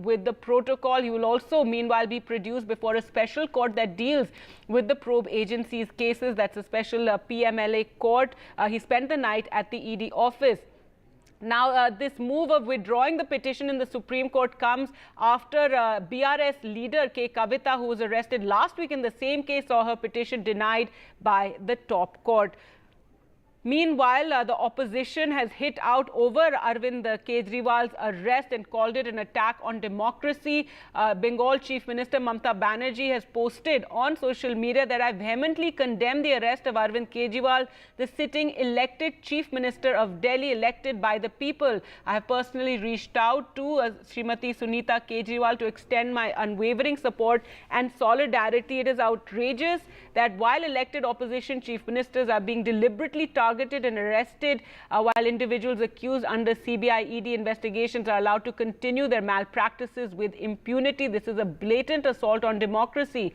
with the protocol. He will also, meanwhile, be produced before a special court that deals with the probe agency's cases. That's a special PMLA court. He spent the night at the ED office. Now, this move of withdrawing the petition in the Supreme Court comes after BRS leader K. Kavita, who was arrested last week in the same case, saw her petition denied by the top court. Meanwhile, the opposition has hit out over Arvind Kejriwal's arrest and called it an attack on democracy. Bengal Chief Minister Mamata Banerjee has posted on social media that I vehemently condemn the arrest of Arvind Kejriwal, the sitting elected Chief Minister of Delhi, elected by the people. I have personally reached out to Srimati Sunita Kejriwal to extend my unwavering support and solidarity. It is outrageous that while elected opposition chief ministers are being deliberately targeted and arrested, while individuals accused under CBI ED investigations are allowed to continue their malpractices with impunity. This is a blatant assault on democracy.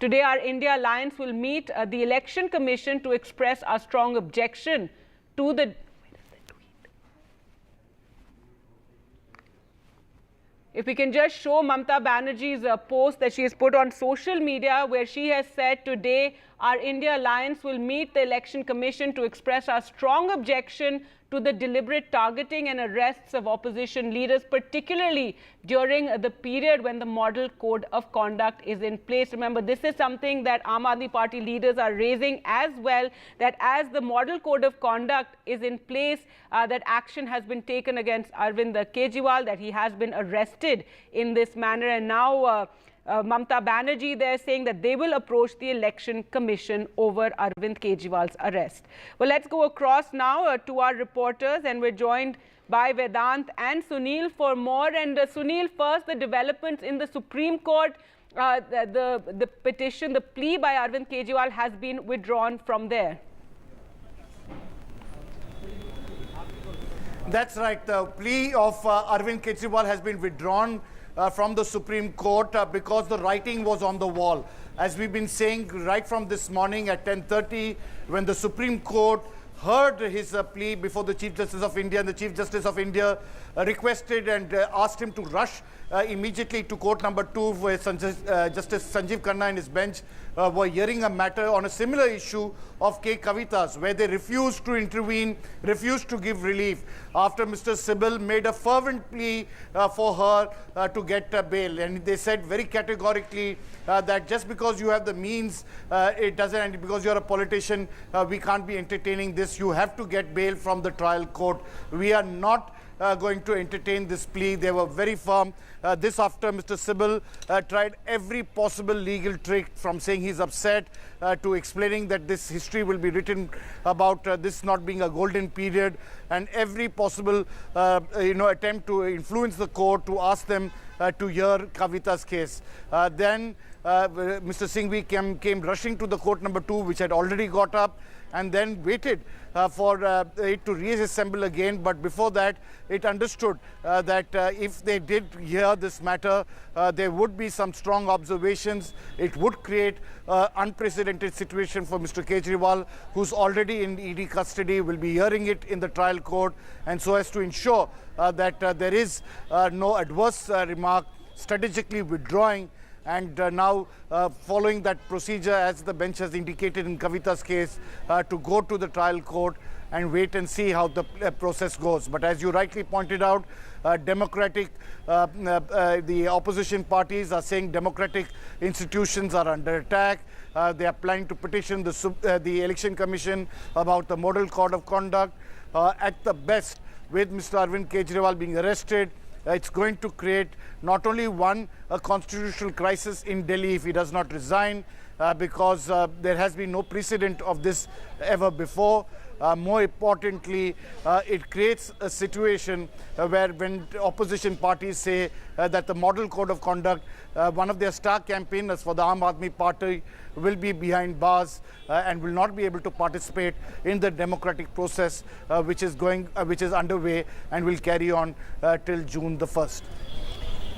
Today, our India Alliance will meet the Election Commission to express our strong objection to the If we can just show Mamata Banerjee's post that she has put on social media, where she has said today our India Alliance will meet the Election Commission to express our strong objection to the deliberate targeting and arrests of opposition leaders, particularly during the period when the model code of conduct is in place. Remember, this is something that Aam Aadmi Party leaders are raising as well, that as the model code of conduct is in place, that action has been taken against Arvind Kejriwal, that he has been arrested in this manner. And now Mamata Banerjee, they're saying that they will approach the Election Commission over Arvind Kejriwal's arrest. Well, let's go across now to our reporters, and we're joined by Vedant and Sunil for more. And Sunil, first, the developments in the Supreme Court. The petition, the plea by Arvind Kejriwal has been withdrawn from there. That's right. The plea of Arvind Kejriwal has been withdrawn from the Supreme Court because the writing was on the wall. As we've been saying right from this morning at 10:30, when the Supreme Court heard his plea before the Chief Justice of India, and the Chief Justice of India requested and asked him to rush immediately to court number 2, where Justice Sanjeev Khanna and his bench were hearing a matter on a similar issue of K. Kavita's, where they refused to intervene, refused to give relief after Mr. Sibal made a fervent plea for her to get bail. And they said very categorically that just because you have the means, it doesn't, and because you're a politician, we can't be entertaining this. You have to get bail from the trial court. We are not going to entertain this plea. They were very firm. This after Mr. Sibal tried every possible legal trick, from saying he's upset to explaining that this history will be written about this not being a golden period, and every possible attempt to influence the court to ask them to hear Kavita's case. Then Mr. Singhvi came rushing to the court number 2, which had already got up, and then waited for it to reassemble again. But before that, it understood that if they did hear this matter, there would be some strong observations. It would create unprecedented situation for Mr. Kejriwal, who's already in ED custody, will be hearing it in the trial court, and so as to ensure that there is no adverse remark, strategically withdrawing. And now, following that procedure, as the bench has indicated in Kavita's case, to go to the trial court and wait and see how the process goes. But as you rightly pointed out, the opposition parties are saying democratic institutions are under attack. They are planning to petition the Election Commission about the model code of conduct. At the best, with Mr. Arvind Kejriwal being arrested, it's going to create not only a constitutional crisis in Delhi if he does not resign, because there has been no precedent of this ever before. More importantly, it creates a situation where when opposition parties say that the model code of conduct, one of their star campaigners for the Aam Aadmi Party will be behind bars and will not be able to participate in the democratic process which is underway and will carry on till June the 1st.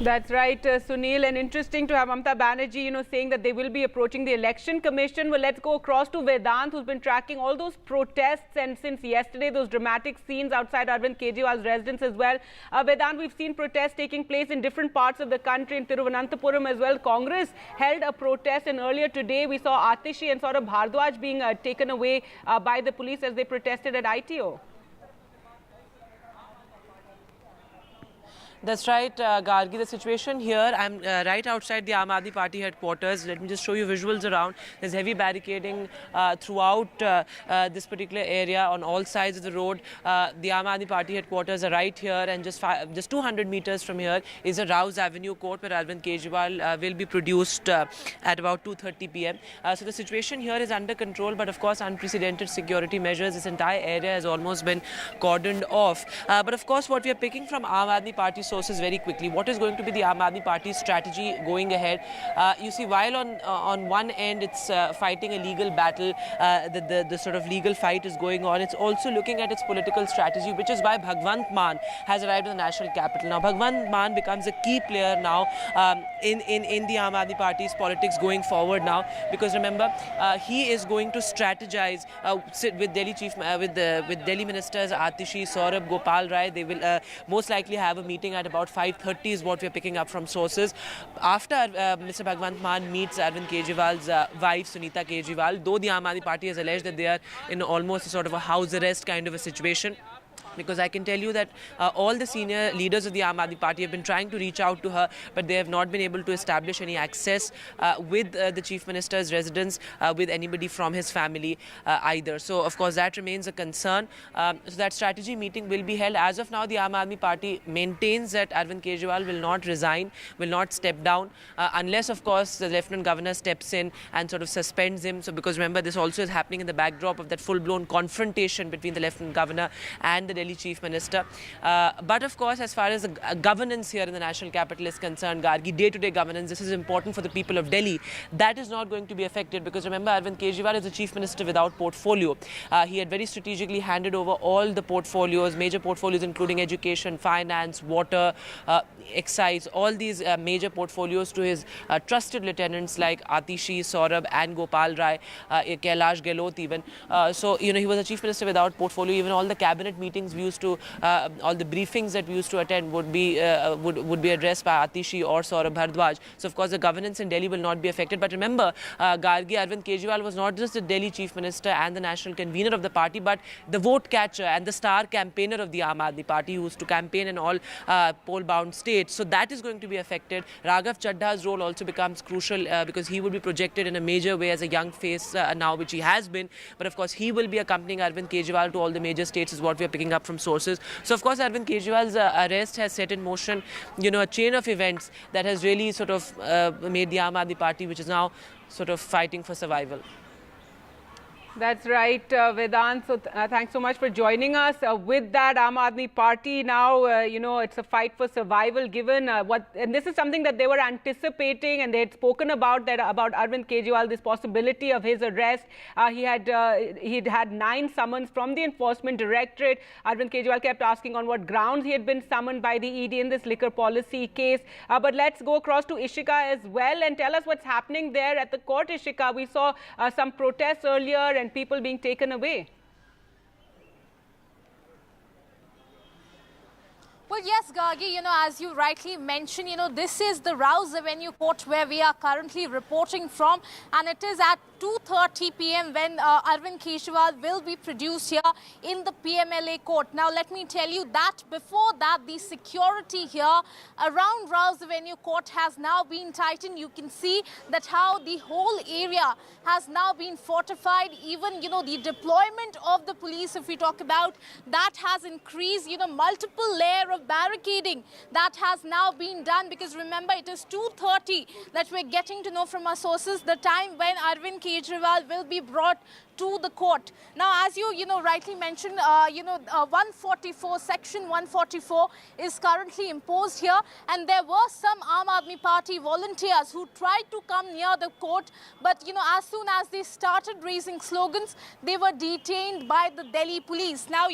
That's right, Sunil, and interesting to have Mamata Banerjee, saying that they will be approaching the Election Commission. Well, let's go across to Vedant, who's been tracking all those protests, and since yesterday, those dramatic scenes outside Arvind Kejriwal's residence as well. Vedant, we've seen protests taking place in different parts of the country, in Thiruvananthapuram as well. Congress held a protest, and earlier today, we saw Atishi and Saurabh Bhardwaj being taken away by the police as they protested at ITO. That's right, Gargi. The situation here, I'm right outside the Aam Aadmi Party headquarters. Let me just show you visuals around. There's heavy barricading throughout this particular area on all sides of the road. The Aam Aadmi Party headquarters are right here, and just 200 meters from here is a Rouse Avenue court where Arvind Kejriwal will be produced at about 2:30 p.m. So the situation here is under control, but of course unprecedented security measures. This entire area has almost been cordoned off. But of course what we are picking from Aam Aadmi Party sources very quickly. What is going to be the Aam Aadmi Party's strategy going ahead? You see, while on one end it's fighting a legal battle, the sort of legal fight is going on, it's also looking at its political strategy, which is why Bhagwant Mann has arrived in the national capital. Now, Bhagwant Mann becomes a key player now in the Aam Aadmi Party's politics going forward now, because remember, he is going to strategize with Delhi ministers Atishi, Saurabh, Gopal Rai. They will most likely have a meeting at about 5:30 is what we're picking up from sources. After Mr. Bhagwant Mann meets Arvind Kejriwal's wife, Sunita Kejriwal, though the Aam Aadmi Party has alleged that they are in almost a sort of a house arrest kind of a situation, because I can tell you that all the senior leaders of the Aam Aadmi Party have been trying to reach out to her, but they have not been able to establish any access with the Chief Minister's residence, with anybody from his family either. So, of course, that remains a concern. So that strategy meeting will be held. As of now, the Aam Aadmi Party maintains that Arvind Kejriwal will not resign, will not step down, unless, of course, the Lieutenant Governor steps in and sort of suspends him. So, because remember, this also is happening in the backdrop of that full-blown confrontation between the Lieutenant Governor and the Delhi Chief Minister. But of course, as far as the governance here in the national capital is concerned, Gargi, day-to-day governance, this is important for the people of Delhi. That is not going to be affected, because remember, Arvind Kejriwal is the Chief Minister without portfolio. He had very strategically handed over all the portfolios, major portfolios including education, finance, water, excise, all these major portfolios to his trusted lieutenants like Atishi, Saurabh and Gopal Rai, Kailash Gehlot even. So, he was a Chief Minister without portfolio. Even all the cabinet meetings we used to, all the briefings that we used to attend would be addressed by Atishi or Saurabh Bhardwaj. So, of course, the governance in Delhi will not be affected. But remember, Gargi, Arvind Kejriwal was not just the Delhi Chief Minister and the national convener of the party, but the vote catcher and the star campaigner of the Aam Aadmi Party, who used to campaign in all poll-bound states. So that is going to be affected. Raghav Chaddha's role also becomes crucial because he will be projected in a major way as a young face now, which he has been. But of course, he will be accompanying Arvind Kejriwal to all the major states, is what we are picking up from sources. So of course, Arvind Kejriwal's arrest has set in motion, a chain of events that has really sort of made the Aam Aadmi Party, which is now sort of fighting for survival. That's right, Vedant. So thanks so much for joining us. With that, Aam Aadmi Party now, it's a fight for survival, given and this is something that they were anticipating, and they had spoken about Arvind Kejriwal, this possibility of his arrest. He'd had 9 summons from the Enforcement Directorate. Arvind Kejriwal kept asking on what grounds he had been summoned by the ED in this liquor policy case. But let's go across to Ishika as well and tell us what's happening there at the court, Ishika. We saw some protests earlier and people being taken away. Well, yes, Gargi, as you rightly mentioned, this is the Rouse Avenue court where we are currently reporting from, and it is at 2:30 p.m. when Arvind Kejriwal will be produced here in the PMLA court. Now, let me tell you that before that, the security here around Rouse Avenue court has now been tightened. You can see that how the whole area has now been fortified. Even, the deployment of the police, if we talk about, that has increased, multiple layer of barricading that has now been done, because remember, it is 2:30 that we're getting to know from our sources the time when Arvind Kejriwal will be brought to the court. Now, as you rightly mentioned, 144, section 144 is currently imposed here, and there were some Aam Aadmi Party volunteers who tried to come near the court, but as soon as they started raising slogans, they were detained by the Delhi police. Now,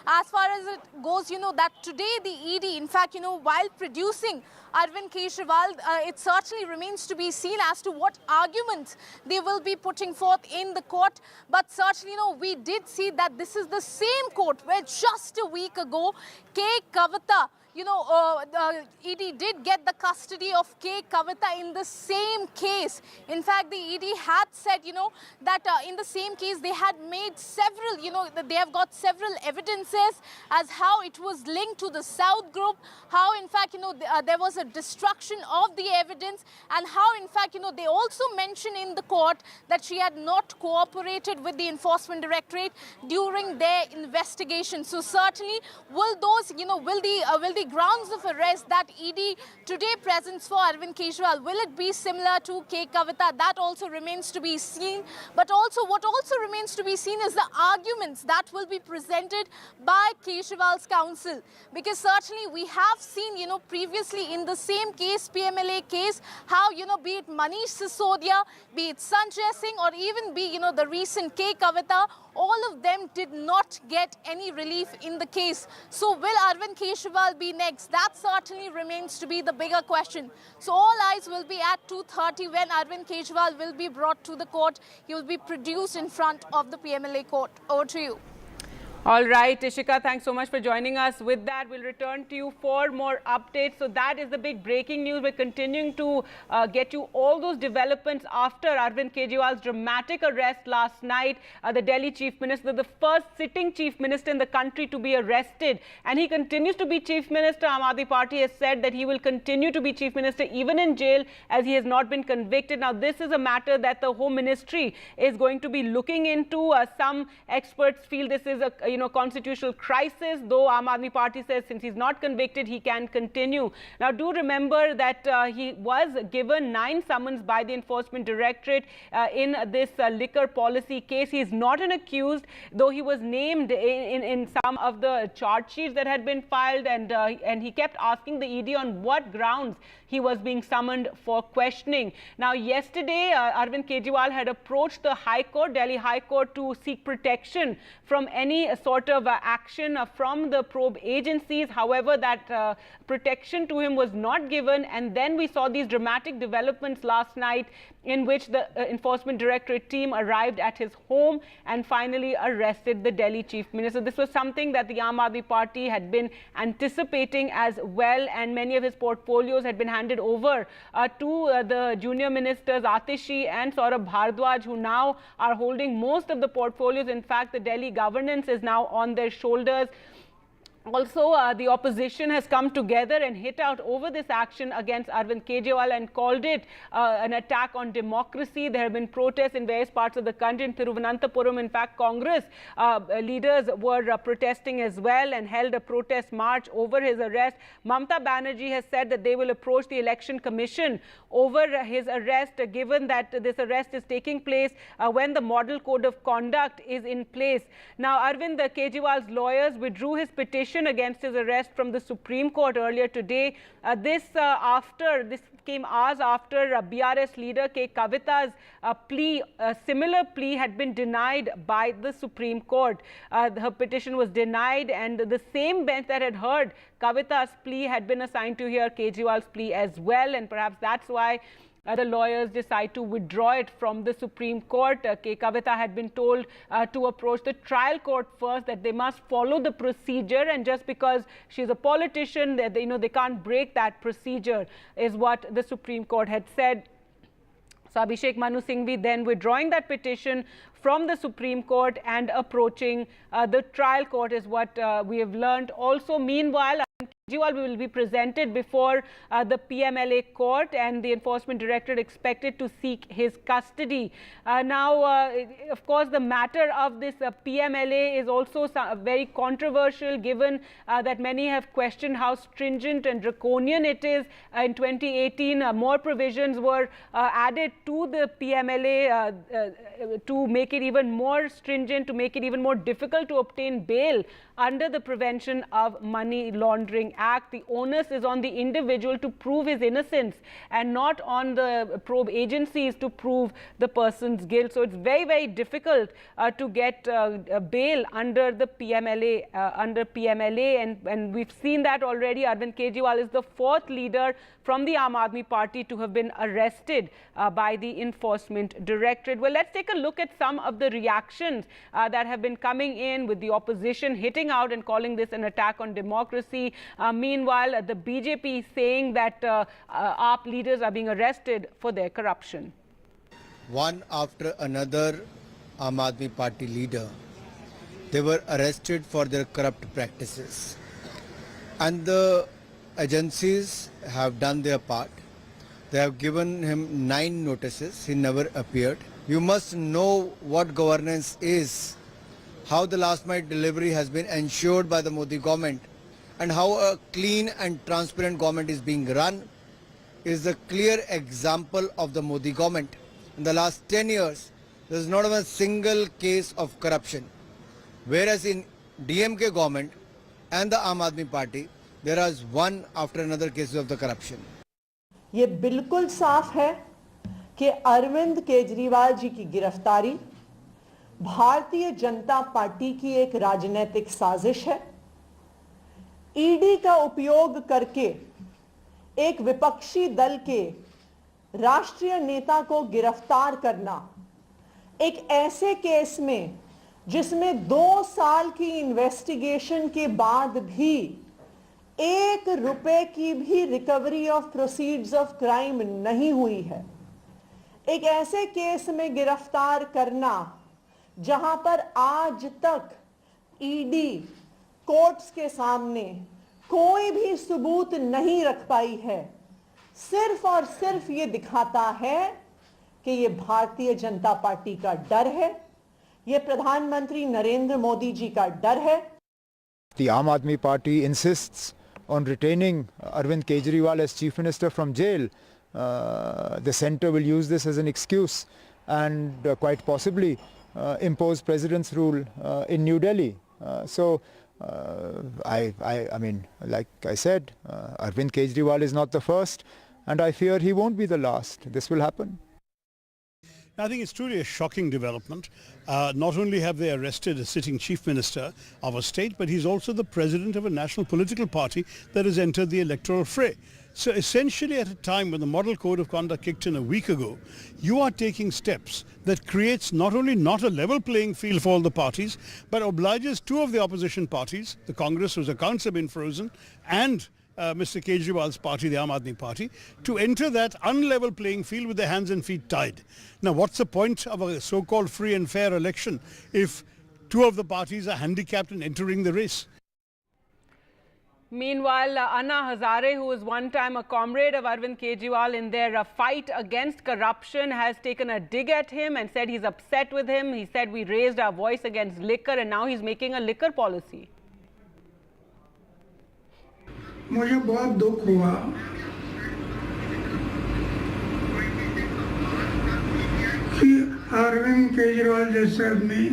as far as it goes, that today the ED, in fact, while producing Arvind Kejriwal, it certainly remains to be seen as to what arguments they will be putting forth in the court. But certainly, we did see that this is the same court where just a week ago, K. Kavita, ED did get the custody of K. Kavita in the same case. In fact, the ED had said, that in the same case, they had made several, they have got several evidences as how it was linked to the South group, how in fact, there was a destruction of the evidence, and how in fact, they also mentioned in the court that she had not cooperated with the Enforcement Directorate during their investigation. So certainly, will those, will the grounds of arrest that ED today presents for Arvind Kejriwal, will it be similar to K. Kavita? That also remains to be seen. But also, what also remains to be seen is the arguments that will be presented by Kejriwal's counsel. Because certainly we have seen, previously in the same case, PMLA case, how, be it Manish Sisodia, be it Sanjay Singh, or even be, the recent K. Kavita, all of them did not get any relief in the case. So will Arvind Kejriwal be next? That certainly remains to be the bigger question. So all eyes will be at 2:30 when Arvind Kejriwal will be brought to the court. He will be produced in front of the PMLA court. Over to you. All right, Ishika, thanks so much for joining us. With that, we'll return to you for more updates. So that is the big breaking news. We're continuing to get you all those developments after Arvind Kejriwal's dramatic arrest last night. The Delhi Chief Minister, the first sitting Chief Minister in the country to be arrested. And he continues to be Chief Minister. Aam Aadmi Party has said that he will continue to be Chief Minister even in jail as he has not been convicted. Now, this is a matter that the Home Ministry is going to be looking into. Some experts feel this is a constitutional crisis, though Aam Aadmi Party says since he's not convicted, he can continue. Now, do remember that he was given 9 summons by the Enforcement Directorate in this liquor policy case. He is not an accused, though he was named in some of the charge sheets that had been filed, and he kept asking the ED on what grounds he was being summoned for questioning. Now, yesterday, Arvind Kejriwal had approached the High Court, Delhi High Court, to seek protection from any sort of action from the probe agencies. However, that protection to him was not given. And then we saw these dramatic developments last night in which the Enforcement Directorate team arrived at his home and finally arrested the Delhi Chief Minister. This was something that the Aam Aadmi Party had been anticipating as well, and many of his portfolios had been handed over to the junior ministers Atishi and Saurabh Bhardwaj, who now are holding most of the portfolios. In fact, the Delhi governance is now on their shoulders. Also, the opposition has come together and hit out over this action against Arvind Kejriwal and called it an attack on democracy. There have been protests in various parts of the country. In Thiruvananthapuram, in fact, Congress leaders were protesting as well and held a protest march over his arrest. Mamata Banerjee has said that they will approach the Election Commission over his arrest, given that this arrest is taking place when the Model Code of Conduct is in place. Now, Arvind Kejriwal's lawyers withdrew his petition against his arrest from the Supreme Court earlier today. This came hours after BRS leader K. Kavita's plea, a similar plea, had been denied by the Supreme Court. Her petition was denied, and the same bench that had heard Kavita's plea had been assigned to hear Kejriwal's plea as well, and perhaps that's why the lawyers decide to withdraw it from the Supreme Court. K. Kavita had been told to approach the trial court first, that they must follow the procedure, and just because she's a politician, they can't break that procedure, is what the Supreme Court had said. So Abhishek Manu Singhvi then withdrawing that petition from the Supreme Court and approaching the trial court is what we have learned. Also, meanwhile, Kejriwal will be presented before the PMLA court, and the Enforcement Directorate expected to seek his custody. Now, of course, the matter of this PMLA is also very controversial, given that many have questioned how stringent and draconian it is. In 2018, more provisions were added to the PMLA to make it even more stringent, to make it even more difficult to obtain bail under the Prevention of Money Laundering act, the onus is on the individual to prove his innocence and not on the probe agencies to prove the person's guilt. So it's very, very difficult to get bail under the PMLA, and we've seen that already. Arvind Kejriwal is the fourth leader from the Aam Aadmi Party to have been arrested by the Enforcement Directorate. Well, let's take a look at some of the reactions that have been coming in, with the opposition hitting out and calling this an attack on democracy. Meanwhile, the BJP saying that AAP leaders are being arrested for their corruption. One after another Aam Aadmi Party leader, they were arrested for their corrupt practices. And the agencies have done their part. They have given him 9 notices. He never appeared. You must know what governance is, how the last mile delivery has been ensured by the Modi government, and how a clean and transparent government is being run is the clear example of the Modi government. In the last 10 years, there is not even a single case of corruption. Whereas in DMK government and the Aam Aadmi Party, there is one after another cases of the corruption. ये बिल्कुल साफ है कि अरविंद केजरीवाल जी की गिरफ्तारी Bharatiya Janata party की एक राजनीतिक साजिश है। ईडी का उपयोग करके एक विपक्षी दल के राष्ट्रीय नेता को गिरफ्तार करना, एक ऐसे केस में जिसमें 2 साल की इन्वेस्टिगेशन के बाद भी 1 रुपए की भी recovery of proceeds of crime नहीं हुई है, एक ऐसे केस में गिरफ्तार करना जहां पर आज तक ईडी कोर्ट्स के सामने कोई भी सबूत नहीं रख पाई है, सिर्फ और सिर्फ ये दिखाता है कि ये भारतीय जनता पार्टी का डर है, ये प्रधानमंत्री नरेंद्र मोदी जी का डर है। The Aam Aadmi Party insists on retaining Arvind Kejriwal as Chief Minister from jail. The centre will use this as an excuse and quite possibly impose President's rule in New Delhi. I mean, like I said, Arvind Kejriwal is not the first, and I fear he won't be the last. This will happen. I think it's truly a shocking development. Not only have they arrested a sitting chief minister of a state, but he's also the president of a national political party that has entered the electoral fray. So essentially, at a time when the model code of conduct kicked in a week ago, you are taking steps that creates not only not a level playing field for all the parties, but obliges 2 of the opposition parties, the Congress whose accounts have been frozen, and Mr. Kejriwal's party, the Aam Aadmi Party, to enter that unlevel playing field with their hands and feet tied. Now, what's the point of a so-called free and fair election if 2 of the parties are handicapped in entering the race? Meanwhile, Anna Hazare, who was one time a comrade of Arvind Kejriwal in their fight against corruption, has taken a dig at him and said he's upset with him. He said we raised our voice against liquor and now he's making a liquor policy. मुझे बहुत दुख हुआ कि अरविंद केजरीवाल जैसे आदमी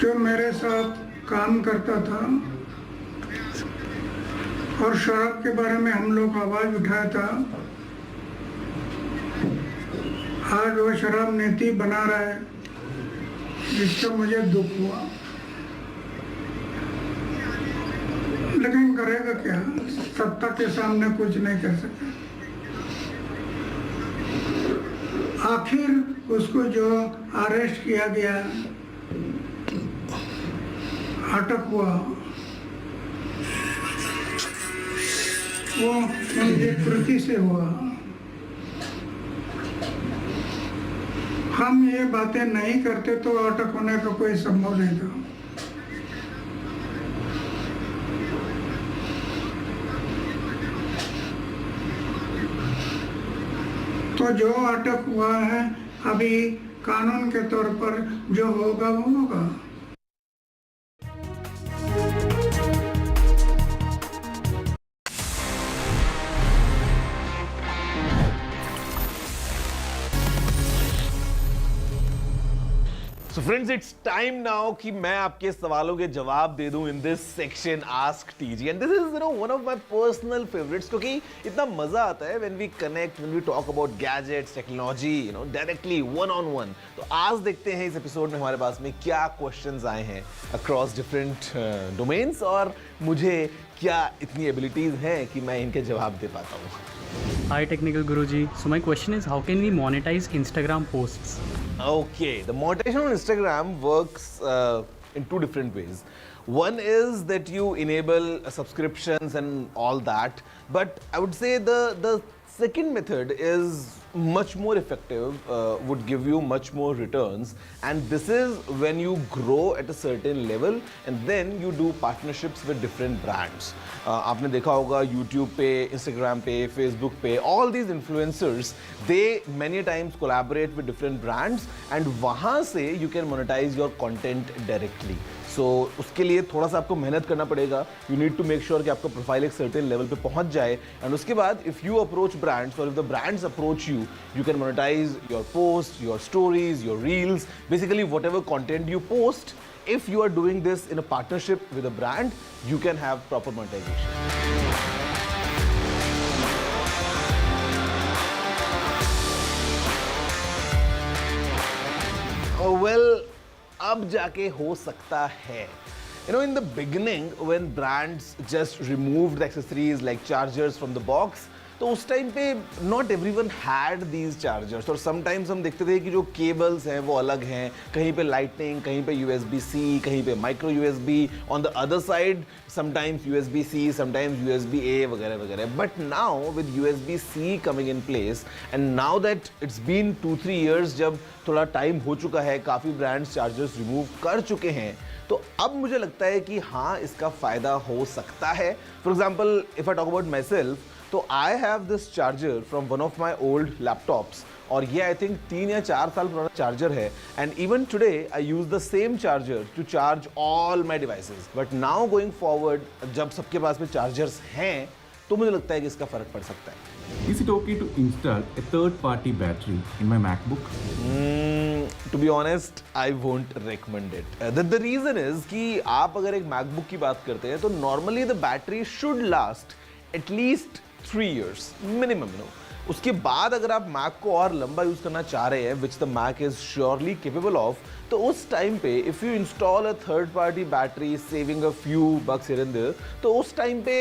जो मेरे साथ काम करता था और शराब के बारे में हम लोग आवाज उठाया था, आज वो शराब नीति बना रहा है, जिससे मुझे दुख हुआ। लेकिन करेगा क्या, सत्ता के सामने कुछ नहीं कर सकता। आखिर उसको जो अरेस्ट किया गया, अटक हुआ, वो उनकी कृति से हुआ। हम ये बातें नहीं करते तो अटक होने का कोई संभव नहीं था। तो जो अटक हुआ है, अभी कानून के तौर पर जो होगा वो होगा। So friends, it's time now कि मैं आपके सवालों के जवाब दे दूं in this section ask TG, and this is one of my personal favourites, क्योंकि इतना मजा आता है when we connect, when we talk about gadgets, technology, directly one on one. तो आज देखते हैं इस एपिसोड में हमारे पास में क्या क्वेश्चंस आए हैं अक्रॉस डिफरेंट डोमेन्स, और मुझे क्या इतनी एबिलिटीज हैं कि मैं इनके जवाब दे पाता हूँ। Hi Technical Guruji. So my question is, how can we monetize Instagram posts? Okay, the monetization on Instagram works in two different ways. One is that you enable subscriptions and all that, but I would say the second method is much more effective, would give you much more returns, and this is when you grow at a certain level and then you do partnerships with different brands. आपने देखा होगा YouTube पे, Instagram पे, Facebook पे, all these influencers, they many times collaborate with different brands and वहाँ से you can monetize your content directly. So उसके लिए थोड़ा सा आपको मेहनत करना पड़ेगा. You need to make sure कि आपका प्रोफाइल एक सर्टेन लेवल पे पहुंच जाए, and उसके बाद if you approach brands or if the brands approach you, you can monetize your posts, your stories, your reels, basically whatever content you post. If you are doing this in a partnership with a brand, you can have proper monetization. Well, अब जाके हो सकता है. In the beginning, when brands just removed the accessories like chargers from the box, तो उस time पे not everyone had these chargers, और sometimes हम देखते थे कि जो केबल्स हैं वो अलग हैं, कहीं पे लाइटनिंग, कहीं पे USB-C, कहीं पे micro USB, on the other side sometimes USB-C, sometimes USB-A वगैरह वगैरह. But now with USB-C coming in place, and now that it's been 2-3 years, जब थोड़ा टाइम हो चुका है, काफ़ी ब्रांड्स चार्जर्स रिमूव कर चुके हैं, तो अब मुझे लगता है कि हाँ, इसका फ़ायदा हो सकता है. For example, if I talk about my self, तो I have this charger from one of my old laptops, और ये आई थिंक 3 या 4 साल पुराना चार्जर है, and even today I use the same charger to charge all my devices. But now going forward, जब सबके पास में चार्जर्स हैं, तो मुझे लगता है कि इसका फर्क पड़ सकता है. Is it okay to install a third-party battery in my MacBook? To be honest, I won't recommend it. The reason is कि आप अगर एक MacBook की बात करते हैं, तो normally the battery should last at least 3 years minimum. उसके बाद अगर आप Mac को और लंबा यूज करना चाह रहे हैं, which the Mac is surely capable of, तो उस टाइम पे if you install a third party battery saving a few bucks here and there, तो उस टाइम पे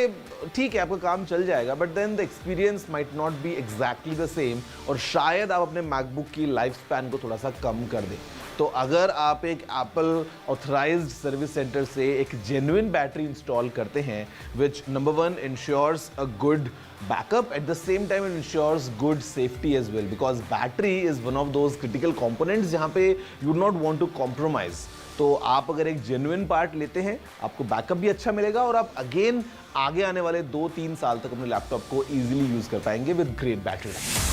ठीक है, आपका काम चल जाएगा, but then the experience might not be exactly the same, और शायद आप अपने MacBook की लाइफ स्पैन को थोड़ा सा कम कर दें. तो अगर आप एक एप्पल ऑथराइज्ड सर्विस सेंटर से एक जेन्युइन बैटरी इंस्टॉल करते हैं, which number 1 ensures a good backup, at the same time it ensures good safety as well, because battery is one of those critical components जहाँ पे you do not want to compromise. तो आप अगर एक genuine part लेते हैं, आपको backup भी अच्छा मिलेगा, और आप अगेन आगे आने वाले 2-3 साल तक अपने लैपटॉप को इजीली यूज कर पाएंगे with great battery life.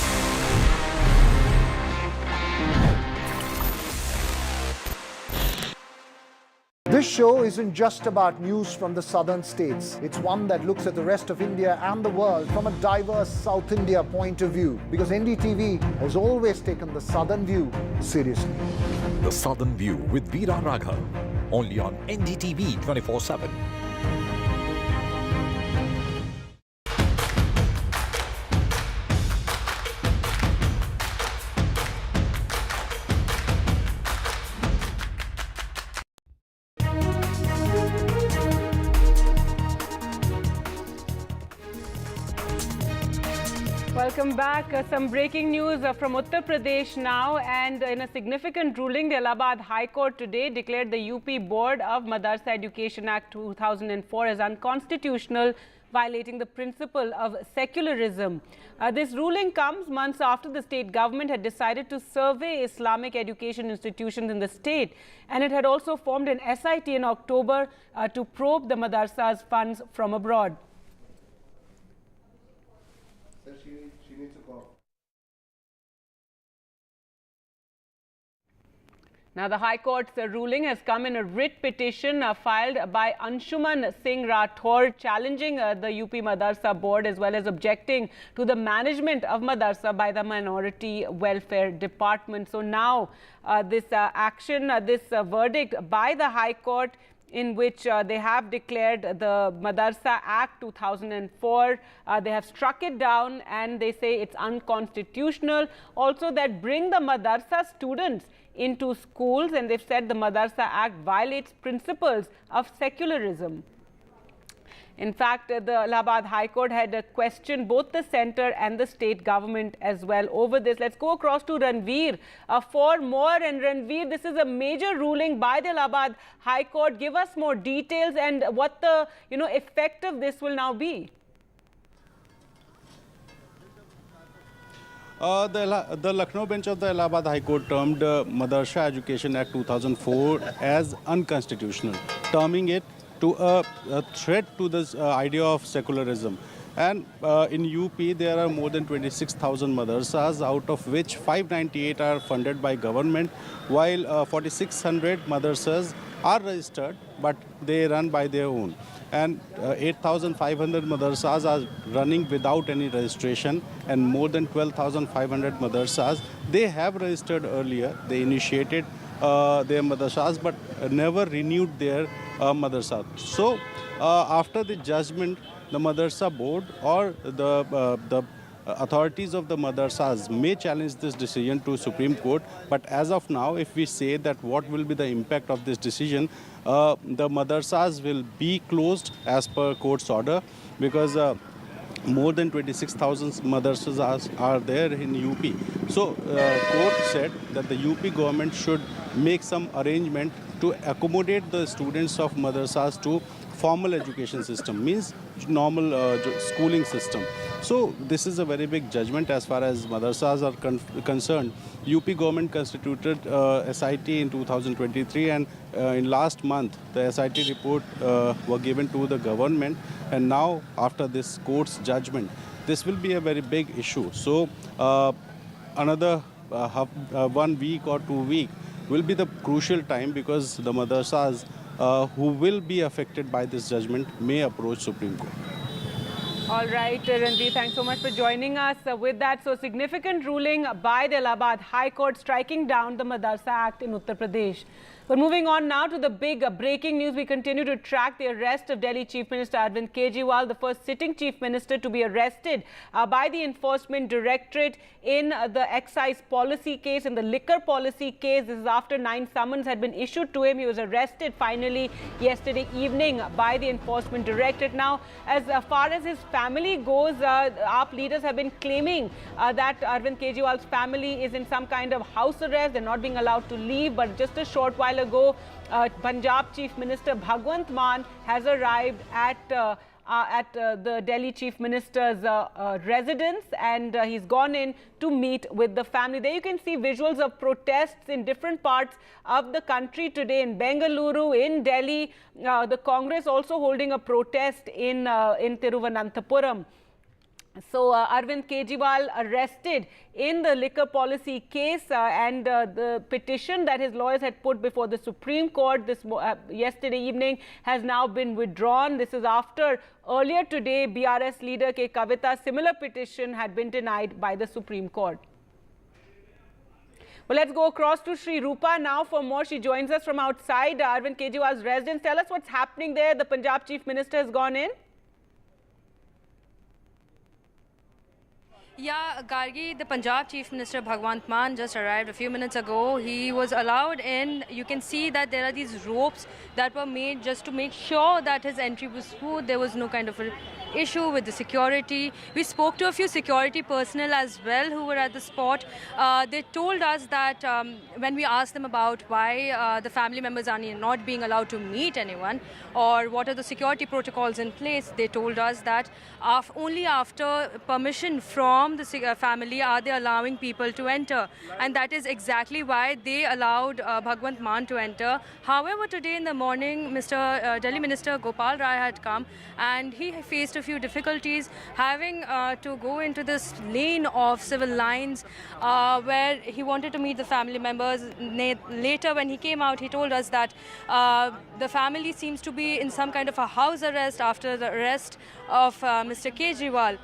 This show isn't just about news from the southern states. It's one that looks at the rest of India and the world from a diverse South India point of view, because NDTV has always taken the southern view seriously. The Southern View with Veera Raghav, only on NDTV 24x7. Welcome back. Some breaking news from Uttar Pradesh now, and in a significant ruling, the Allahabad High Court today declared the UP Board of Madrasa Education Act 2004 as unconstitutional, violating the principle of secularism. This ruling comes months after the state government had decided to survey Islamic education institutions in the state, and it had also formed an SIT in October to probe the madrasa's funds from abroad. Now, the High Court's ruling has come in a writ petition filed by Anshuman Singh Rathore, challenging the UP Madrasa board as well as objecting to the management of Madrasa by the Minority Welfare Department. So now this verdict by the High Court, in which they have declared the Madrasa Act 2004, they have struck it down and they say it's unconstitutional. Also, that bring the Madrasa students into schools, and they've said the Madrasa Act violates principles of secularism. In fact, the Allahabad High Court had questioned both the centre and the state government as well over this. Let's go across to Ranveer for more. And Ranveer, this is a major ruling by the Allahabad High Court. Give us more details and what the effect of this will now be. The Lucknow bench of the Allahabad High Court termed Madrasa Education Act 2004 as unconstitutional, terming it to a threat to this idea of secularism. And in UP, there are more than 26,000 madrasas, out of which 598 are funded by government, while 4,600 madrasas are registered, but they run by their own. And 8,500 madrasas are running without any registration, and more than 12,500 madrasas, they have registered earlier. They initiated their madrasas but never renewed their madrasa. So after the judgment, the madrasa board or the authorities of the madrasas may challenge this decision to Supreme Court. But as of now, if we say that what will be the impact of this decision, the madrasas will be closed as per court's order, because more than 26,000 madrasas are there in UP. So court said that the UP government should make some arrangement to accommodate the students of madrasas to formal education system, means normal schooling system. So this is a very big judgment as far as madrasas are concerned. UP government constituted SIT in 2023, and in last month the SIT report were given to the government, and now after this court's judgment, this will be a very big issue. So another 1 week or 2 weeks will be the crucial time, because the madrasas who will be affected by this judgment may approach Supreme Court. All right, Ranveer, thanks so much for joining us with that. So, significant ruling by the Allahabad High Court striking down the Madrasa Act in Uttar Pradesh. But moving on now to the big breaking news, we continue to track the arrest of Delhi Chief Minister Arvind Kejriwal, the first sitting Chief Minister to be arrested by the Enforcement Directorate in the excise policy case, in the liquor policy case. This is after 9 summons had been issued to him. He was arrested finally yesterday evening by the Enforcement Directorate. Now, as far as his family goes, AAP leaders have been claiming that Arvind Kejriwal's family is in some kind of house arrest. They're not being allowed to leave. But just a short while ago, Punjab Chief Minister Bhagwant Mann has arrived at the Delhi Chief Minister's residence, and he's gone in to meet with the family. There you can see visuals of protests in different parts of the country today, in Bengaluru, in Delhi. The Congress also holding a protest in Thiruvananthapuram. So, Arvind Kejriwal arrested in the liquor policy case, and the petition that his lawyers had put before the Supreme Court yesterday evening has now been withdrawn. This is after earlier today, BRS leader K. Kavita's similar petition had been denied by the Supreme Court. Well, let's go across to Sri Rupa now for more. She joins us from outside Arvind Kejriwal's residence. Tell us what's happening there. The Punjab Chief Minister has gone in. Yeah, Gargi, the Punjab Chief Minister Bhagwant Mann just arrived a few minutes ago. He was allowed in. You can see that there are these ropes that were made just to make sure that his entry was smooth. There was no kind of a issue with the security. We spoke to a few security personnel as well who were at the spot. They told us that when we asked them about why the family members are not being allowed to meet anyone, or what are the security protocols in place, they told us that only after permission from the family are they allowing people to enter, and that is exactly why they allowed Bhagwant Mann to enter. However, today in the morning, Delhi Minister Gopal Rai had come, and he faced a few difficulties having to go into this lane of civil lines where he wanted to meet the family members. Later, when he came out, he told us that the family seems to be in some kind of a house arrest after the arrest of Mr. Kejriwal.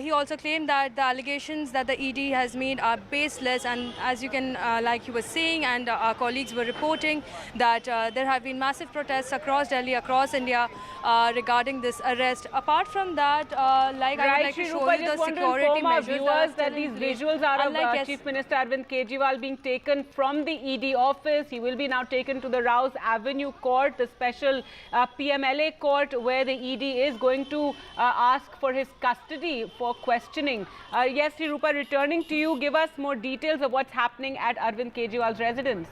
He also claimed that the allegations that the ED has made are baseless, and as you can, like he was saying, and our colleagues were reporting, that there have been massive protests across Delhi, across India regarding this arrest. Apart from that, I would like to show you the security measures that these visuals are of Chief Minister Arvind Kejriwal being taken from the ED office. He will be now taken to the Rouse Avenue Court, the special PMLA court, where the ED is going to ask for his custody for questioning. Yes, Shrirupa, returning to you, give us more details of what's happening at Arvind Kejriwal's residence.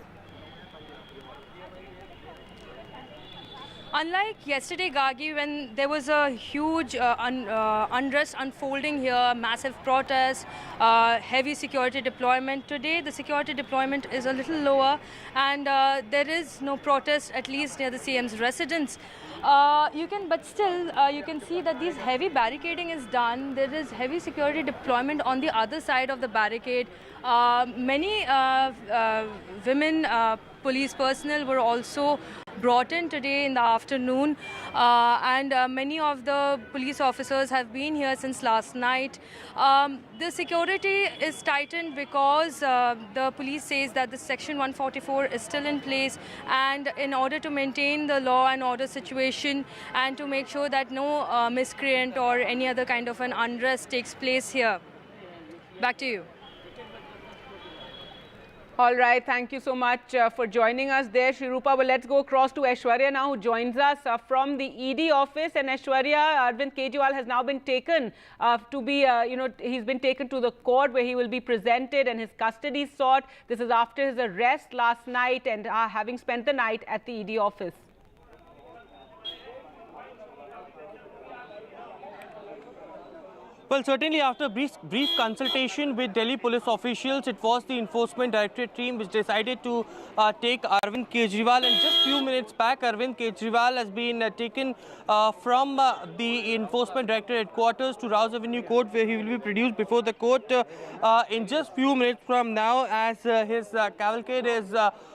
Unlike yesterday, Gagi, when there was a huge unrest unfolding here, massive protests, heavy security deployment, today the security deployment is a little lower, and there is no protest, at least near the CM's residence. But still, you can see that this heavy barricading is done. There is heavy security deployment on the other side of the barricade. Many women police personnel were also brought in today in the afternoon, and many of the police officers have been here since last night. The security is tightened because the police says that the Section 144 is still in place, and in order to maintain the law and order situation and to make sure that no miscreant or any other kind of an unrest takes place here. Back to you. All right, thank you so much for joining us there, Shrirupa. Well, let's go across to Aishwarya now, who joins us from the ED office. And Aishwarya, Arvind Kejriwal has now been taken to be, he's been taken to the court where he will be presented and his custody sought. This is after his arrest last night and having spent the night at the ED office. Well, certainly after brief consultation with Delhi police officials, it was the Enforcement Directorate team which decided to take Arvind Kejriwal. And just few minutes back, Arvind Kejriwal has been taken from the Enforcement Directorate headquarters to Rouse Avenue Court, where he will be produced before the court in just few minutes from now, as his cavalcade is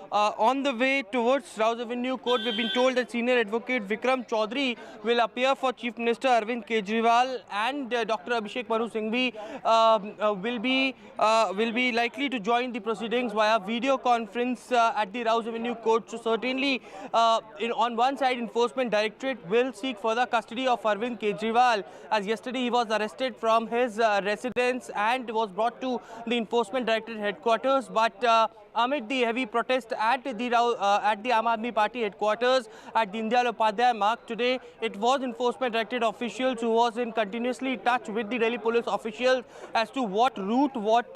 on the way towards Rouse Avenue Court. We've been told that Senior Advocate Vikram Chaudhary will appear for Chief Minister Arvind Kejriwal, and Dr. Abhishek Manu Singhvi will be likely to join the proceedings via video conference at the Rouse Avenue Court. So certainly, on one side, Enforcement Directorate will seek further custody of Arvind Kejriwal, as yesterday he was arrested from his residence and was brought to the Enforcement Directorate headquarters. But amid the heavy protest at the Aam Aadmi Party headquarters at the Deen Upadhyay Marg today, it was Enforcement Directorate officials who was in continuously touch with the Delhi police officials as to what route, what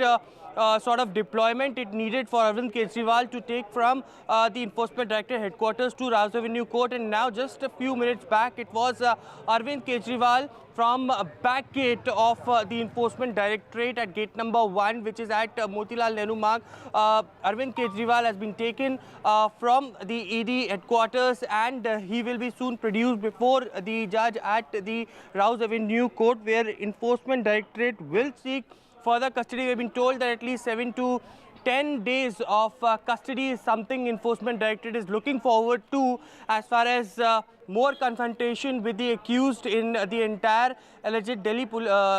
sort of deployment it needed for Arvind Kejriwal to take from the Enforcement Directorate headquarters to Rouse Avenue Court. And now, just a few minutes back, it was Arvind Kejriwal from back gate of the Enforcement Directorate at gate number 1, which is at Motilal Nehru Marg. Arvind Kejriwal has been taken from the ED headquarters, and he will be soon produced before the judge at the Rouse Avenue Court, where Enforcement Directorate will seek further custody. We've been told that at least 7 to 10 days of custody is something Enforcement Directorate is looking forward to, as far as more confrontation with the accused in the entire alleged Delhi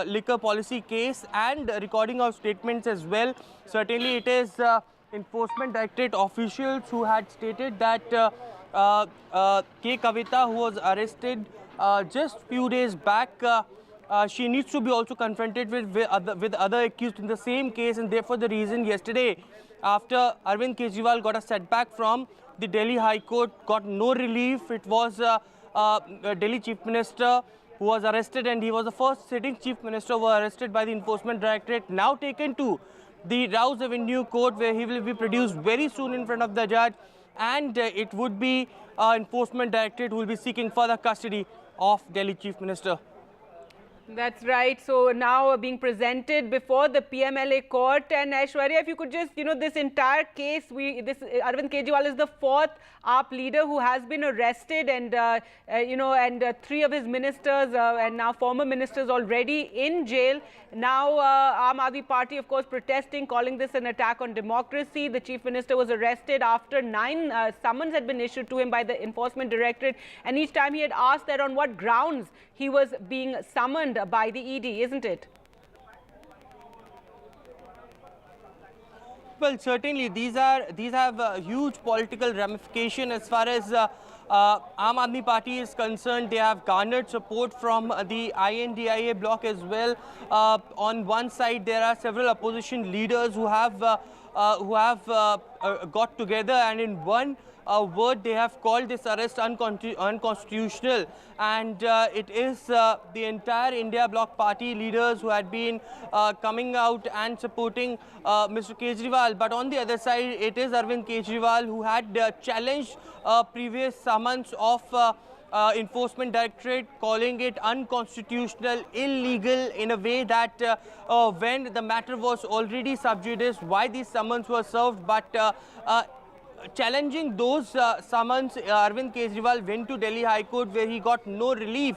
liquor policy case and recording of statements as well. Certainly, it is Enforcement Directorate officials who had stated that K. Kavita, who was arrested just few days back, she needs to be also confronted with other accused in the same case, and therefore the reason yesterday, after Arvind Kejriwal got a setback from the Delhi High Court, got no relief. It was Delhi Chief Minister who was arrested, and he was the first sitting Chief Minister who was arrested by the Enforcement Directorate, now taken to the Rouse Avenue Court, where he will be produced very soon in front of the judge, and it would be Enforcement Directorate who will be seeking further custody of Delhi Chief Minister. That's right. So now being presented before the PMLA court. And Aishwarya, if you could just, this entire case, Arvind Kejriwal is the fourth AAP leader who has been arrested, and three of his ministers and now former ministers already in jail. Now Aam Aadmi Party, of course, protesting, calling this an attack on democracy. The chief minister was arrested after 9 summons had been issued to him by the Enforcement Directorate, and each time he had asked that on what grounds he was being summoned by the ED, isn't it? Well, certainly these have a huge political ramification as far as Aam Aadmi Party is concerned. They have garnered support from the INDIA bloc as well. On one side, there are several opposition leaders who have got together, and in one word they have called this arrest unconstitutional, and it is the entire India bloc party leaders who had been coming out and supporting Mr. Kejriwal. But on the other side, it is Arvind Kejriwal who had challenged previous summons of Enforcement Directorate, calling it unconstitutional, illegal, in a way that when the matter was already sub judice, why these summons were served. But challenging those summons, Arvind Kejriwal went to Delhi High Court, where he got no relief,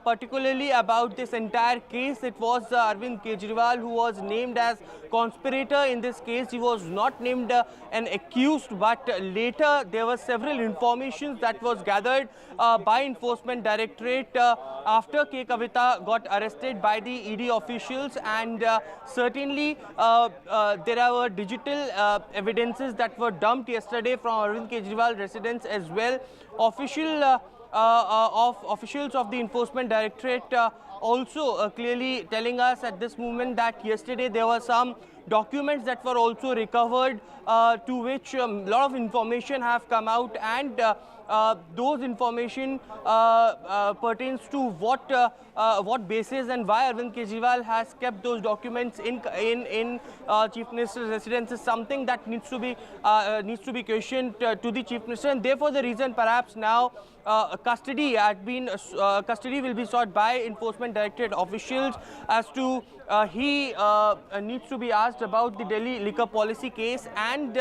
particularly about this entire case. It was Arvind Kejriwal who was named as conspirator in this case. He was not named an accused, but later there were several informations that was gathered by Enforcement Directorate after K. Kavita got arrested by the ED officials, and certainly there were digital evidences that were dumped yesterday from Arvind Kejriwal residence as well. Officials of the Enforcement Directorate also clearly telling us at this moment that yesterday there were some documents that were also recovered, to which a lot of information have come out, and those information pertains to what basis and why Arvind Kejriwal has kept those documents in Chief Minister's residence is something that needs to be questioned to the Chief Minister, and therefore the reason perhaps now custody will be sought by Enforcement Directorate officials, as to he needs to be asked about the Delhi liquor policy case, and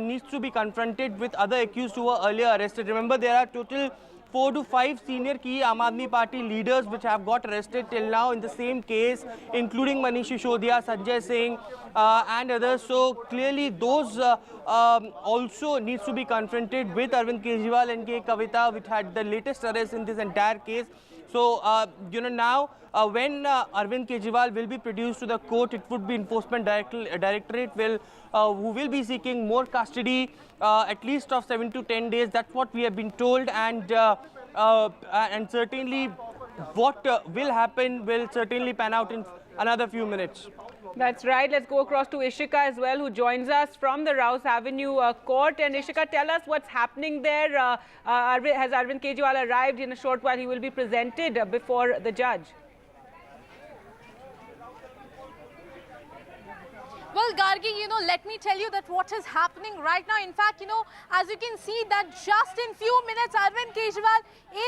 needs to be confronted with other accused who were earlier arrested. Remember, there are total 4 to 5 senior key Aam Aadmi Party leaders which have got arrested till now in the same case, including Manish Sisodiya, Sanjay Singh and others. So clearly those also needs to be confronted with Arvind Kejriwal and K. Kavita, which had the latest arrest in this entire case. So, now when Arvind Kejriwal will be produced to the court, it would be Enforcement Directorate who will be seeking more custody, at least of 7 to 10 days. That's what we have been told, and certainly what will happen will certainly pan out in another few minutes. That's right. Let's go across to Ishika as well, who joins us from the Rouse Avenue court. And Ishika, tell us what's happening there. Has Arvind Kejriwal arrived? In a short while, he will be presented before the judge. Well, Gargi, let me tell you that what is happening right now. In fact, as you can see that just in few minutes, Arvind Kejriwal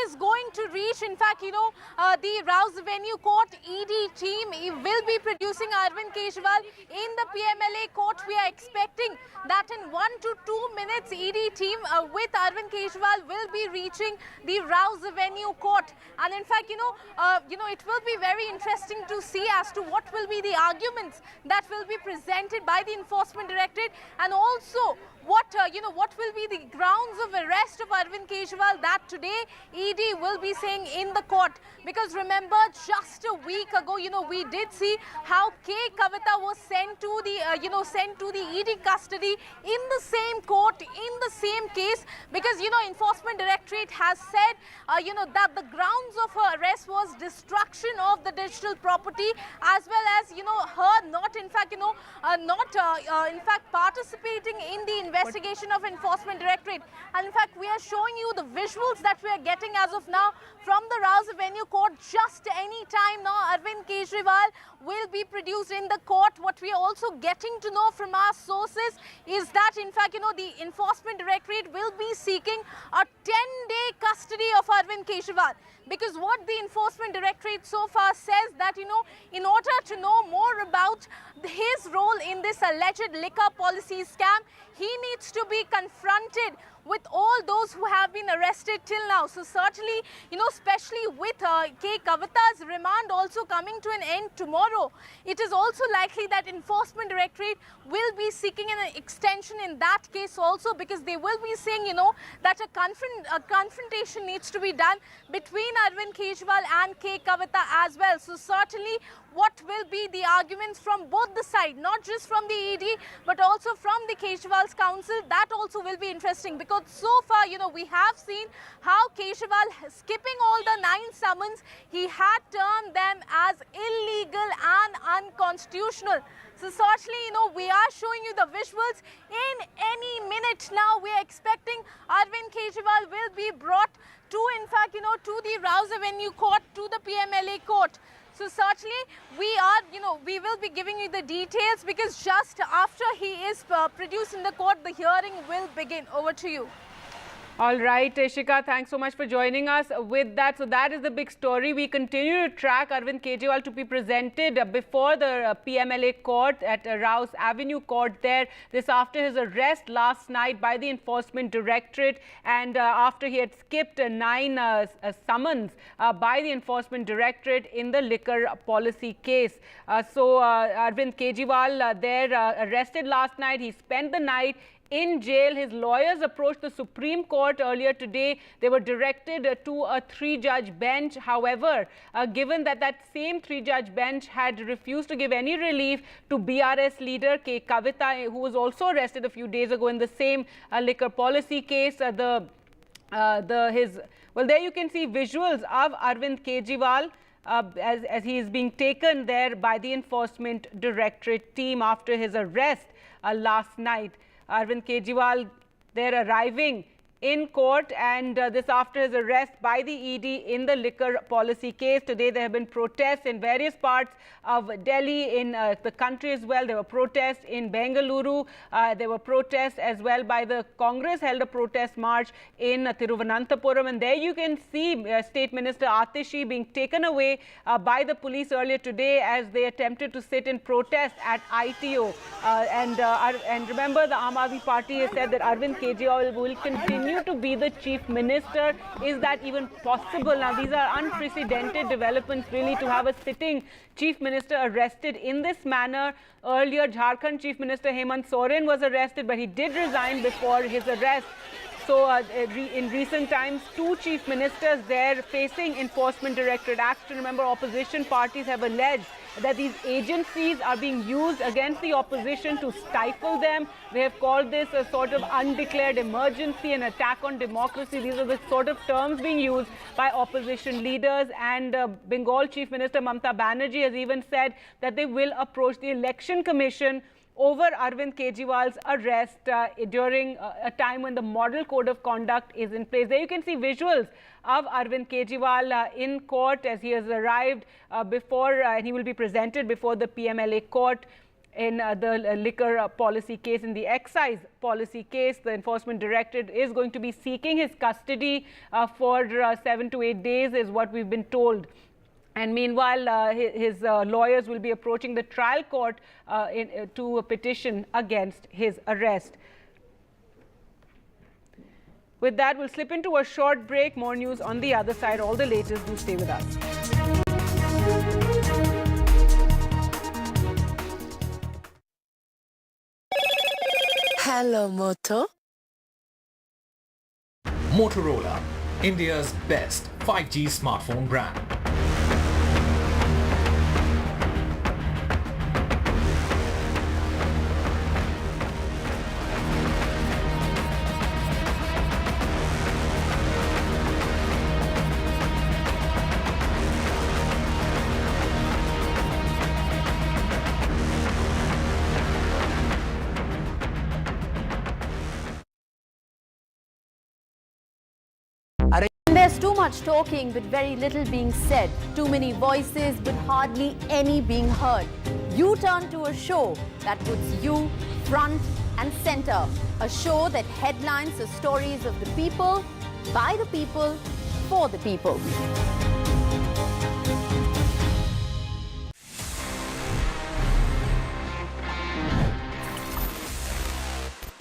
is going to reach, in fact, the Rouse Avenue court ED team will be producing Arvind Kejriwal in the PMLA court. We are expecting that in 1 to 2 minutes, ED team with Arvind Kejriwal will be reaching the Rouse Avenue court. And in fact, it will be very interesting to see as to what will be the arguments that will be presented by the Enforcement Directorate, and also what will be the grounds of arrest of Arvind Kejriwal that today ED will be saying in the court. Because remember, just a week ago, we did see how K. Kavita was sent to the ED custody in the same court, in the same case, because Enforcement Directorate has said that the grounds of her arrest was destruction of the digital property, as well as her not in fact participating in the investigation of Enforcement Directorate. And in fact, we are showing you the visuals that we are getting as of now from the Rouse Avenue court. Just any time now, Arvind Kejriwal will be produced in the court. What we are also getting to know from our sources is that, in fact, the Enforcement Directorate will be seeking a 10-day custody of Arvind Kejriwal. Because what the Enforcement Directorate so far says that, in order to know more about his role in this alleged liquor policy scam, he needs to be confronted with all those who have been arrested till now. So certainly, especially with K. Kavita's remand also coming to an end tomorrow, it is also likely that Enforcement Directorate will be seeking an extension in that case also, because they will be saying, that a confrontation needs to be done between Arvind Kejriwal and K. Kavita as well. So certainly, what will be the arguments from both the sides, not just from the ED, but also from the Kejriwal's counsel, that also will be interesting, because so far, we have seen how Kejriwal, skipping all the 9 summons, he had termed them as illegal and unconstitutional. So certainly, we are showing you the visuals. In any minute now, we are expecting Arvind Kejriwal will be brought to, in fact, to the Rouse Avenue court, to the PMLA court. So certainly, we will be giving you the details, because just after he is produced in the court, the hearing will begin. Over to you. All right, Ishika, thanks so much for joining us with that. So that is the big story. We continue to track Arvind Kejriwal to be presented before the PMLA court at Rouse Avenue court there. This after his arrest last night by the Enforcement Directorate, and after he had skipped 9 summons by the Enforcement Directorate in the liquor policy case. So Arvind Kejriwal there arrested last night. He spent the night in jail. His lawyers approached the Supreme Court earlier today. They were directed to a 3-judge bench. However, given that same 3-judge bench had refused to give any relief to BRS leader K. Kavita, who was also arrested a few days ago in the same liquor policy case, well, there you can see visuals of Arvind Kejriwal as he is being taken there by the Enforcement Directorate team after his arrest last night. Arvind Kejriwal there arriving in court, and this after his arrest by the ED in the liquor policy case. Today there have been protests in various parts of Delhi, in the country as well. There were protests in Bengaluru. There were protests as well by the Congress held a protest march in Thiruvananthapuram, and there you can see State Minister Atishi being taken away by the police earlier today as they attempted to sit in protest at ITO. And remember, the Aam Aadmi Party has said that Arvind Kejriwal will continue to be the chief minister. Is that even possible? Now, these are unprecedented developments, really, to have a sitting chief minister arrested in this manner. Earlier, Jharkhand Chief Minister Hemant Soren was arrested, but he did resign before his arrest. So in recent times, 2 chief ministers there facing Enforcement Directorate action. Remember, opposition parties have alleged that these agencies are being used against the opposition to stifle them. They have called this a sort of undeclared emergency, an attack on democracy. These are the sort of terms being used by opposition leaders. And Bengal Chief Minister Mamata Banerjee has even said that they will approach the Election Commission over Arvind Kejriwal's arrest during a time when the model code of conduct is in place. There you can see visuals of Arvind Kejriwal in court as he has arrived before and he will be presented before the PMLA court in the liquor policy case. In the excise policy case, the Enforcement Directorate is going to be seeking his custody for 7 to 8 days is what we've been told. And meanwhile, his lawyers will be approaching the trial court to a petition against his arrest. With that, we'll slip into a short break. More news on the other side. All the latest. Do stay with us. Hello, Moto. Motorola, India's best 5G smartphone brand. There's too much talking but very little being said. Too many voices but hardly any being heard. You turn to a show that puts you front and center. A show that headlines the stories of the people, by the people, for the people.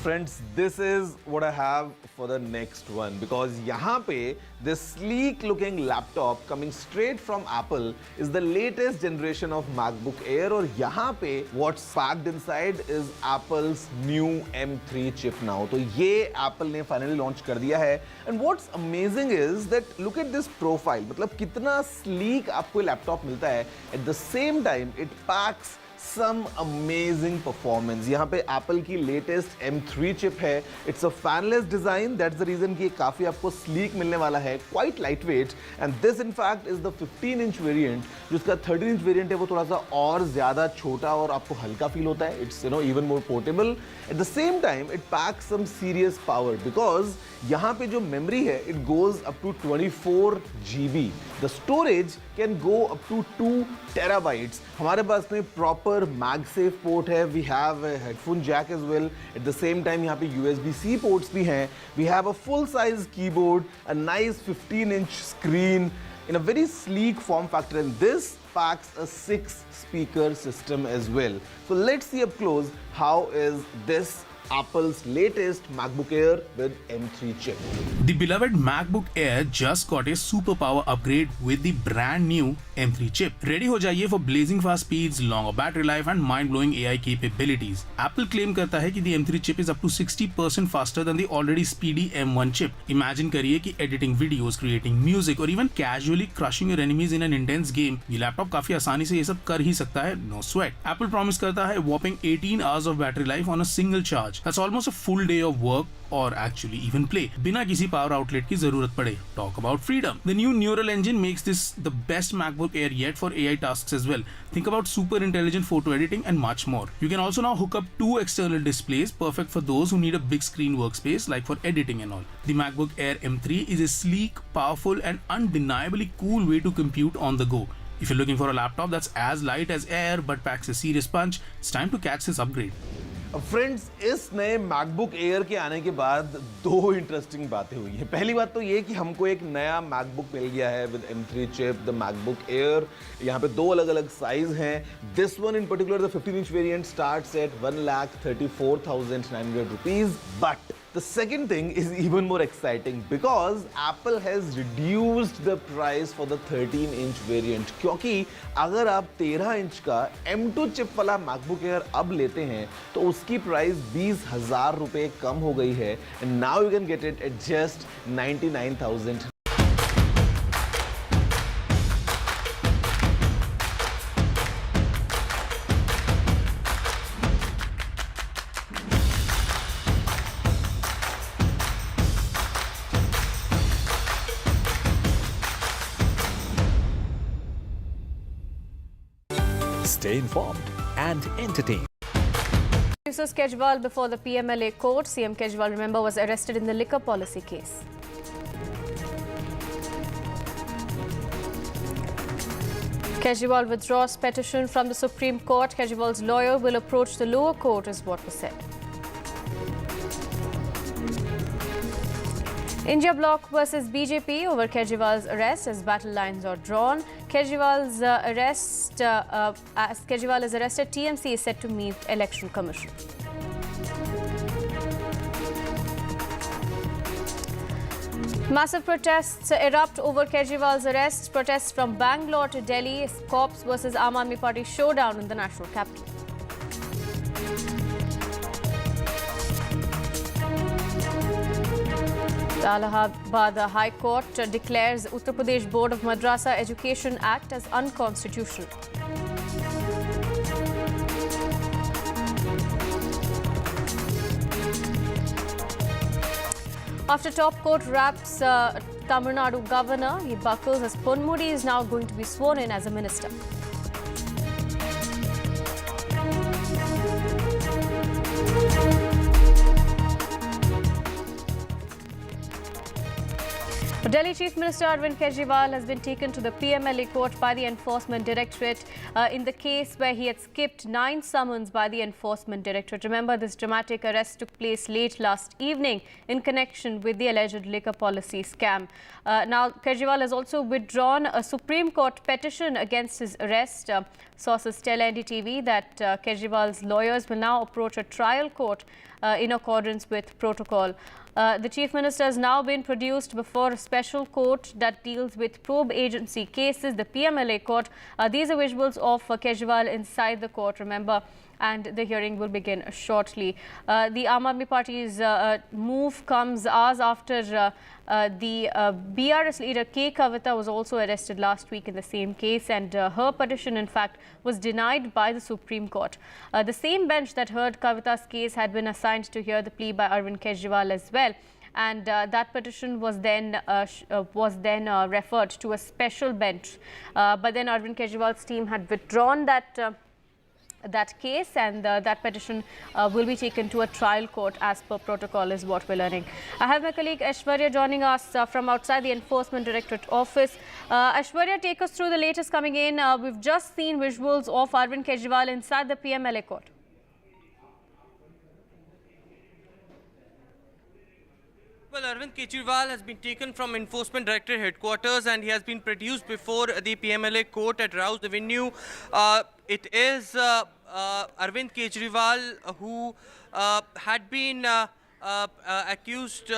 Friends, this is what I have for the next one, because यहाँ पे this sleek looking laptop coming straight from Apple is the latest generation of MacBook Air, और यहाँ पे what's packed inside is Apple's new M3 chip now. तो ये Apple ने finally launch कर दिया है. And what's amazing is that look at this profile, मतलब कितना sleek आपको लैपटॉप मिलता है. At the same time, it packs some amazing performance. यहाँ पे Apple की latest M3 chip है. It's a fanless design. That's the reason कि ये काफी आपको sleek मिलने वाला है. Quite lightweight. And this in fact is the 15-inch variant. जो इसका 13-inch variant है वो थोड़ा सा और ज़्यादा छोटा और आपको हल्का feel होता है. It's even more portable. At the same time, it packs some serious power because यहाँ पे जो memory है, it goes up to 24 GB. The storage can go up to 2 terabytes. हमारे पास में proper MagSafe port है. We have a headphone jack as well. At the same time यहाँ पे USB-C ports भी हैं. We have a full-size keyboard, a nice 15-inch screen in a very sleek form factor, and this packs a 6-speaker system as well. So let's see up close how is this Apple's latest MacBook Air with M3 chip. The beloved MacBook Air just got a superpower upgrade with the brand new M3 chip. Ready हो जाइए for blazing fast speeds, longer battery life and mind-blowing AI capabilities. Apple claim करता है कि the M3 chip is up to 60% faster than the already speedy M1 chip. Imagine करिए कि editing videos, creating music or even casually crushing your enemies in an intense game, ये laptop काफी आसानी से ये सब कर ही सकता है, no sweat. Apple promise करता है whopping 18 hours of battery life on a single charge. That's almost a full day of work or actually even play बिना किसी power outlet की जरूरत पड़े. Talk about freedom. The new neural engine makes this the best MacBook Air yet for AI tasks as well. Think about super intelligent photo editing and much more. You can also now hook up 2 external displays, perfect for those who need a big screen workspace like for editing and all. The MacBook Air M3 is a sleek, powerful and undeniably cool way to compute on the go. If you're looking for a laptop that's as light as air but packs a serious punch, it's time to catch this upgrade. Friends, इस नए MacBook Air के आने के बाद 2 interesting बातें हुई हैं. पहली बात तो ये कि हमको एक नया MacBook मिल गया है with M3 chip, the MacBook Air. यहाँ पे 2 अलग-अलग साइज हैं. This one in particular, the 15-inch variant starts at 1,34,900 rupees. But the second thing is even more exciting because Apple has reduced the price for the 13-inch variant. क्योंकि अगर आप 13-inch का M2 chip वाला MacBook Air अब लेते हैं तो उसकी प्राइस 20,000 रुपए कम हो गई है. And now you can get it at just 99,000. Stay informed and entertained. Producer Kejriwal before the PMLA court. CM Kejriwal, remember, was arrested in the liquor policy case. Kejriwal withdraws petition from the Supreme Court. Kejriwal's lawyer will approach the lower court, is what was said. India bloc versus BJP over Kejriwal's arrest as battle lines are drawn. Kejriwal's arrest, as Kejriwal is arrested, TMC is set to meet Election Commission. Massive protests erupt over Kejriwal's arrest. Protests from Bangalore to Delhi. Cops versus Aam Aadmi Party showdown in the national capital. The Allahabad High Court declares Uttar Pradesh Board of Madrasa Education Act as unconstitutional. After top court wraps Tamil Nadu governor, he buckles as Ponmudi is now going to be sworn in as a minister. Delhi Chief Minister Arvind Kejriwal has been taken to the PMLA court by the Enforcement Directorate in the case where he had skipped 9 summons by the Enforcement Directorate. Remember, this dramatic arrest took place late last evening in connection with the alleged liquor policy scam. Now, Kejriwal has also withdrawn a Supreme Court petition against his arrest. Sources tell NDTV that Kejriwal's lawyers will now approach a trial court in accordance with protocol. The Chief Minister has now been produced before a special court that deals with probe agency cases, the PMLA court. These are visuals of Kejriwal inside the court, remember, and the hearing will begin shortly. The Aam Aadmi Party's move comes hours after the BRS leader K. Kavita was also arrested last week in the same case, and her petition, in fact, was denied by the Supreme Court. The same bench that heard Kavita's case had been assigned to hear the plea by Arvind Kejriwal as well, and that petition was then referred to a special bench. But then Arvind Kejriwal's team had withdrawn that case, and that petition will be taken to a trial court as per protocol, is what we're learning. I have my colleague Aishwarya joining us from outside the Enforcement Directorate office. Aishwarya, take us through the latest coming in. We've just seen visuals of Arvind Kejriwal inside the PMLA court. Well, Arvind Kejriwal has been taken from Enforcement Directorate headquarters and he has been produced before the PMLA court at Rouse Avenue. It is Arvind Kejriwal who had been accused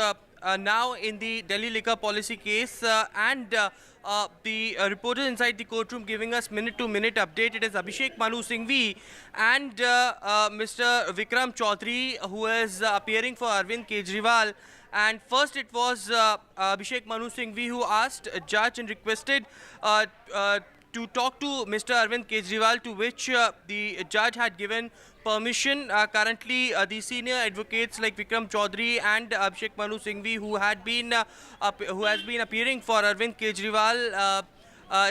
now in the Delhi liquor policy case, and the reporter inside the courtroom giving us minute-to-minute update. It is Abhishek Manu Singhvi and Mr. Vikram Chaudhary who is appearing for Arvind Kejriwal. And first it was Abhishek Manu Singhvi who asked a judge and requested to talk to Mr. Arvind Kejriwal, to which the judge had given permission. Currently, the senior advocates like Vikram Chaudhary and Abhishek Manu Singhvi, who has been appearing for Arvind Kejriwal,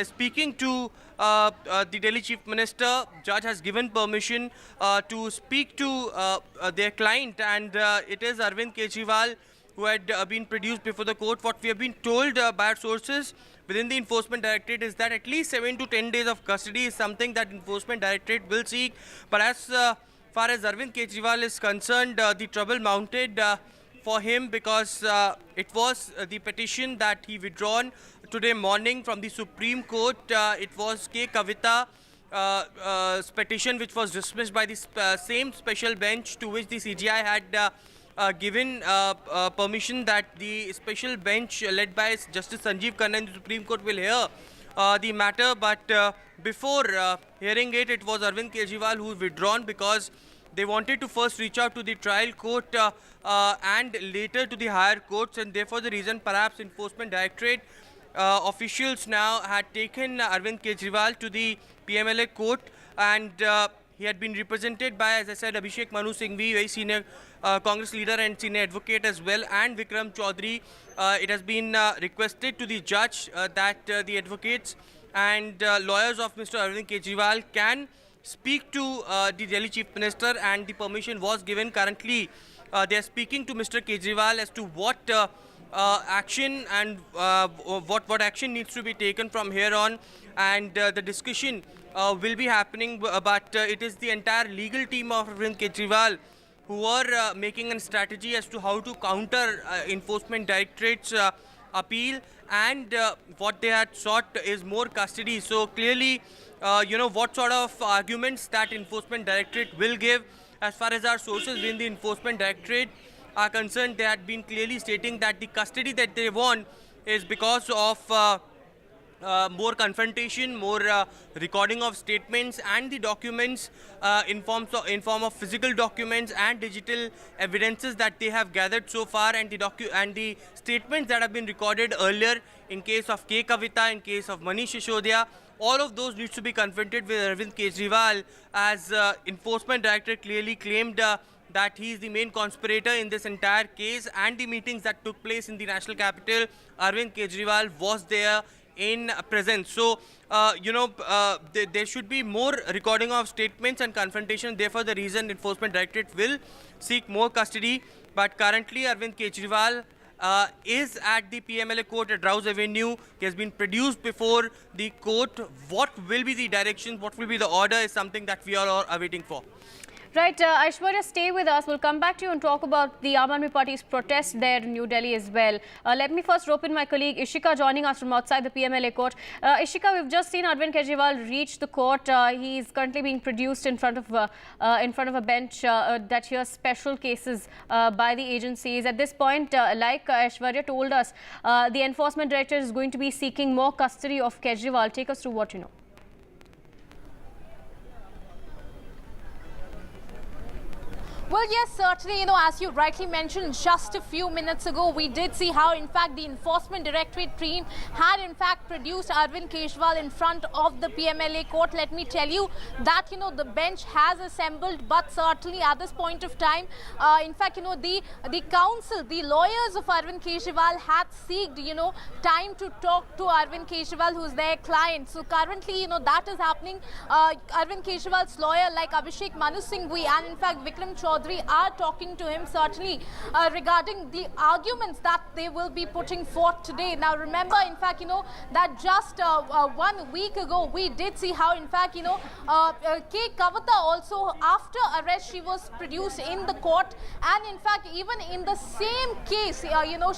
speaking to the Delhi Chief Minister. Judge has given permission to speak to their client, and it is Arvind Kejriwal who had been produced before the court. What we have been told by our sources within the Enforcement Directorate is that at least 7 to 10 days of custody is something that Enforcement Directorate will seek. But as far as Arvind Kejriwal is concerned, the trouble mounted for him because it was the petition that he withdrawn today morning from the Supreme Court. It was K. Kavita's petition which was dismissed by the same special bench, to which the CJI had given permission that the special bench led by Justice Sanjeev Khanna in the Supreme Court will hear the matter. But before hearing it, it was Arvind Kejriwal who withdrawn because they wanted to first reach out to the trial court and later to the higher courts, and therefore the reason perhaps Enforcement Directorate officials now had taken Arvind Kejriwal to the PMLA court, and he had been represented by, as I said, Abhishek Manu Singhvi, very senior Congress leader and senior advocate as well, and Vikram Chaudhary. It has been requested to the judge that the advocates and lawyers of Mr. Arvind Kejriwal can speak to the Delhi Chief Minister, and the permission was given. Currently, they are speaking to Mr. Kejriwal as to what action and what action needs to be taken from here on, and the discussion will be happening, but it is the entire legal team of Arvind Kejriwal who are making a strategy as to how to counter Enforcement Directorate's appeal, and what they had sought is more custody. So clearly, what sort of arguments that Enforcement Directorate will give. As far as our sources within the Enforcement Directorate are concerned, they had been clearly stating that the custody that they want is because of more confrontation, more recording of statements and the documents in form of physical documents and digital evidences that they have gathered so far, and the statements that have been recorded earlier in case of K. Kavita, in case of Manish Sisodiya. All of those needs to be confronted with Arvind Kejriwal, as Enforcement Directorate clearly claimed that he is the main conspirator in this entire case, and the meetings that took place in the national capital, Arvind Kejriwal was there in presence. So, there should be more recording of statements and confrontation. Therefore, the reason Enforcement Directorate will seek more custody. But currently, Arvind Kejriwal is at the PMLA court at Rouse Avenue. He has been produced before the court. What will be the directions, what will be the order is something that we are all awaiting for. Right, Aishwarya, stay with us. We'll come back to you and talk about the Aam Aadmi Party's protest there in New Delhi as well. Let me first rope in my colleague Ishika joining us from outside the PMLA court. Ishika, we've just seen Arvind Kejriwal reach the court. He is currently being produced in front of a bench that hears special cases by the agencies. At this point, like Aishwarya told us, the enforcement director is going to be seeking more custody of Kejriwal. Take us through what you know. Well, yes, certainly, as you rightly mentioned just a few minutes ago, we did see how, in fact, the Enforcement Directorate team had, in fact, produced Arvind Kejriwal in front of the PMLA court. Let me tell you that, the bench has assembled, but certainly at this point of time, in fact, the counsel, the lawyers of Arvind Kejriwal had sought, time to talk to Arvind Kejriwal, who's their client. So currently, that is happening. Arvind Kejriwal's lawyer, like Abhishek Manu Singhvi and, in fact, Vikram Chaudhary, are talking to him certainly regarding the arguments that they will be putting forth today. Now remember, in fact, that just 1 week ago we did see how, in fact, K. Kavita also, after arrest, she was produced in the court, and in fact even in the same case,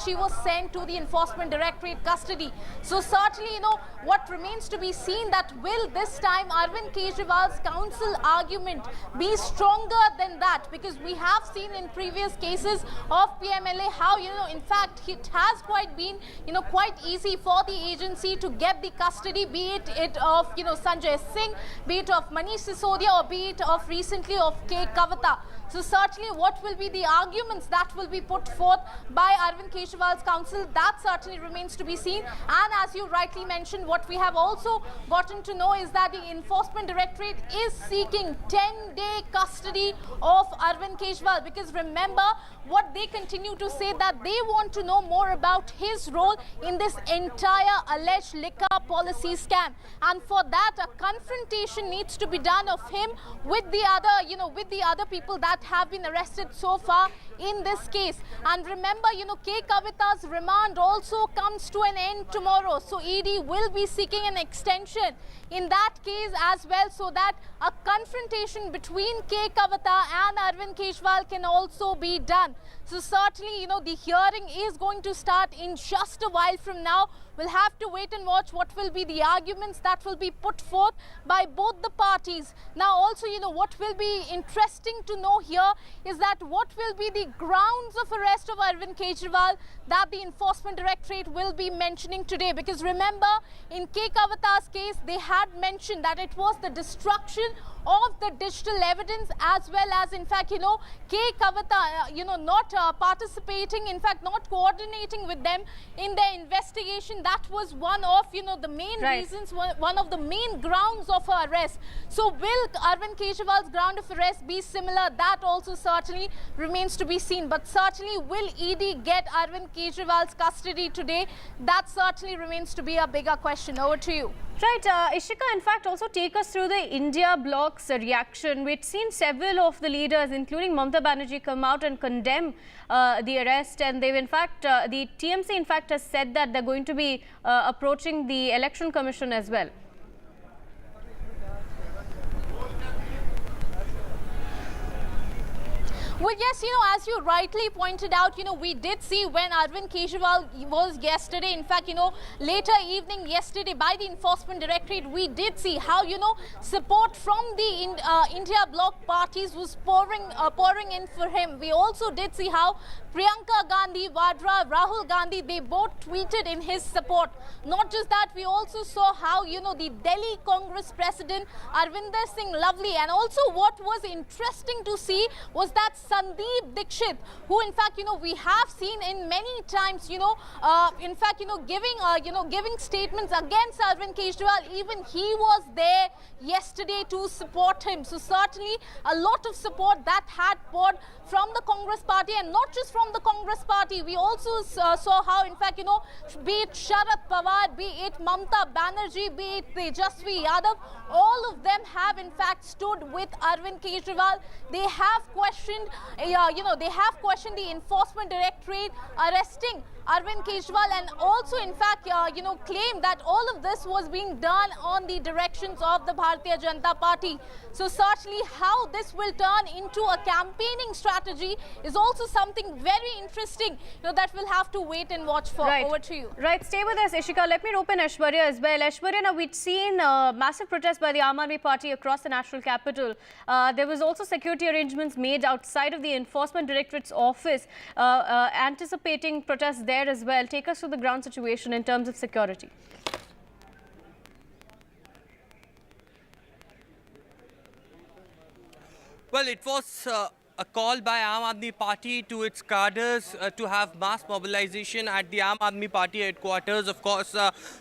she was sent to the Enforcement Directorate custody. So certainly, what remains to be seen, that will this time Arvind Kejriwal's counsel argument be stronger than that, because we have seen in previous cases of PMLA how, in fact, it has quite been, quite easy for the agency to get the custody, be it of, Sanjay Singh, be it of Manish Sisodia, or be it of recently of K. Kavita. So certainly what will be the arguments that will be put forth by Arvind Kejriwal's counsel, that certainly remains to be seen. And as you rightly mentioned, what we have also gotten to know is that the Enforcement Directorate is seeking 10-day custody of Arvind Kejriwal, because remember what they continue to say, that they want to know more about his role in this entire alleged liquor policy scam, and for that a confrontation needs to be done of him with the other people that have been arrested so far in this case. And remember, K. Kavita's remand also comes to an end tomorrow, so ED will be seeking an extension in that case as well, so that a confrontation between K. Kavita and Arvind Kejriwal can also be done. So certainly, the hearing is going to start in just a while from now. We'll have to wait and watch what will be the arguments that will be put forth by both the parties. Now also, what will be interesting to know here is that what will be the grounds of arrest of Arvind Kejriwal that the Enforcement Directorate will be mentioning today. Because remember, in K. Kavita's case, they had mentioned that it was the destruction of the digital evidence, as well as, in fact, K. Kavita, not participating, in fact, not coordinating with them in their investigation. That was one of, the main reasons, one of the main grounds of her arrest. So will Arvind Kejriwal's ground of arrest be similar? That also certainly remains to be seen. But certainly, will ED get Arvind Kejriwal's custody today? That certainly remains to be a bigger question. Over to you. Right, Ishika, in fact, also take us through the India bloc's reaction. We've seen several of the leaders, including Mamata Banerjee, come out and condemn the arrest, and they've, in fact, the TMC, in fact, has said that they're going to be approaching the Election Commission as well. Well, yes, as you rightly pointed out, we did see when Arvind Kejriwal was yesterday, in fact, later evening yesterday by the Enforcement Directorate, we did see how, support from the India bloc parties was pouring in for him. We also did see how Priyanka Gandhi, Vadra, Rahul Gandhi, they both tweeted in his support. Not just that, we also saw how, the Delhi Congress President Arvinder Singh Lovely, and also what was interesting to see was that Sandeep Dixit, who in fact, we have seen in many times, in fact, giving statements against Arvind Kejriwal. Even he was there yesterday to support him. So certainly a lot of support that had poured from the Congress party, and not just from from the Congress party. We also saw how, in fact, be it Sharad Pawar, be it Mamata Banerjee, be it Tejasvi Yadav, all of them have in fact stood with Arvind Kejriwal. They have questioned, they have questioned the Enforcement Directorate arresting Arvind Kejriwal, and also in fact, claim that all of this was being done on the directions of the Bharatiya Janata Party. So certainly how this will turn into a campaigning strategy is also something very interesting, that we'll have to wait and watch for. Right. Over to you. Right, stay with us, Ishika. Let me rope in Aishwarya as well. Aishwarya, now we'd seen massive protests by the Aam Aadmi Party across the national capital. There was also security arrangements made outside of the Enforcement Directorate's office, anticipating protests there as well. Take us to the ground situation in terms of security. Well, it was a call by Aam Aadmi Party to its cadres to have mass mobilization at the Aam Aadmi Party headquarters. Of course,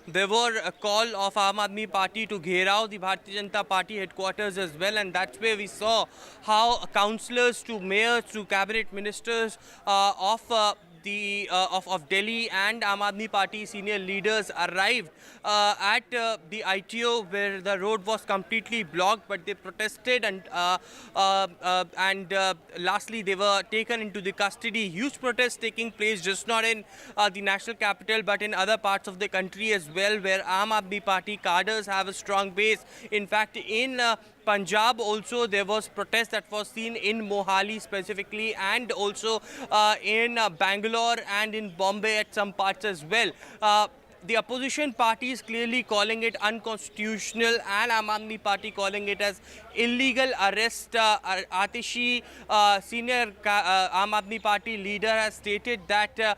there were a call of Aam Aadmi Party to gherao the Bharatiya Janata Party headquarters as well, and that's where we saw how councillors to mayors to cabinet ministers of Delhi and Aam Aadmi Party senior leaders arrived at the ITO, where the road was completely blocked, but they protested, and lastly they were taken into the custody. Huge protests taking place just not in the national capital but in other parts of the country as well, where Aam Aadmi Party cadres have a strong base. In fact, in Punjab also there was protest that was seen in Mohali specifically, and also in Bangalore and in Bombay at some parts as well. The opposition party is clearly calling it unconstitutional, and Aam Aadmi Party calling it as illegal arrest. Atishi, senior Aam Aadmi Party leader, has stated that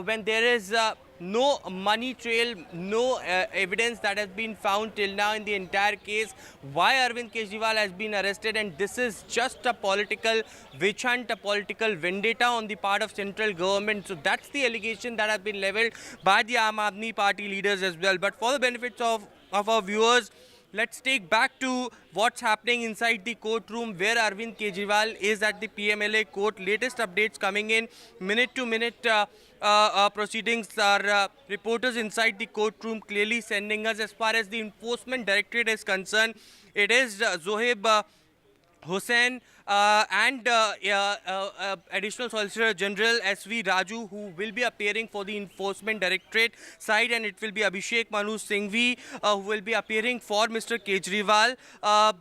when there is no money trail, no evidence that has been found till now in the entire case, why Arvind Kejriwal has been arrested, and this is just a political witch hunt, a political vendetta on the part of central government. So that's the allegation that has been levelled by the Aam Aadmi Party leaders as well. But for the benefits of our viewers, let's take back to what's happening inside the courtroom where Arvind Kejriwal is at the PMLA court. Latest updates coming in, minute to minute proceedings. Are reporters inside the courtroom clearly sending us. As far as the Enforcement Directorate is concerned, it is Zohaib Hussain and Additional Solicitor General S.V. Raju who will be appearing for the Enforcement Directorate side, and it will be Abhishek Manu Singhvi who will be appearing for Mr. Kejriwal.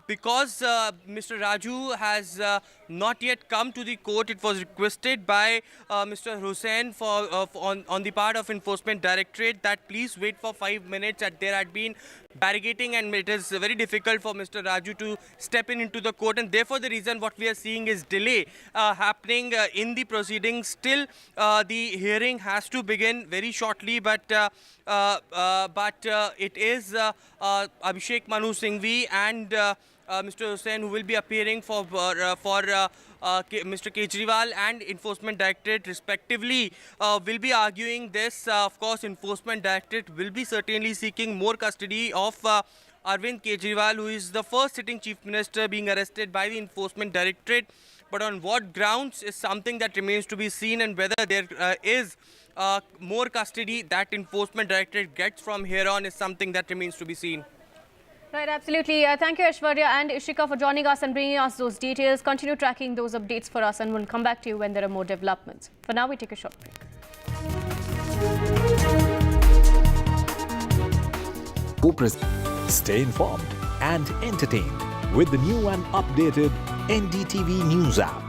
Because Mr. Raju has not yet come to the court, it was requested by Mr. Hussain on the part of Enforcement Directorate that please wait for 5 minutes, that there had been barricading and it is very difficult for Mr. Raju to step into the court, and therefore the reason what we are seeing is delay happening in the proceedings. Still, the hearing has to begin very shortly, but it is Abhishek Manu Singhvi and Mr. Hussain who will be appearing for Mr. Kejriwal and Enforcement Directorate respectively, will be arguing this. Of course, Enforcement Directorate will be certainly seeking more custody of Arvind Kejriwal, who is the first sitting Chief Minister being arrested by the Enforcement Directorate. But on what grounds is something that remains to be seen, and whether there is more custody that Enforcement Directorate gets from here on is something that remains to be seen. Right, absolutely. Thank you, Aishwarya and Ishika, for joining us and bringing us those details. Continue tracking those updates for us, and we'll come back to you when there are more developments. For now, we take a short break. Stay informed and entertained with the new and updated NDTV News app.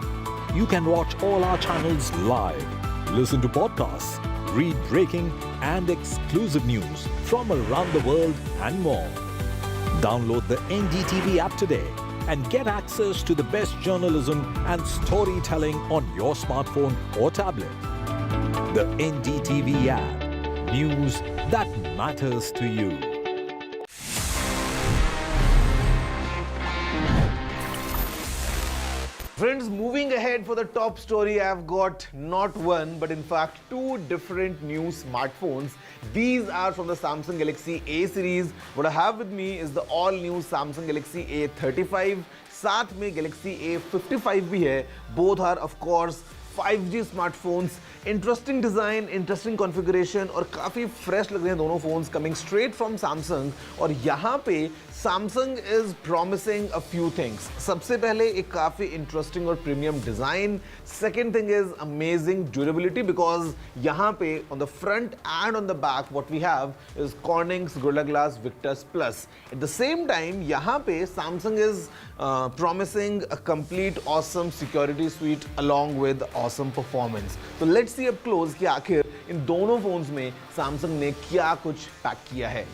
You can watch all our channels live, listen to podcasts, read breaking and exclusive news from around the world and more. Download the NDTV app today and get access to the best journalism and storytelling on your smartphone or tablet. The NDTV app. News that matters to you. Friends, moving ahead for the top story, I've got not one, but in fact two different new smartphones. These are from the Samsung Galaxy A series. What I have with me is the all-new Samsung Galaxy A35. साथ में Galaxy A55 भी है. Both are, of course, 5G smartphones, interesting design, interesting configuration और काफी fresh लग रहे हैं दोनों phones, coming straight from Samsung. और यहाँ पे Samsung is promising a few things. सबसे पहले एक काफी इंटरेस्टिंग और premium design. Second thing is amazing durability, because यहाँ पे on the front and on the back what we have is Corning's Gorilla Glass Victus Plus. At the same time यहाँ पे Samsung is promising a complete awesome security suite along with awesome performance. So let's see up close कि आखिर इन दोनों phones में Samsung ने क्या कुछ pack किया है।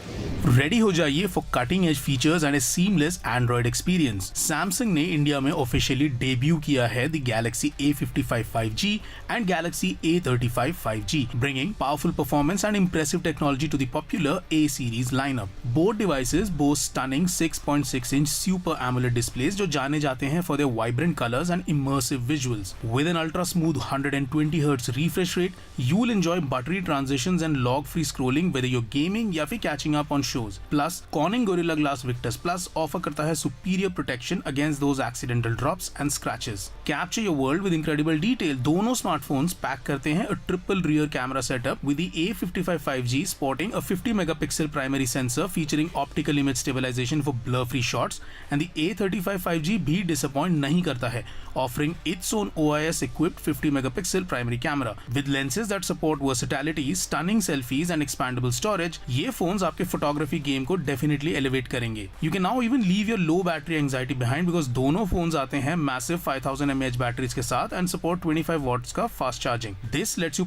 रेडी हो जाइए for cutting edge features and A seamless Android experience. Samsung ने इंडिया में ऑफिशियली डेब्यू किया है the Galaxy A55 5G and Galaxy A35 5G, bringing powerful performance and impressive technology to the popular A series lineup. Both devices boast stunning 6.6-inch Super AMOLED displays जो जाने जाते हैं for their vibrant colors and immersive visuals. With an ultra smooth 120 Hz refresh rate, you'll enjoy buttery transitions and log-free scrolling whether you're gaming या फिर catching up on shows. Plus, Corning Gorilla Glass Victus Plus offer करता है superior protection against those accidental drops and scratches. Capture your world with incredible detail. दोनों smartphones pack करते हैं a triple rear camera setup with the A55 5G sporting a 50 megapixel primary sensor featuring optical image stabilization for blur-free shots, and the A35 5G भी disappoint नहीं करता है, offering its own OIS-equipped 50 megapixel primary camera with lenses that support versatility, stunning selfies and expandable storage. ये phones आपके photography game को definitely elevate करेंगे. You can now even leave your low battery anxiety behind because दोनों phones आते हैं massive 5000 mAh batteries के साथ and support 25 watts का fast charging. This lets you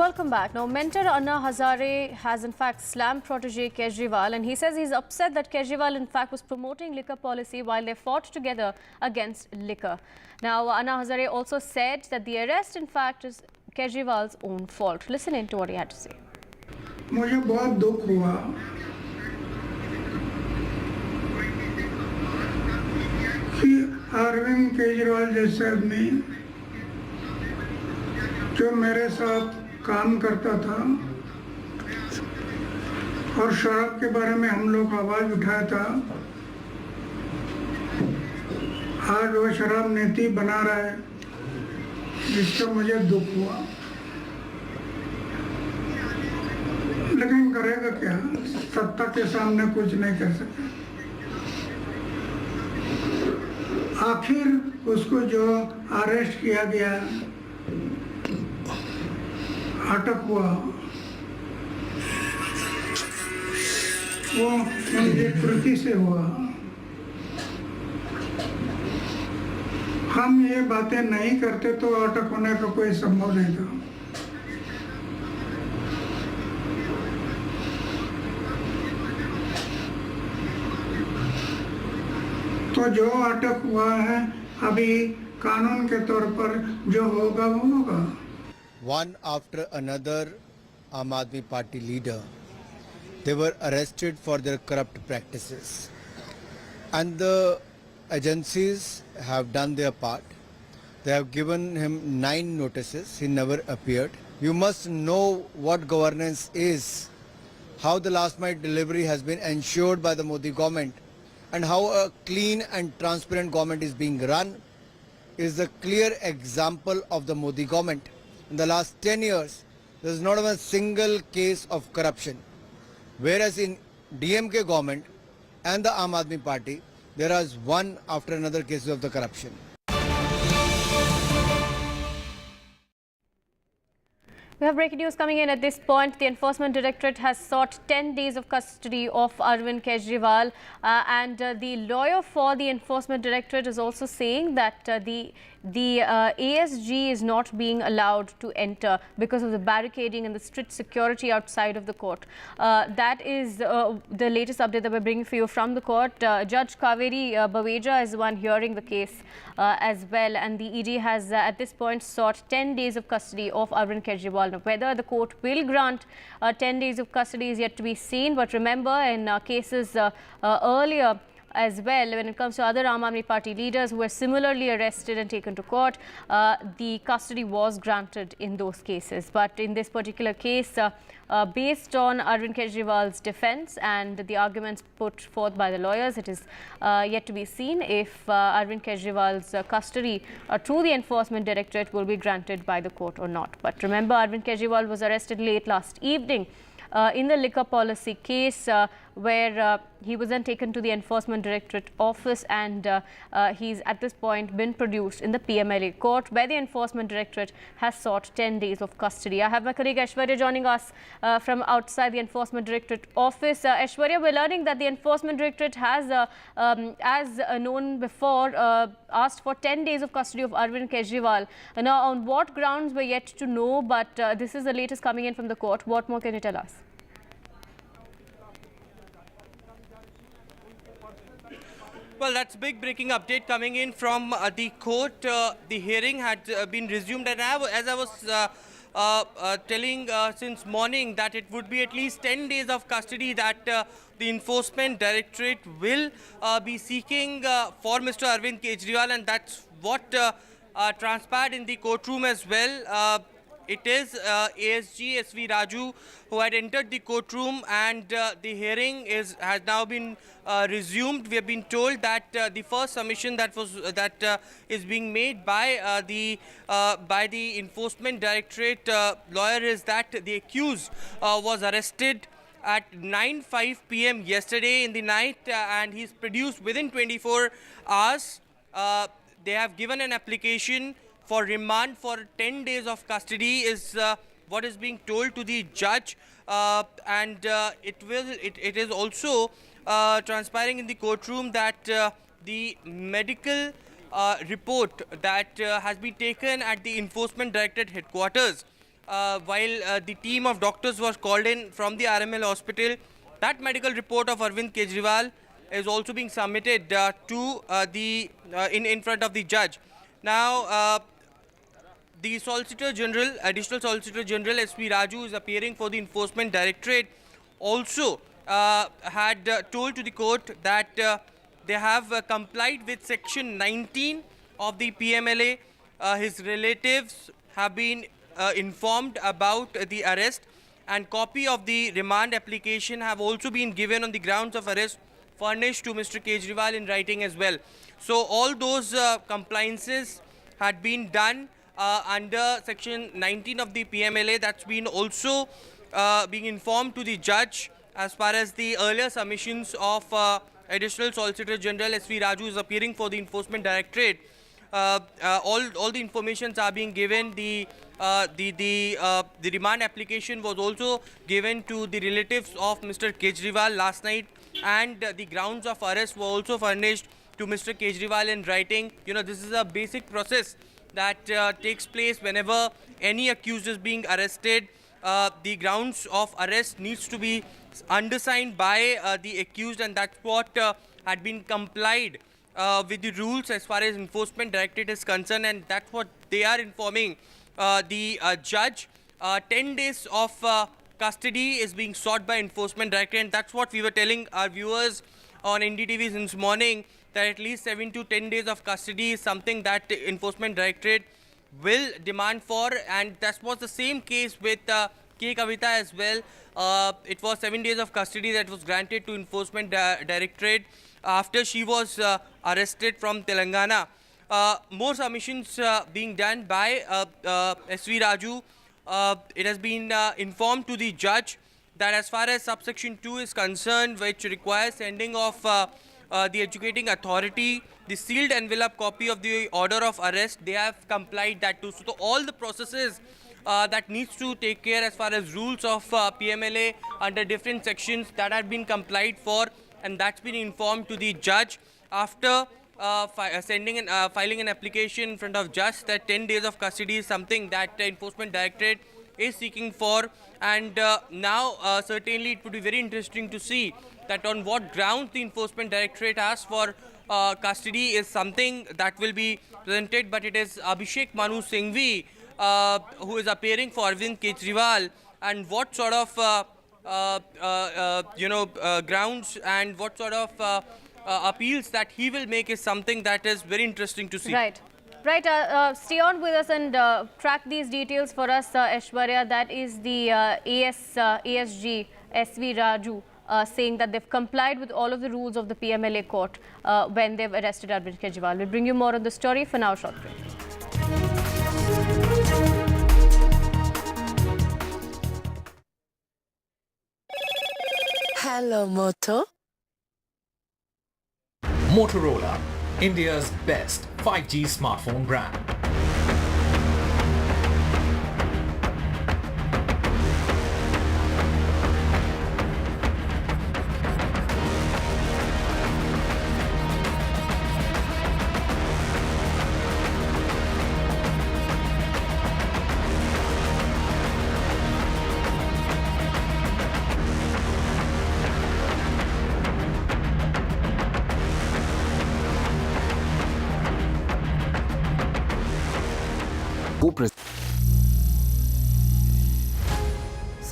Welcome back. Now, mentor Anna Hazare has in fact slammed protege Kejriwal, and he says he's upset that Kejriwal in fact was promoting liquor policy while they fought together against liquor. Now, Anna Hazare also said that the arrest in fact is Kejriwal's own fault. Listen in to what he had to say. मुझे बहुत दुख हुआ कि अरविंद केजरीवाल जैसे आदमी जो मेरे साथ काम करता था और शराब के बारे में हम लोग आवाज उठाया था, आज वो शराब नीति बना रहा है, जिससे मुझे दुख हुआ। लेकिन करेगा क्या, सत्ता के सामने कुछ नहीं कर सकता। आखिर उसको जो अरेस्ट किया गया, अटक हुआ, वो उनकी कृति से हुआ। हम ये बातें नहीं करते तो अटक होने का कोई संभव नहीं था। तो जो अटक हुआ है अभी कानून के तौर पर जो होगा वो होगा। One after another Aam Aadmi Party leader, they were arrested for their corrupt practices, and the agencies have done their part. They have given him 9 notices. He never appeared. You must know what governance is, how the last mile delivery has been ensured by the Modi government, and how a clean and transparent government is being run is the clear example of the Modi government. In the last 10 years, there is not even a single case of corruption. Whereas in DMK government and the Aam Aadmi Party, there is one after another cases of the corruption. We have breaking news coming in at this point. The Enforcement Directorate has sought 10 days of custody of Arvind Kejriwal, and the lawyer for the Enforcement Directorate is also saying that the ASG is not being allowed to enter because of the barricading and the strict security outside of the court. That is the latest update that we're bringing for you from the court. Judge Kaveri Baweja is the one hearing the case as well, and the ED has at this point sought 10 days of custody of Arvind Kejriwal. Now, whether the court will grant 10 days of custody is yet to be seen, but remember in cases earlier as well. When it comes to other Aam Aadmi Party leaders who were similarly arrested and taken to court, the custody was granted in those cases. But in this particular case, based on Arvind Kejriwal's defense and the arguments put forth by the lawyers, it is yet to be seen if Arvind Kejriwal's custody through the Enforcement Directorate will be granted by the court or not. But remember, Arvind Kejriwal was arrested late last evening in the liquor policy case, where he was then taken to the Enforcement Directorate office, and he's at this point been produced in the PMLA court, where the Enforcement Directorate has sought 10 days of custody. I have my colleague Aishwarya joining us from outside the Enforcement Directorate office. Aishwarya, we're learning that the Enforcement Directorate has, as known before, asked for 10 days of custody of Arvind Kejriwal. Now, on what grounds we're yet to know, but this is the latest coming in from the court. What more can you tell us? Well, that's big breaking update coming in from the court. The hearing had been resumed, and as I was telling since morning, that it would be at least 10 days of custody that the Enforcement Directorate will be seeking for Mr. Arvind Kejriwal, and that's what transpired in the courtroom as well. It is ASG SV Raju who had entered the courtroom, and the hearing has now been resumed. We have been told that the first submission that is being made by the Enforcement Directorate lawyer is that the accused was arrested at 9:05 p.m. yesterday in the night, and he's produced within 24 hours. They have given an application for remand for 10 days of custody is what is being told to the judge, and it is also transpiring in the courtroom that the medical report that has been taken at the Enforcement Directorate headquarters while the team of doctors was called in from the RML hospital, that medical report of Arvind Kejriwal is also being submitted to in front of the judge. Now, the Solicitor General, Additional Solicitor General SP Raju is appearing for the Enforcement Directorate, also had told to the court that they have complied with Section 19 of the PMLA. His relatives have been informed about the arrest, and copy of the remand application have also been given on the grounds of arrest furnished to Mr. Kejriwal in writing as well. So all those compliances had been done under Section 19 of the PMLA. That's been also being informed to the judge as far as the earlier submissions of Additional Solicitor General SV Raju is appearing for the Enforcement Directorate. All the informations are being given. The remand application was also given to the relatives of Mr. Kejriwal last night, and the grounds of arrest were also furnished to Mr. Kejriwal in writing. You know, this is a basic process that takes place whenever any accused is being arrested. The grounds of arrest needs to be undersigned by the accused, and that's what had been complied with the rules as far as Enforcement Directorate is concerned, and that's what they are informing the judge. 10 days of custody is being sought by Enforcement Directorate, and that's what we were telling our viewers on NDTV since morning, that at least 7 to 10 days of custody is something that the Enforcement Directorate will demand for, and that was the same case with K. Kavita as well. It was 7 days of custody that was granted to Enforcement Directorate after she was arrested from Telangana. More submissions being done by SV Raju. It has been informed to the judge that as far as subsection 2 is concerned, which requires sending of the educating authority the sealed envelope copy of the order of arrest, they have complied that too. So all the processes that needs to take care as far as rules of PMLA under different sections, that had been complied for, and that's been informed to the judge after filing an application in front of judge that 10 days of custody is something that the Enforcement Directorate is seeking for. And now certainly it would be very interesting to see that on what grounds the Enforcement Directorate asks for custody is something that will be presented, but it is Abhishek Manu Singhvi who is appearing for Arvind Kejriwal, and what sort of grounds and what sort of appeals that he will make is something that is very interesting to see. Right. Right, stay on with us and track these details for us, Aishwarya. That is the ASG SV Raju saying that they've complied with all of the rules of the PMLA court when they've arrested Arvind Kejriwal. We'll bring you more on the story. For now, short break. Hello, Moto. Motorola, India's best 5G smartphone brand.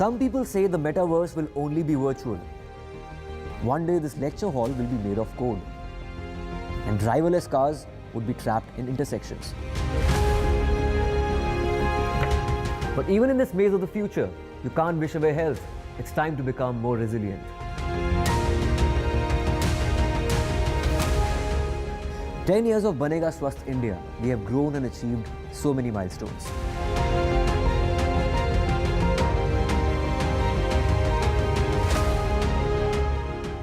Some people say the metaverse will only be virtual. One day this lecture hall will be made of code, and driverless cars would be trapped in intersections. But even in this maze of the future, you can't wish away health. It's time to become more resilient. 10 years of Banega Swasth India, we have grown and achieved so many milestones.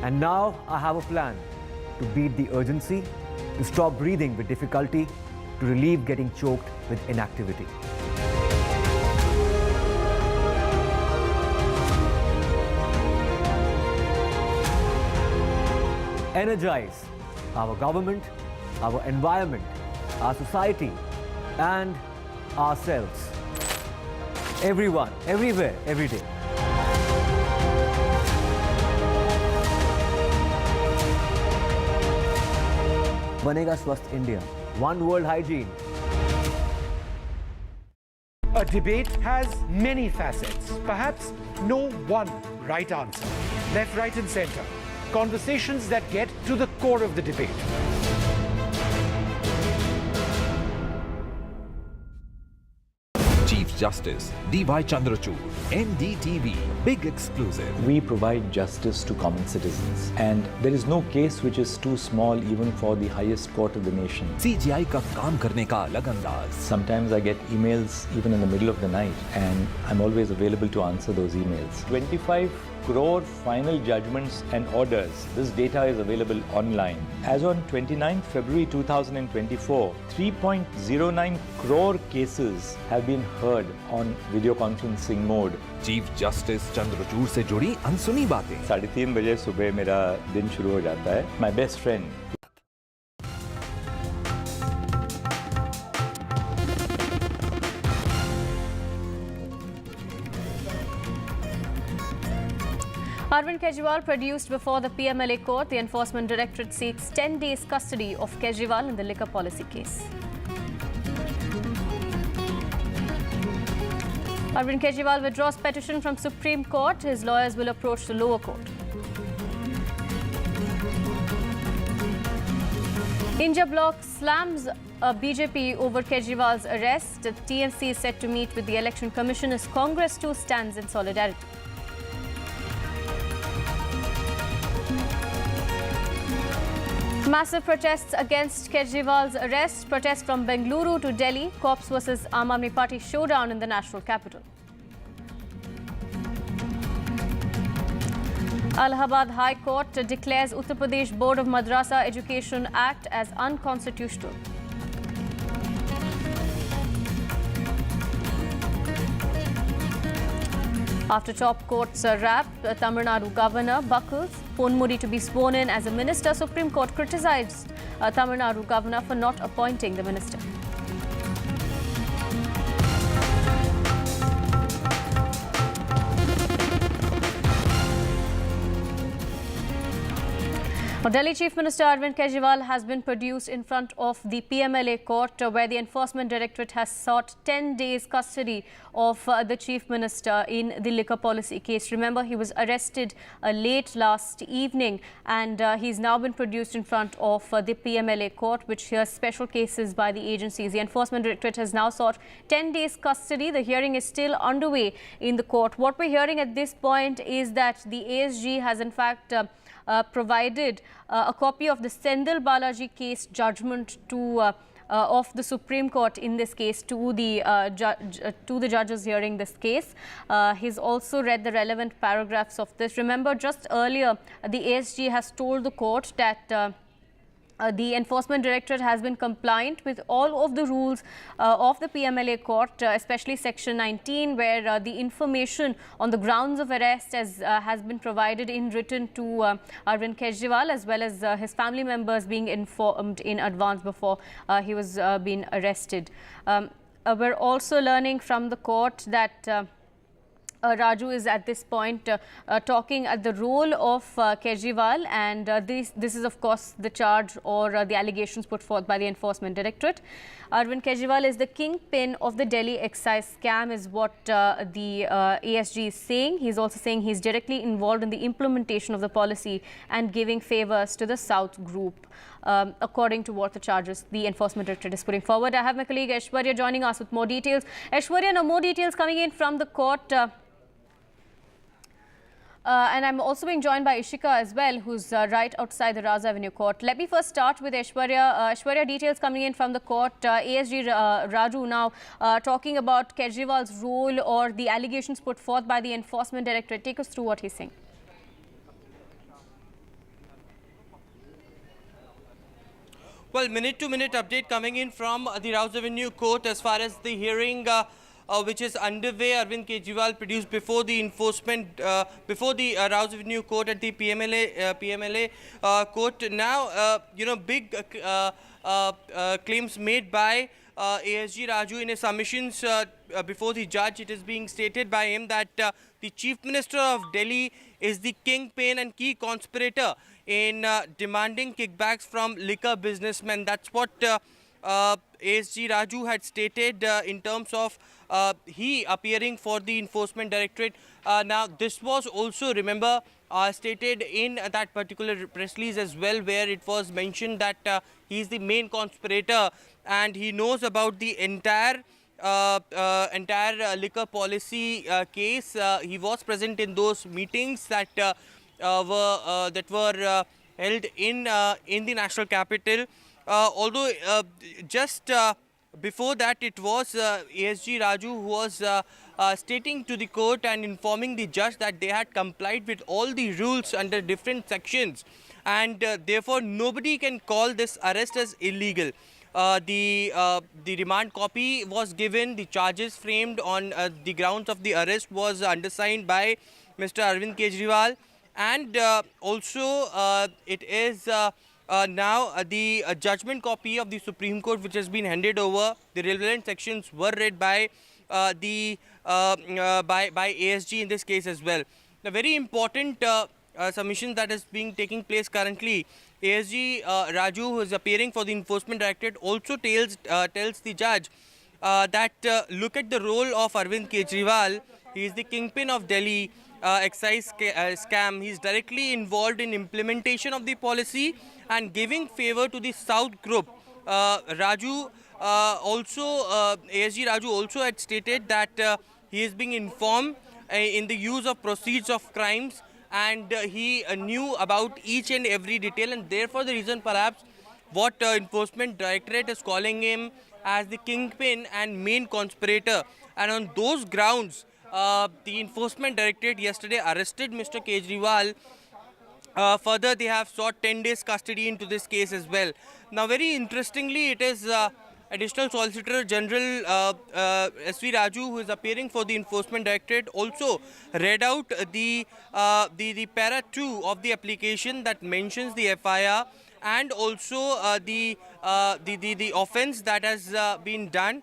And now I have a plan to beat the urgency, to stop breathing with difficulty, to relieve getting choked with inactivity. Energize our government, our environment, our society, and ourselves. Everyone, everywhere, every day. Banega Swasth India. One world hygiene. A debate has many facets. Perhaps no one right answer. Left, right, and center. Conversations that get to the core of the debate. Chief Justice D.Y. Chandrachud, NDTV, big exclusive. We provide justice to common citizens, and there is no case which is too small even for the highest court of the nation. CGI का काम करने का अलग अंदाज. Sometimes I get emails even in the middle of the night, and I'm always available to answer those emails. 25 crore final judgments and orders. This data is available online. As on 29 February 2024, 3.09 crore cases have been heard on video conferencing mode. Chief Justice Chandrachud से जुड़ी अनसुनी बातें. 3:30 बजे सुबह मेरा दिन शुरू हो जाता है. My best friend. Arvind Kejriwal produced before the PMLA court. The Enforcement Directorate seeks 10 days custody of Kejriwal in the liquor policy case. Arvind Kejriwal withdraws petition from Supreme Court. His lawyers will approach the lower court. India bloc slams BJP over Kejriwal's arrest. The TMC is set to meet with the Election Commission as Congress too stands in solidarity. Massive protests against Kejriwal's arrest. Protests from Bengaluru to Delhi. Cops versus Aam Aadmi Party showdown in the national capital. Allahabad High Court declares Uttar Pradesh Board of Madrasa Education Act as unconstitutional. After top court's wrap, Tamil Nadu Governor buckles. Ponmudi to be sworn in as a minister. Supreme Court criticized Tamil Nadu Governor for not appointing the minister. Delhi Chief Minister Arvind Kejriwal has been produced in front of the PMLA court where the Enforcement Directorate has sought 10 days custody of the Chief Minister in the liquor policy case. Remember, he was arrested late last evening and he's now been produced in front of the PMLA court, which hears special cases by the agencies. The Enforcement Directorate has now sought 10 days custody. The hearing is still underway in the court. What we're hearing at this point is that the ASG has in fact provided a copy of the Sendil Balaji case judgment to of the Supreme Court in this case to the judges hearing this case. He's also read the relevant paragraphs of this. Remember, just earlier the ASG has told the court that the Enforcement Directorate has been compliant with all of the rules of the PMLA court, especially Section 19, where the information on the grounds of arrest has been provided in written to Arvind Kejriwal, as well as his family members being informed in advance before he was being arrested. We're also learning from the court that Raju is at this point talking at the role of Kejriwal, and this is of course the charge or the allegations put forth by the Enforcement Directorate. Arvind Kejriwal is the kingpin of the Delhi excise scam is what the ASG is saying. He's also saying he's directly involved in the implementation of the policy and giving favours to the South group. According to what the charges the Enforcement Directorate is putting forward. I have my colleague Aishwarya joining us with more details. Aishwarya, now more details coming in from the court. And I'm also being joined by Ishika as well, who's right outside the Raz Avenue court. Let me first start with Aishwarya. Aishwarya, details coming in from the court. ASG Raju now talking about Kejriwal's role or the allegations put forth by the Enforcement Directorate. Take us through what he's saying. Well, minute-to-minute update coming in from the Rouse Avenue court as far as the hearing which is underway. Arvind Kejriwal produced before the before the Rouse Avenue court at the PMLA court. Now, big claims made by ASG Raju in his submissions before the judge. It is being stated by him that the Chief Minister of Delhi is the kingpin and key conspirator in demanding kickbacks from liquor businessmen. That's what ASG Raju had stated in terms of he appearing for the Enforcement Directorate. Now, this was also, remember, stated in that particular press release as well, where it was mentioned that he is the main conspirator and he knows about the entire liquor policy case. He was present in those meetings that were held in the national capital. Although just before that, it was ASG Raju who was stating to the court and informing the judge that they had complied with all the rules under different sections, and therefore nobody can call this arrest as illegal. The remand copy was given. The charges framed on the grounds of the arrest was undersigned by Mr. Arvind Kejriwal, and also it is now the judgment copy of the Supreme Court, which has been handed over. The relevant sections were read by by ASG in this case as well. The very important submission that is taking place currently. ASG Raju, who is appearing for the Enforcement Directorate, also tells the judge that look at the role of Arvind Kejriwal. He is the kingpin of Delhi excise scam. He is directly involved in implementation of the policy and giving favor to the South group. ASG Raju also had stated that he is being informed in the use of proceeds of crimes, and he knew about each and every detail, and therefore the reason perhaps what Enforcement Directorate is calling him as the kingpin and main conspirator. And on those grounds, the Enforcement Directorate yesterday arrested Mr. Kejriwal. Further, they have sought 10 days custody into this case as well. Now, very interestingly, it is Additional Solicitor General S.V. Raju, who is appearing for the Enforcement Directorate, also read out the para 2 of the application that mentions the FIR and also the offence that has been done.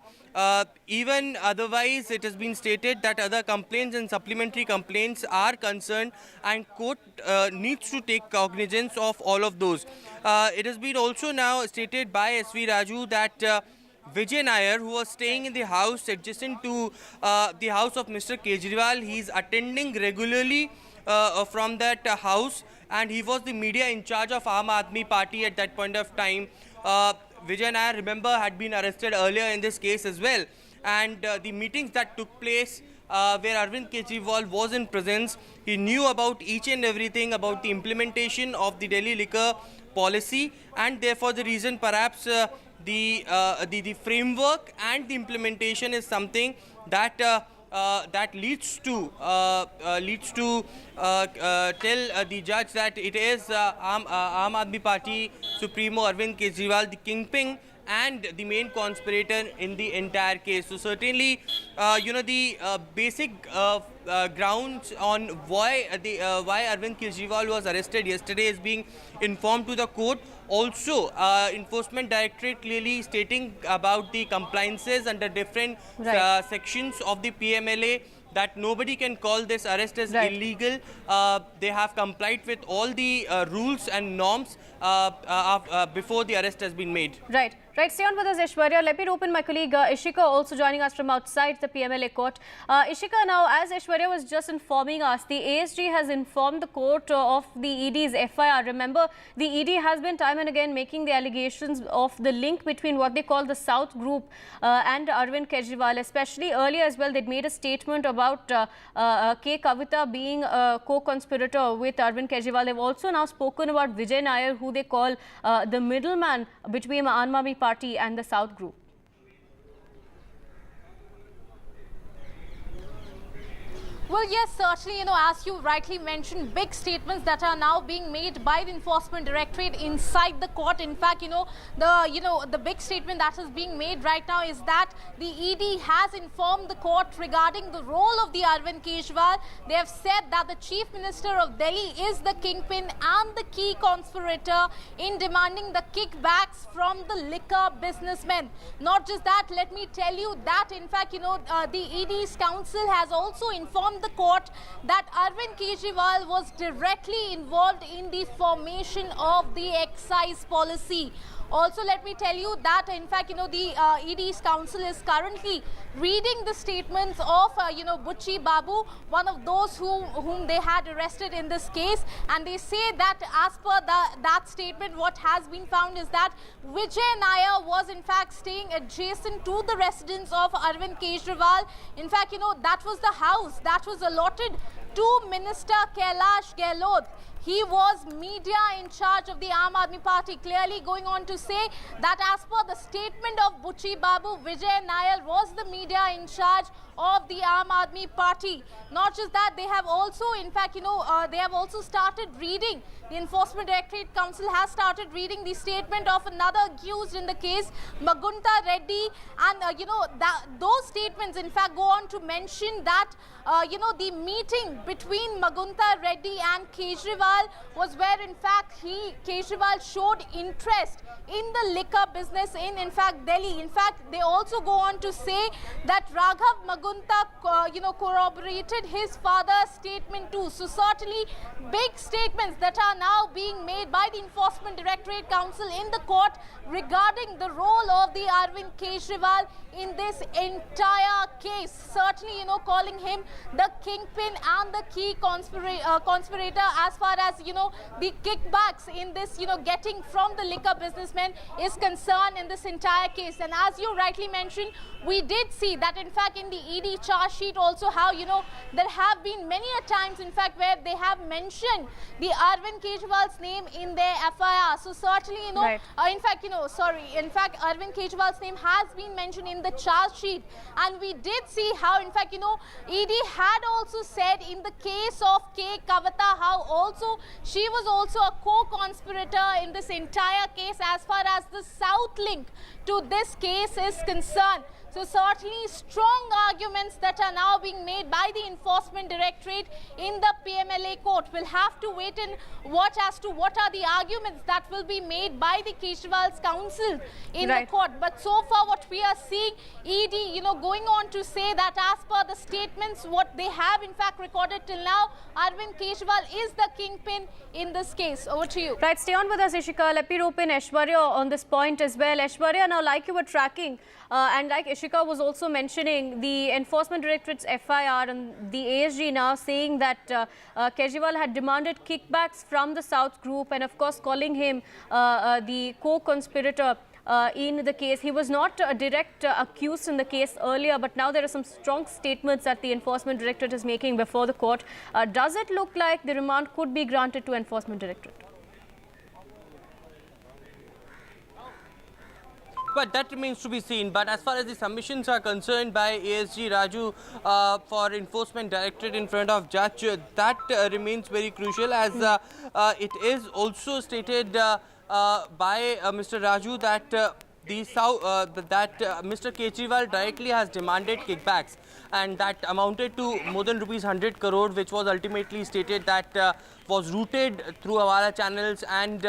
Even otherwise, it has been stated that other complaints and supplementary complaints are concerned, and court needs to take cognizance of all of those. It has been also now stated by S.V. Raju that Vijay Nair, who was staying in the house adjacent to the house of Mr. Kejriwal, he is attending regularly from that house, and he was the media in charge of Aam Aadmi Party at that point of time. Vijay Nair, remember, had been arrested earlier in this case as well. And the meetings that took place where Arvind Kejriwal was in presence, he knew about each and everything about the implementation of the Delhi liquor policy, and therefore the reason perhaps the framework and the implementation is something that that leads to tell the judge that it is Aam Aadmi Party Supremo Arvind Kejriwal, the kingpin and the main conspirator in the entire case. So certainly, the basic grounds on why Arvind Kejriwal was arrested yesterday is being informed to the court. Also, Enforcement Directorate clearly stating about the compliances under different sections of the PMLA, that nobody can call this arrest as illegal. They have complied with all the rules and norms before the arrest has been made. Right. Stay on with us, Aishwarya. Let me open my colleague Ishika, also joining us from outside the PMLA court. Ishika, now, as Aishwarya was just informing us, the ASG has informed the court of the ED's FIR. Remember, the ED has been time and again making the allegations of the link between what they call the South Group and Arvind Kejriwal. Especially earlier as well, they'd made a statement about K. Kavita being a co-conspirator with Arvind Kejriwal. They've also now spoken about Vijay Nair, who they call the middleman between Aam Aadmi Party and the South Group. Well, yes, certainly, as you rightly mentioned, big statements that are now being made by the Enforcement Directorate inside the court. In fact, the big statement that is being made right now is that the ED has informed the court regarding the role of the Arvind Kejriwal. They have said that the Chief Minister of Delhi is the kingpin and the key conspirator in demanding the kickbacks from the liquor businessmen. Not just that, let me tell you that, in fact, the ED's counsel has also informed the court that Arvind Kejriwal was directly involved in the formation of the excise policy. Also, let me tell you that, in fact, the ED's counsel is currently reading the statements of, Buchi Babu, one of those whom they had arrested in this case. And they say that as per that statement, what has been found is that Vijay Nair was, in fact, staying adjacent to the residence of Arvind Kejriwal. In fact, that was the house that was allotted to Minister Kailash Gehlot. He was media in charge of the Aam Aadmi Party, clearly going on to say that as per the statement of Buchi Babu, Vijay Nair was the media in charge of the Aam Aadmi Party. Not just that, they have also, in fact, they have also started reading, the Enforcement Directorate Council has started reading the statement of another accused in the case, Magunta Reddy, and, those statements, in fact, go on to mention that, the meeting between Magunta Reddy and Kejriwal was where, in fact, Kejriwal showed interest in the liquor business in fact, Delhi. In fact, they also go on to say that Raghav Magunta, corroborated his father's statement too. So certainly, big statements that are now being made by the Enforcement Directorate Council in the court regarding the role of the Arvind Kejriwal in this entire case. Certainly, calling him the kingpin and the key conspirator as far as, the kickbacks in this, getting from the liquor businessmen is concerned in this entire case. And as you rightly mentioned, we did see that, in fact, in the ED charge sheet also how, there have been many a times, in fact, where they have mentioned the Arvind Kejriwal's name in their FIR. So certainly, in fact, Arvind Kejriwal's name has been mentioned in the charge sheet. And we did see how, in fact, ED had also said in the case of K. Kavita how also Raju, she was also a co-conspirator in this entire case as far as the South link to this case is concerned. So certainly strong arguments that are now being made by the Enforcement Directorate in the PMLA court. We'll have to wait and watch as to what are the arguments that will be made by the Kejriwal's counsel in the court. But so far what we are seeing, ED, going on to say that as per the statements, what they have in fact recorded till now, Arvind Kejriwal is the kingpin in this case. Over to you. Right, stay on with us, Ishika. Let me rope in Aishwarya on this point as well. Aishwarya, now like you were tracking, and like Ishika was also mentioning, the Enforcement Directorate's FIR and the ASG now saying that Kejriwal had demanded kickbacks from the South group and of course calling him the co-conspirator in the case. He was not a direct accused in the case earlier, but now there are some strong statements that the Enforcement Directorate is making before the court. Does it look like the remand could be granted to Enforcement Directorate? But that remains to be seen. But as far as the submissions are concerned by ASG Raju for Enforcement Directorate in front of Judge, that remains very crucial, as it is also stated by Mr. Raju that Mr. Kejriwal directly has demanded kickbacks, and that amounted to more than rupees 100 crore, which was ultimately stated that was routed through Hawala channels and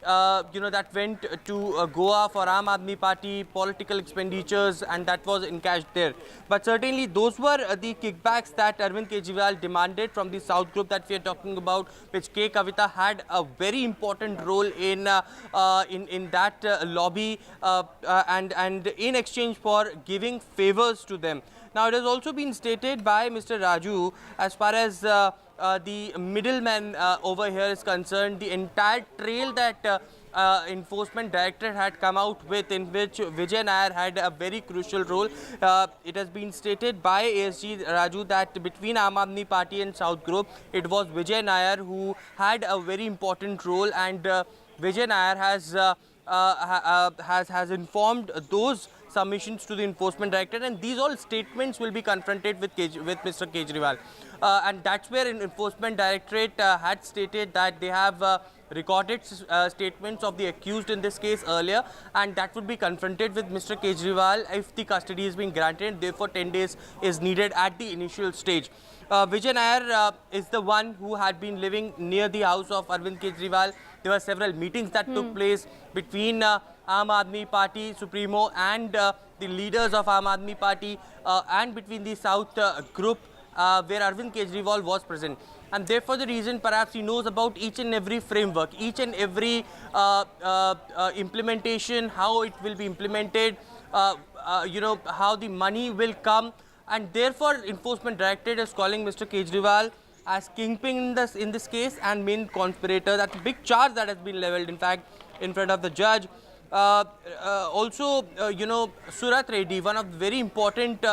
that went to Goa for Aam Aadmi Party political expenditures, and that was encashed there. But certainly those were the kickbacks that Arvind Kejriwal demanded from the South group that we are talking about, which K. Kavita had a very important role in that lobby and in exchange for giving favors to them. Now it has also been stated by Mr. Raju, as far as the middleman over here is concerned, the entire trail that Enforcement Directorate had come out with, in which Vijay Nair had a very crucial role. It has been stated by ASG Raju that between Aam Aadmi Party and South Group, it was Vijay Nair who had a very important role, and Vijay Nair has informed those submissions to the Enforcement Directorate, and these all statements will be confronted with Mr. Kejriwal. And that's where Enforcement Directorate had stated that they have recorded statements of the accused in this case earlier, and that would be confronted with Mr. Kejriwal if the custody is being granted. Therefore, 10 days is needed at the initial stage. Vijay Nair is the one who had been living near the house of Arvind Kejriwal. There were several meetings that took place between Aam Aadmi Party Supremo and the leaders of Aam Aadmi Party and between the South group where Arvind Kejriwal was present. And therefore the reason perhaps he knows about each and every framework, each and every implementation, how it will be implemented, how the money will come. And therefore Enforcement Directorate is calling Mr. Kejriwal as kingpin in this case and main conspirator. That's a big charge that has been leveled, in fact, in front of the judge. Also, Surat Reddy, one of the very important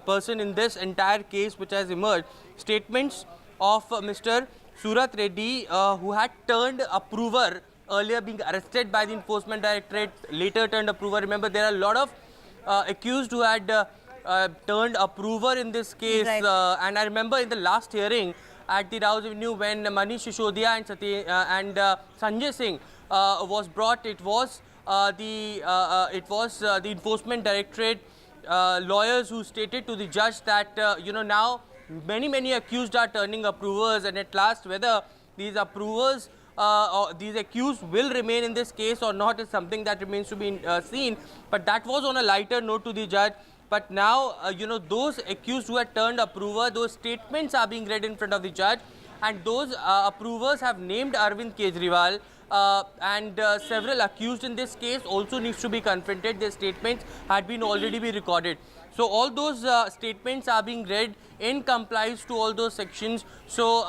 person in this entire case which has emerged. Statements of Mr. Surat Reddy, who had turned approver, earlier being arrested by the Enforcement Directorate, later turned approver. Remember, there are a lot of accused who had turned approver in this case. Right. And I remember in the last hearing at the Rouse Avenue, when Manish Sisodiya and Sanjay Singh was brought, it was the Enforcement Directorate lawyers who stated to the judge that now many accused are turning approvers, and at last whether these approvers or these accused will remain in this case or not is something that remains to be seen. But that was on a lighter note to the judge. But now, those accused who had turned approver, those statements are being read in front of the judge, and those approvers have named Arvind Kejriwal, and several accused in this case also needs to be confronted. Their statements had been already be recorded. So all those statements are being read in compliance to all those sections. So,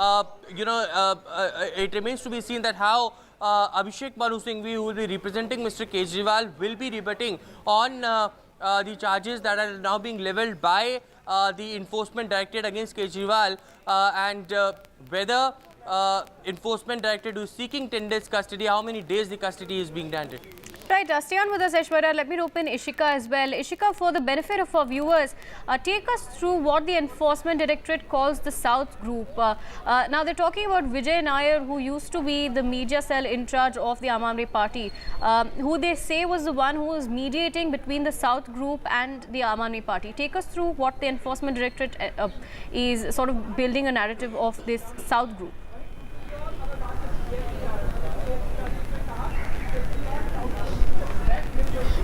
it remains to be seen that how Abhishek Manu Singhvi, who will be representing Mr. Kejriwal, will be rebutting on the charges that are now being leveled by the Enforcement Directorate against Kejriwal, and whether Enforcement Directorate is seeking 10 days custody, how many days the custody is being granted. Right, stay on with us, Aishwarya. Let me rope in Ishika as well. Ishika, for the benefit of our viewers, take us through what the Enforcement Directorate calls the South Group. Now, they're talking about Vijay Nair, who used to be the media cell in charge of the Aam Aadmi Party, who they say was the one who was mediating between the South Group and the Aam Aadmi Party. Take us through what the Enforcement Directorate is sort of building a narrative of this South Group.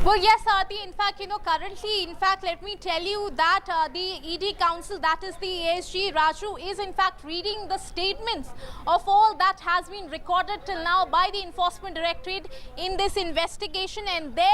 Well, yes, Aarti, in fact, currently, let me tell you that the ED Council, that is the ASG Raju, is in fact reading the statements of all that has been recorded till now by the Enforcement Directorate in this investigation. And there,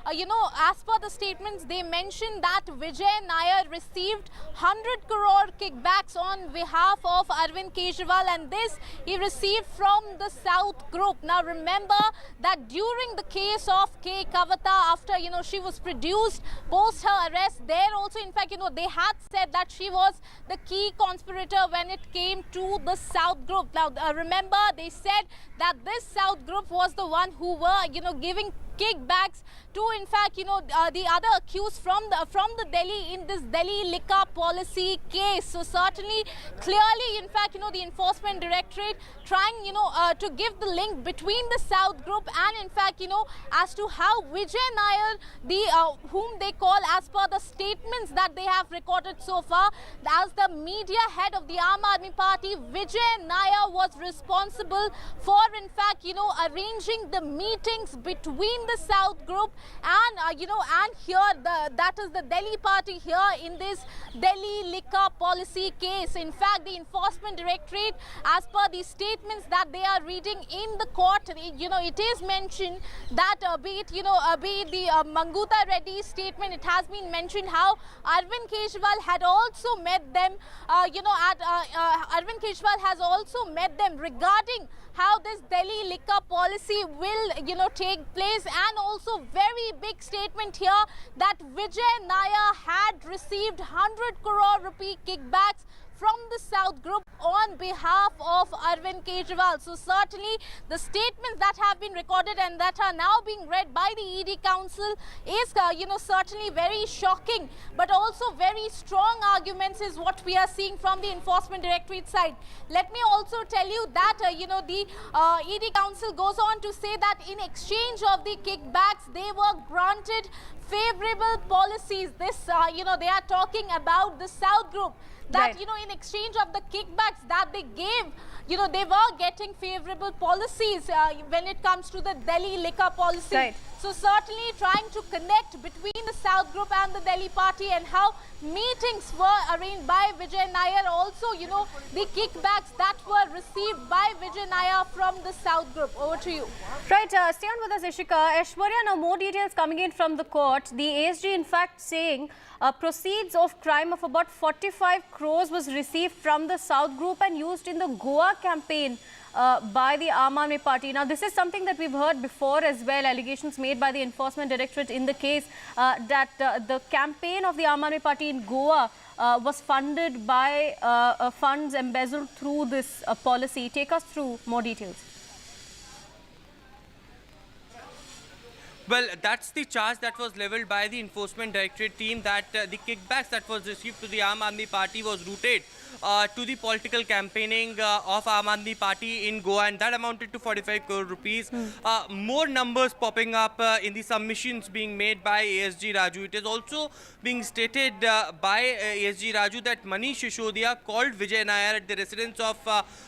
as per the statements, they mentioned that Vijay Nair received 100 crore kickbacks on behalf of Arvind Kejriwal, and this he received from the South Group. Now, remember that during the case of K. Kavita, after she was produced post her arrest, there also in fact they had said that she was the key conspirator when it came to the South Group. Now remember, they said that this South Group was the one who were giving kickbacks to in fact the other accused from the Delhi in this Delhi liquor policy case. So certainly clearly in fact the Enforcement Directorate trying to give the link between the South Group and in fact as to how Vijay Nair, whom they call as per the statements that they have recorded so far as the media head of the Aam Aadmi Party, Vijay Nair was responsible for in fact arranging the meetings between the South Group and and here that is the Delhi party here in this Delhi liquor policy case. In fact, the Enforcement Directorate, as per the statements that they are reading in the court, it is mentioned that be it the Manguta Reddy statement, it has been mentioned how Arvind Kejriwal had also met them. Arvind Kejriwal has also met them regarding how this Delhi liquor policy will, take place, and also very big statement here that Vijay Nair had received 100 crore rupee kickbacks from the South Group on behalf of Arvind Kejriwal. So certainly the statements that have been recorded and that are now being read by the ED Council is certainly very shocking, but also very strong arguments is what we are seeing from the Enforcement Directorate side. Let me also tell you that the ED Council goes on to say that in exchange of the kickbacks they were granted favorable policies. This they are talking about the South Group, that in exchange of the kickbacks that they gave, they were getting favorable policies when it comes to the Delhi liquor policy. Right. So certainly trying to connect between the South Group and the Delhi party and how meetings were arranged by Vijay Nair, also the kickbacks that were received by Vijay Nair from the South Group. Over to you. Right, stay on with us, Ishika. Aishwarya, now more details coming in from the court. The ASG in fact saying proceeds of crime of about 45 crores was received from the South Group and used in the Goa campaign by the Aam Aadmi Party. Now, this is something that we've heard before as well, allegations made by the Enforcement Directorate in the case that the campaign of the Aam Aadmi Party in Goa was funded by funds embezzled through this policy. Take us through more details. Well, that's the charge that was levelled by the Enforcement Directorate team, that the kickbacks that was received to the Aam Aadmi Party was routed to the political campaigning of Aam Aadmi Party in Goa, and that amounted to 45 crore rupees. More numbers popping up in the submissions being made by ASG Raju. It is also being stated by ASG Raju that Manish Sisodiya called Vijay Nair at the residence of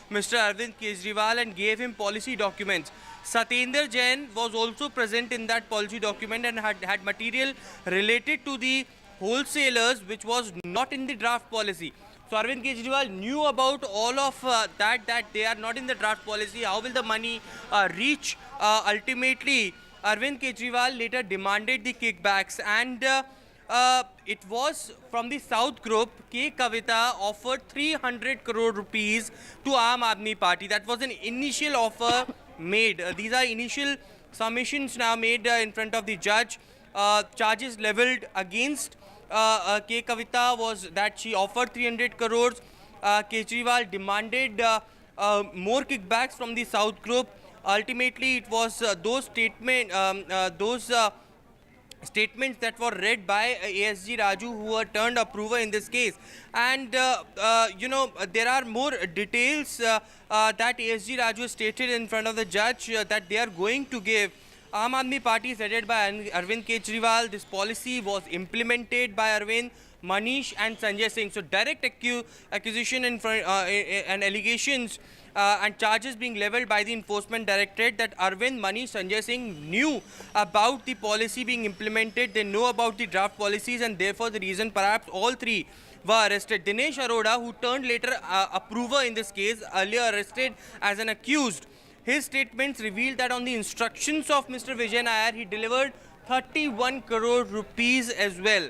Mr. Arvind Kejriwal and gave him policy documents. Satyendra Jain was also present in that policy document and had material related to the wholesalers which was not in the draft policy. So Arvind Kejriwal knew about all of that they are not in the draft policy. How will the money reach? Ultimately, Arvind Kejriwal later demanded the kickbacks, and it was from the South Group. K. Kavita offered 300 crore rupees to Aam Aadmi Party. That was an initial offer made. These are initial submissions now made in front of the judge. Charges levelled against K. Kavita was that she offered 300 crores. Kejriwal demanded more kickbacks from the South Group. ultimately it was those statements that were read by ASG Raju, who were turned approver in this case. And, there are more details that ASG Raju stated in front of the judge that they are going to give. Aam Aadmi Party is headed by Arvind Kejriwal. This policy was implemented by Arvind, Manish and Sanjay Singh. So direct accusation and allegations and charges being leveled by the Enforcement Directorate that Arvind, Manish, Sanjay Singh knew about the policy being implemented. They know about the draft policies, and therefore the reason perhaps all three were arrested. Dinesh Arora, who turned later approver in this case, earlier arrested as an accused. His statements revealed that on the instructions of Mr. Vijay Nair, he delivered 31 crore rupees as well.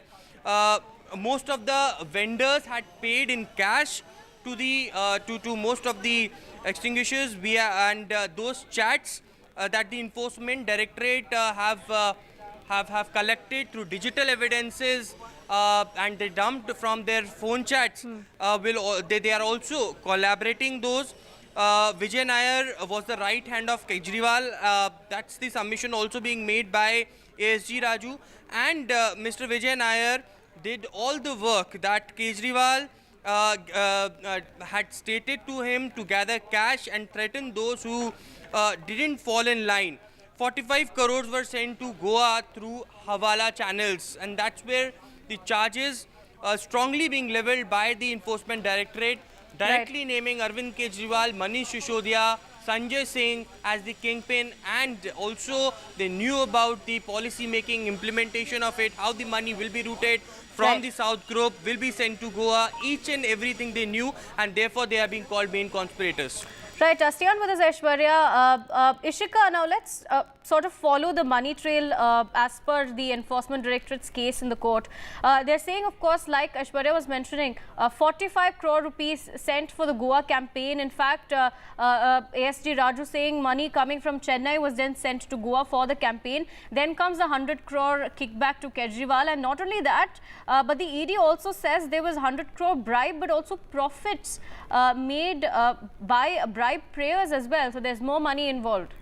Most of the vendors had paid in cash to the to most of the extinguishers and those chats that the Enforcement Directorate have collected through digital evidences and they dumped from their phone chats. They are also collaborating those. Vijay Nair was the right hand of Kejriwal. That's the submission also being made by ASG Raju. And Mr. Vijay Nair did all the work that Kejriwal had stated to him to gather cash and threaten those who didn't fall in line. 45 crores were sent to Goa through Hawala channels, and that's where the charges strongly being leveled by the Enforcement Directorate, directly naming Arvind Kejriwal, Manish Sisodiya, Sanjay Singh as the kingpin, and also they knew about the policy making, implementation of it, how the money will be routed from the South Group, will be sent to Goa, each and everything they knew, and therefore they are being called main conspirators. Right, stay on with us, Aishwarya. Ishika, now let's sort of follow the money trail as per the Enforcement Directorate's case in the court. They're saying, of course, like Aishwarya was mentioning, 45 crore rupees sent for the Goa campaign. In fact, ASG Raju saying money coming from Chennai was then sent to Goa for the campaign. Then comes the 100 crore kickback to Kejriwal. And not only that, but the ED also says there was 100 crore bribe, but also profits made by bribe prayers as well. So there's more money involved.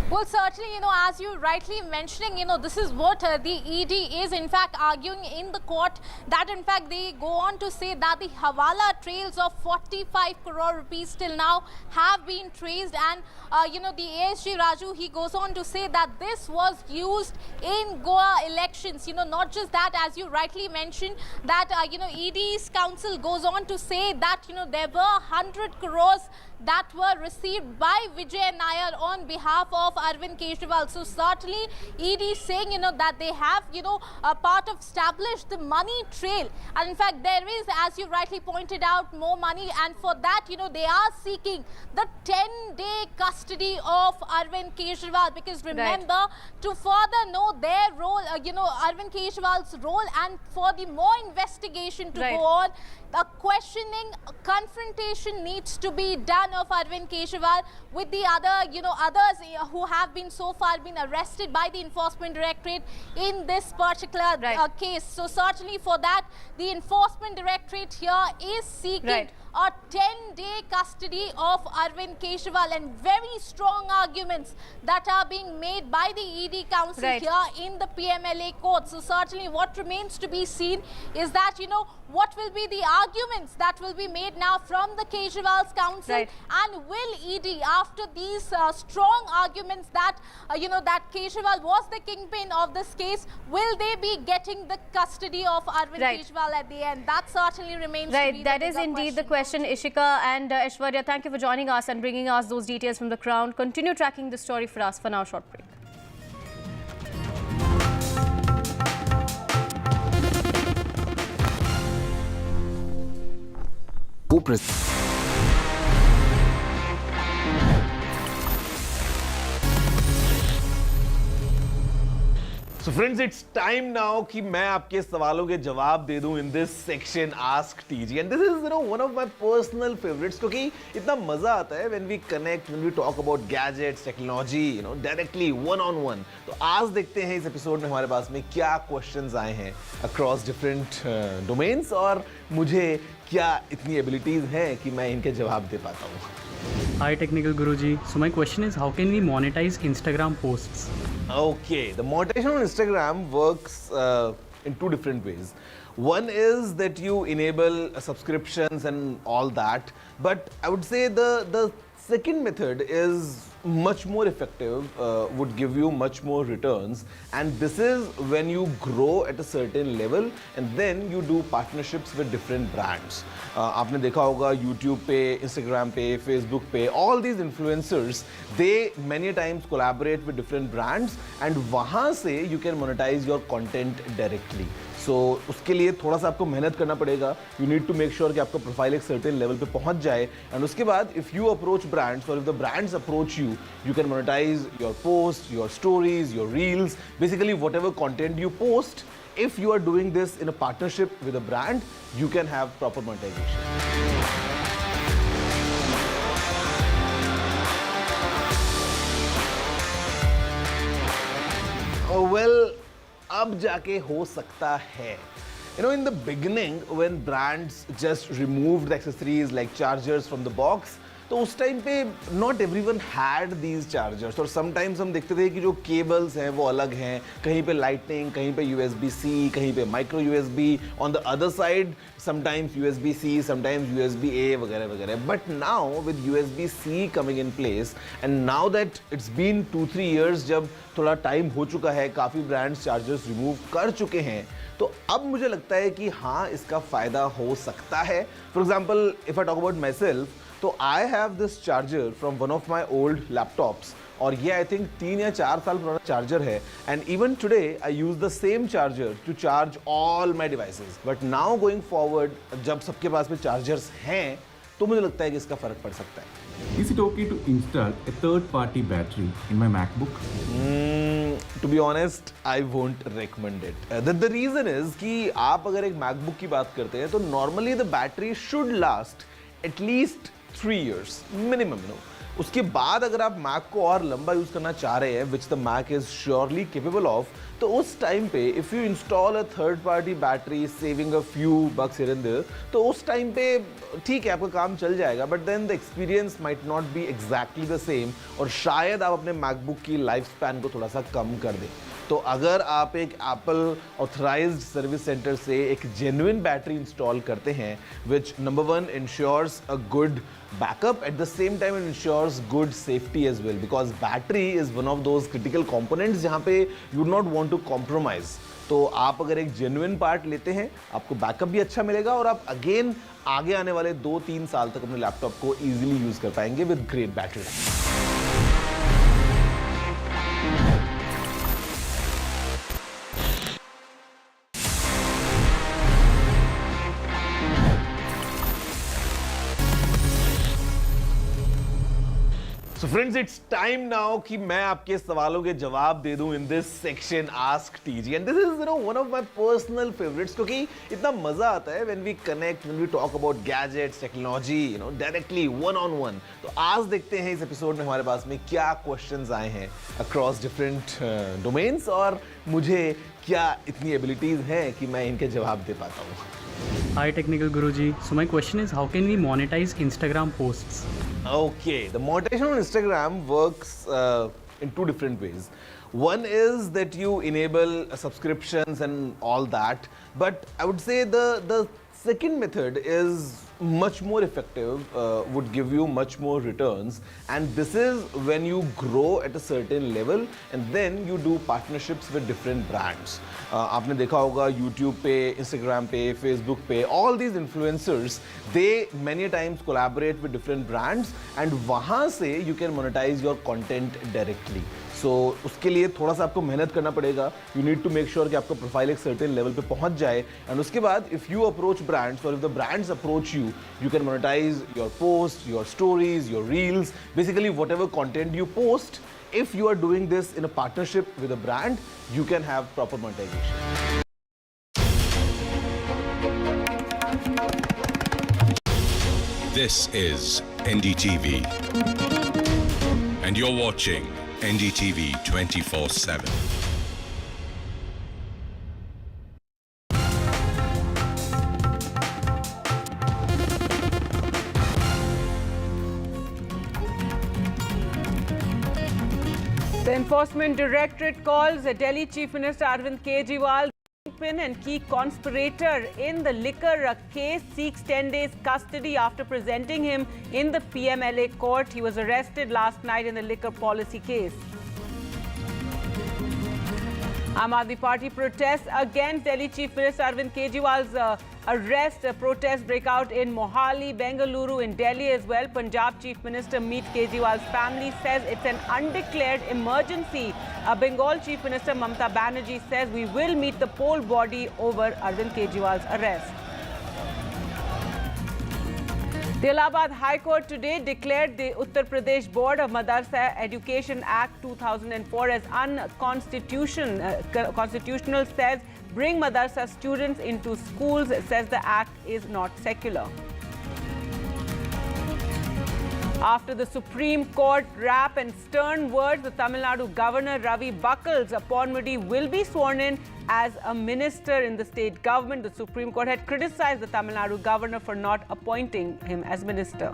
Well, certainly, as you rightly mentioning, this is what the ED is in fact arguing in the court, that in fact they go on to say that the Hawala trails of 45 crore rupees till now have been traced, and the ASG Raju, he goes on to say that this was used in Goa elections. Not just that, as you rightly mentioned, that ED's counsel goes on to say that there were 100 crores that were received by Vijay Nair on behalf of Arvind Kejriwal. So certainly ED saying that they have a part of established the money trail, and in fact there is, as you rightly pointed out, more money, and for that they are seeking the 10-day custody of Arvind Kejriwal, because remember, to further know their role, Arvind Kejriwal's role, and for the more investigation to go on, a questioning, confrontation needs to be done of Arvind Kejriwal with the other, others who have been so far been arrested by the Enforcement Directorate in this particular case. So certainly for that, the Enforcement Directorate here is seeking a 10-day custody of Arvind Kejriwal, and very strong arguments that are being made by the ED counsel here in the PMLA court. So certainly what remains to be seen is that, what will be the arguments that will be made now from the Kejriwal's counsel, and will ED, after these strong arguments that, that Kejriwal was the kingpin of this case, will they be getting the custody of Arvind Kejriwal at the end? That certainly remains to be that is indeed the question. Ishika and Aishwarya, thank you for joining us and bringing us those details from the ground. Continue tracking the story for us. For now, short break. So friends it's time now कि मैं आपके सवालों के जवाब दे दूं in this section ask TG and this is one of my personal favourites क्योंकि इतना मजा आता है when we connect when we talk about gadgets technology directly one on one. तो आज देखते हैं इस एपिसोड में हमारे पास में क्या क्वेश्चंस आए हैं अक्रॉस डिफरेंट डोमेन्स और मुझे क्या इतनी एबिलिटीज हैं कि मैं इनके जवाब दे पाता हूँ। Hi Technical Guruji. So my question is, how can we monetize Instagram posts? Okay, the monetization on Instagram works in two different ways. One is that you enable subscriptions and all that, but I would say the second method is much more effective, would give you much more returns, and this is when you grow at a certain level and then you do partnerships with different brands. आपने देखा होगा YouTube पे, Instagram पे, Facebook पे, all these influencers, they many times collaborate with different brands and वहाँ से you can monetize your content directly. So उसके लिए थोड़ा सा आपको मेहनत करना पड़ेगा. You need to make sure कि आपका प्रोफाइल एक certain level पे पहुंच जाए and उसके बाद if you approach brands or if the brands approach you, you can monetize your posts, your stories, your reels, basically whatever content you post. If you are doing this in a partnership with a brand, you can have proper monetization. Well, अब जाके हो सकता है. In the beginning, when brands just removed the accessories like chargers from the box, तो उस time पे not everyone had these chargers और sometimes हम देखते थे कि जो केबल्स हैं वो अलग हैं, कहीं पे लाइटनिंग, कहीं पे USB-C, कहीं पे micro USB, on the other side sometimes USB-C, sometimes USB-A वगैरह वगैरह. But now with USB-C coming in place and now that it's been 2-3 years, जब थोड़ा टाइम हो चुका है, काफ़ी ब्रांड्स चार्जर्स रिमूव कर चुके हैं, तो अब मुझे लगता है कि हाँ इसका फ़ायदा हो सकता है. For example if I talk about my self, तो I have this charger from one of my old laptops और ये आई थिंक 3 या 4 साल पुराना चार्जर है and even today I use the same charger to charge all my devices. But now going forward जब सबके पास में चार्जर्स हैं तो मुझे लगता है कि इसका फ़र्क पड़ सकता है. Is it okay to install a third-party battery in my MacBook? To be honest, I won't recommend it. The reason is कि आप अगर एक MacBook की बात करते हैं तो normally the battery should last at least 3 years minimum. उसके बाद अगर आप Mac को और लंबा यूज करना चाह रहे हैं, which the Mac is surely capable of, तो उस टाइम पे if you install a third party battery saving a few bucks here and there, तो उस टाइम पे ठीक है आपका काम चल जाएगा, but then the experience might not be exactly the same और शायद आप अपने MacBook की लाइफ स्पैन को थोड़ा सा कम कर दें. तो अगर आप एक एप्पल ऑथराइज्ड सर्विस सेंटर से एक जेन्युइन बैटरी इंस्टॉल करते हैं, which number 1 ensures a good backup, at the same time it ensures good safety as well, because battery is one of those critical components जहाँ पे you do not want to compromise. तो आप अगर एक genuine part लेते हैं, आपको backup भी अच्छा मिलेगा और आप अगेन आगे आने वाले 2-3 साल तक अपने लैपटॉप को ईजिली यूज कर पाएंगे with great battery. So friends, it's time now कि मैं आपके सवालों के जवाब दे दूं in this section Ask TG and this is one of my personal favorites क्योंकि इतना मजा आता है when we connect, when we talk about gadgets, technology, directly one on one. तो आज देखते हैं इस एपिसोड में हमारे पास में क्या questions आए हैं across different domains और मुझे क्या इतनी एबिलिटीज हैं कि मैं इनके जवाब दे पाता हूँ. Hi Technical Guruji. So my question is, how can we monetize Instagram posts? Okay, the monetization on Instagram works in two different ways. One is that you enable subscriptions and all that, but I would say the second method is much more effective, would give you much more returns, and this is when you grow at a certain level and then you do partnerships with different brands. आपने देखा होगा YouTube पे, Instagram पे, Facebook पे, all these influencers, they many times collaborate with different brands and वहाँ से you can monetize your content directly. So उसके लिए थोड़ा सा आपको मेहनत करना पड़ेगा. You need to make sure कि आपका प्रोफाइल एक certain level पे पहुंच जाए and उसके बाद if you approach brands or if the brands approach you, you can monetize your posts, your stories, your reels, basically whatever content you post. if you are doing this in a partnership with a brand, you can have proper monetization. This is NDTV, and you're watching NDTV 24x7. The Enforcement Directorate calls Delhi Chief Minister Arvind Kejriwal kingpin and key conspirator in the liquor case, seeks 10 days custody after presenting him in the PMLA court. He was arrested last night in the liquor policy case. Aam Aadmi Party protests against Delhi Chief Minister Arvind Kejriwal's arrest. Protests break out in Mohali, Bengaluru, in Delhi as well. Punjab Chief Minister meets Kejriwal's family, says it's an undeclared emergency. Bengal Chief Minister Mamata Banerjee says we will meet the poll body over Arvind Kejriwal's arrest. The Allahabad High Court today declared the Uttar Pradesh Board of Madrasa Education Act 2004 as unconstitutional, says bring Madrasa students into schools, says the act is not secular. After the Supreme Court rap and stern words, the Tamil Nadu Governor Ravi Buckles Ponmudi will be sworn in as a minister in the state government. The Supreme Court had criticized the Tamil Nadu Governor for not appointing him as minister.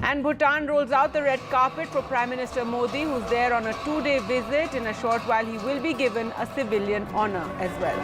And Bhutan rolls out the red carpet for Prime Minister Modi, who's there on a 2-day visit. In a short while, he will be given a civilian honor as well.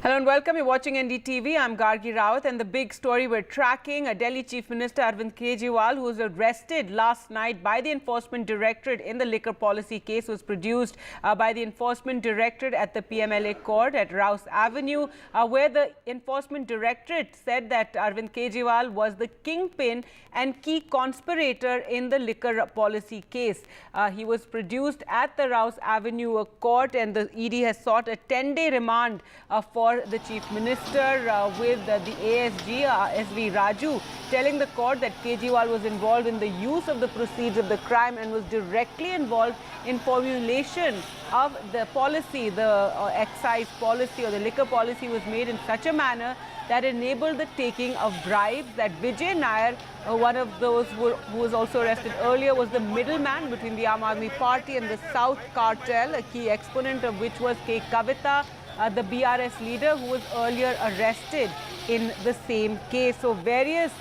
Hello and welcome. You're watching NDTV. I'm Gargi Rawat, and the big story we're tracking, Delhi Chief Minister Arvind Kejriwal, who was arrested last night by the Enforcement Directorate in the liquor policy case, was produced by the Enforcement Directorate at the PMLA court at Rouse Avenue, where the Enforcement Directorate said that Arvind Kejriwal was the kingpin and key conspirator in the liquor policy case. He was produced at the Rouse Avenue court, and the ED has sought a 10-day remand for the Chief Minister with the ASG, SV Raju, telling the court that Kejriwal was involved in the use of the proceeds of the crime and was directly involved in formulation of the policy. The excise policy or the liquor policy was made in such a manner that enabled the taking of bribes. That Vijay Nair, one of those who was also arrested earlier, was the middleman between the Aam Aadmi Party and the South Cartel, a key exponent of which was K. Kavita, the BRS leader, who was earlier arrested in the same case. So various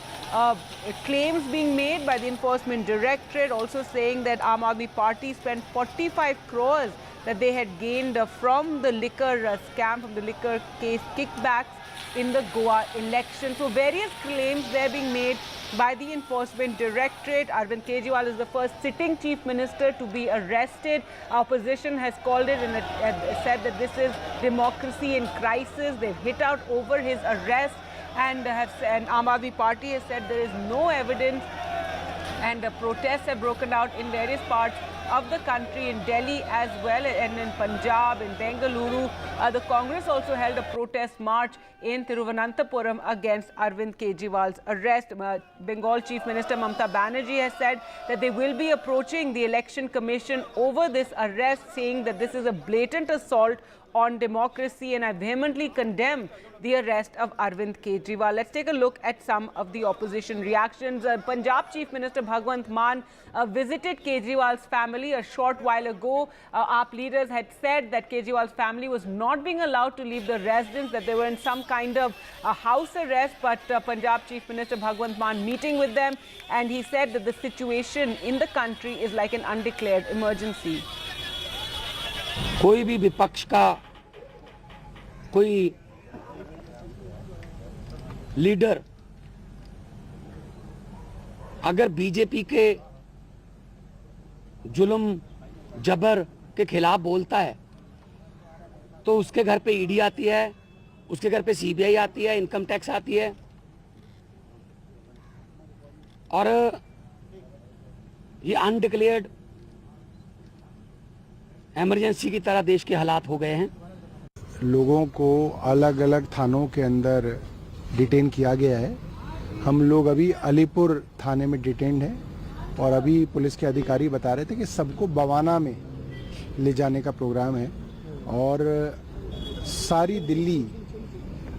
claims being made by the Enforcement Directorate, also saying that Aam Aadmi Party spent 45 crores that they had gained from the liquor scam, from the liquor case kickbacks in the Goa election. So various claims they're being made by the Enforcement Directorate. Arvind Kejriwal is the first sitting Chief Minister to be arrested. Opposition has called it and said that this is democracy in crisis. They've hit out over his arrest, and Aam Aadmi Party has said there is no evidence, and protests have broken out in various parts of the country, in Delhi as well, and in Punjab, in Bengaluru. The Congress also held a protest march in Thiruvananthapuram against Arvind Kejriwal's arrest. Bengal Chief Minister Mamata Banerjee has said that they will be approaching the Election Commission over this arrest, saying that this is a blatant assault on democracy, and I vehemently condemn the arrest of Arvind Kejriwal. Let's take a look at some of the opposition reactions. Punjab Chief Minister Bhagwant Mann visited Kejriwal's family a short while ago. AAP leaders had said that Kejriwal's family was not being allowed to leave the residence, that they were in some kind of house arrest, but Punjab Chief Minister Bhagwant Mann meeting with them, and he said that the situation in the country is like an undeclared emergency. कोई भी विपक्ष का कोई leader अगर BJP के जुल्म जबर के खिलाफ बोलता है तो उसके घर पे ईडी आती है, उसके घर पे सीबीआई आती है, इनकम टैक्स आती है, और ये अनडिक्लेयर्ड इमरजेंसी की तरह देश के हालात हो गए हैं। लोगों को अलग अलग थानों के अंदर डिटेन किया गया है। हम लोग अभी अलीपुर थाने में डिटेन्ड हैं और अभी पुलिस के अधिकारी बता रहे थे कि सबको बवाना में ले जाने का प्रोग्राम है और सारी दिल्ली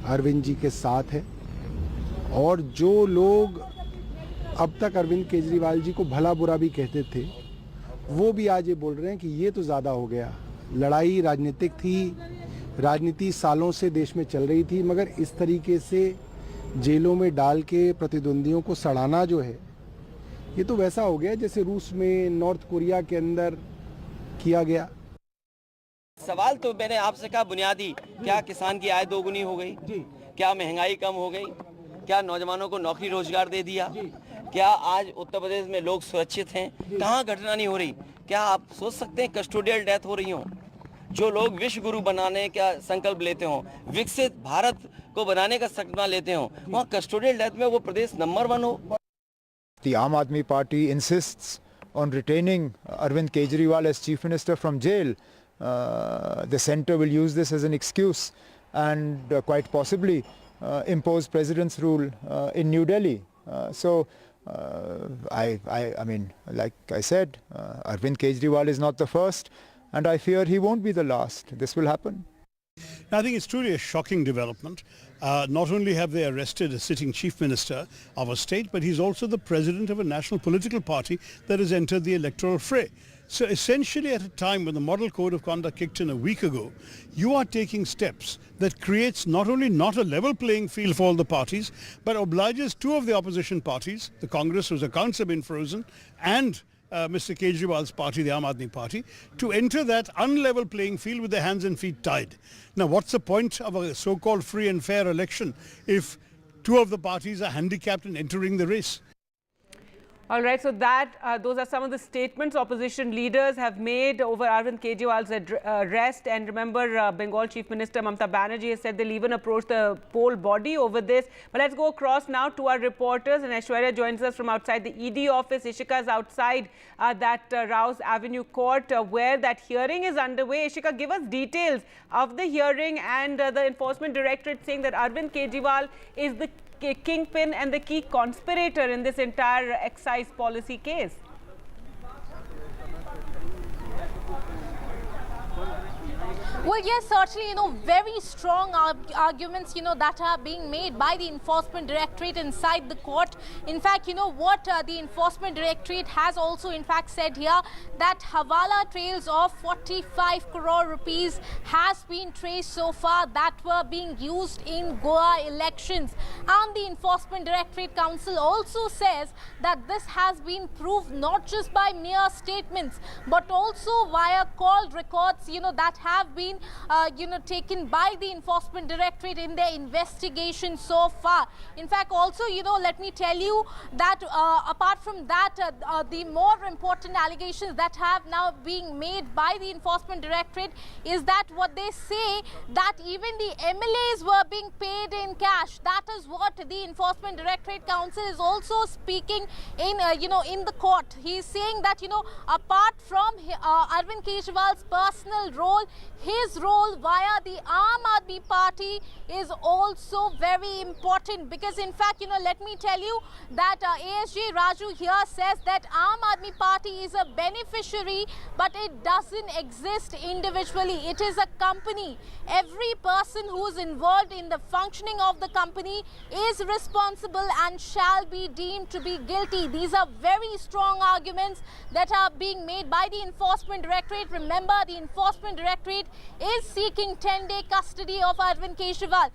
अरविंद जी के साथ है। और जो लोग अब तक अरविंद केजरीवाल जी को भला बुरा भी कहते थे, वो भी आज ये बोल रहे हैं कि ये तो ज़्यादा हो गया। लड़ाई राजनीतिक थी, राजनीति सालों से देश में चल रही थी, मगर इस तरीके से जेलों में डाल के प्रतिद्वंदियों को सड़ाना जो है, ये तो वैसा हो गया जैसे रूस में, नॉर्थ कोरिया के अंदर किया गया। सवाल तो मैंने आपसे कहा बुनियादी, क्या किसान की आय दोगुनी हो गई? क्या महंगाई कम हो गई? क्या नौजवानों को नौकरी रोजगार दे दिया? क्या आज उत्तर प्रदेश में लोग सुरक्षित हैं? कहाँ घटना नहीं हो रही? क्या आप सोच सकते हैं कस्टोडियल डेथ हो रही हो? जो लोग विश्व गुरु बनाने का संकल्प लेते हो, विकसित भारत को बनाने का सपना लेते हो, वहाँ कस्टोडियल डेथ में वो प्रदेश नंबर 1 हो। The Aam Aadmi Party insists on retaining Arvind Kejriwal as Chief Minister from jail. The centre will use this as an excuse and quite possibly impose President's rule in New Delhi. I mean, like I said, Arvind Kejriwal is not the first, and I fear he won't be the last. This will happen. I think it's truly a shocking development. Not only have they arrested a sitting chief minister of a state, but he's also the president of a national political party that has entered the electoral fray. So essentially at a time when the model code of conduct kicked in a week ago, you are taking steps that creates not only not a level playing field for all the parties, but obliges two of the opposition parties, the Congress whose accounts have been frozen, and Mr. Kejriwal's party, the Aam Aadmi Party, to enter that unlevel playing field with their hands and feet tied. Now, what's the point of a so-called free and fair election if two of the parties are handicapped in entering the race? All right, so those are some of the statements opposition leaders have made over Arvind Kejriwal's arrest. And remember, Bengal Chief Minister Mamata Banerjee has said they'll even approach the poll body over this. But let's go across now to our reporters. And Aishwarya joins us from outside the ED office. Ishika is outside that Rouse Avenue court where that hearing is underway. Ishika, give us details of the hearing and the Enforcement Directorate saying that Arvind Kejriwal is the kingpin and the key conspirator in this entire excise policy case. Well, yes, certainly, very strong arguments, that are being made by the Enforcement Directorate inside the court. In fact, what the Enforcement Directorate has also, in fact, said here that Hawala trails of 45 crore rupees has been traced so far that were being used in Goa elections. And the Enforcement Directorate Council also says that this has been proved not just by mere statements, but also via call records, that have been taken by the Enforcement Directorate in their investigation so far. In fact, also, let me tell you that apart from that, the more important allegations that have now being made by the Enforcement Directorate is that what they say that even the MLAs were being paid in cash. That is what the Enforcement Directorate Council is also speaking in, in the court. He is saying that, apart from Arvind Kejriwal's personal role, his role via the Aam Aadmi Party is also very important because, in fact, let me tell you that ASJ Raju here says that Aam Aadmi Party is a beneficiary, but it doesn't exist individually. It is a company. Every person who is involved in the functioning of the company is responsible and shall be deemed to be guilty. These are very strong arguments that are being made by the Enforcement Directorate. Remember, the Enforcement Directorate is seeking 10-day custody of Arvind Kejriwal.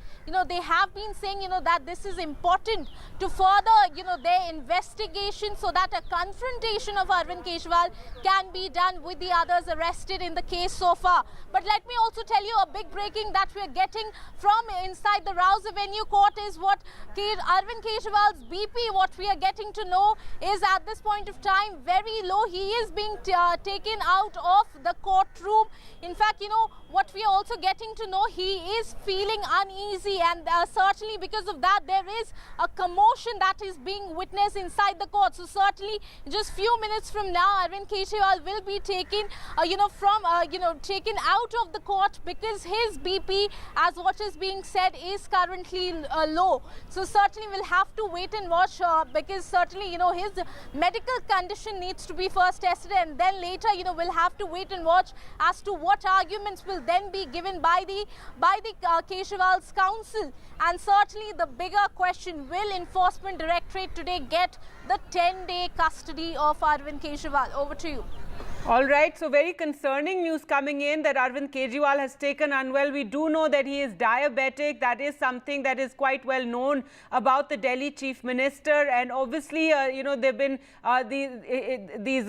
They have been saying, that this is important to further, their investigation so that a confrontation of Arvind Kejriwal can be done with the others arrested in the case so far. But let me also tell you a big breaking that we are getting from inside the Rouse Avenue court is what Arvind Kejriwal's BP, what we are getting to know is at this point of time very low. He is being taken out of the courtroom. In fact, what we are also getting to know, he is feeling uneasy, and certainly because of that there is a commotion that is being witnessed inside the court. So certainly just few minutes from now Arvind Kejriwal will be taken taken out of the court, because his BP, as what is being said, is currently low. So certainly we'll have to wait and watch, because certainly his medical condition needs to be first tested, and then later we'll have to wait and watch as to what arguments will then be given by the Kejriwal's counsel. And certainly the bigger question, will Enforcement Directorate today get the 10-day custody of Arvind Kejriwal? Over to you. All right, so very concerning news coming in that Arvind Kejriwal has taken unwell. We do know that he is diabetic. That is something that is quite well known about the Delhi Chief Minister. And obviously, there have been these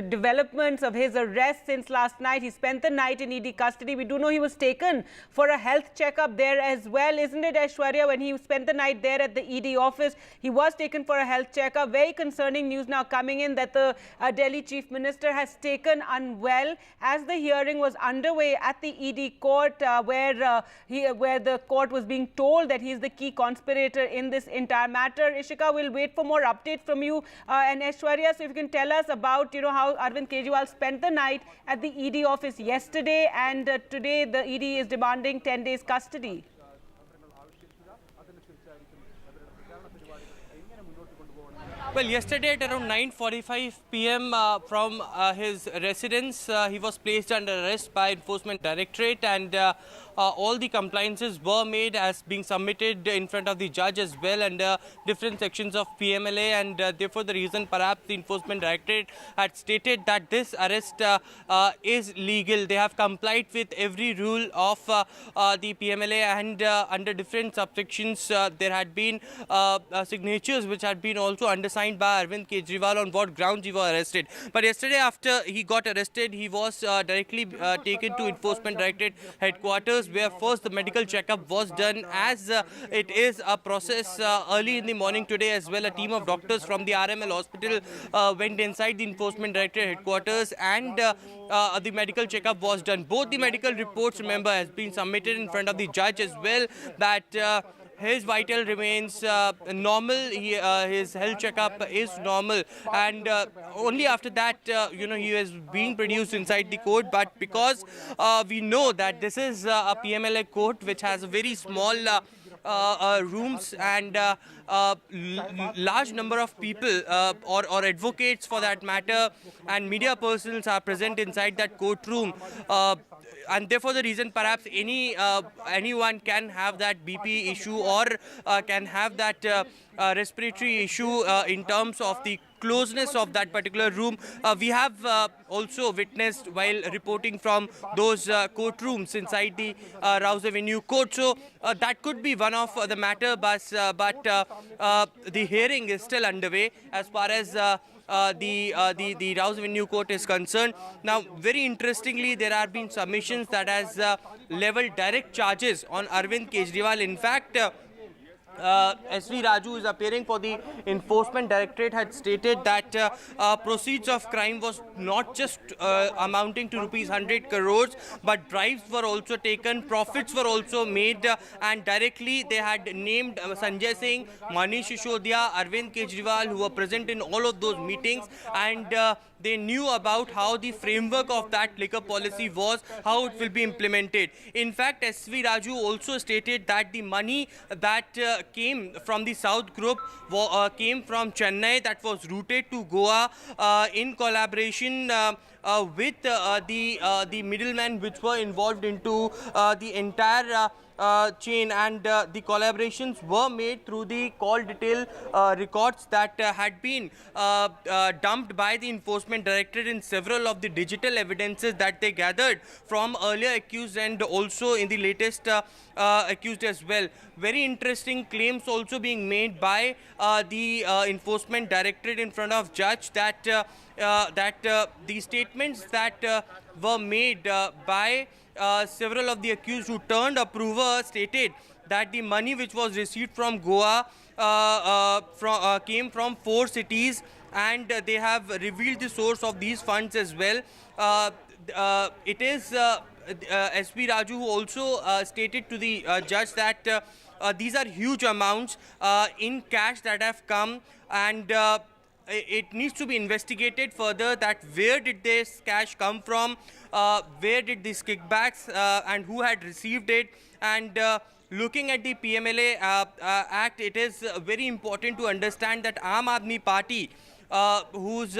developments of his arrest since last night. He spent the night in ED custody. We do know he was taken for a health checkup there as well. Isn't it, Aishwarya? When he spent the night there at the ED office, he was taken for a health checkup. Very concerning news now coming in that the Delhi Chief Minister has taken unwell as the hearing was underway at the ED court, where the court was being told that he is the key conspirator in this entire matter. Ishika, we'll wait for more updates from you and Aishwarya. So if you can tell us about how Arvind Kejriwal spent the night at the ED office yesterday, and today the ED is demanding 10 days custody. Well, yesterday at around 9:45 p.m. From his residence, he was placed under arrest by Enforcement Directorate, and all the compliances were made as being submitted in front of the judge as well, and different sections of PMLA, and therefore the reason perhaps the Enforcement Directorate had stated that this arrest is legal. They have complied with every rule of the PMLA, and under different subsections there had been signatures which had been also undersigned by Arvind Kejriwal on what grounds he was arrested. But yesterday, after he got arrested, he was directly taken to Enforcement Directorate headquarters, where first the medical checkup was done, as it is a process. Early in the morning today as well, a team of doctors from the RML hospital went inside the Enforcement Directorate headquarters, and the medical checkup was done. Both the medical reports, remember, has been submitted in front of the judge as well, that his vital remains normal, his health checkup is normal, and only after that, he is being produced inside the court. But because we know that this is a PMLA court which has a very small rooms, and large number of people or advocates for that matter, and media persons are present inside that courtroom, and therefore the reason perhaps anyone can have that BP issue, or can have that respiratory issue in terms of the closeness of that particular room. We have also witnessed while reporting from those courtrooms inside the Rouse Avenue court. So that could be one of the matter, but the hearing is still underway as far as the Rouse Avenue court is concerned. Now, very interestingly, there have been submissions that has leveled direct charges on Arvind Kejriwal. In fact, SV Raju is appearing for the Enforcement Directorate, had stated that proceeds of crime was not just amounting to rupees 100 crores, but bribes were also taken, profits were also made, and directly they had named Sanjay Singh, Manish Sisodiya, Arvind Kejriwal, who were present in all of those meetings, and they knew about how the framework of that liquor policy was, how it will be implemented. In fact, SV Raju also stated that the money that came from the South Group came from Chennai, that was routed to Goa in collaboration with the middlemen which were involved into the entire chain, and the collaborations were made through the call detail records that had been dumped by the Enforcement Directorate in several of the digital evidences that they gathered from earlier accused and also in the latest accused as well. Very interesting claims also being made by the Enforcement Directorate in front of judge, that the statements that were made by several of the accused who turned approver stated that the money which was received from Goa came from 4 cities, and they have revealed the source of these funds as well. It is SP Raju, who also stated to the judge that these are huge amounts in cash that have come, and it needs to be investigated further that where did this cash come from, where did these kickbacks and who had received it. And looking at the PMLA Act, it is very important to understand that Aam Aadmi Party, whose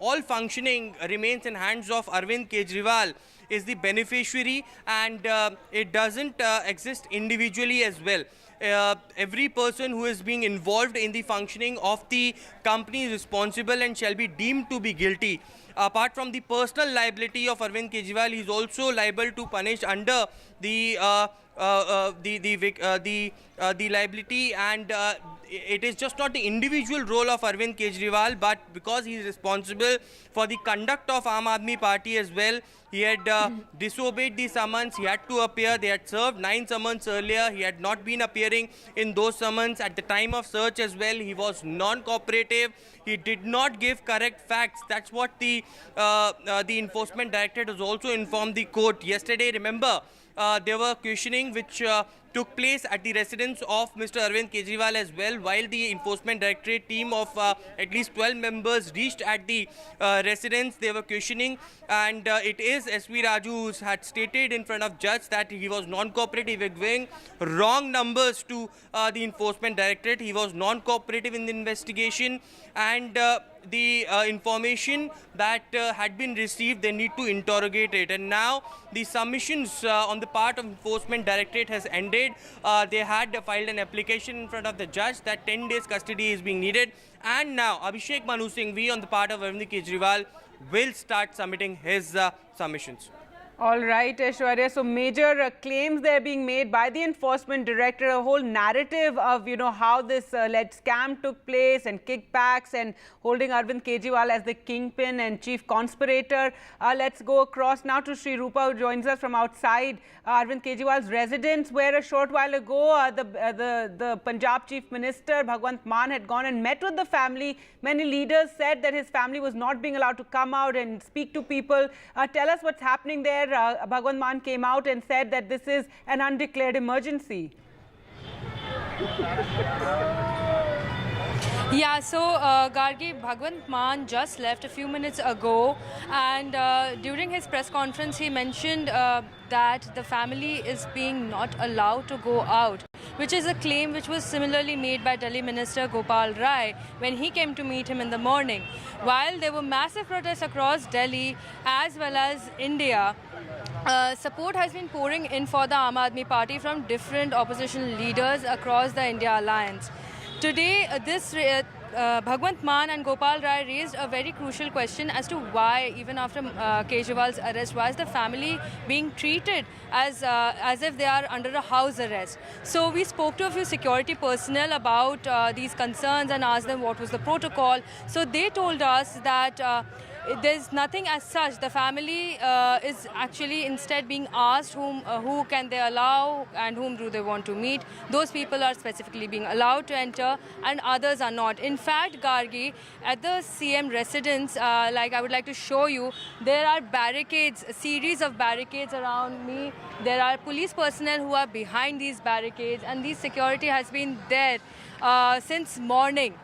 all functioning remains in hands of Arvind Kejriwal, is the beneficiary, and it doesn't exist individually as well. Every person who is being involved in the functioning of the company is responsible and shall be deemed to be guilty. Apart from the personal liability of Arvind Kejriwal, he is also liable to punish under the liability, and it is just not the individual role of Arvind Kejriwal, but because he is responsible for the conduct of Aam Aadmi Party as well. He had disobeyed the summons, he had to appear. They had served 9 summons earlier. He had not been appearing in those summons. At the time of search as well, he was non-cooperative. He did not give correct facts. That's what the Enforcement Directorate has also informed the court. Yesterday, remember, there were questioning which took place at the residence of Mr. Arvind Kejriwal as well, while the Enforcement Directorate team of at least 12 members reached at the residence. They were questioning, and it is SP Raju who had stated in front of judge that he was non-cooperative. He was giving wrong numbers to the Enforcement Directorate. He was non-cooperative in the investigation, and the information that had been received, they need to interrogate it. And now the submissions on the part of Enforcement Directorate has ended. They had filed an application in front of the judge that 10 days custody is being needed. And now Abhishek Manu Singhvi on the part of Arvind Kejriwal will start submitting his submissions. All right, Aishwarya. So major claims they're being made by the Enforcement Director, a whole narrative of, how this alleged scam took place and kickbacks and holding Arvind Kejriwal as the kingpin and chief conspirator. Let's go across now to Sri Rupa, who joins us from outside Arvind Kejriwal's residence, where a short while ago the Punjab Chief Minister Bhagwant Mann had gone and met with the family. Many leaders said that his family was not being allowed to come out and speak to people. Tell us what's happening there. Bhagwant Mann came out and said that this is an undeclared emergency. Yeah, so Gargi, Bhagwant Mann just left a few minutes ago, and during his press conference he mentioned that the family is being not allowed to go out, which is a claim which was similarly made by Delhi Minister Gopal Rai when he came to meet him in the morning. While there were massive protests across Delhi as well as India, support has been pouring in for the Aam Aadmi Party from different opposition leaders across the India alliance. Today, Bhagwant Mann and Gopal Rai raised a very crucial question as to why, even after Kejriwal's arrest, why is the family being treated as if they are under a house arrest. So we spoke to a few security personnel about these concerns and asked them what was the protocol. So they told us that there's nothing as such. The family is actually instead being asked who can they allow and whom do they want to meet. Those people are specifically being allowed to enter and others are not. In fact, Gargi, at the CM residence, I would like to show you, there are barricades, a series of barricades around me. There are police personnel who are behind these barricades, and this security has been there since morning.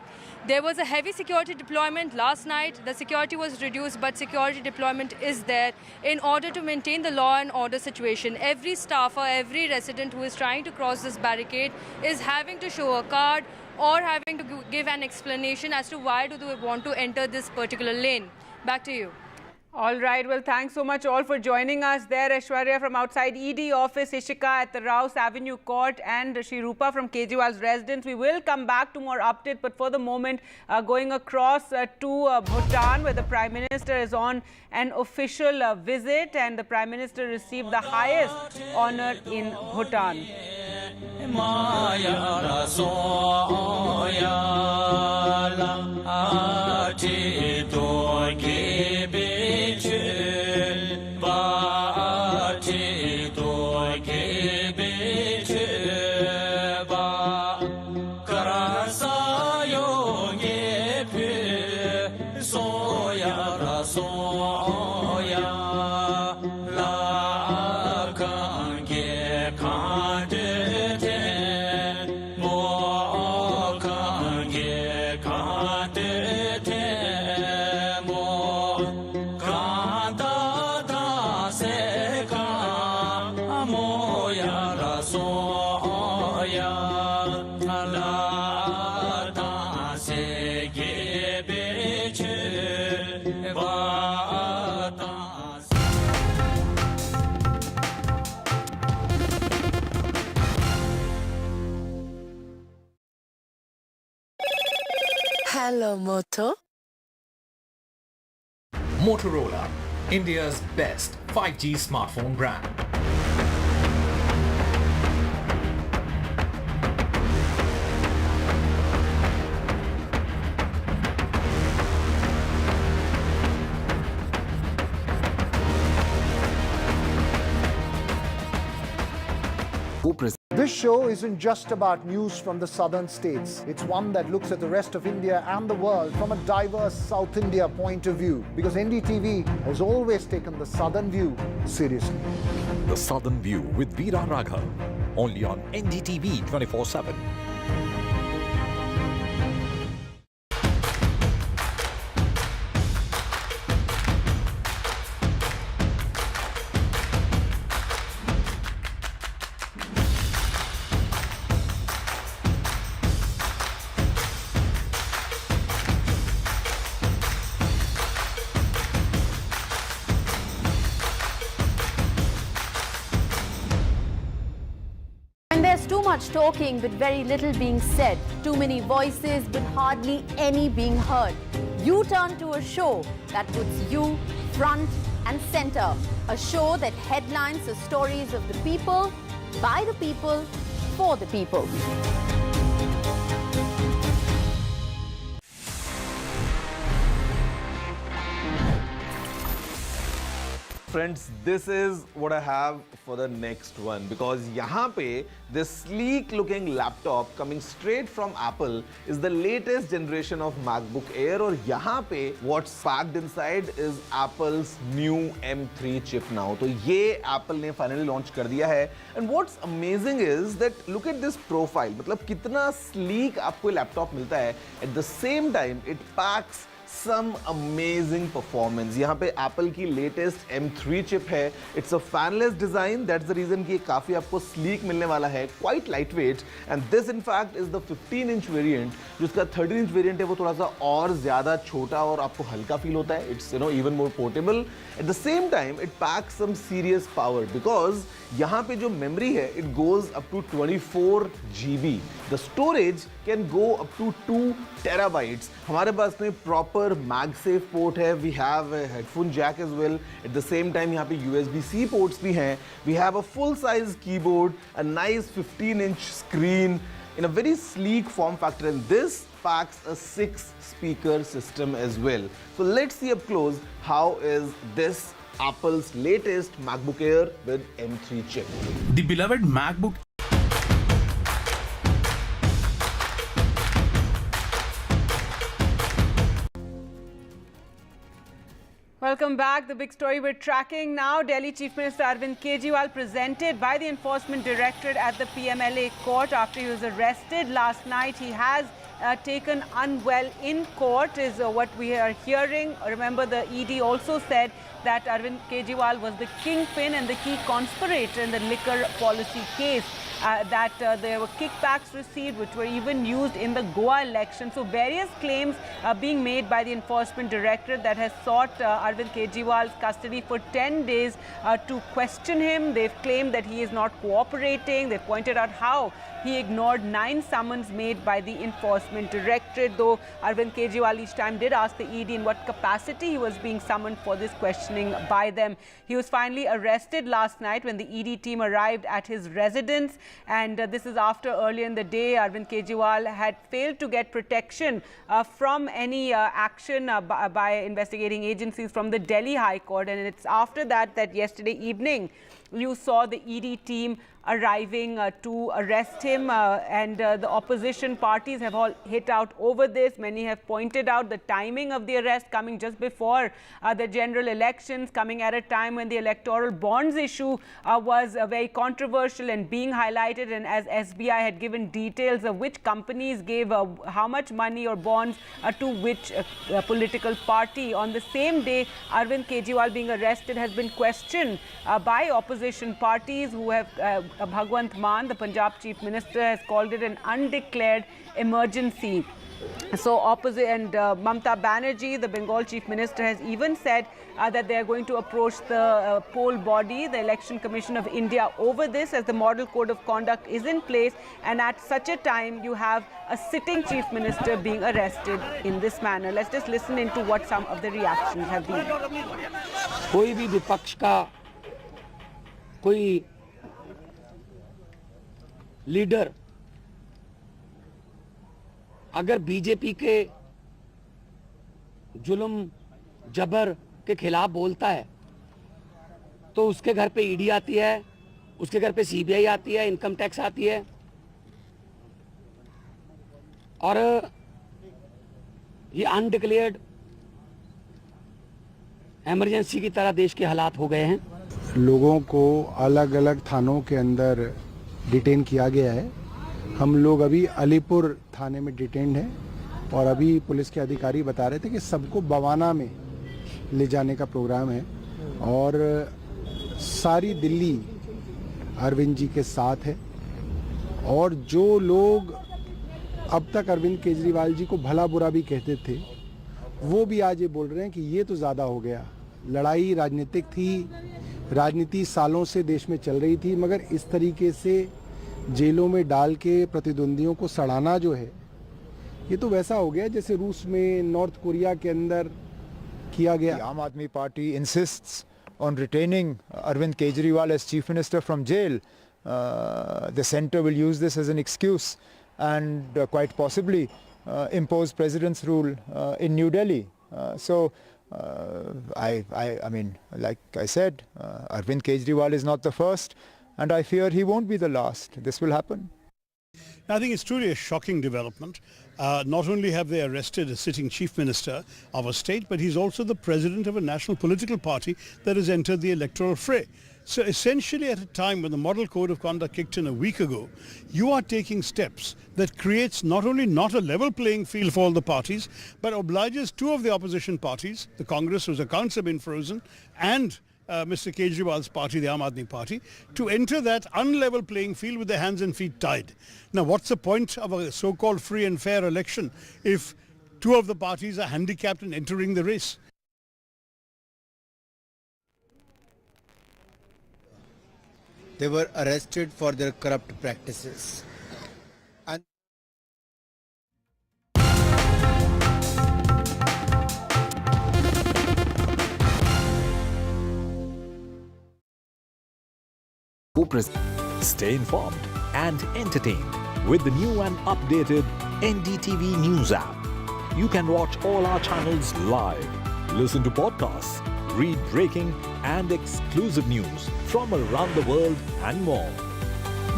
There was a heavy security deployment last night. The security was reduced, but security deployment is there in order to maintain the law and order situation. Every staffer, every resident who is trying to cross this barricade is having to show a card or having to give an explanation as to why do they want to enter this particular lane. Back to you. All right. Well, thanks so much all for joining us there. Aishwarya from outside ED office, Ishika at the Rouse Avenue Court, and Sri Rupa from Kejriwal's residence. We will come back to more updates, but for the moment, going across to Bhutan, where the Prime Minister is on an official visit, and the Prime Minister received the highest honor in Bhutan. Soya, soya, la. Hello, Moto. Motorola, India's best 5G smartphone brand. This show isn't just about news from the southern states. It's one that looks at the rest of India and the world from a diverse South India point of view. Because NDTV has always taken the southern view seriously. The Southern View with Veera Raghav, only on NDTV 24x7. When there's too much talking but very little being said, too many voices but hardly any being heard, you turn to a show that puts you front and center. A show that headlines the stories of the people, by the people, for the people. Friends, this is what I have for the next one, because यहाँ पे this sleek looking laptop coming straight from Apple is the latest generation of MacBook Air, और यहाँ पे what's packed inside is Apple's new M3 chip now. तो ये Apple ने finally launch कर दिया है. And what's amazing is that look at this profile, मतलब कितना sleek आपको laptop मिलता है. At the same time, it packs some amazing performance. यहाँ पे Apple की latest M3 chip है. It's a fanless design. That's the reason कि ये काफी आपको sleek मिलने वाला है. Quite lightweight. And this in fact is the 15-inch variant. जिसका 13-inch variant है वो थोड़ा सा और ज़्यादा छोटा और आपको हल्का feel होता है. It's even more portable. At the same time, it packs some serious power because यहाँ पे जो memory है, it goes up to 24 GB. The storage can go up to 2 terabytes. हमारे पास में proper MagSafe port है. We have a headphone jack as well. At the same time, यहाँ पे USB-C ports भी हैं. We have a full-size keyboard, a nice 15-inch screen in a very sleek form factor, and this packs a 6-speaker system as well. So let's see up close how is this Apple's latest MacBook Air with M3 chip. The beloved MacBook Welcome back. The big story we're tracking now. Delhi Chief Minister Arvind Kejriwal presented by the Enforcement Directorate at the PMLA court after he was arrested last night. He has taken unwell in court is what we are hearing. Remember, the ED also said that Arvind Kejriwal was the kingpin and the key conspirator in the liquor policy case. That there were kickbacks received which were even used in the Goa election. So various claims being made by the Enforcement Directorate that has sought Arvind Kejriwal's custody for 10 days to question him. They've claimed that he is not cooperating. They've pointed out how he ignored 9 summons made by the Enforcement Directorate, though Arvind Kejriwal each time did ask the ED in what capacity he was being summoned for this questioning by them. He was finally arrested last night when the ED team arrived at his residence, and this is after earlier in the day Arvind Kejriwal had failed to get protection from any action by investigating agencies from the Delhi High Court, and it's after that yesterday evening you saw the ED team arriving to arrest him, and the opposition parties have all hit out over this. Many have pointed out the timing of the arrest coming just before the general elections, coming at a time when the electoral bonds issue was very controversial and being highlighted, and as SBI had given details of which companies gave how much money or bonds to which political party. On the same day Arvind Kejriwal being arrested has been questioned by opposition parties who have Bhagwant Mann, the Punjab Chief Minister, has called it an undeclared emergency. So opposite, and Mamata Banerjee, the Bengal Chief Minister, has even said that they are going to approach the poll body, the Election Commission of India, over this, as the model code of conduct is in place, and at such a time you have a sitting Chief Minister being arrested in this manner. Let's just listen into what some of the reactions have been. कोई भी विपक्ष का कोई leader अगर BJP के जुल्म जबर के खिलाफ बोलता है तो उसके घर पे ईडी आती है, उसके घर पे सीबीआई आती है, इनकम टैक्स आती है, और ये अनडिक्लेयर्ड इमरजेंसी की तरह देश के हालात हो गए हैं। लोगों को अलग अलग थानों के अंदर डिटेन किया गया है। हम लोग अभी अलीपुर थाने में डिटेन्ड हैं और अभी पुलिस के अधिकारी बता रहे थे कि सबको बवाना में ले जाने का प्रोग्राम है और सारी दिल्ली अरविंद जी के साथ है। और जो लोग अब तक अरविंद केजरीवाल जी को भला बुरा भी कहते थे, वो भी आज ये बोल रहे हैं कि ये तो ज़्यादा हो गया। लड़ाई राजनीतिक थी, राजनीति सालों से देश में चल रही थी, मगर इस तरीके से जेलों में डाल के प्रतिद्वंदियों को सड़ाना जो है, ये तो वैसा हो गया जैसे रूस में, नॉर्थ कोरिया के अंदर किया गया। आम आदमी party insists on retaining Arvind Kejriwal as Chief Minister from jail. The centre will use this as an excuse and quite possibly impose President's rule in New Delhi. I mean, like I said, Arvind Kejriwal is not the first, and I fear he won't be the last. This will happen. I think it's truly a shocking development. Not only have they arrested a sitting chief minister of a state, but he's also the president of a national political party that has entered the electoral fray. So essentially, at a time when the model code of conduct kicked in a week ago, you are taking steps that creates not only not a level playing field for all the parties, but obliges two of the opposition parties, the Congress, whose accounts have been frozen, and Mr. Kejriwal's party, the Aam Aadmi Party, to enter that unlevel playing field with their hands and feet tied. Now, what's the point of a so-called free and fair election if two of the parties are handicapped in entering the race? They were arrested for their corrupt practices. And Stay informed and entertained with the new and updated NDTV News app. You can watch all our channels live, listen to podcasts, read breaking and exclusive news from around the world and more.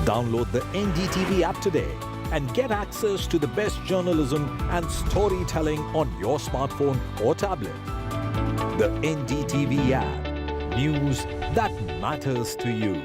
Download the NDTV app today and get access to the best journalism and storytelling on your smartphone or tablet. The NDTV app. News that matters to you.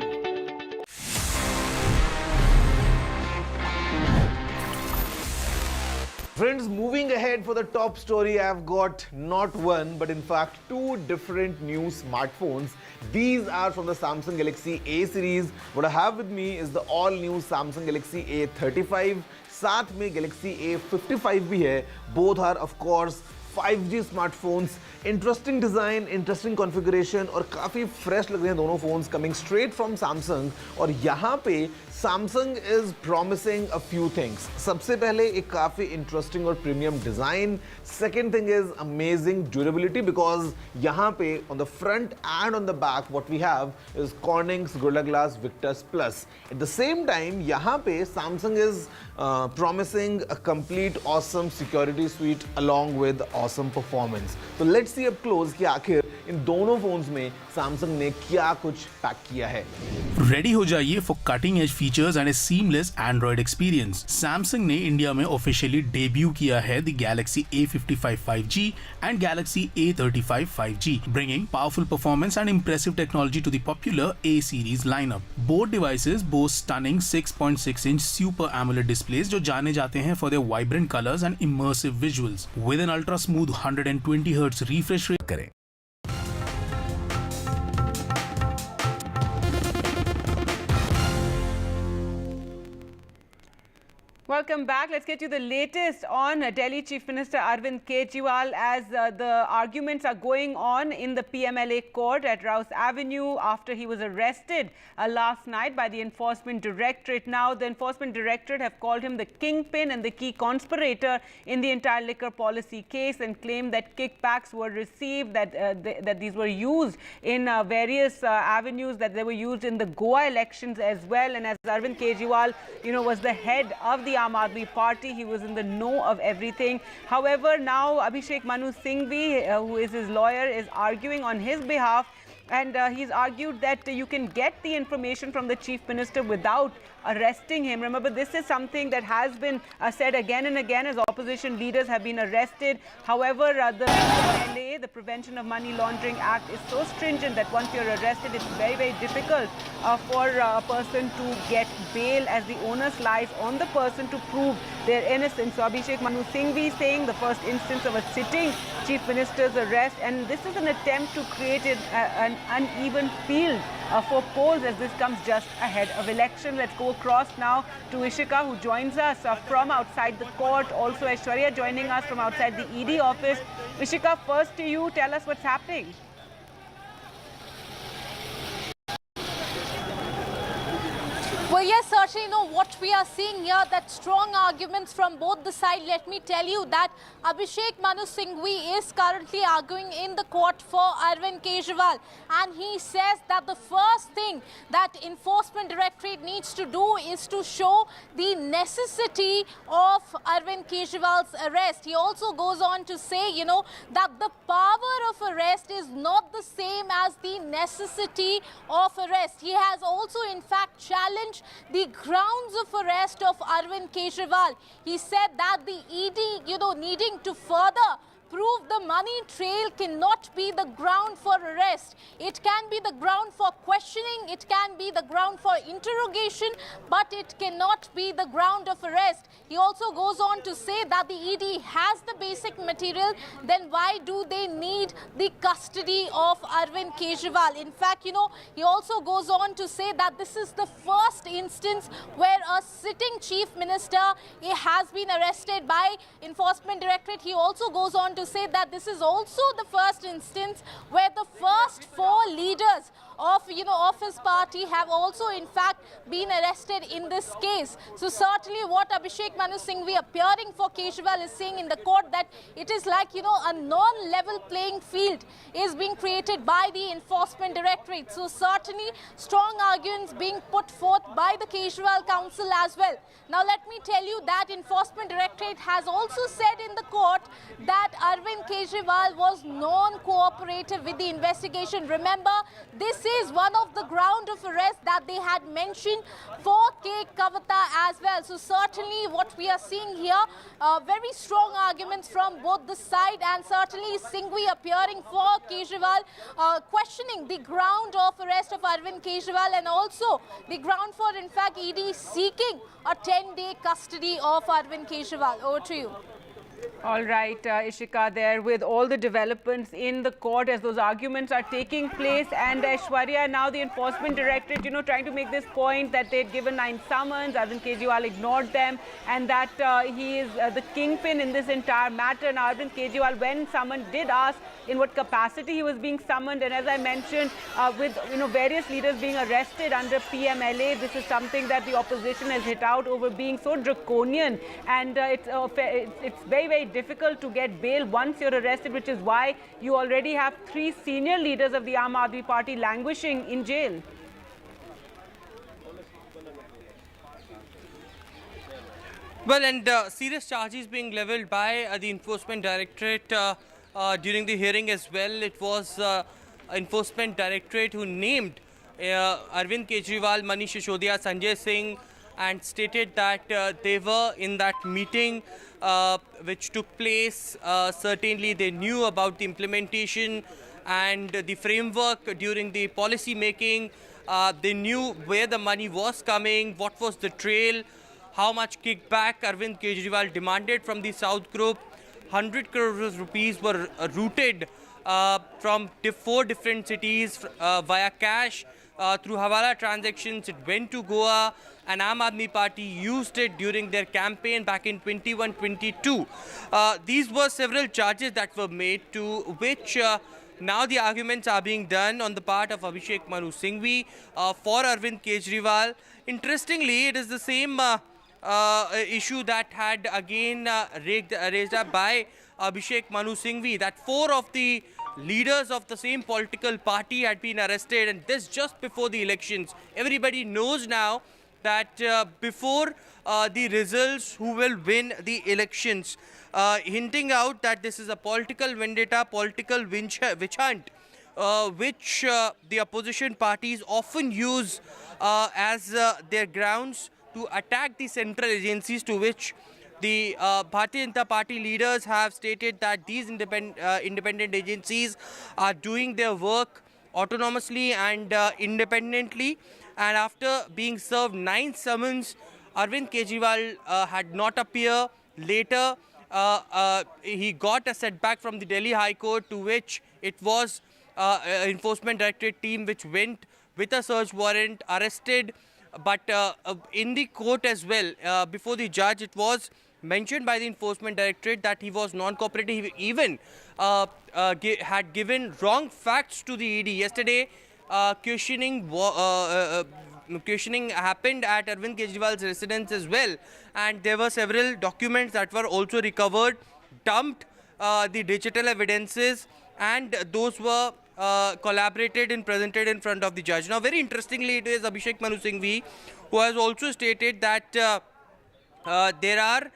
Friends, moving ahead for the top story, I've got not one, but in fact two different new smartphones. These are from the Samsung Galaxy A series. What I have with me is the all-new Samsung Galaxy A35. साथ में Galaxy A55 भी है. Both are, of course, 5G smartphones. Interesting design, interesting configuration और काफ़ी fresh लग रहे हैं दोनों phones coming straight from Samsung. और यहाँ पे Samsung is promising a few things. सबसे पहले एक काफ़ी interesting और premium design. Second thing is amazing durability because यहाँ पे on the front and on the back what we have is Corning's Gorilla Glass Victus Plus. At the same time यहाँ पे Samsung is promising a complete awesome security suite along with awesome performance. So let's see up close कि आखिर इन दोनों phones में Samsung ने क्या कुछ pack किया है. रेडी हो जाइए for cutting edge features and A seamless Android experience. Samsung ने इंडिया में ऑफिशियली डेब्यू किया है the Galaxy A55 5G and Galaxy A35 5G, bringing powerful performance and impressive technology to the popular A series lineup. Both devices boast stunning 6.6-inch Super AMOLED displays जो जाने जाते हैं for their vibrant colors and immersive visuals. With an ultra smooth 120 Hz refresh rate करें. Welcome back. Let's get you the latest on Delhi Chief Minister Arvind Kejriwal as the arguments are going on in the PMLA court at Rouse Avenue after he was arrested last night by the Enforcement Directorate. Now, the Enforcement Directorate have called him the kingpin and the key conspirator in the entire liquor policy case and claimed that kickbacks were received, that these were used in various avenues, that they were used in the Goa elections as well. And as Arvind Kejriwal, was the head of the Aam Aadmi Party, he was in the know of everything. However, now Abhishek Manu Singhvi, who is his lawyer, is arguing on his behalf, and he's argued that you can get the information from the Chief Minister without arresting him. Remember, this is something that has been said again and again as opposition leaders have been arrested. However, the PMLA, the Prevention of Money Laundering Act, is so stringent that once you're arrested, it's very, very difficult for a person to get bail, as the onus lies on the person to prove their innocence. So Abhishek Manu Singhvi saying the first instance of a sitting Chief Minister's arrest, and this is an attempt to create an uneven field for polls as this comes just ahead of election. Let's go across now to Ishika, who joins us from outside the court. Also Aishwarya joining us from outside the ED office. Ishika, first to you, tell us what's happening. Well, yes, certainly, what we are seeing here, that strong arguments from both the sides. Let me tell you that Abhishek Manu Singhvi is currently arguing in the court for Arvind Kejriwal, and he says that the first thing that Enforcement Directorate needs to do is to show the necessity of Arvind Kejriwal's arrest. He also goes on to say, that the power of arrest is not the same as the necessity of arrest. He has also, in fact, challenged the grounds of arrest of Arvind Kejriwal. He said that the ED, needing to further prove the money trail cannot be the ground for arrest. It can be the ground for questioning, it can be the ground for interrogation, but it cannot be the ground of arrest. He also goes on to say that the ED has the basic material, then why do they need the custody of Arvind Kejriwal? In fact, he also goes on to say that this is the first instance where a sitting Chief Minister has been arrested by Enforcement Directorate. He also goes on to say that this is also the first instance where the first 4 leaders of his party have also in fact been arrested in this case. So certainly what Abhishek Manu Singhvi appearing for Kejriwal is saying in the court, that it is like a non-level playing field is being created by the Enforcement Directorate. So certainly strong arguments being put forth by the Kejriwal Council as well. Now let me tell you that Enforcement Directorate has also said in the court that Arvind Kejriwal was non-cooperative with the investigation. Remember, this is one of the ground of arrest that they had mentioned for K. Kavita as well. So certainly what we are seeing here, very strong arguments from both the side, and certainly Singhvi appearing for Kejriwal, questioning the ground of arrest of Arvind Kejriwal, and also the ground for, in fact, ED seeking a 10-day custody of Arvind Kejriwal. Over to you. All right, Ishika there with all the developments in the court as those arguments are taking place. And Aishwarya, now the Enforcement Directorate, trying to make this point that they'd given 9 summons, Arvind Kejriwal ignored them, and that he is the kingpin in this entire matter. Now, Arvind Kejriwal, when summoned, did ask in what capacity he was being summoned. And as I mentioned, with various leaders being arrested under PMLA, this is something that the opposition has hit out over being so draconian, and it's very, very difficult to get bail once you're arrested, which is why you already have 3 senior leaders of the Aam Aadmi Party languishing in jail. Well, and serious charges being levelled by the Enforcement Directorate during the hearing as well. It was Enforcement Directorate who named Arvind Kejriwal, Manish Sisodiya, Sanjay Singh, and stated that they were in that meeting which took place. Certainly they knew about the implementation and the framework during the policy making. They knew where the money was coming, what was the trail, how much kickback Arvind Kejriwal demanded from the South Group. 100 crores rupees were routed from 4 different cities via cash through Hawala transactions. It went to Goa, and Aam Aadmi Party used it during their campaign back in 21-22. These were several charges that were made, to which now the arguments are being done on the part of Abhishek Manu Singhvi for Arvind Kejriwal. Interestingly, it is the same issue that had again raised up by Abhishek Manu Singhvi, that 4 of the leaders of the same political party had been arrested, and this just before the elections. Everybody knows now that before the results, who will win the elections, hinting out that this is a political vendetta, political witch hunt, which the opposition parties often use as their grounds to attack the central agencies, to which the Bharatiya Janata Party leaders have stated that these independent agencies are doing their work autonomously and independently. And after being served 9 summons, Arvind Kejriwal had not appeared. Later, he got a setback from the Delhi High Court, to which it was Enforcement Directorate team which went with a search warrant, arrested. But in the court as well, before the judge, it was mentioned by the Enforcement Directorate that he was non-cooperative. He even had given wrong facts to the ED. Yesterday, questioning happened at Arvind Kejriwal's residence as well, and there were several documents that were also recovered, dumped the digital evidences, and those were collaborated and presented in front of the judge. Now, very interestingly, it is Abhishek Manu Singhvi who has also stated that there are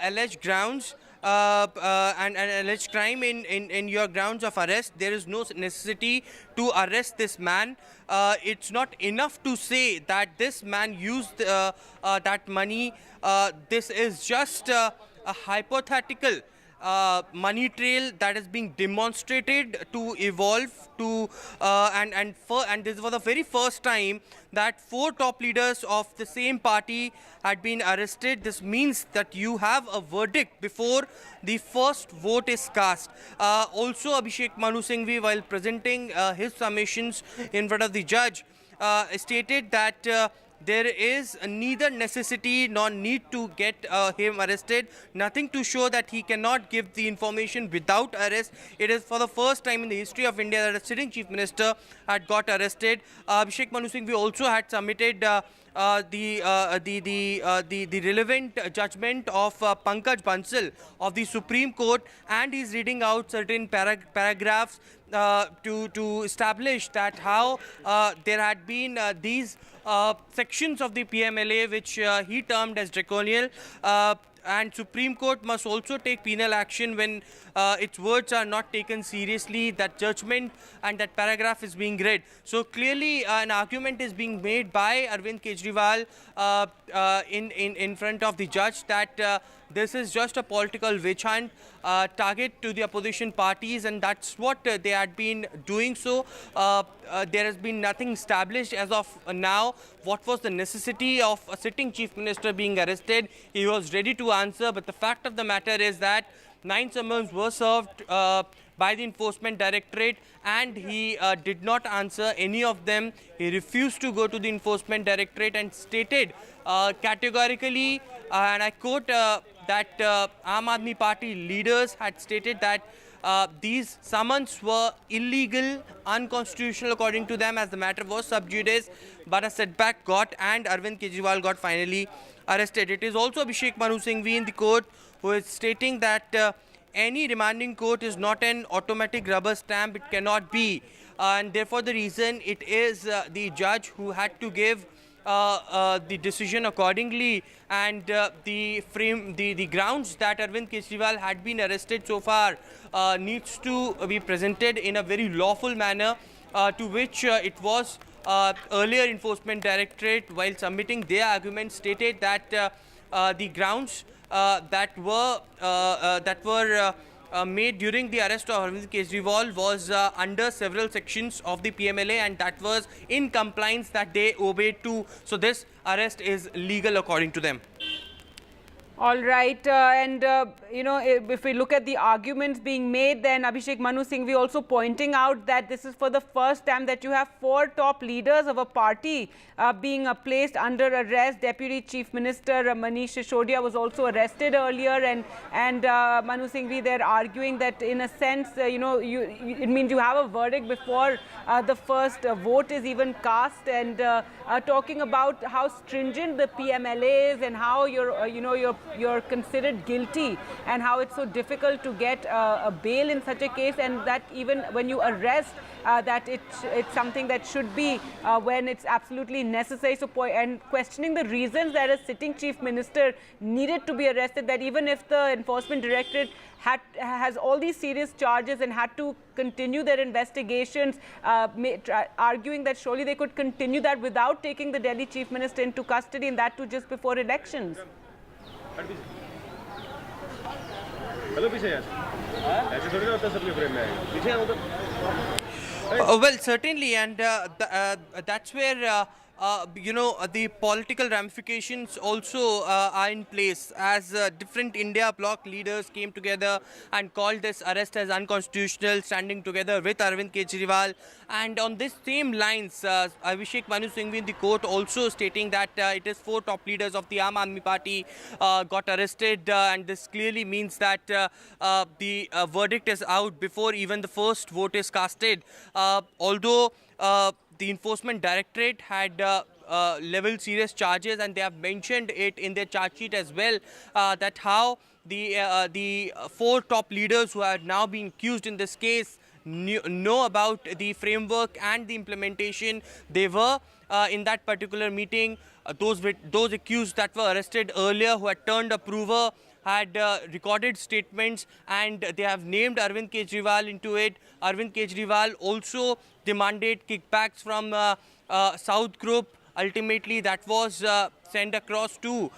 alleged grounds and alleged crime in your grounds of arrest. There is no necessity to arrest this man. It's not enough to say that this man used that money. This is just a hypothetical money trail that is being demonstrated to evolve to and this was the very first time that 4 top leaders of the same party had been arrested. This means that you have a verdict before the first vote is cast. Also, Abhishek Manu Singhvi, while presenting his summations in front of the judge, stated that there is neither necessity nor need to get him arrested. Nothing to show that he cannot give the information without arrest. It is for the first time in the history of India that a sitting chief minister had got arrested. Abhishek Manu Singhvi also had submitted the relevant judgment of Pankaj Bansal of the Supreme Court, and he's reading out certain paragraphs to establish that how there had been these sections of the PMLA which he termed as draconian, and Supreme Court must also take penal action when its words are not taken seriously. That judgment and that paragraph is being read. So clearly an argument is being made by Arvind Kejriwal in front of the judge that this is just a political witch hunt, target to the opposition parties, and that's what they had been doing. So there has been nothing established as of now. What was the necessity of a sitting chief minister being arrested? He was ready to answer, but the fact of the matter is that 9 summons were served by the Enforcement Directorate, and he did not answer any of them. He refused to go to the Enforcement Directorate and stated categorically, and I quote, that Aam Aadmi Party leaders had stated that these summons were illegal, unconstitutional according to them, as the matter was sub judice, but a setback got and Arvind Kejriwal got finally arrested. It is also Abhishek Manu Singhvi in the court who is stating that any remanding court is not an automatic rubber stamp. It cannot be, and therefore the reason it is the judge who had to give the decision accordingly, and the grounds that Arvind Kejriwal had been arrested so far needs to be presented in a very lawful manner, to which it was earlier Enforcement Directorate, while submitting their arguments, stated that the grounds that were made during the arrest of Arvind Kejriwal was under several sections of the PMLA, and that was in compliance that they obeyed to. So this arrest is legal according to them. All right, you know, if we look at the arguments being made, then Abhishek Manu Singhvi also pointing out that this is for the first time that you have 4 top leaders of a party being placed under arrest. Deputy Chief Minister Manish Sisodia was also arrested earlier, and Manu Singhvi, they're arguing that in a sense, you know, it means you have a verdict before the first vote is even cast, and talking about how stringent the PMLA is and how you're considered guilty and how it's so difficult to get a bail in such a case, and that even when you arrest, that it's something that should be when it's absolutely necessary. So, and questioning the reasons that a sitting chief minister needed to be arrested, that even if the enforcement directorate has all these serious charges and had to continue their investigations, arguing that surely they could continue that without taking the Delhi chief minister into custody, and that too just before elections. Well, certainly, and that's where you know, the political ramifications also are in place, as different India bloc leaders came together and called this arrest as unconstitutional, standing together with Arvind Kejriwal. And on this same lines, Abhishek Manu Singhvi in the court also stating that it is 4 top leaders of the Aam Aadmi Party got arrested, and this clearly means that the verdict is out before even the first vote is casted. Although the enforcement directorate had leveled serious charges, and they have mentioned it in their charge sheet as well, that how the 4 top leaders who are now being accused in this case know about the framework and the implementation. They were in that particular meeting. Those accused that were arrested earlier, who had turned approver, had recorded statements, and they have named Arvind Kejriwal into it. Arvind Kejriwal also demanded kickbacks from South Group. Ultimately, that was sent across to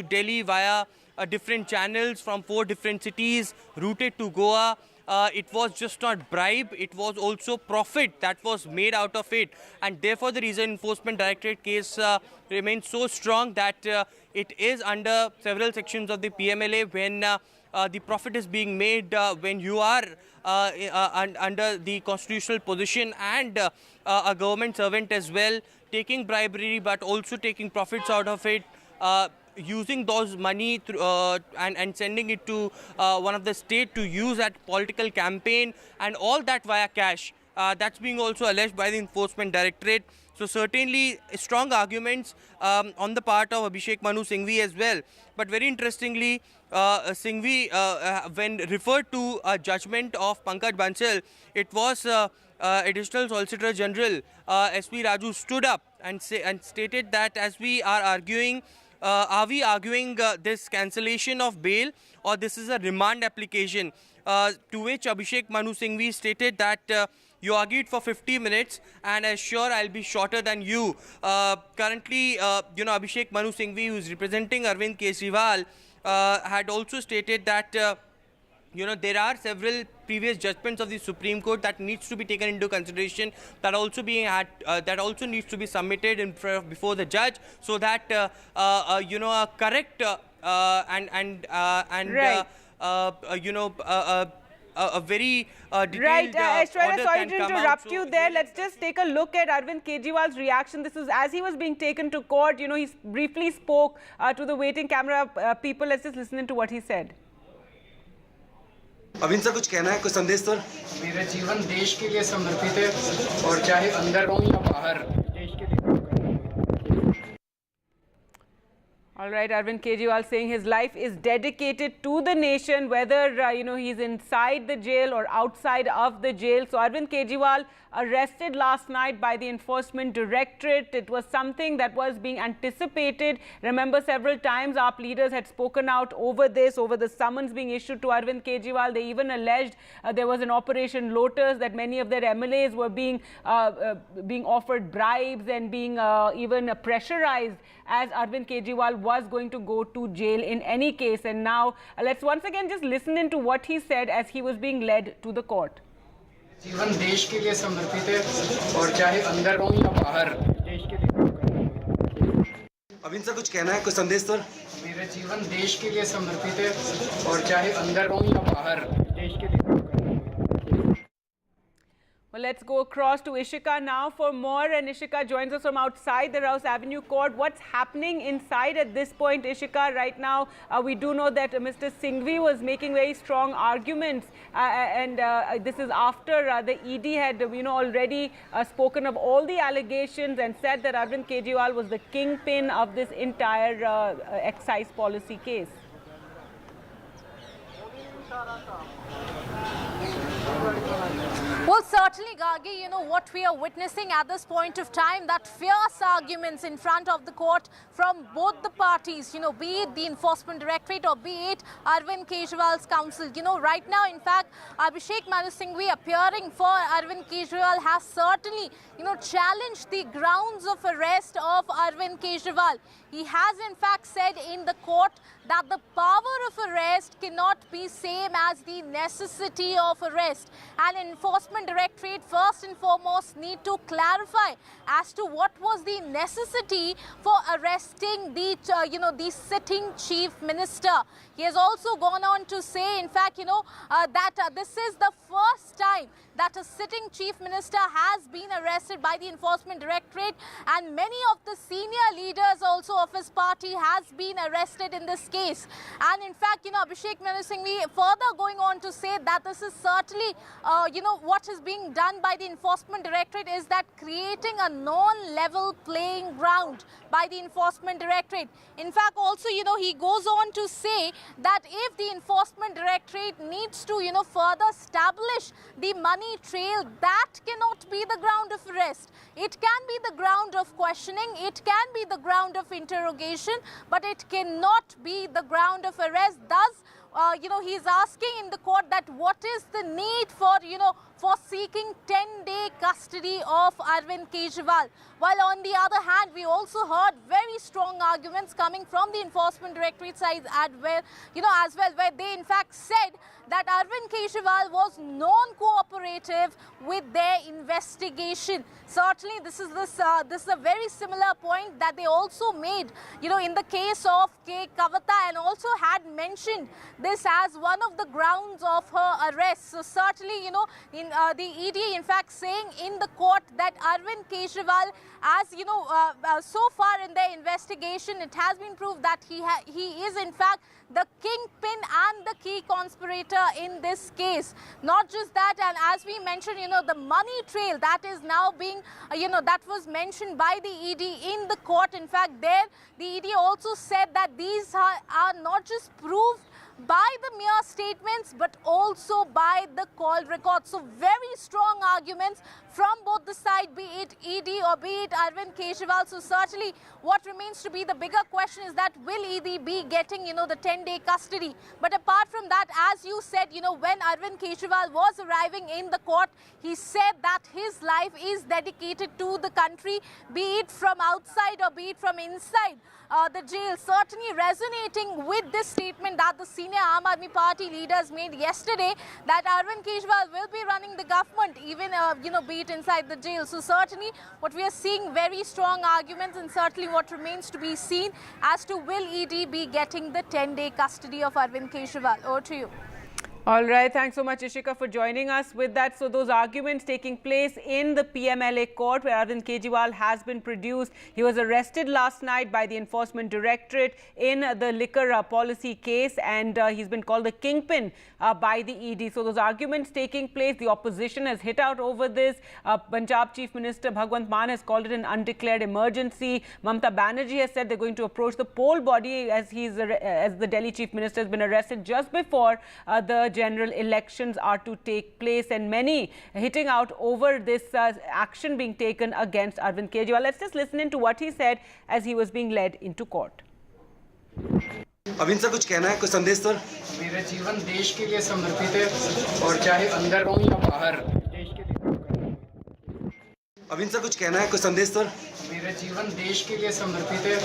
Delhi via different channels from 4 different cities, routed to Goa. It was just not bribe, it was also profit that was made out of it, and therefore the reason enforcement directorate case remains so strong that it is under several sections of the PMLA when the profit is being made when you are under the constitutional position and a government servant as well, taking bribery but also taking profits out of it, using those money and sending it to one of the state to use at political campaign, and all that via cash. That's being also alleged by the enforcement directorate. So certainly strong arguments on the part of Abhishek Manu Singhvi as well. But very interestingly, Singhvi, when referred to a judgment of Pankaj Bansal, it was Additional Solicitor General SP Raju stood up and stated that as we are arguing, this cancellation of bail, or this is a remand application? To which Abhishek Manu Singhvi stated that you argued for 50 minutes and as sure I'll be shorter than you. Currently, you know, Abhishek Manu Singhvi, who is representing Arvind Kejriwal, had also stated that you know, there are several previous judgments of the Supreme Court that needs to be taken into consideration, that also needs to be submitted before the judge, so that you know, a correct you know, a very detailed Aishwarya, sorry can to come interrupt out. you there. Let's just take a look at Arvind Kejriwal's reaction. This is as he was being taken to court. You know, he briefly spoke to the waiting camera people. Let's just listen to what he said. Avin sir कुछ कहना है, कुछ संदेश sir? मेरा जीवन देश के लिए समर्पित है और चाहे अंदर हो या बाहर देश के लिए काम करना है। All right, Arvind Kejriwal saying his life is dedicated to the nation, whether you know, he's inside the jail or outside of the jail. So Arvind Kejriwal arrested last night by the enforcement directorate. It was something that was being anticipated. Remember, several times our leaders had spoken out over this, over the summons being issued to Arvind Kejriwal. They even alleged there was an Operation Lotus, that many of their MLAs were being offered bribes and being even pressurized, as Arvind Kejriwal was going to go to jail in any case. And now let's once again just listen into what he said as he was being led to the court. जीवन देश के लिए समर्पित है और चाहे अंदर हो या बाहर देश के लिए काम करना है। अविन सर कुछ कहना है, कुछ संदेश सर? मेरा जीवन देश के लिए समर्पित है और चाहे अंदर रहूं या बाहर देश के लिए काम करना है। Well, let's go across to Ishika now for more, and Ishika joins us from outside the Rouse Avenue court. What's happening inside at this point, Ishika? Right now, we do know that Mr. Singhvi was making very strong arguments, and this is after the ED had, already spoken of all the allegations and said that Arvind Kejriwal was the kingpin of this entire excise policy case. Well, certainly, Gargi, what we are witnessing at this point of time, that fierce arguments in front of the court from both the parties, be it the Enforcement Directorate or be it Arvind Kejriwal's counsel. Right now, in fact, Abhishek Manu Singhvi appearing for Arvind Kejriwal has certainly, challenged the grounds of arrest of Arvind Kejriwal. He has, in fact, said in the court that the power of arrest cannot be same as the necessity of arrest. And Enforcement Directorate, first and foremost, need to clarify as to what was the necessity for arresting the, the sitting Chief Minister. He has also gone on to say, in fact, that this is the first time that a sitting Chief Minister has been arrested by the Enforcement Directorate, and many of the senior leaders also of his party has been arrested in this case. And in fact, Abhishek Manu Singhvi further going on to say that this is certainly, what is being done by the Enforcement Directorate is that creating a non-level playing ground by the Enforcement Directorate. In fact, also, he goes on to say that if the Enforcement Directorate needs to, further establish the money trail, that cannot be the ground of arrest. It can be the ground of questioning, it can be the ground of interrogation, but it cannot be the ground of arrest. Thus, he's asking in the court that what is the need for, for seeking 10-day custody of Arvind Kejriwal. While on the other hand, we also heard very strong arguments coming from the Enforcement Directorate side as well, where they in fact said that Arvind Kejriwal was non-cooperative with their investigation. Certainly, this is a very similar point that they also made, in the case of K. Kavita, and also had mentioned this as one of the grounds of her arrest. So certainly, in the ED, in fact, saying in the court that Arvind Kejriwal, as so far in their investigation, it has been proved that he is in fact the kingpin and the key conspirator in this case. Not just that, and as we mentioned, the money trail that is now being, that was mentioned by the ED in the court. In fact, there the ED also said that these are not just proved by the mere statements but also by the call records. So very strong arguments from both the side, be it ED or be it Arvind Kejriwal. So certainly what remains to be the bigger question is that will ED be getting, the 10-day custody? But apart from that, as you said, when Arvind Kejriwal was arriving in the court, he said that his life is dedicated to the country, be it from outside or be it from inside the jail. Certainly resonating with this statement that the senior Aam Aadmi Party leaders made yesterday, that Arvind Kejriwal will be running the government, even, be it inside the jail. So certainly what we are seeing, very strong arguments, and certainly what remains to be seen as to will ED be getting the 10-day custody of Arvind Kejriwal. Over to you. All right, thanks so much, Ishika, for joining us with that. So those arguments taking place in the PMLA court where Arvind Kejriwal has been produced. He was arrested last night by the Enforcement Directorate in the liquor policy case, and he's been called the kingpin by the ED. So those arguments taking place, the opposition has hit out over this. Punjab Chief Minister Bhagwant Mann has called it an undeclared emergency. Mamata Banerjee has said they're going to approach the poll body as the Delhi Chief Minister has been arrested just before the general elections are to take place, and many hitting out over this action being taken against Arvind Kejriwal. Let's just listen in to what he said as he was being led into court. Arvind sir, कुछ कहना है, कुछ संदेश sir? मेरा जीवन देश के लिए समर्पित है और चाहे अंदर रहूं या बाहर देश के लिए काम करना है। अरविंद सर, कुछ कहना है, कुछ संदेश सर? मेरा जीवन देश के लिए समर्पित है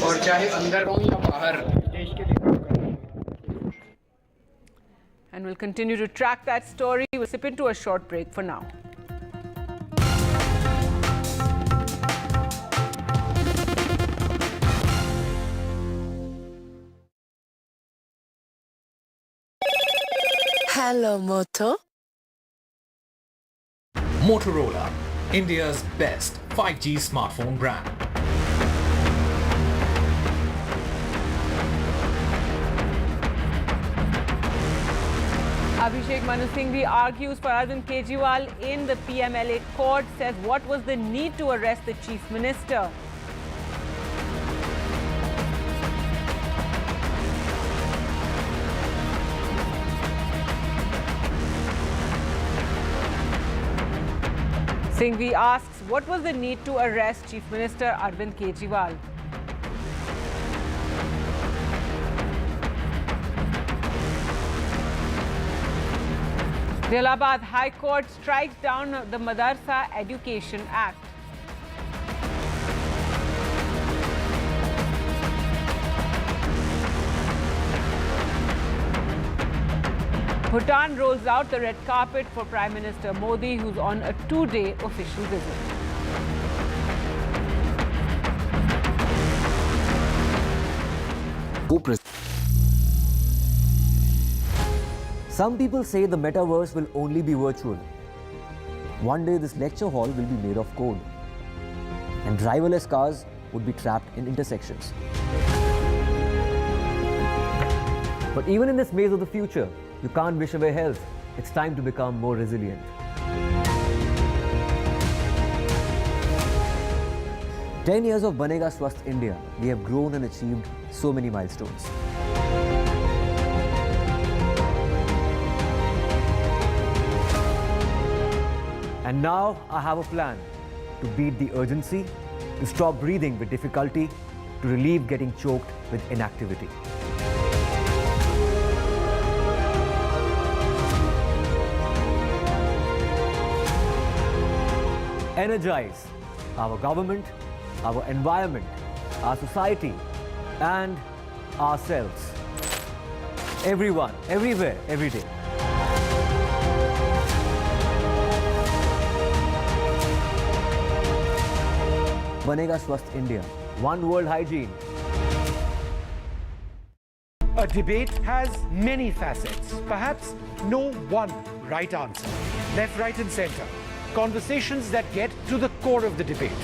और चाहे अंदर रहूं या बाहर देश के लिए काम करना है। And we'll continue to track that story. We'll sip into a short break for now. Hello, Moto. Motorola, India's best 5G smartphone brand. Abhishek Manu Singhvi argues for Arvind Kejriwal in the PMLA court, says what was the need to arrest the chief minister? Singhvi asks what was the need to arrest Chief Minister Arvind Kejriwal? The Allahabad High Court strikes down the Madrasa Education Act. Bhutan rolls out the red carpet for Prime Minister Modi, who's on a 2-day official visit. Some people say the metaverse will only be virtual. One day this lecture hall will be made of code, and driverless cars would be trapped in intersections. But even in this maze of the future, you can't wish away health. It's time to become more resilient. "10 years of Banega Swasth India, we have grown and achieved so many milestones. And now I have a plan to beat the urgency, to stop breathing with difficulty, to relieve getting choked with inactivity. Energize our government, our environment, our society, and ourselves. Everyone, everywhere, every day. Banega Swasth India. One world hygiene. A debate has many facets. Perhaps no one right answer. Left, right, and center. Conversations that get to the core of the debate.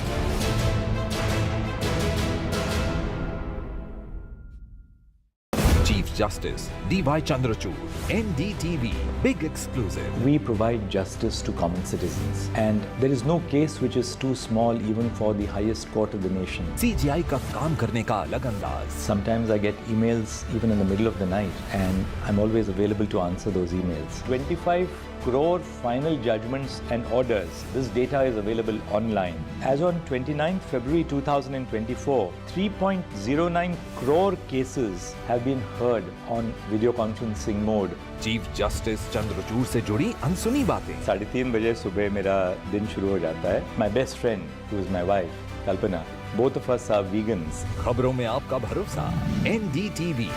Chief Justice D.Y. Chandrachud, NDTV, big exclusive. We provide justice to common citizens, and there is no case which is too small even for the highest court of the nation. CGI का काम करने का अलग अंदाज. Sometimes I get emails even in the middle of the night, and I'm always available to answer those emails. 25 crore final judgments and orders. This data is available online. As on 29 February 2024, 3.09 crore cases have been heard on video conferencing mode. Chief Justice Chandrachud से जुड़ी अनसुनी बातें. 3:30 बजे सुबह मेरा दिन शुरू हो जाता है. My best friend, who is my wife, Kalpana, both of us are vegans. खबरों में आपका भरोसा. NDTV.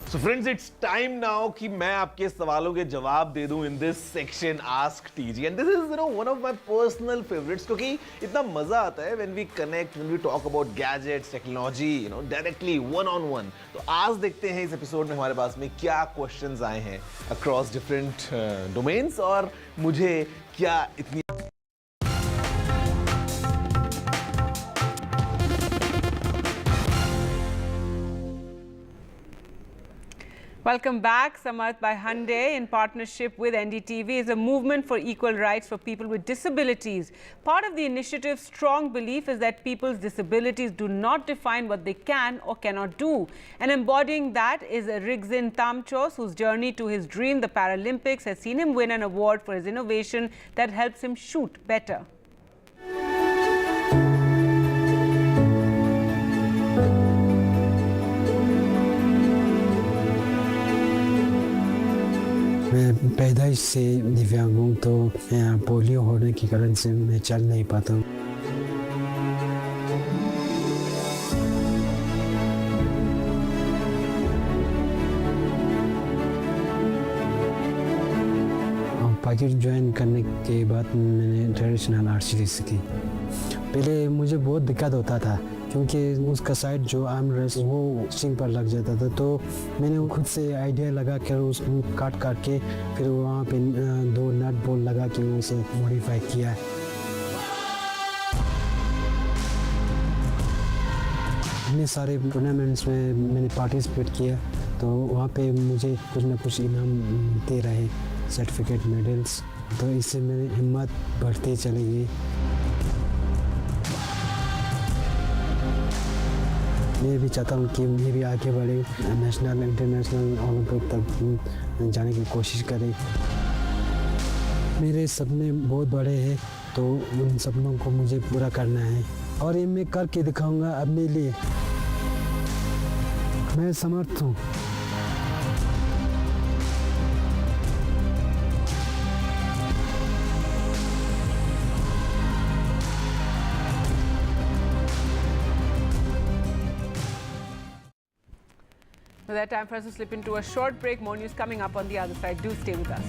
So friends, it's time now कि मैं आपके सवालों के जवाब दे दूं in this section Ask TG, and this is one of my personal favorites क्योंकि इतना मजा आता है when we connect, when we talk about gadgets, technology, directly one on one. तो आज देखते हैं इस एपिसोड में हमारे पास में क्या questions आए हैं across different domains और मुझे क्या इतनी Welcome back. Samarth by Hyundai, in partnership with NDTV, is a movement for equal rights for people with disabilities. Part of the initiative's strong belief is that people's disabilities do not define what they can or cannot do. And embodying that is Rigzin Tamchos, whose journey to his dream, the Paralympics, has seen him win an award for his innovation that helps him shoot better. मैं पैदाइश से दिव्यांग हूँ, तो polio होने के कारण से मैं चल नहीं पाता हूँ. पाकिट ज्वाइन करने के बाद मैंने ट्रेडिशनल आर्ट सीरीज सीखी। पहले मुझे बहुत दिक्कत होता था क्योंकि उसका साइड जो आर्म रेस्ट वो स्ट्रिंग पर लग जाता था, तो मैंने खुद से आइडिया लगा कर उसको काट के फिर वहाँ पे 2 नट बोल्ट लगा के उसे मॉडिफाई किया। इतने सारे टूर्नामेंट्स में मैंने पार्टिसिपेट किया, तो वहाँ पे मुझे कुछ ना कुछ इनाम मिलते रहे, सर्टिफिकेट, मेडल्स, तो इससे मेरी हिम्मत बढ़ती चली गई। मैं भी चाहता हूँ कि मैं भी आगे बढ़े, नेशनल इंटरनेशनल ओलंपिक तक जाने की कोशिश करें। मेरे सपने बहुत बड़े हैं, तो उन सपनों को मुझे पूरा करना है और ये मैं करके दिखाऊंगा अपने लिए। मैं समर्थ हूँ। With that, time for us to slip into a short break. More news coming up on the other side. Do stay with us.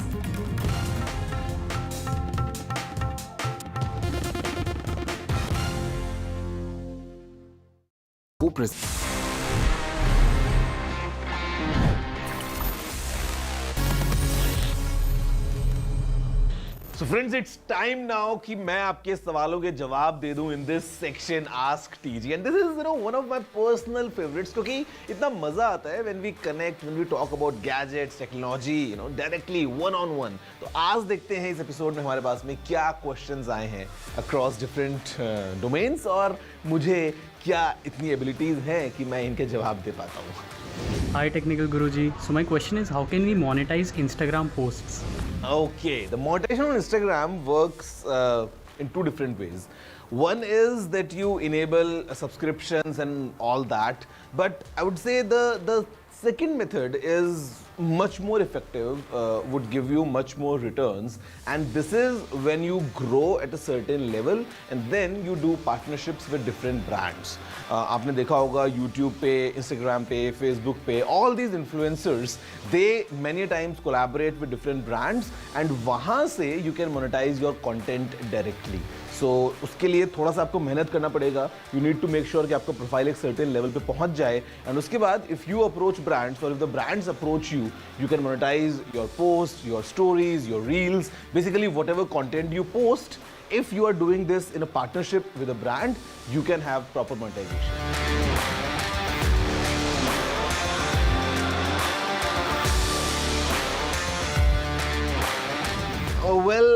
So friends, it's time now कि मैं आपके सवालों के जवाब दे दूं in this section Ask TG, and this is one of my personal favorites क्योंकि इतना मजा आता है when we connect, when we talk about gadgets, technology, directly one on one. तो आज देखते हैं इस एपिसोड में हमारे पास में क्या questions आए हैं across different domains और मुझे क्या इतनी abilities हैं कि मैं इनके जवाब दे पाता हूँ. Hi Technical Guruji. So my question is, how can we monetize Instagram posts? Okay, the monetization on Instagram works in 2 different ways. One is that you enable subscriptions and all that, but I would say the second method is much more effective, would give you much more returns, and this is when you grow at a certain level and then you do partnerships with different brands. आपने देखा होगा YouTube पे, Instagram पे, Facebook पे, all these influencers, they many times collaborate with different brands and वहाँ से you can monetize your content directly. So उसके लिए थोड़ा सा आपको मेहनत करना पड़ेगा. You need to make sure कि आपका प्रोफाइल एक certain level पे पहुँच जाए, and उसके बाद if you approach brands or if the brands approach you, you can monetize your posts, your stories, your reels, basically whatever content you post. If you are doing this in a partnership with a brand, you can have proper monetization. Oh, well,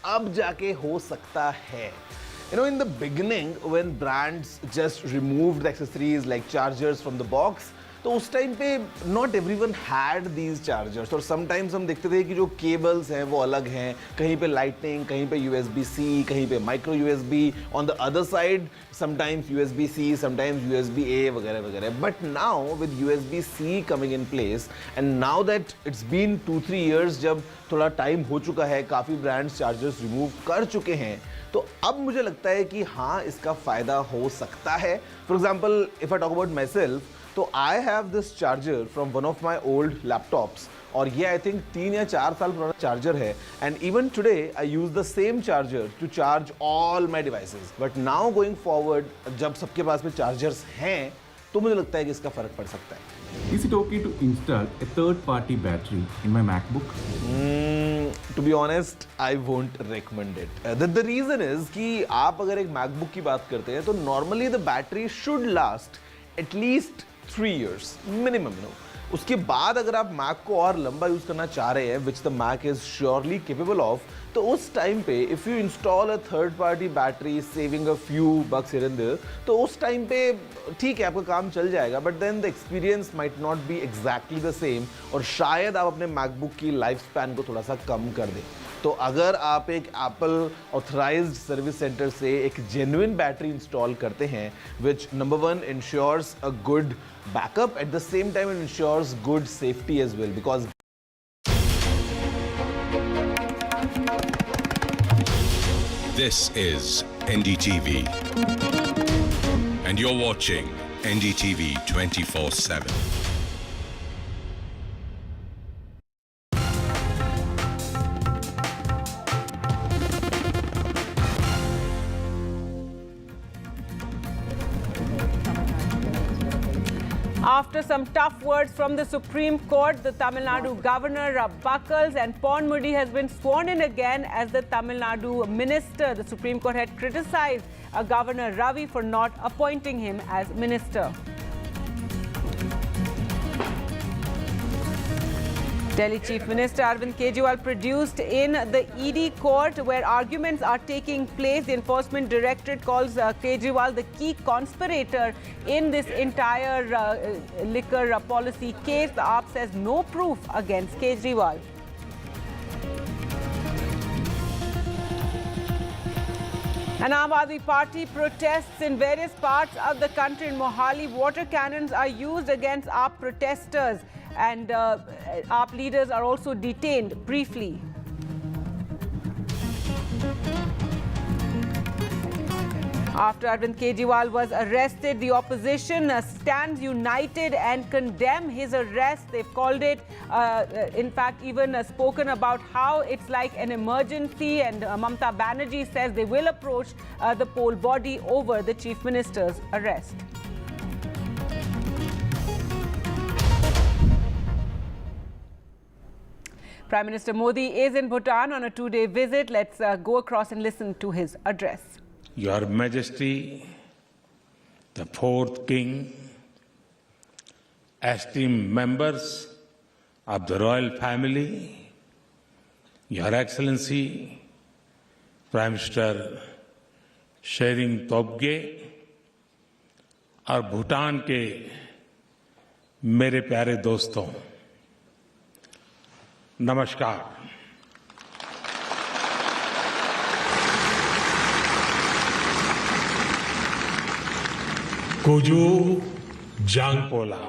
अब जाके हो सकता है. In the beginning, when brands just removed the accessories like chargers from the box, तो उस time पे not everyone had these chargers और sometimes हम देखते थे कि जो cables हैं वो अलग हैं, कहीं पे lightning, कहीं पे USB-C, कहीं पे micro USB, on the other side sometimes USB-C, sometimes USB-A वगैरह वगैरह. But now with USB-C coming in place and now that it's been 2-3 years, जब थोड़ा टाइम हो चुका है, काफ़ी brands chargers remove कर चुके हैं, तो अब मुझे लगता है कि हाँ इसका फ़ायदा हो सकता है. For example, if I talk about myself, तो I have this charger from one of my old laptops और ये I think 3 या 4 साल पुराना चार्जर है and even today I use the same charger to charge all my devices. But now going forward, जब सबके पास में चार्जर्स हैं तो मुझे लगता है कि इसका फ़र्क पड़ सकता है. Is it okay to install a third-party battery in my MacBook? To be honest, I won't recommend it. The reason is कि आप अगर एक MacBook की बात करते हैं तो normally the battery should last at least 3 years minimum. उसके बाद अगर आप Mac को और लंबा यूज़ करना चाह रहे हैं, which the Mac is surely capable of, तो उस टाइम पे if you install a third party battery saving a few bucks here and there, तो उस टाइम पे ठीक है आपका काम चल जाएगा, but then the experience might not be exactly the same और शायद आप अपने MacBook की लाइफ स्पैन को थोड़ा सा कम कर दें. तो अगर आप एक Apple ऑथराइज्ड सर्विस सेंटर से एक जेन्युइन बैटरी इंस्टॉल करते हैं, which number 1 ensures a good backup, at the same time it ensures good safety as well, because this is NDTV and you're watching NDTV 24x7. After some tough words from the Supreme Court, the Tamil Nadu governor buckles and Pon Mudi has been sworn in again as the Tamil Nadu minister. The Supreme Court had criticized Governor Ravi for not appointing him as minister. Delhi Chief Minister Arvind Kejriwal produced in the ED court where arguments are taking place. The Enforcement Directorate calls Kejriwal the key conspirator in this entire liquor policy case. The AAP says no proof against Kejriwal. An Aam Aadmi Party protests in various parts of the country. In Mohali, water cannons are used against AAP protesters, and AAP leaders are also detained briefly. After Arvind Kejriwal was arrested, the opposition stands united and condemn his arrest. They've called it, in fact, even spoken about how it's like an emergency. And Mamata Banerjee says they will approach the poll body over the Chief Minister's arrest. Prime Minister Modi is in Bhutan on a two-day visit. Let's go across and listen to his address. Your Majesty, the fourth King, esteemed members of the royal family, Your Excellency, Prime Minister Tshering Tobgay और भूटान के मेरे प्यारे दोस्तों, नमस्कार। Kuju जांगपोला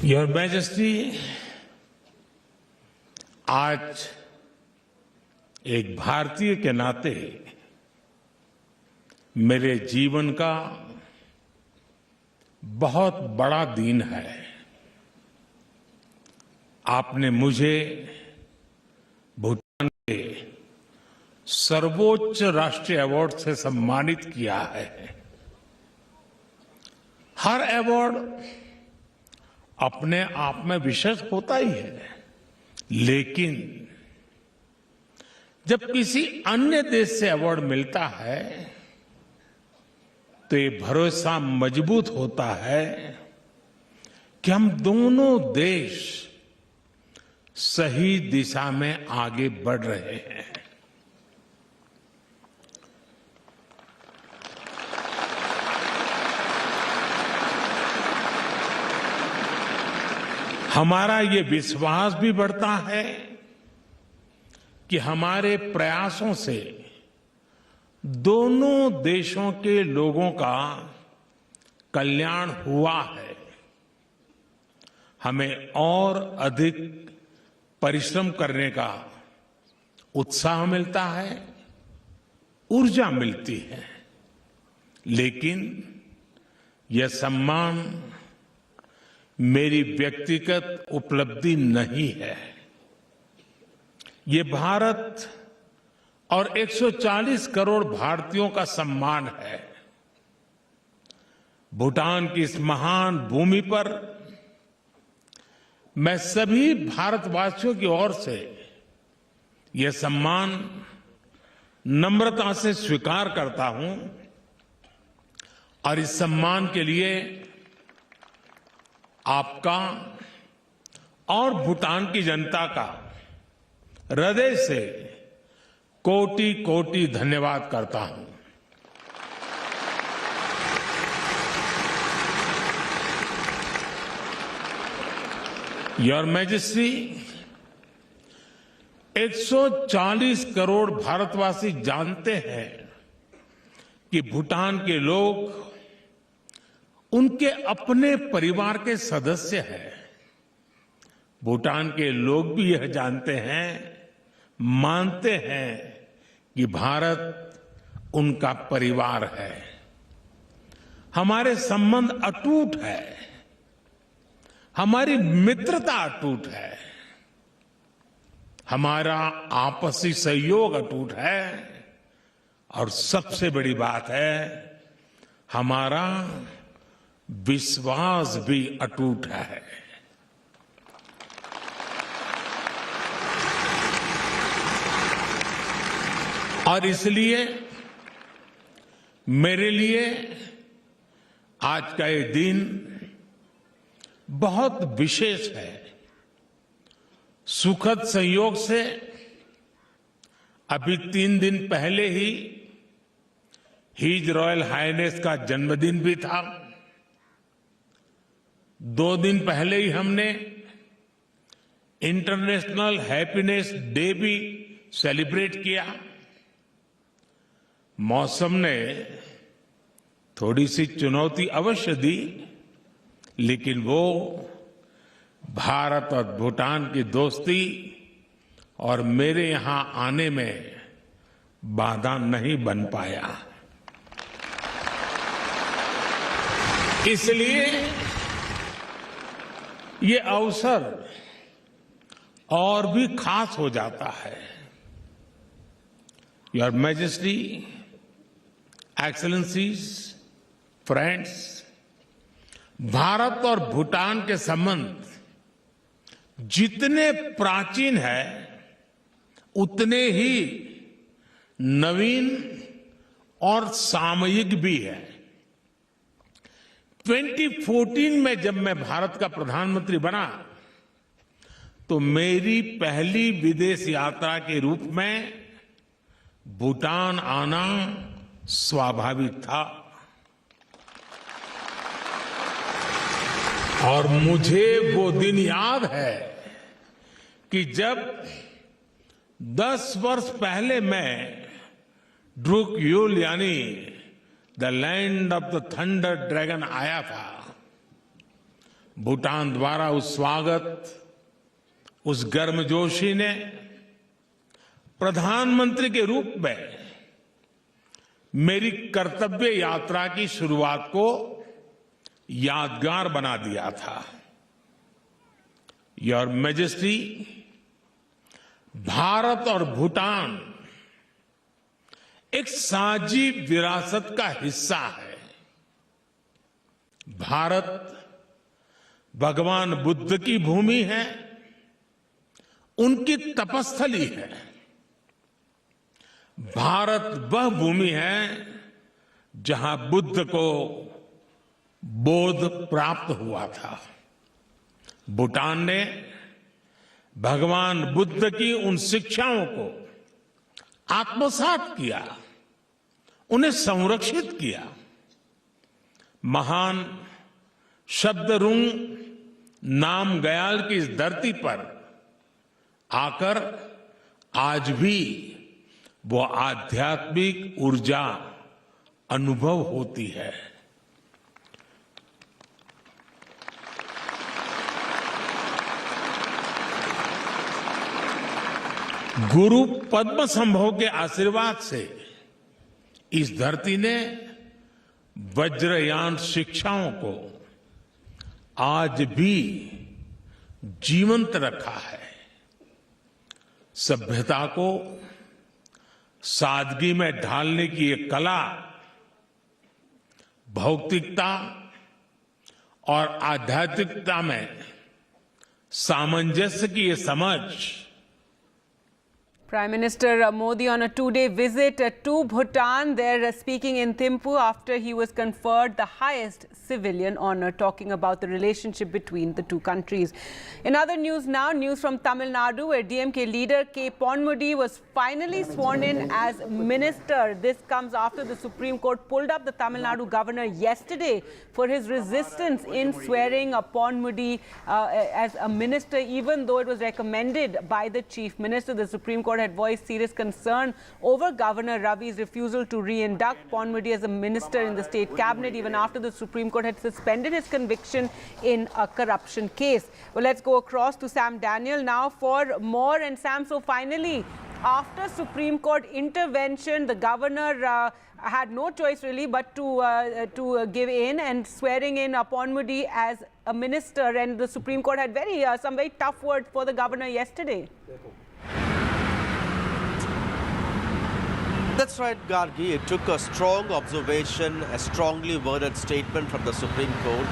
your majesty, आज एक भारतीय के नाते मेरे जीवन का बहुत बड़ा दिन है। आपने मुझे भूटान के सर्वोच्च राष्ट्रीय अवार्ड से सम्मानित किया है। हर अवार्ड अपने आप में विशेष होता ही है, लेकिन जब किसी अन्य देश से अवार्ड मिलता है तो ये भरोसा मजबूत होता है कि हम दोनों देश सही दिशा में आगे बढ़ रहे हैं। हमारा ये विश्वास भी बढ़ता है कि हमारे प्रयासों से दोनों देशों के लोगों का कल्याण हुआ है। हमें और अधिक परिश्रम करने का उत्साह मिलता है, ऊर्जा मिलती है, लेकिन यह सम्मान मेरी व्यक्तिगत उपलब्धि नहीं है। ये भारत और 140 करोड़ भारतीयों का सम्मान है। भूटान की इस महान भूमि पर मैं सभी भारतवासियों की ओर से यह सम्मान नम्रता से स्वीकार करता हूं और इस सम्मान के लिए आपका और भूटान की जनता का हृदय से कोटि कोटि धन्यवाद करता हूं। योर मैजेस्टी, 140 करोड़ भारतवासी जानते हैं कि भूटान के लोग उनके अपने परिवार के सदस्य हैं। भूटान के लोग भी यह जानते हैं, मानते हैं कि भारत उनका परिवार है। हमारे संबंध अटूट है, हमारी मित्रता अटूट है। हमारा आपसी सहयोग अटूट है और सबसे बड़ी बात है हमारा विश्वास भी अटूट है। और इसलिए मेरे लिए आज का ये दिन बहुत विशेष है। सुखद संयोग से अभी 3 दिन पहले ही हिज रॉयल हाइनेस का जन्मदिन भी था। 2 दिन पहले ही हमने इंटरनेशनल हैप्पीनेस डे भी सेलिब्रेट किया। मौसम ने थोड़ी सी चुनौती अवश्य दी, लेकिन वो भारत और भूटान की दोस्ती और मेरे यहां आने में बाधा नहीं बन पाया। इसलिए ये अवसर और भी खास हो जाता है। Your majesty, excellencies, friends, Bharat और भूटान के संबंध जितने प्राचीन है उतने ही नवीन और सामयिक भी है। 2014 में जब मैं भारत का प्रधानमंत्री बना तो मेरी पहली विदेश यात्रा के रूप में भूटान आना स्वाभाविक था। और मुझे वो दिन याद है कि जब 10 वर्ष पहले मैं ड्रूक यूल यानी the land of the thunder dragon आया था। भूटान द्वारा उस स्वागत, उस गर्मजोशी ने प्रधानमंत्री के रूप में मेरी कर्तव्य यात्रा की शुरुआत को यादगार बना दिया था। योर मैजेस्टी, भारत और भूटान एक साझी विरासत का हिस्सा है। भारत भगवान बुद्ध की भूमि है, उनकी तपस्थली है। भारत वह भूमि है जहां बुद्ध को बोध प्राप्त हुआ था। भूटान ने भगवान बुद्ध की उन शिक्षाओं को आत्मसात किया, उन्हें संरक्षित किया। महान शब्दरुंग नामग्याल की इस धरती पर आकर आज भी वो आध्यात्मिक ऊर्जा अनुभव होती है। गुरु पद्म संभव के आशीर्वाद से इस धरती ने वज्रयान शिक्षाओं को आज भी जीवंत रखा है। सभ्यता को सादगी में ढालने की ये कला, भौतिकता और आध्यात्मिकता में सामंजस्य की ये समझ। Prime Minister Modi on a 2-day visit to Bhutan. They're speaking in Thimphu after he was conferred the highest civilian honor, talking about the relationship between the two countries. In other news now, news from Tamil Nadu, where DMK leader K. Ponmudi was finally sworn in as minister. This comes after the Supreme Court pulled up the Tamil Nadu governor yesterday for his resistance in swearing Ponmudi as a minister, even though it was recommended by the Chief Minister. The Supreme Court had voiced serious concern over Governor Ravi's refusal to re-induct Ponmudi as a minister in the state cabinet, even after the Supreme Court had suspended his conviction in a corruption case. Well, let's go across to Sam Daniel now for more. And Sam, so finally, after Supreme Court intervention, the governor had no choice really but to give in and swearing in Ponmudi as a minister, and the Supreme Court had some very tough words for the governor yesterday. That's right, Gargi. It took a strong observation, a strongly worded statement from the Supreme Court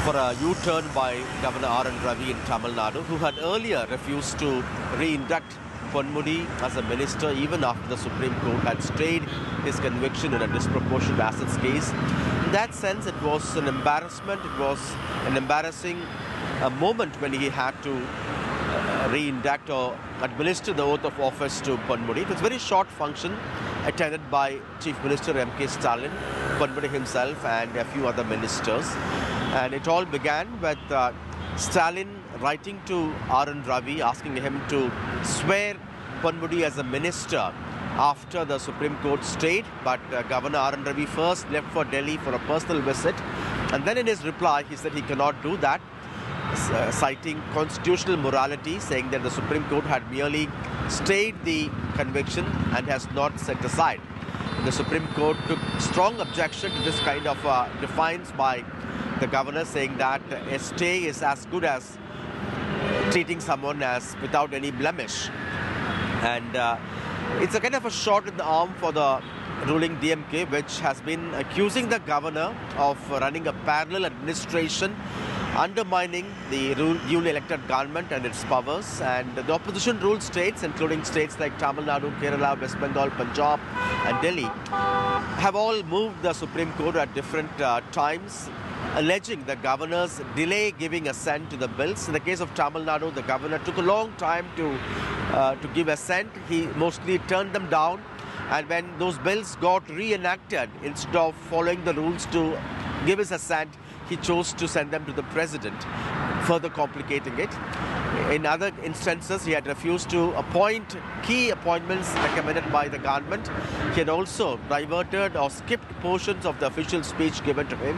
for a U-turn by Governor R.N. Ravi in Tamil Nadu, who had earlier refused to re-induct Ponmudi as a minister even after the Supreme Court had stayed his conviction in a disproportionate assets case. In that sense, it was an embarrassment. It was an embarrassing moment when he had to re-induct or administer the oath of office to Ponmudi. It was a very short function attended by Chief Minister M.K. Stalin, Ponmudi himself and a few other ministers. And it all began with Stalin writing to R.N. Ravi asking him to swear Ponmudi as a minister after the Supreme Court stayed. But Governor R.N. Ravi first left for Delhi for a personal visit. And then in his reply, he said he cannot do that, citing constitutional morality, saying that the Supreme Court had merely stayed the conviction and has not set aside. The Supreme Court took strong objection to this kind of defiance by the governor, saying that a stay is as good as treating someone as without any blemish. And it's a kind of a shot in the arm for the ruling DMK, which has been accusing the governor of running a parallel administration, undermining the newly elected government and its powers. And the opposition ruled states, including states like Tamil Nadu, Kerala, West Bengal, Punjab and Delhi, have all moved the Supreme Court at different times, alleging the governor's delay giving assent to the bills. In the case of Tamil Nadu, the governor took a long time to give assent. He mostly turned them down. And when those bills got reenacted, instead of following the rules to give his assent, he chose to send them to the president, further complicating it. In other instances, he had refused to appoint key appointments recommended by the government. He had also diverted or skipped portions of the official speech given to him.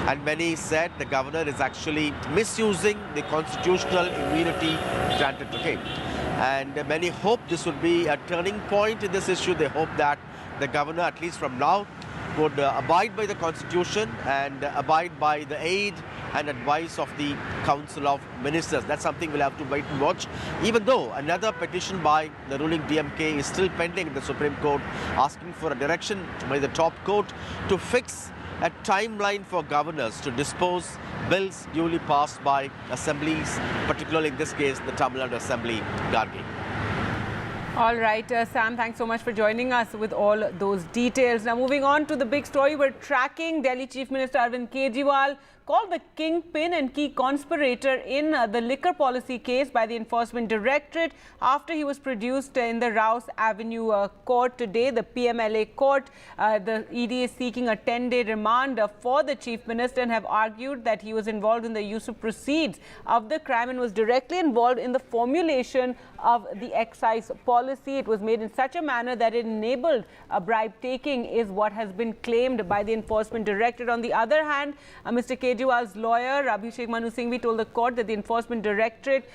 And many said the governor is actually misusing the constitutional immunity granted to him. And many hope this would be a turning point in this issue. They hope that the governor, at least from now, would abide by the constitution and abide by the aid and advice of the Council of Ministers. That's something we'll have to wait and watch. Even though another petition by the ruling DMK is still pending in the Supreme Court, asking for a direction by the top court to fix a timeline for governors to dispose bills duly passed by assemblies, particularly in this case, the Tamil Nadu Assembly, Gargi. All right, Sam, thanks so much for joining us with all those details. Now, moving on to the big story, we're tracking Delhi Chief Minister Arvind Kejriwal, called the kingpin and key conspirator in the liquor policy case by the Enforcement Directorate after he was produced in the Rouse Avenue court today, the PMLA court. The ED is seeking a 10-day remand for the Chief Minister and have argued that he was involved in the use of proceeds of the crime and was directly involved in the formulation of the excise policy. It was made in such a manner that it enabled bribe taking, is what has been claimed by the Enforcement Directorate. On the other hand, Mr. Kejriwal's lawyer, Abhishek Manu Singhvi, told the court that the Enforcement Directorate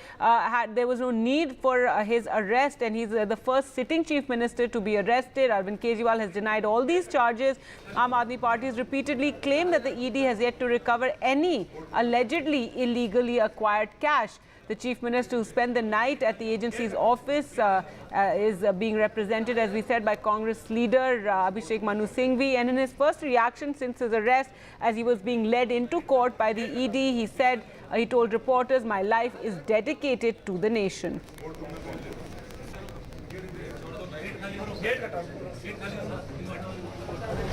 there was no need for his arrest, and he's the first sitting Chief Minister to be arrested. Arvind Kejriwal has denied all these charges. Aam Aadmi Party has repeatedly claimed that the ED has yet to recover any allegedly illegally acquired cash. The Chief Minister, who spent the night at the agency's office, is being represented, as we said, by Congress leader Abhishek Manu Singhvi. And in his first reaction since his arrest, as he was being led into court by the ED, he said, he told reporters, "My life is dedicated to the nation."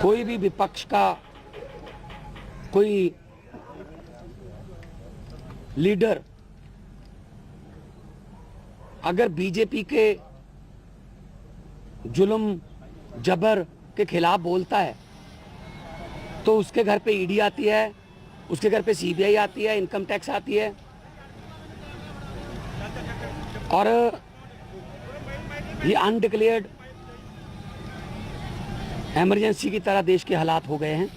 कोई भी विपक्ष का कोई leader अगर BJP के जुल्म जबर के खिलाफ बोलता है तो उसके घर पे ईडी आती है, उसके घर पे सीबीआई आती है, इनकम टैक्स आती है, और ये अनडिक्लेयर्ड इमरजेंसी की तरह देश के हालात हो गए हैं।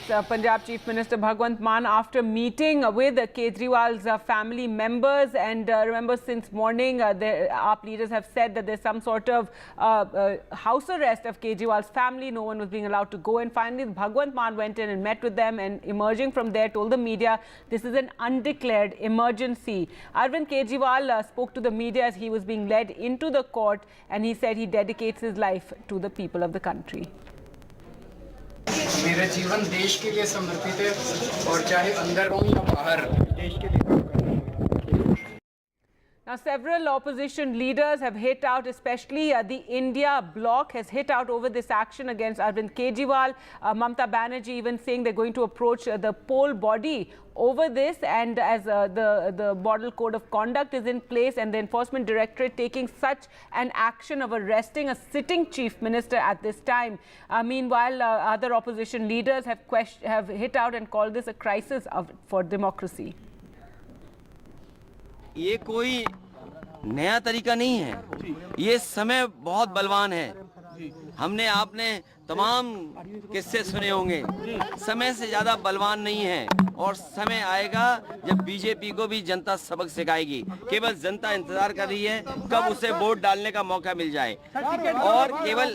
Punjab Chief Minister Bhagwant Mann after meeting with Kejriwal's family members. And remember, since morning, AAP leaders have said that there's some sort of house arrest of Kejriwal's family. No one was being allowed to go. And finally, Bhagwant Mann went in and met with them, and emerging from there told the media this is an undeclared emergency. Arvind Kejriwal spoke to the media as he was being led into the court, and he said he dedicates his life to the people of the country. मेरा जीवन देश के लिए समर्पित है और चाहे अंदर रहूं या बाहर देश के लिए काम करना है. Now, several opposition leaders have hit out, especially the India bloc has hit out over this action against Arvind Kejriwal. Mamata Banerjee even saying they're going to approach the poll body over this, and as the model code of conduct is in place, and the enforcement directorate taking such an action of arresting a sitting chief minister at this time. Meanwhile, other opposition leaders have hit out and called this a crisis for democracy. ये कोई नया तरीका नहीं है, ये समय बहुत बलवान है. हमने आपने तमाम किस्से सुने होंगे, समय से ज़्यादा बलवान नहीं है, और समय आएगा जब बीजेपी को भी जनता सबक सिखाएगी. केवल जनता इंतजार कर रही है कब उसे वोट डालने का मौका मिल जाए, और केवल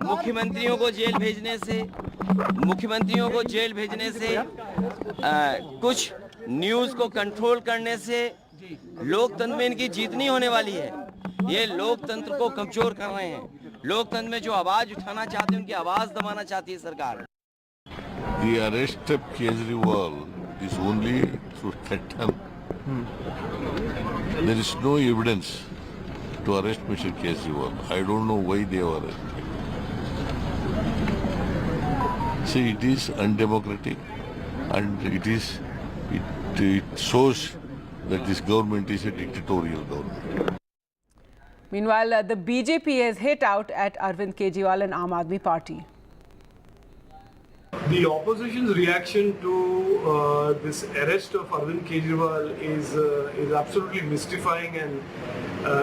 मुख्यमंत्रियों को जेल भेजने से कुछ न्यूज़ को कंट्रोल करने से लोकतंत्र में इनकी जीत नहीं होने वाली है. ये लोकतंत्र को कमजोर कर रहे हैं. लोकतंत्र में जो आवाज उठाना चाहते हैं उनकी आवाज दबाना चाहती है सरकार. The arrest of Kejriwal is only to threaten. There is no evidence to arrest Mr. Kejriwal. I don't know why they were arrested. See, it is undemocratic, and it shows that this government is a dictatorial government. Meanwhile, the BJP has hit out at Arvind Kejriwal and Aam Aadmi Party. The opposition's reaction to this arrest of Arvind Kejriwal is absolutely mystifying and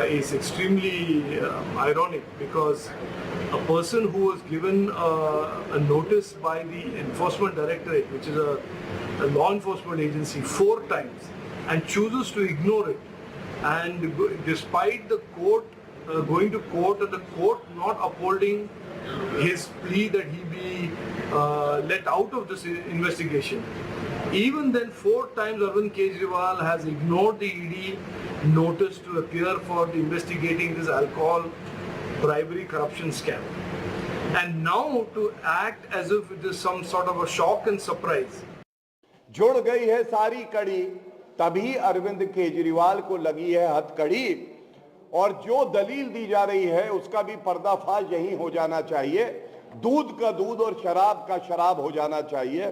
is extremely ironic, because a person who was given a notice by the enforcement directorate, which is a law enforcement agency, 4 times, and chooses to ignore it, and despite the court going to court and the court not upholding his plea that he be let out of this investigation, even then 4 times Arvind Kejriwal has ignored the ED notice to appear for investigating this alcohol bribery corruption scam, and now to act as if it is some sort of a shock and surprise. जुड़ गई है सारी कड़ी, तभी अरविंद केजरीवाल को लगी है हथकड़ी, और जो दलील दी जा रही है उसका भी पर्दाफाश यही हो जाना चाहिए. दूध का दूध और शराब का शराब हो जाना चाहिए.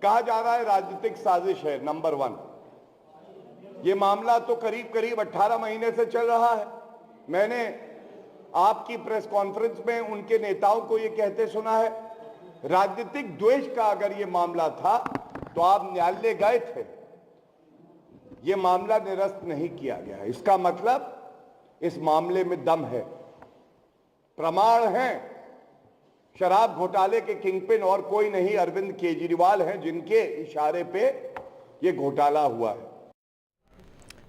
कहा जा रहा है राजनीतिक साजिश है. नंबर 1, ये मामला तो करीब करीब 18 महीने से चल रहा है. मैंने आपकी प्रेस कॉन्फ्रेंस में उनके नेताओं को ये कहते सुना है, राजनीतिक द्वेष का अगर ये मामला था तो आप न्यायालय गए थे. ये मामला निरस्त नहीं किया गया. इसका मतलब इस मामले में दम है, प्रमाण है. शराब घोटाले के किंगपिन और कोई नहीं, अरविंद केजरीवाल हैं, जिनके इशारे पे ये घोटाला हुआ है.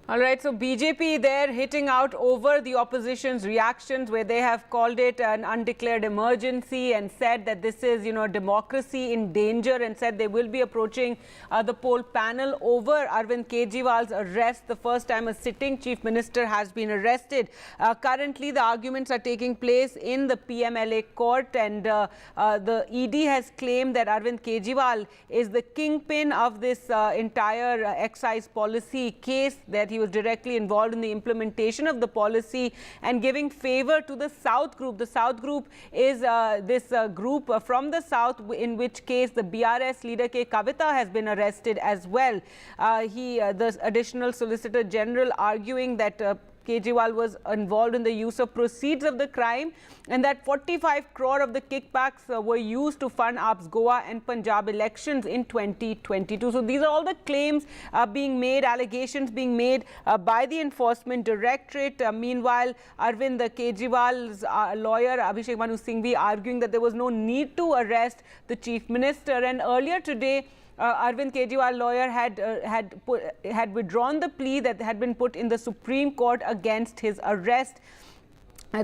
All right, so BJP there hitting out over the opposition's reactions, where they have called it an undeclared emergency and said that this is, democracy in danger, and said they will be approaching the poll panel over Arvind Kejriwal's arrest, the first time a sitting chief minister has been arrested. Currently, the arguments are taking place in the PMLA court, and the ED has claimed that Arvind Kejriwal is the kingpin of this entire excise policy case, that he was directly involved in the implementation of the policy and giving favor to the South Group. The South Group is this group from the South, in which case the BRS leader K. Kavita has been arrested as well. The additional Solicitor General arguing that Kejriwal was involved in the use of proceeds of the crime, and that 45 crore of the kickbacks were used to fund AAP's Goa and Punjab elections in 2022. So these are all the claims being made, allegations being made by the Enforcement Directorate. Meanwhile, Arvind Kejriwal's lawyer Abhishek Manu Singhvi arguing that there was no need to arrest the Chief Minister. And earlier today, Arvind Kejriwal lawyer had withdrawn the plea that had been put in the Supreme Court against his arrest.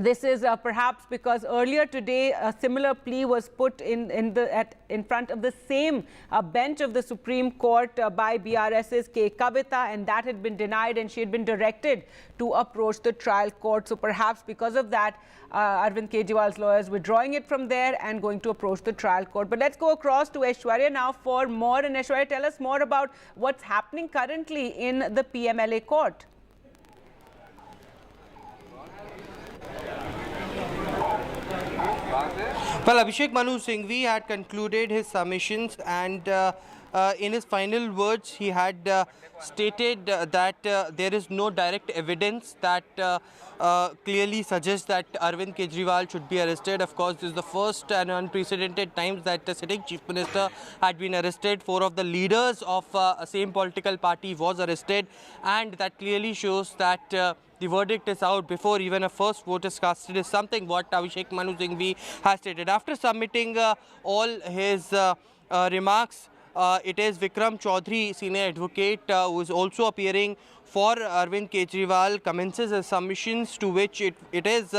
This is perhaps because earlier today a similar plea was put in front of the same bench of the Supreme Court by BRS's K. Kavita, and that had been denied, and she had been directed to approach the trial court. So perhaps because of that, Arvind Kejriwal's lawyers withdrawing it from there and going to approach the trial court. But let's go across to Aishwarya now for more. And Aishwarya, tell us more about what's happening currently in the PMLA court. Well, Abhishek Manu Singhvi had concluded his submissions, and in his final words, he had stated that there is no direct evidence that clearly suggests that Arvind Kejriwal should be arrested. Of course, this is the first and unprecedented times that the sitting Chief Minister had been arrested. 4 of the leaders of a same political party was arrested, and that clearly shows that the verdict is out before even a first vote is casted, is something what Abhishek Manu Singhvi has stated. After submitting all his remarks, it is Vikram Chaudhary, senior advocate, who is also appearing for Arvind Kejriwal, commences his submissions, to which it is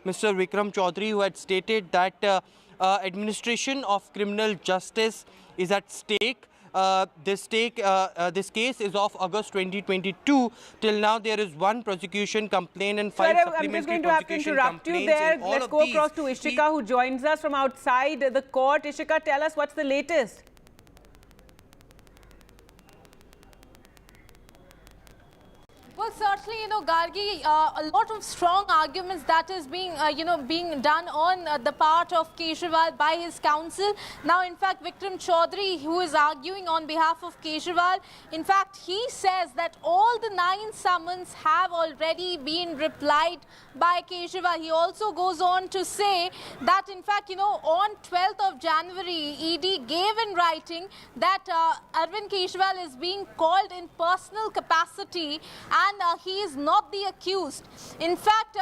Mr. Vikram Chaudhary who had stated that administration of criminal justice is at stake. This case is of August 2022. Till now, there is one prosecution complaint and 5 supplementary I'm just going to have to interrupt you there. Let's go across to Ishika, who joins us from outside the court. Ishika, tell us what's the latest. Well, certainly, Gargi, a lot of strong arguments that is being, being done on the part of Kejriwal by his counsel. Now, in fact, Vikram Chaudhary, who is arguing on behalf of Kejriwal, in fact, he says that all the 9 summons have already been replied by Kejriwal. He also goes on to say that, in fact, on 12th of January, ED gave in writing that Arvind Kejriwal is being called in personal capacity, and he is not the accused. In fact,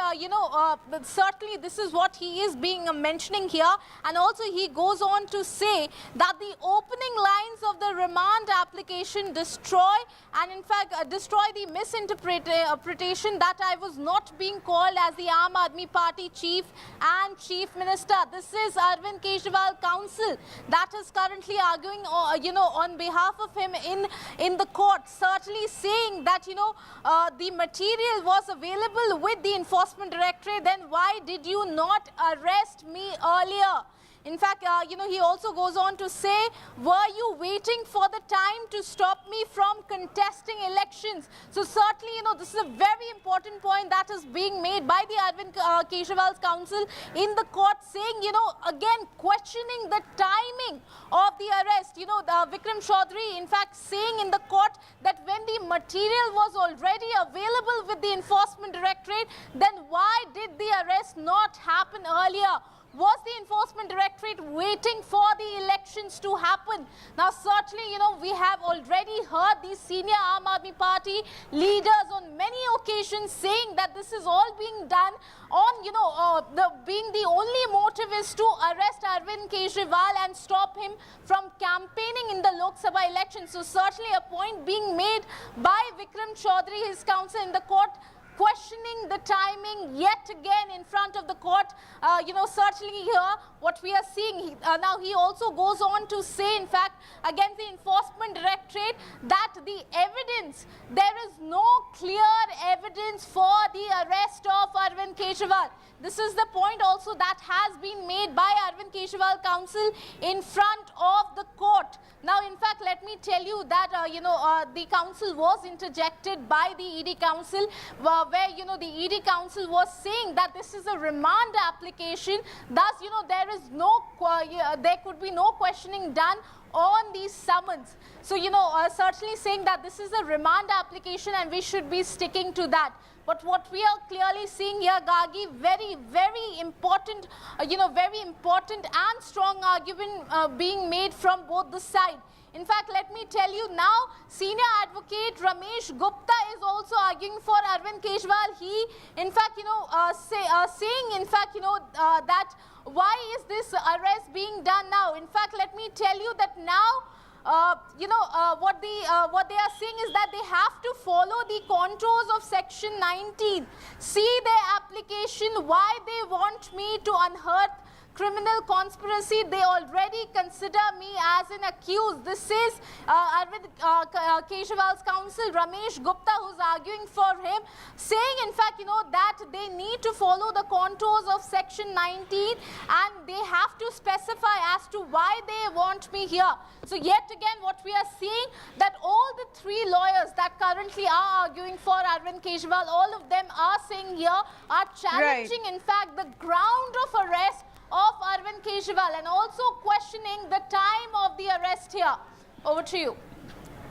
certainly this is what he is being mentioning here. And also he goes on to say that the opening lines of the remand application destroy the misinterpretation that I was not being called as the Aam Aadmi Party chief and chief minister. This is Arvind Kejriwal counsel that is currently arguing, on behalf of him in the court, certainly saying that, the material was available with the Enforcement Directorate, then why did you not arrest me earlier? In fact, he also goes on to say, were you waiting for the time to stop me from contesting elections? So certainly, this is a very important point that is being made by the Arvind Kejriwal's counsel in the court, saying, again, questioning the timing of the arrest. Vikram Chaudhary, in fact, saying in the court that when the material was already available with the Enforcement Directorate, then why did the arrest not happen earlier? Was the Enforcement Directorate waiting for the elections to happen? Now, certainly, we have already heard these senior Aam Aadmi Party leaders on many occasions saying that this is all being done on, being the only motive is to arrest Arvind Kejriwal and stop him from campaigning in the Lok Sabha election. So, certainly a point being made by Vikram Chaudhary, his counsel in the court, questioning the timing yet again in front of the court. Certainly here what we are seeing, now he also goes on to say, in fact, against the Enforcement Directorate, that the evidence, there is no clear evidence for the arrest of Arvind Kejriwal. This is the point also that has been made by Arvind Kejriwal counsel in front of the court. Now, in fact, let me tell you that, the counsel was interjected by the ED counsel where, you know, the ED Council was saying that this is a remand application. Thus, you know, there could be no questioning done on these summons. So, you know, certainly saying that this is a remand application and we should be sticking to that. But what we are clearly seeing here, Gagi, very, very important, very important and strong argument being made from both the sides. In fact, let me tell you now, senior advocate Ramesh Gupta is also arguing for Arvind Kejriwal. He, in fact, saying, in fact, that why is this arrest being done now? In fact, let me tell you that now, what they are saying is that they have to follow the contours of Section 19. See their application, why they want me to unearth criminal conspiracy. They already consider me as an accused. This is Arvind Kejriwal's counsel, Ramesh Gupta, who's arguing for him, saying, in fact, that they need to follow the contours of Section 19 and they have to specify as to why they want me here. So yet again, what we are seeing, that all the three lawyers that currently are arguing for Arvind Kejriwal, all of them are saying here, are challenging, in fact, the ground of arrest of Arvind Kejriwal and also questioning the time of the arrest here. Over to you.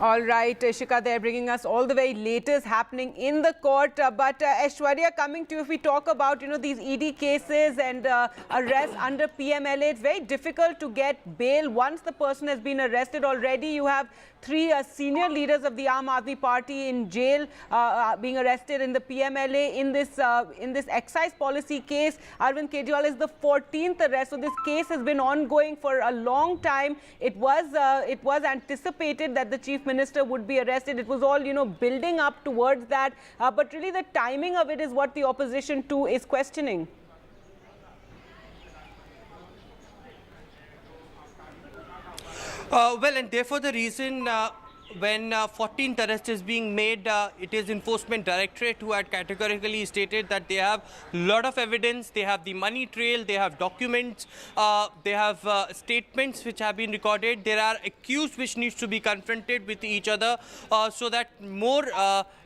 All right, Ishika, they're bringing us all the very latest happening in the court. But Aishwarya, coming to you, if we talk about, these ED cases and arrests under PMLA, it's very difficult to get bail once the person has been arrested. Already you have three senior leaders of the Aam Aadmi Party in jail being arrested in the PMLA. In this excise policy case, Arvind Kejriwal is the 14th arrest. So this case has been ongoing for a long time. It was anticipated that the Chief Minister would be arrested. It was all, building up towards that. But really the timing of it is what the opposition too is questioning. Well, and therefore the reason when 14th arrest is being made, it is Enforcement Directorate who had categorically stated that they have a lot of evidence, they have the money trail, they have documents, they have statements which have been recorded. There are accused which needs to be confronted with each other so that more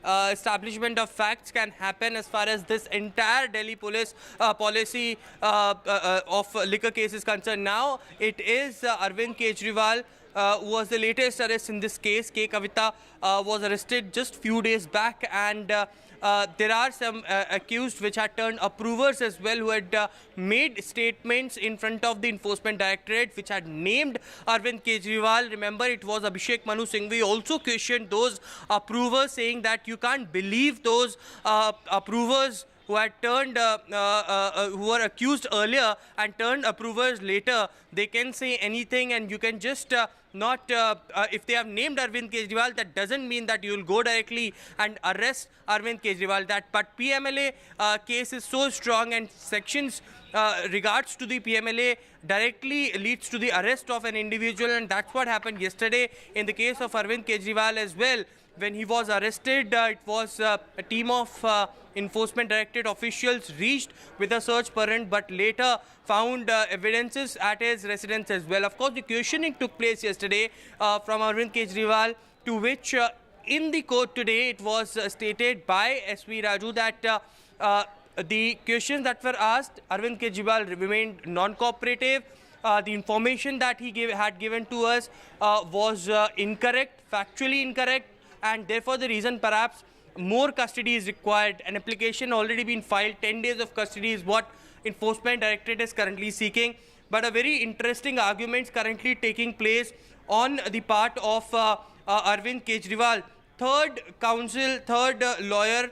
establishment of facts can happen as far as this entire Delhi police policy of liquor case is concerned. Now it is Arvind Kejriwal was the latest arrest in this case. K. Kavita was arrested just few days back, and there are some accused which had turned approvers as well, who had made statements in front of the Enforcement Directorate which had named Arvind Kejriwal. Remember, it was Abhishek Manu Singhvi also questioned those approvers, saying that you can't believe those approvers who had turned, who were accused earlier and turned approvers later. They can say anything, and you can just if they have named Arvind Kejriwal, that doesn't mean that you will go directly and arrest Arvind Kejriwal. But PMLA case is so strong, and sections regards to the PMLA directly leads to the arrest of an individual, and that's what happened yesterday in the case of Arvind Kejriwal as well. When he was arrested, it was a team of Enforcement Directorate officials reached with a search warrant, but later found evidences at his residence as well. Of course, the questioning took place yesterday from Arvind Kejriwal, to which in the court today it was stated by S.V. Raju that the questions that were asked, Arvind Kejriwal remained non-cooperative. The information that he had given to us was incorrect, factually incorrect, and therefore the reason perhaps more custody is required. An application already been filed. 10 days of custody is what Enforcement Directorate is currently seeking. But a very interesting argument is currently taking place on the part of Arvind Kejriwal. Third lawyer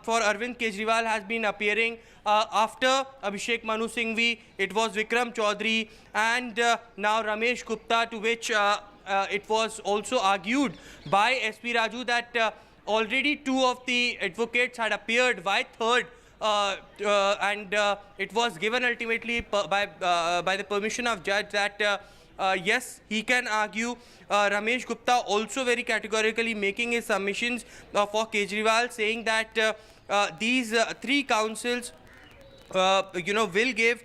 for Arvind Kejriwal has been appearing after Abhishek Manu Singhvi. It was Vikram Chaudhary and now Ramesh Gupta, to which it was also argued by S.P. Raju that already two of the advocates had appeared. Why third? And it was given ultimately by the permission of judge that yes, he can argue. Ramesh Gupta also very categorically making his submissions for Kejriwal, saying that these three councils will give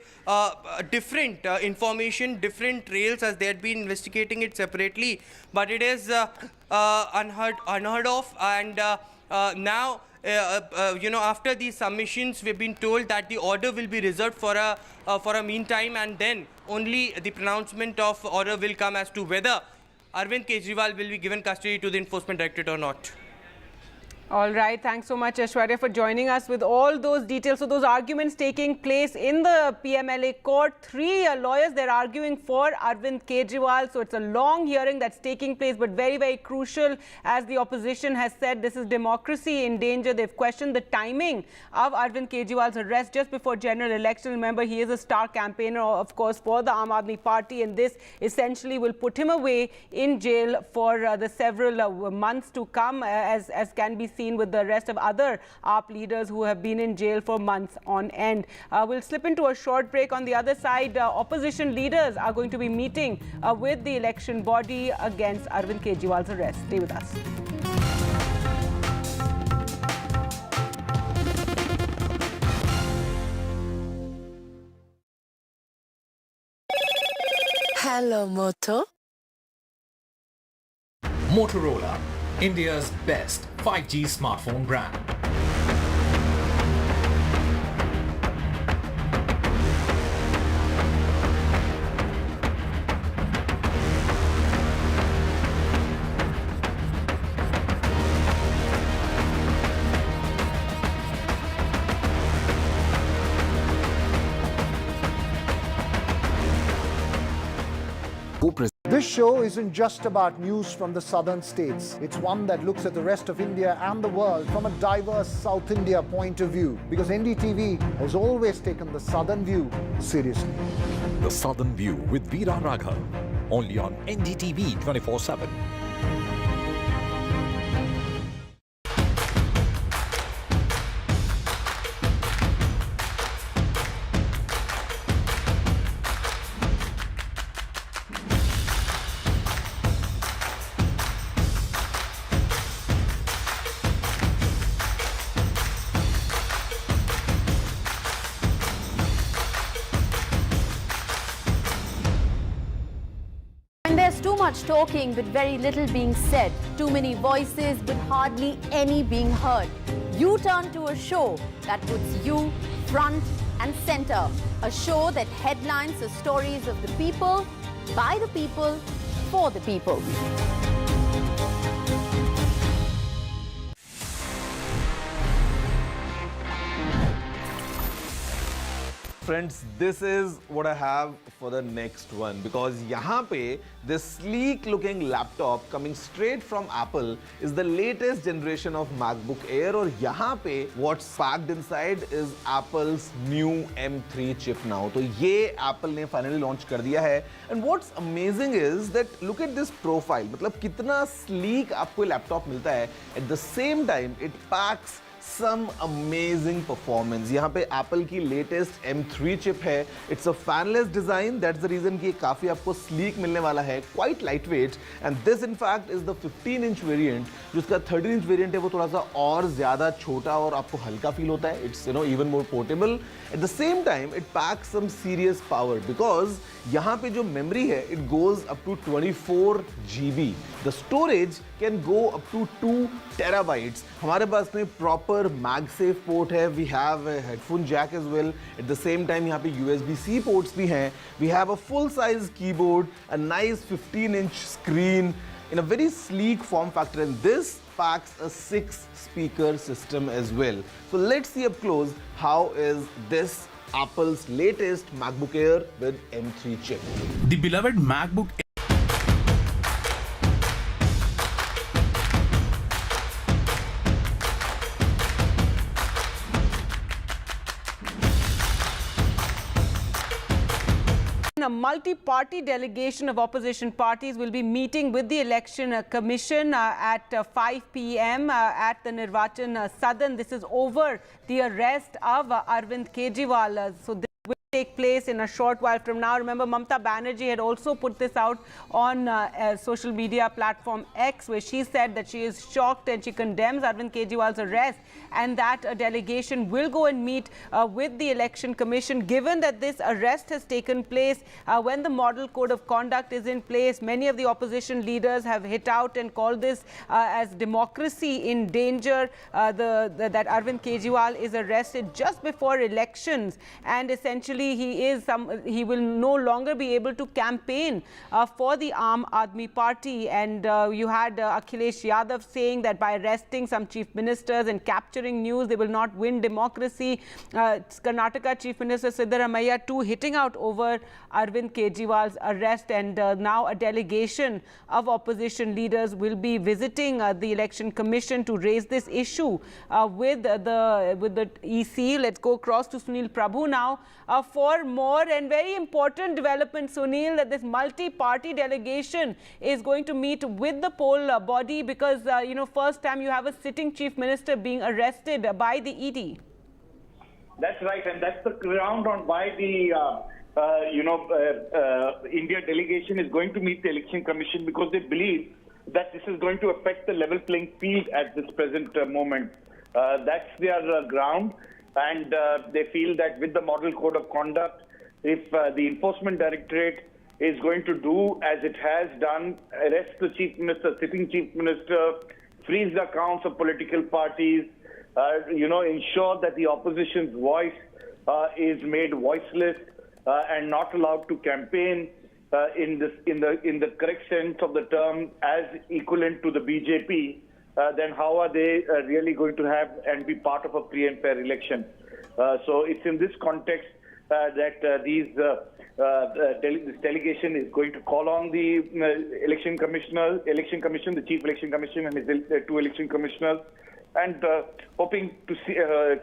different information, different trails, as they had been investigating it separately. But it is unheard of, and Now, after these submissions, we've been told that the order will be reserved for a meantime, and then only the pronouncement of order will come as to whether Arvind Kejriwal will be given custody to the Enforcement Directorate or not. All right. Thanks so much, Aishwarya, for joining us with all those details. So those arguments taking place in the PMLA court. 3 lawyers, they're arguing for Arvind Kejriwal. So it's a long hearing that's taking place, but very, very crucial. As the opposition has said, this is democracy in danger. They've questioned the timing of Arvind Kejriwal's arrest just before general election. Remember, he is a star campaigner, of course, for the Aam Aadmi Party. And this essentially will put him away in jail for the several months to come, as can be seen with the rest of other AAP leaders who have been in jail for months on end. We'll slip into a short break. On the other side, opposition leaders are going to be meeting with the election body against Arvind Kejriwal's arrest. Stay with us. Hello, Moto. Motorola, India's best 5G smartphone brand. This show isn't just about news from the southern states. It's one that looks at the rest of India and the world from a diverse South India point of view, because NDTV has always taken the southern view seriously. The Southern View with Veera Raghav, only on NDTV 24/7. There's too much talking but very little being said. Too many voices but hardly any being heard. You turn to a show that puts you front and center. A show that headlines the stories of the people, by the people, for the people. Friends, this is what I have for the next one, because yahan pe this sleek looking laptop coming straight from Apple is the latest generation of MacBook Air, और yahan pe what's packed inside is Apple's new M3 chip now. तो ये Apple ने finally launch कर दिया है, and what's amazing is that look at this profile, मतलब कितना sleek आपको laptop मिलता है, at the same time it packs some amazing performance. यहाँ पे Apple की latest M3 chip है. It's a fanless design. That's the reason कि काफी आपको sleek मिलने वाला है. Quite lightweight. And this in fact is the 15-inch variant. जिसका 13-inch variant है वो थोड़ा सा और ज़्यादा छोटा और आपको हल्का feel होता है. It's even more portable. At the same time, it packs some serious power because यहाँ पे जो memory है, it goes up to 24 GB. The storage can go up to 2 terabytes. हमारे पास में proper MagSafe port है. We have a headphone jack as well. At the same time, यहाँ पे USB-C ports भी हैं. We have a full-size keyboard, a nice 15-inch screen in a very sleek form factor, and this packs a 6-speaker system as well. So let's see up close how is this Apple's latest MacBook Air with M3 chip. The beloved MacBook A multi-party delegation of opposition parties will be meeting with the Election Commission at 5 p.m. At the Nirvachan Sadan. This is over the arrest of Arvind Kejriwal. So this will take place in a short while from now. Remember, Mamata Banerjee had also put this out on social media platform X, where she said that she is shocked and she condemns Arvind Kejriwal's arrest, and that a delegation will go and meet with the Election Commission. Given that this arrest has taken place when the model code of conduct is in place, many of the opposition leaders have hit out and called this as democracy in danger. That Arvind Kejriwal is arrested just before elections, and essentially he will no longer be able to campaign for the Aam Aadmi Party. And you had Akhilesh Yadav saying that by arresting some chief ministers and capturing news, they will not win democracy. Karnataka Chief Minister Siddaramaiah too hitting out over Arvind Kejriwal's arrest, and now a delegation of opposition leaders will be visiting the Election Commission to raise this issue with the EC. Let's go across to Sunil Prabhu now for more and very important development. Sunil, that this multi-party delegation is going to meet with the poll body because first time you have a sitting chief minister being arrested by the ED. That's right, and that's the ground on why the India delegation is going to meet the Election Commission, because they believe that this is going to affect the level playing field at this present moment. That's their ground, and they feel that with the model code of conduct, if the Enforcement Directorate is going to do as it has done, arrest the chief minister, sitting chief minister, freeze the accounts of political parties, ensure that the opposition's voice is made voiceless and not allowed to campaign in the correct sense of the term as equivalent to the BJP, then how are they really going to have and be part of a free and fair election? So it's in this context that this delegation is going to call on the Election Commission, the Chief Election Commission and his two election commissioners, and hoping to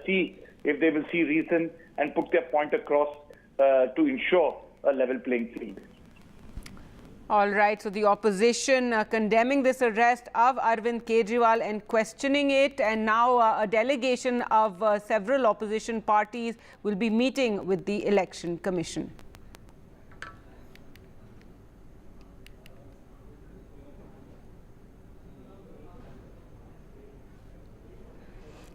see if they will see reason and put their point across to ensure a level playing field. All right, so the opposition condemning this arrest of Arvind Kejriwal and questioning it, and now a delegation of several opposition parties will be meeting with the Election Commission.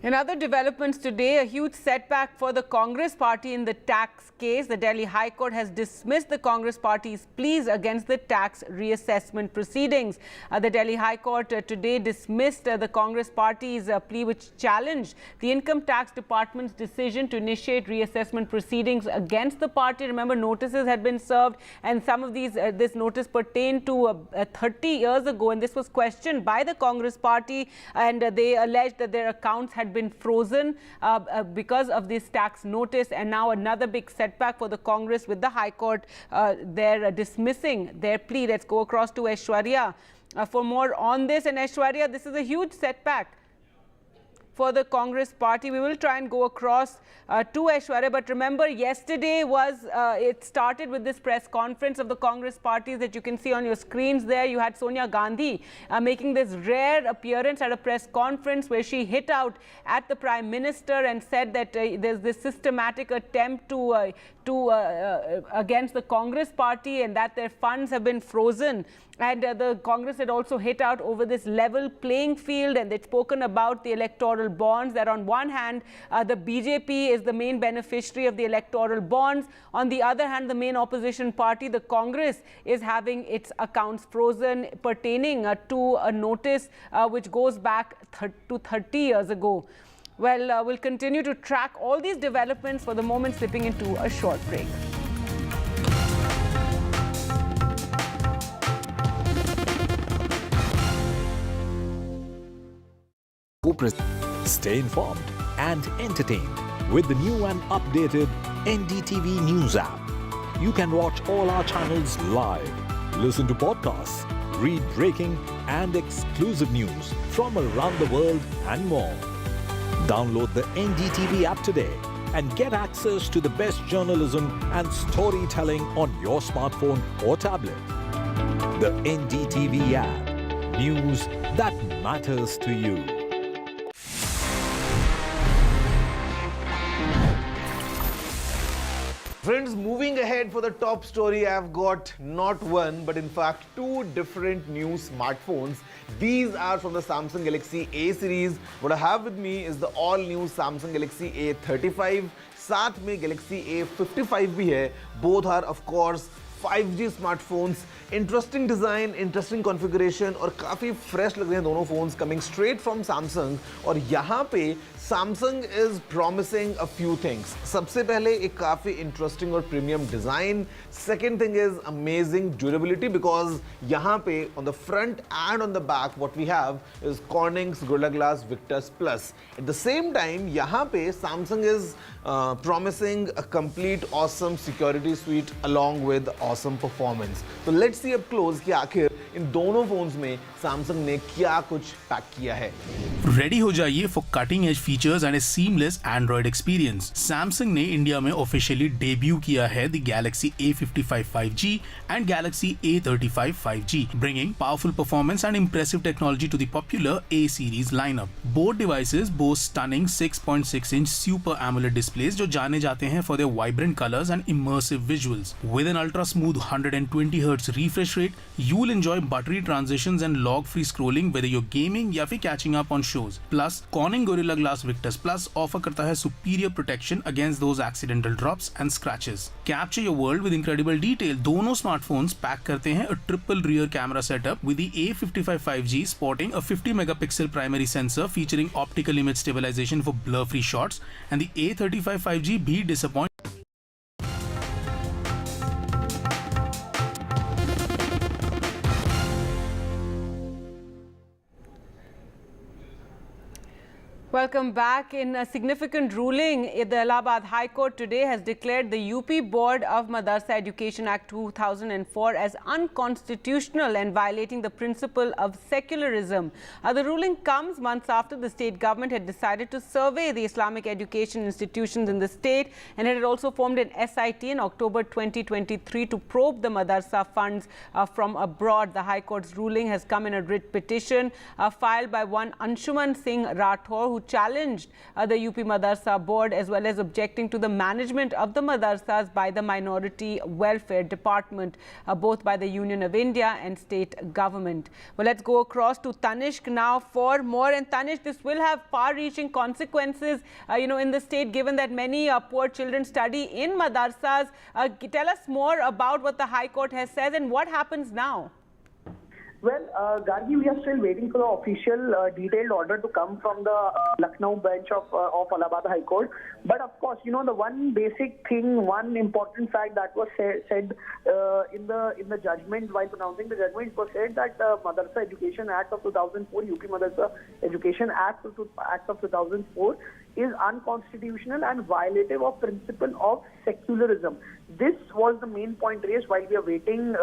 In other developments today, a huge setback for the Congress party in the tax case. The Delhi High Court has dismissed the Congress party's pleas against the tax reassessment proceedings. The Delhi High Court today dismissed the Congress party's plea, which challenged the Income Tax Department's decision to initiate reassessment proceedings against the party. Remember, notices had been served, and some of these this notice pertained to 30 years ago, and this was questioned by the Congress party, and they alleged that their accounts had been frozen because of this tax notice. And now another big setback for the Congress with the High Court. They're dismissing their plea. Let's go across to Aishwarya for more on this. And Aishwarya, this is a huge setback for the Congress party. We will try and go across to Aishwarya, but remember, yesterday it started with this press conference of the Congress parties that you can see on your screens there. You had Sonia Gandhi making this rare appearance at a press conference where she hit out at the Prime Minister and said that there's this systematic attempt against the Congress party and that their funds have been frozen. And the Congress had also hit out over this level playing field, and they'd spoken about the electoral bonds, that on one hand, the BJP is the main beneficiary of the electoral bonds. On the other hand, the main opposition party, the Congress, is having its accounts frozen pertaining to a notice which goes back to 30 years ago. Well, we'll continue to track all these developments. For the moment, slipping into a short break. Stay informed and entertained with the new and updated NDTV News app. You can watch all our channels live, listen to podcasts, read breaking and exclusive news from around the world and more. Download the NDTV app today and get access to the best journalism and storytelling on your smartphone or tablet. The NDTV app. News that matters to you. Friends, moving ahead for the top story, I've got not one, but in fact two different new smartphones. These are from the Samsung Galaxy A series. What I have with me is the all-new Samsung Galaxy A35. साथ में Galaxy A55 भी है. Both are of course 5G smartphones. Interesting design, interesting configuration और काफी fresh लग रहे हैं दोनों phones coming straight from Samsung. और यहाँ पे Samsung is promising a few things. सबसे पहले एक काफी interesting और premium design. Second thing is amazing durability because यहाँ पे on the front and on the back what we have is Corning's Gorilla Glass Victus Plus. At the same time यहाँ पे Samsung is promising a complete awesome security suite along with awesome performance. So let's see up close कि आखिर इन दोनों phones में Samsung ने क्या कुछ pack किया है. रेडी हो जाइए for cutting edge features and A seamless Android experience. Samsung ने इंडिया में ऑफिशियली डेब्यू किया है the Galaxy A55 5G and Galaxy A35 5G, bringing powerful performance and impressive technology to the popular A series lineup. Both devices boast stunning 6.6-inch Super AMOLED displays जो जाने जाते हैं for their vibrant colors and immersive visuals. With an ultra smooth 120 Hz refresh rate, you'll enjoy buttery transitions and log-free scrolling whether you're gaming या फिर catching up on shows. Plus, Corning Gorilla Glass Victus Plus offer करता है superior protection against those accidental drops and scratches. Capture your world with incredible detail. दोनों smartphones pack करते हैं a triple rear camera setup with the A55 5G sporting a 50 megapixel primary sensor featuring optical image stabilization for blur-free shots, and the A35 5G भी disappoint. Welcome back. In a significant ruling, the Allahabad High Court today has declared the UP Board of Madrasa Education Act 2004 as unconstitutional and violating the principle of secularism. The ruling comes months after the state government had decided to survey the Islamic education institutions in the state, and it had also formed an SIT in October 2023 to probe the madrasa funds from abroad. The High Court's ruling has come in a writ petition filed by one Anshuman Singh Rathore, who challenged the UP Madrasa board as well as objecting to the management of the madrasas by the Minority Welfare Department, both by the Union of India and state government. Well, let's go across to Tanishq now for more. And Tanishq, this will have far-reaching consequences, in the state, given that many poor children study in madrasas. Tell us more about what the High Court has said and what happens now. Well, Gargi, we are still waiting for the official detailed order to come from the Lucknow bench of Allahabad High Court. But of course, the one basic thing, one important fact that was said in the judgment, while pronouncing the judgment, it was said that Madrasa Education Act of 2004, UP Madrasa Education Act of 2004 is unconstitutional and violative of principle of secularism. This was the main point raised while we are waiting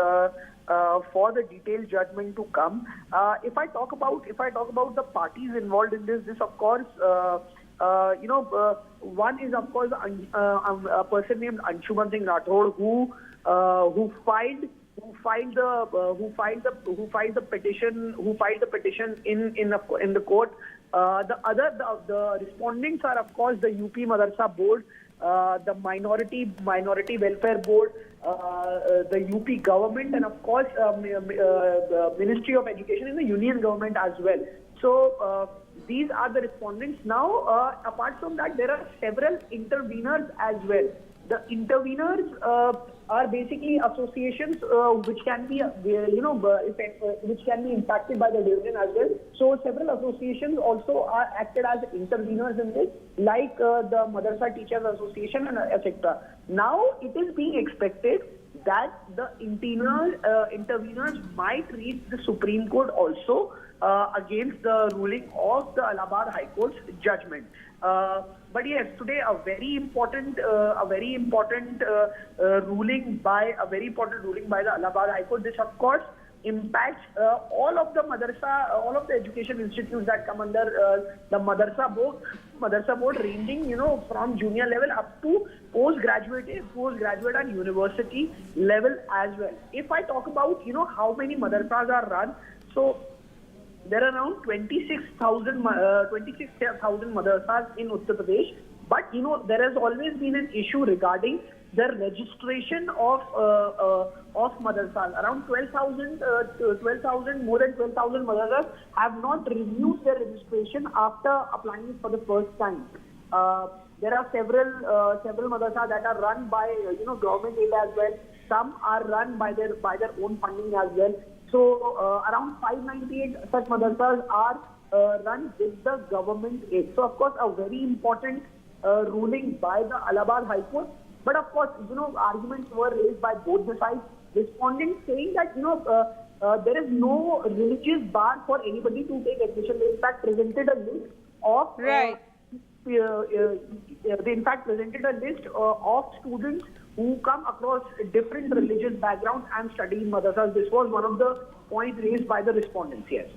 for the detailed judgment to come. If I talk about the parties involved in this of course, one is of course a person named Anshuman Singh Rathore who filed the petition in the court. The respondents are of course the UP Madrasa Board, the Minority Welfare Board, the UP government, and of course the Ministry of Education and the Union government as well. So these are the respondents. Now, apart from that, there are several interveners as well. The interveners are basically associations which can be, which can be impacted by the decision as well. So several associations also are acted as interveners in this, like the Madrasa Teachers Association and etc. Now it is being expected that the interveners might reach the Supreme Court also against the ruling of the Allahabad High Court's judgment. But yes, today a very important ruling by the Allahabad High Court. This of course impacts all of the madrasa, all of the education institutes that come under the madrasa board, ranging from junior level up to postgraduate and university level as well. If I talk about how many madrasas are run, so there are around 26,000 madrasas in Uttar Pradesh. But there has always been an issue regarding the registration of madrasas. Around 12,000, more than 12,000 madrasas have not renewed their registration after applying for the first time. There are several madrasas that are run by government aid as well. Some are run by their own funding as well. So around 598 such madrasas are run with the government aid. So of course a very important ruling by the Allahabad High Court. But of course, arguments were raised by both the sides, responding saying that there is no religious bar for anybody to take admission. They in fact presented a list of of students who come across different religious backgrounds and study in madrasas. This was one of the points raised by the respondents. Yes.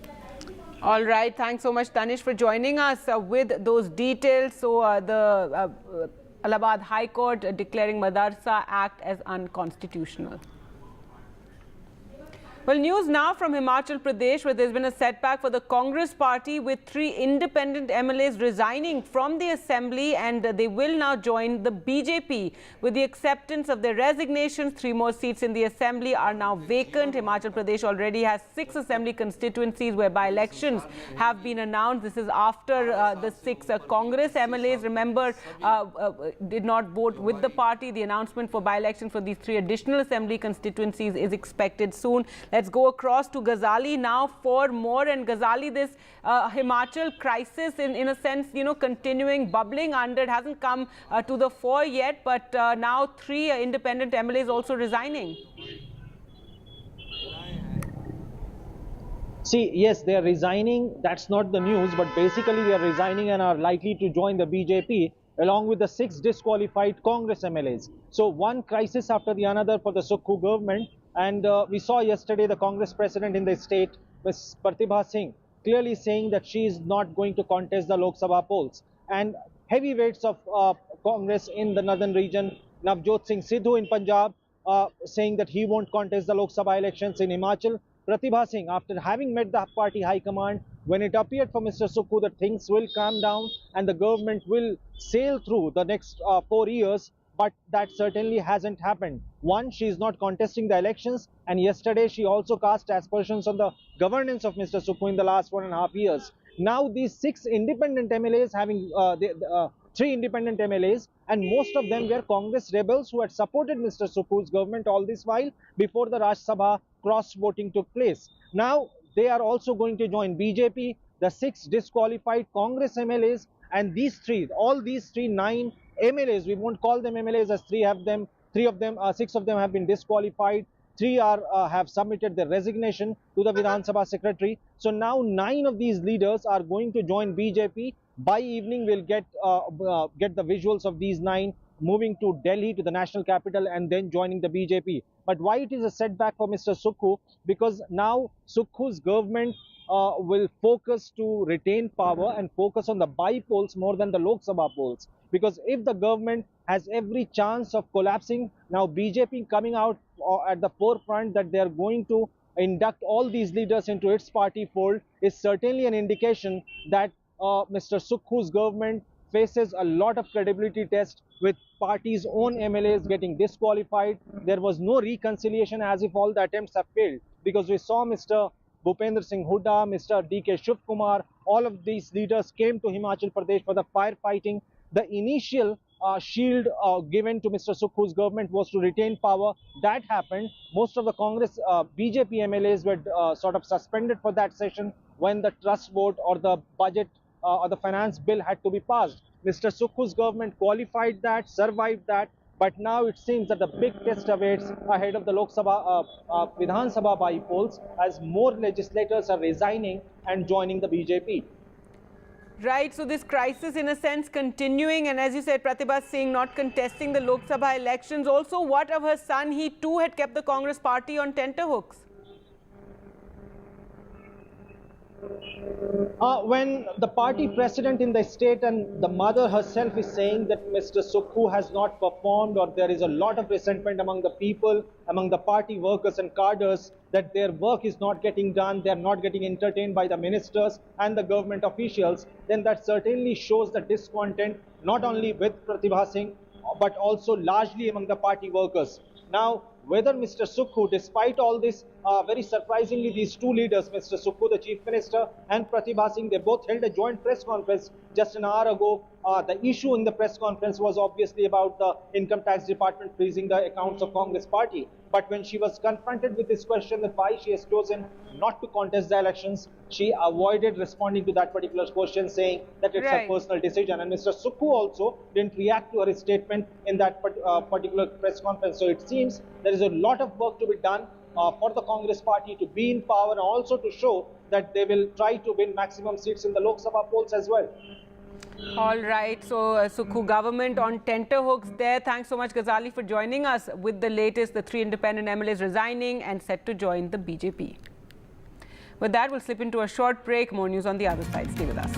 All right. Thanks so much, Tanish, for joining us with those details. So the Allahabad High Court declaring Madrasa Act as unconstitutional. Well, news now from Himachal Pradesh, where there's been a setback for the Congress party with 3 independent MLAs resigning from the assembly, and they will now join the BJP. With the acceptance of their resignations, 3 more seats in the assembly are now vacant. Himachal Pradesh already has 6 assembly constituencies where by-elections have been announced. This is after the 6 Congress MLAs, remember, did not vote with the party. The announcement for by-election for these 3 additional assembly constituencies is expected soon. Let's go across to Ghazali now for more. And Ghazali, this Himachal crisis in a sense, continuing, bubbling under. It hasn't come to the fore yet, but now 3 independent MLAs also resigning. See, yes, they are resigning. That's not the news, but basically they are resigning and are likely to join the BJP along with the 6 disqualified Congress MLAs. So one crisis after the another for the Sukhu government. And we saw yesterday the Congress president in the state, Ms. Pratibha Singh, clearly saying that she is not going to contest the Lok Sabha polls. And heavyweights of Congress in the northern region, Navjot Singh Sidhu in Punjab, saying that he won't contest the Lok Sabha elections in Himachal. Pratibha Singh, after having met the party high command, when it appeared for Mr. Sukhu that things will calm down and the government will sail through the next 4 years, but that certainly hasn't happened. One, she is not contesting the elections, and yesterday she also cast aspersions on the governance of Mr. Sukhu in the last 1.5 years. Now these 6 independent MLAs having 3 independent MLAs, and most of them were Congress rebels who had supported Mr. Sukhu's government all this while before the Rajya Sabha cross-voting took place. Now they are also going to join BJP, the 6 disqualified Congress MLAs, and these 3, all these 9 MLAs, we won't call them MLAs as 6 of them have been disqualified. 3 have submitted their resignation to the Vidhan Sabha secretary. So now 9 of these leaders are going to join BJP. By evening, we'll get the visuals of these 9 moving to Delhi, to the national capital, and then joining the BJP. But why it is a setback for Mr. Sukhu? Because now Sukhu's government will focus to retain power and focus on the by-polls more than the Lok Sabha polls. Because if the government has every chance of collapsing, now BJP coming out at the forefront that they are going to induct all these leaders into its party fold is certainly an indication that Mr. Sukhu's government faces a lot of credibility test with party's own MLAs getting disqualified. There was no reconciliation as if all the attempts have failed, because we saw Mr. Bhupendra Singh Hooda, Mr. DK Shiv Kumar, all of these leaders came to Himachal Pradesh for the firefighting. The initial shield given to Mr. Sukhu's government was to retain power. That happened. Most of the Congress BJP MLAs were sort of suspended for that session when the trust vote or the budget or the finance bill had to be passed. Mr. Sukhu's government qualified that, survived that, but now it seems that the big test awaits ahead of the Lok Sabha, Vidhan Sabha by-polls as more legislators are resigning and joining the BJP. Right, so this crisis in a sense continuing, and as you said, Pratibha Singh not contesting the Lok Sabha elections. Also, what of her son? He too had kept the Congress party on tenterhooks. When the party president in the state and the mother herself is saying that Mr. Sukhu has not performed, or there is a lot of resentment among the people, among the party workers and cadres, that their work is not getting done, they are not getting entertained by the ministers and the government officials, then that certainly shows the discontent not only with Pratibha Singh but also largely among the party workers. Now, whether Mr. Sukhu, despite all this, very surprisingly, these two leaders, Mr. Sukhu, the Chief Minister, and Pratibha Singh, they both held a joint press conference just an hour ago. The issue in the press conference was obviously about the Income Tax Department freezing the accounts of Congress Party. But when she was confronted with this question that why she has chosen not to contest the elections, she avoided responding to that particular question, saying that it's her personal decision. And Mr. Sukhu also didn't react to her statement in that particular press conference. So it seems there is a lot of work to be done for the Congress Party to be in power and also to show that they will try to win maximum seats in the Lok Sabha polls as well. All right, so Sukhu government on tenterhooks there. Thanks so much, Ghazali, for joining us with the latest. The 3 independent MLAs resigning and set to join the BJP. With that, we'll slip into a short break. More news on the other side. Stay with us.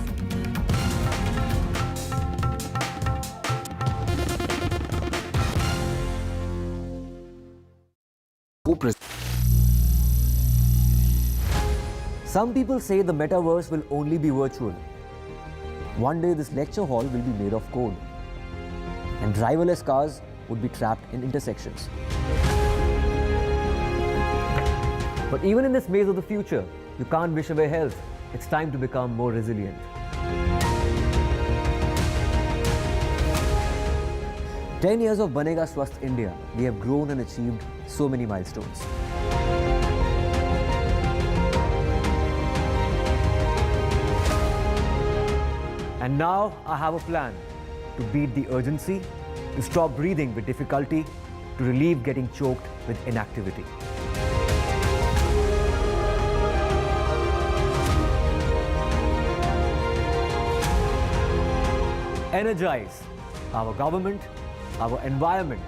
Some people say the metaverse will only be virtual. One day this lecture hall will be made of code and driverless cars would be trapped in intersections. But even in this maze of the future, you can't wish away health. It's time to become more resilient. "10 years of Banega Swasth India, we have grown and achieved so many milestones. And now I have a plan to beat the urgency, to stop breathing with difficulty, to relieve getting choked with inactivity. Energize our government, our environment,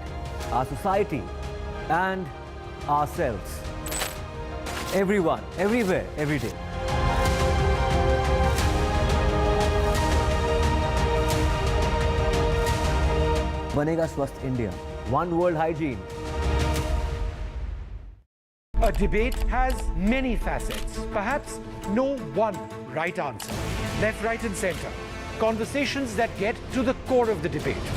our society, and ourselves. Everyone, everywhere, every day. Banega Swasth India. One world hygiene. A debate has many facets. Perhaps no one right answer. Left, right, and center. Conversations that get to the core of the debate.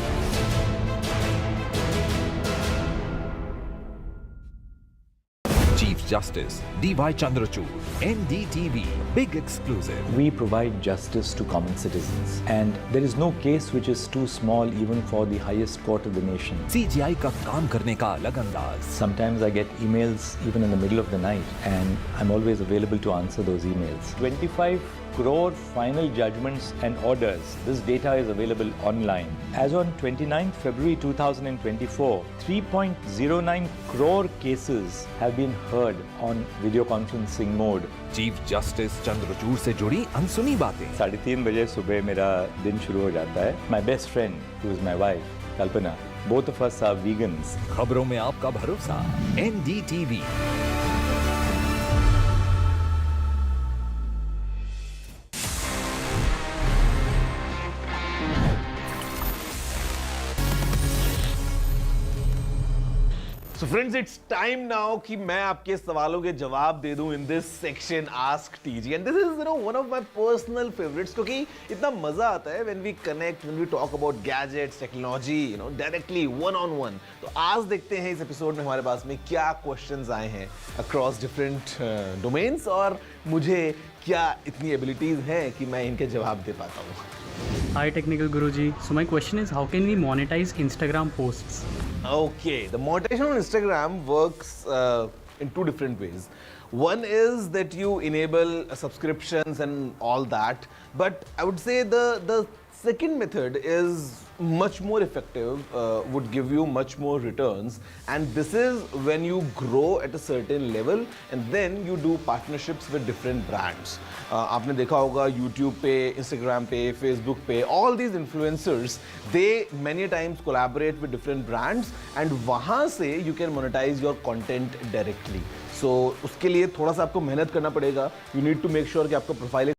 Chief Justice D.Y. Chandrachud, NDTV, big exclusive. We provide justice to common citizens, and there is no case which is too small even for the highest court of the nation. CGI का काम करने का अलग अंदाज. Sometimes I get emails even in the middle of the night, and I'm always available to answer those emails. 25 crore final judgments and orders. This data is available online. As on 29th February 2024, 3.09 crore cases have been heard on video conferencing mode. Chief Justice Chandrachud से जुड़ी अनसुनी बातें. 3:30 बजे सुबह मेरा दिन शुरू हो जाता है. My best friend, who is my wife, Kalpana, both of us are vegans. खबरों में आपका भरोसा. NDTV. So friends, it's time now कि मैं आपके सवालों के जवाब दे दूं in this section Ask TG, and this is one of my personal favorites क्योंकि इतना मजा आता है when we connect, when we talk about gadgets, technology, directly one on one. तो आज देखते हैं इस एपिसोड में हमारे पास में क्या questions आए हैं across different domains और मुझे क्या इतनी abilities हैं कि मैं इनके जवाब दे पाता हूँ. Hi Technical Guruji. So my question is, how can we monetize Instagram posts? Okay, the monetization on Instagram works in two different ways. One is that you enable subscriptions and all that, but I would say the second method is much more effective, would give you much more returns, and this is when you grow at a certain level and then you do partnerships with different brands. आपने देखा होगा YouTube पे, Instagram पे, Facebook पे, all these influencers, they many times collaborate with different brands and वहाँ से you can monetize your content directly. So उसके लिए थोड़ा सा आपको मेहनत करना पड़ेगा. You need to make sure कि आपका profile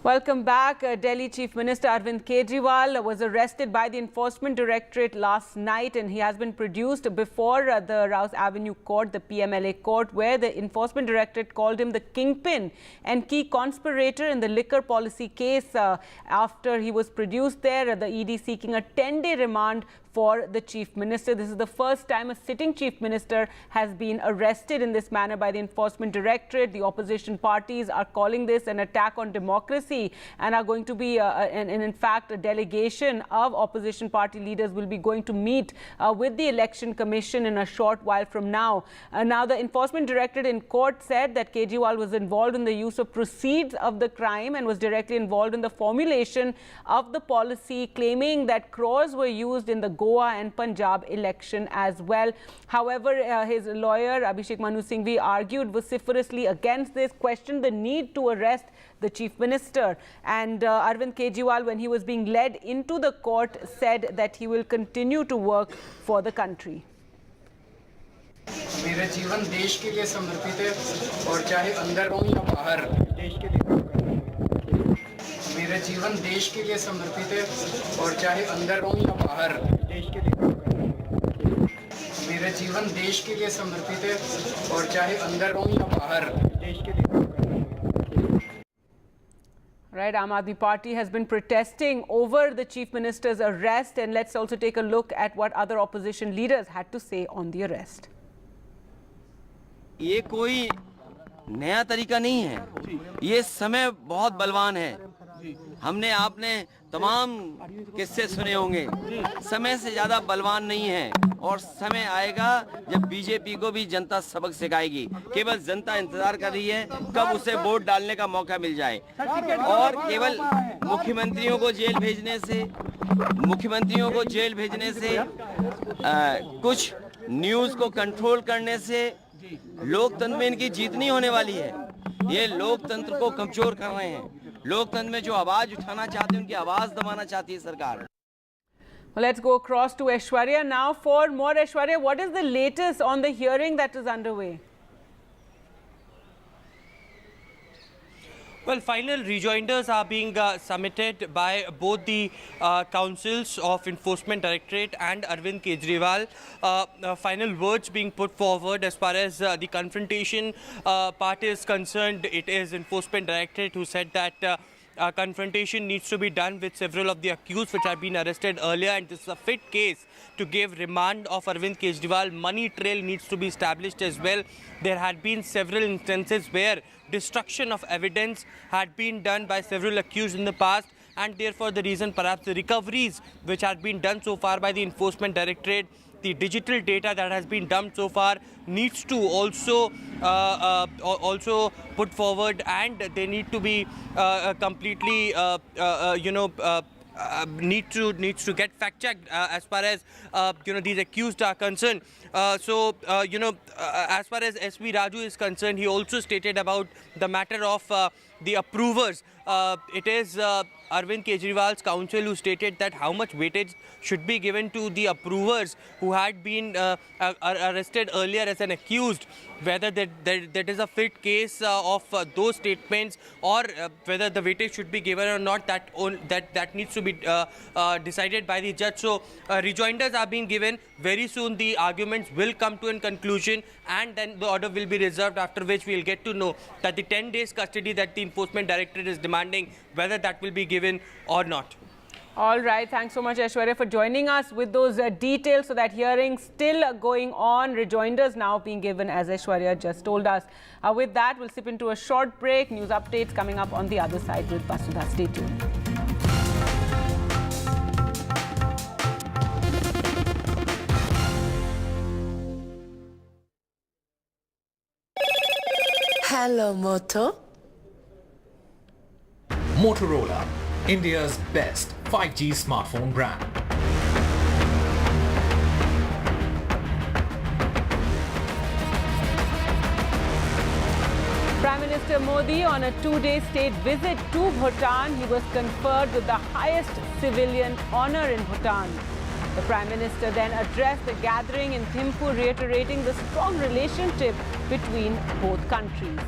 Welcome back. Delhi Chief Minister Arvind Kejriwal was arrested by the Enforcement Directorate last night, and he has been produced before the Rouse Avenue Court, the PMLA court, where the Enforcement Directorate called him the kingpin and key conspirator in the liquor policy case. After he was produced there, the ED seeking a 10-day remand for the Chief Minister. This is the first time a sitting Chief Minister has been arrested in this manner by the Enforcement Directorate. The opposition parties are calling this an attack on democracy and are going to be, and in fact, a delegation of opposition party leaders will be going to meet with the Election Commission in a short while from now. Now, the Enforcement Directorate in court said that Kejriwal was involved in the use of proceeds of the crime and was directly involved in the formulation of the policy, claiming that crores were used in the Goa and Punjab election as well. However, his lawyer Abhishek Manu Singhvi argued vociferously against this, questioned the need to arrest the Chief Minister. And Arvind Kejriwal, when he was being led into the court, said that he will continue to work for the country. मेरा जीवन देश के लिए समर्पित है और चाहे अंदर हो या बाहर देश के लिए मेरा जीवन देश के लिए समर्पित है और चाहे अंदर हो या बाहर देश के लिए मेरा जीवन देश के लिए समर्पित है और चाहे अंदर हो या बाहर देश के लिए Right, Aam Aadmi Party has been protesting over the Chief Minister's arrest, and let's also take a look at what other opposition leaders had to say on the arrest. ये कोई नया तरीका नहीं है, ये समय बहुत बलवान है। हमने आपने तमाम किस्से सुने होंगे, समय से ज़्यादा बलवान नहीं है और समय आएगा जब बीजेपी को भी जनता सबक सिखाएगी। केवल जनता इंतजार कर रही है कब उसे वोट डालने का मौका मिल जाए और केवल मुख्यमंत्रियों को जेल भेजने से कुछ न्यूज़ को कंट्रोल करने से लोकतंत्र में इनकी जीत नहीं होने वाली है। ये लोकतंत्र को कमजोर कर रहे हैं। लोकतंत्र में जो आवाज उठाना चाहते हैं उनकी आवाज दबाना चाहती है सरकार। Well, let's go across to Aishwarya now for more. Aishwarya, what is the latest on the hearing that is underway? Well, final rejoinders are being submitted by both the councils of Enforcement Directorate and Arvind Kejriwal. Final words being put forward as far as the confrontation part is concerned. It is Enforcement Directorate who said that confrontation needs to be done with several of the accused which have been arrested earlier, and this is a fit case to give remand of Arvind Kejriwal. Money trail needs to be established as well. There had been several instances where destruction of evidence had been done by several accused in the past, and therefore the reason perhaps the recoveries which had been done so far by the Enforcement Directorate, the digital data that has been dumped so far needs to also put forward, and they need to be completely needs to get fact checked as far as these accused are concerned. As far as S.V. Raju is concerned, he also stated about the matter of the approvers. It is Arvind Kejriwal's counsel who stated that how much weightage should be given to the approvers who had been arrested earlier as an accused, whether that is a fit case of those statements, or whether the weightage should be given or not, that needs to be decided by the judge. So rejoinders are being given. Very soon the arguments will come to a conclusion, and then the order will be reserved, after which we will get to know that the 10 days custody that the Enforcement Directorate is demanding, whether that will be given or not. All right. Thanks so much, Aishwarya, for joining us with those details. So that hearing still going on, rejoinders now being given, as Aishwarya just told us. With that, we'll slip into a short break. News updates coming up on the other side with Vasudha. Stay tuned. Hello, Moto. Motorola, India's best 5G smartphone brand. Prime Minister Modi on a two-day state visit to Bhutan. He was conferred with the highest civilian honor in Bhutan. The Prime Minister then addressed the gathering in Thimphu, reiterating the strong relationship between both countries.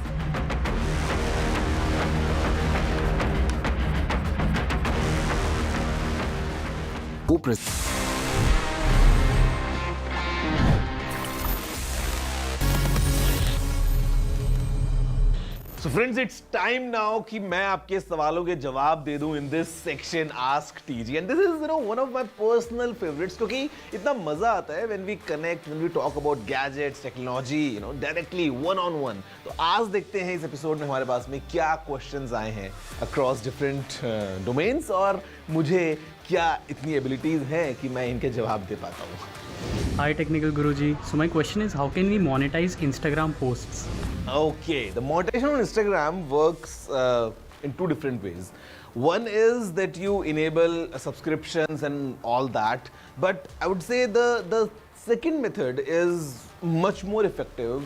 So friends, it's time now कि मैं आपके सवालों के जवाब दे दूं in this section Ask TG, and this is one of my personal favorites क्योंकि इतना मजा आता है when we connect, when we talk about gadgets, technology, directly one on one. तो आज देखते हैं इस एपिसोड में हमारे पास में क्या questions आए हैं across different domains और मुझे क्या इतनी abilities हैं कि मैं इनके जवाब दे पाता हूँ. Hi Technical Guruji. So my question is, how can we monetize Instagram posts? Okay, the monetization on Instagram works in two different ways. One is that you enable subscriptions and all that, but I would say the second method is much more effective,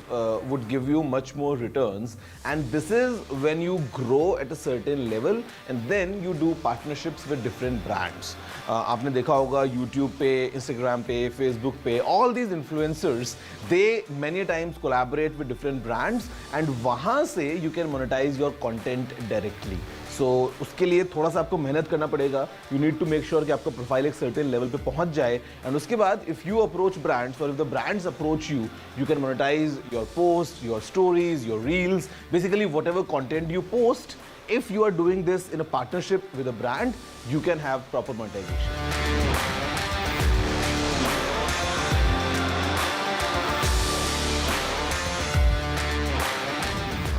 would give you much more returns, and this is when you grow at a certain level and then you do partnerships with different brands. आपने देखा होगा YouTube पे, Instagram पे, Facebook पे, all these influencers, they many times collaborate with different brands and वहाँ से you can monetize your content directly. So उसके लिए थोड़ा सा आपको मेहनत करना पड़ेगा. You need to make sure कि आपका प्रोफाइल एक certain level पे पहुँच जाए, and उसके बाद if you approach brands or if the brands approach you, you can monetize your posts, your stories, your reels, basically whatever content you post. If you are doing this in a partnership with a brand, you can have proper monetization.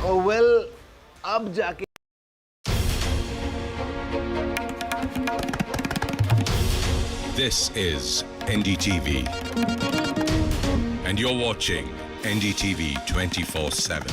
Oh well, अब जाके This is NDTV, and you're watching NDTV 24x7.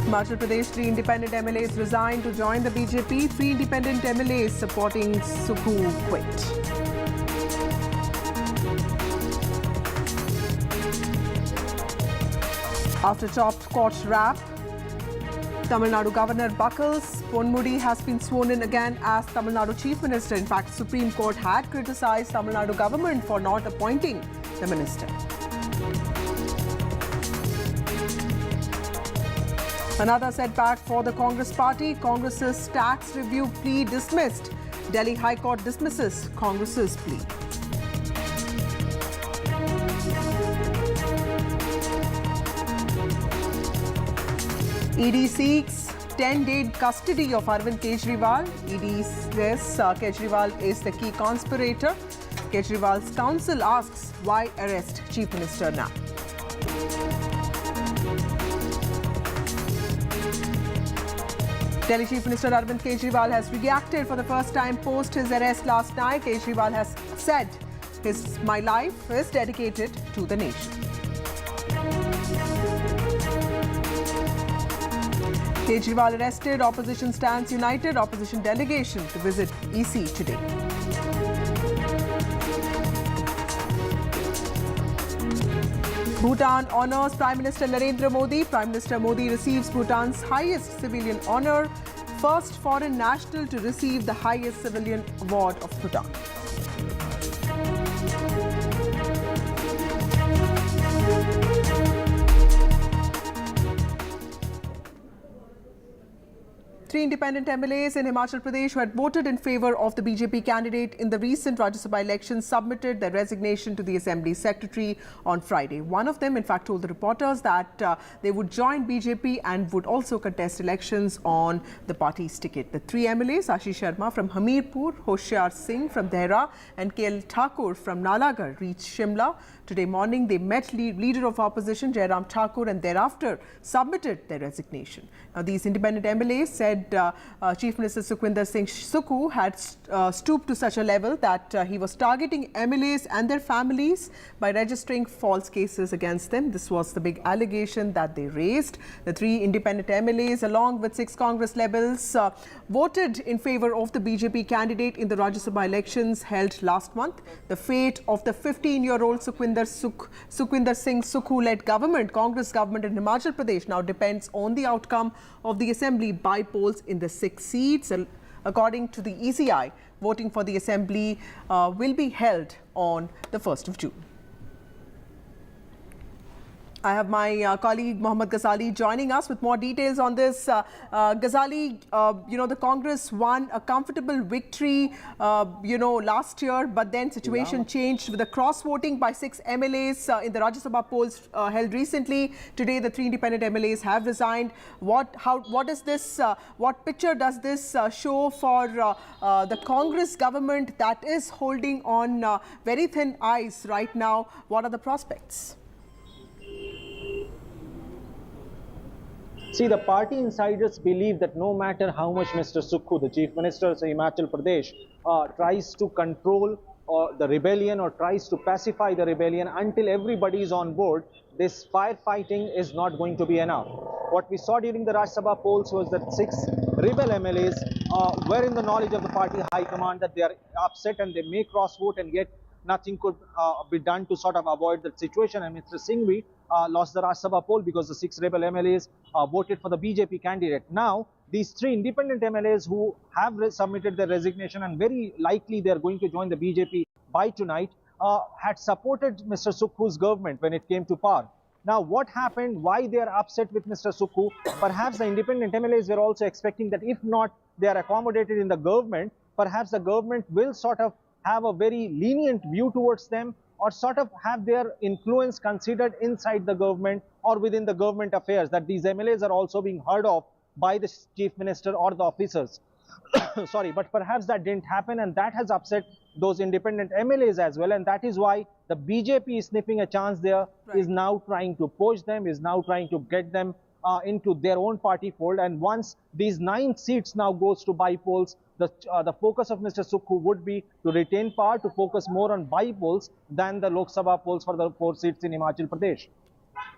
Himachal Pradesh, 3 independent MLAs resigned to join the BJP. 3 independent MLAs supporting Sukhu quit. After top court wrap, Tamil Nadu Governor buckles. Ponmudi has been sworn in again as Tamil Nadu Chief Minister. In fact, Supreme Court had criticised Tamil Nadu government for not appointing the minister. Another setback for the Congress party. Congress's tax review plea dismissed. Delhi High Court dismisses Congress's plea. ED seeks 10-day custody of Arvind Kejriwal. ED says Kejriwal is the key conspirator. Kejriwal's counsel asks why arrest Chief Minister now. Delhi Chief Minister Arvind Kejriwal has reacted for the first time post his arrest last night. Kejriwal has said my life is dedicated to the nation. Kejriwal arrested, opposition stands united, opposition delegation to visit EC today. Bhutan honours Prime Minister Narendra Modi. Prime Minister Modi receives Bhutan's highest civilian honour, first foreign national to receive the highest civilian award of Bhutan. Three independent MLAs in Himachal Pradesh who had voted in favour of the BJP candidate in the recent Rajya Sabha elections submitted their resignation to the Assembly Secretary on Friday. One of them, in fact, told the reporters that they would join BJP and would also contest elections on the party's ticket. The 3 MLAs, Ashish Sharma from Hamirpur, Hoshiar Singh from Dehra and KL Thakur from Nalagarh, reached Shimla. Today morning, they met Leader of Opposition Jairam Thakur and thereafter submitted their resignation. Now, these independent MLAs said Chief Minister Sukhwinder Singh Sukhu had stooped to such a level that he was targeting MLAs and their families by registering false cases against them. This was the big allegation that they raised. The 3 independent MLAs, along with 6 Congress rebels, voted in favour of the BJP candidate in the Rajya Sabha elections held last month. The fate of the 15-year-old Sukhwinder Singh Sukhu-led government, Congress government in Himachal Pradesh, now depends on the outcome of the assembly by polls in the 6 seats. According to the ECI, voting for the assembly will be held on the 1st of June. I have my colleague Mohammad Ghazali joining us with more details on this. Ghazali, the Congress won a comfortable victory, last year, but then situation changed with the cross-voting by 6 MLAs in the Rajya Sabha polls held recently. Today, the 3 independent MLAs have resigned. What picture does this show for the Congress government that is holding on very thin ice right now? What are the prospects? See, the party insiders believe that no matter how much Mr. Sukhu, the Chief Minister of Himachal Pradesh, tries to control the rebellion or tries to pacify the rebellion, until everybody is on board, this firefighting is not going to be enough. What we saw during the Rajya Sabha polls was that 6 rebel MLAs were in the knowledge of the party high command that they are upset and they may cross-vote, and yet nothing could be done to sort of avoid that situation. And Mr. Singhvi lost the Rajya Sabha poll because the 6 rebel MLAs voted for the BJP candidate. Now, these 3 independent MLAs who have submitted their resignation, and very likely they are going to join the BJP by tonight, had supported Mr. Sukhu's government when it came to power. Now, what happened? Why they are upset with Mr. Sukhu? Perhaps the independent MLAs were also expecting that if not they are accommodated in the government, perhaps the government will sort of have a very lenient view towards them, or sort of have their influence considered inside the government or within the government affairs, that these MLAs are also being heard of by the Chief Minister or the officers. Sorry, but perhaps that didn't happen, and that has upset those independent MLAs as well, and that is why the BJP is sniffing a chance there, is now trying to poach them, is now trying to get them into their own party fold. And once these 9 seats now goes to by-polls, the focus of Mr. Sukhu would be to retain power, to focus more on by-polls than the Lok Sabha polls for the 4 seats in Himachal Pradesh.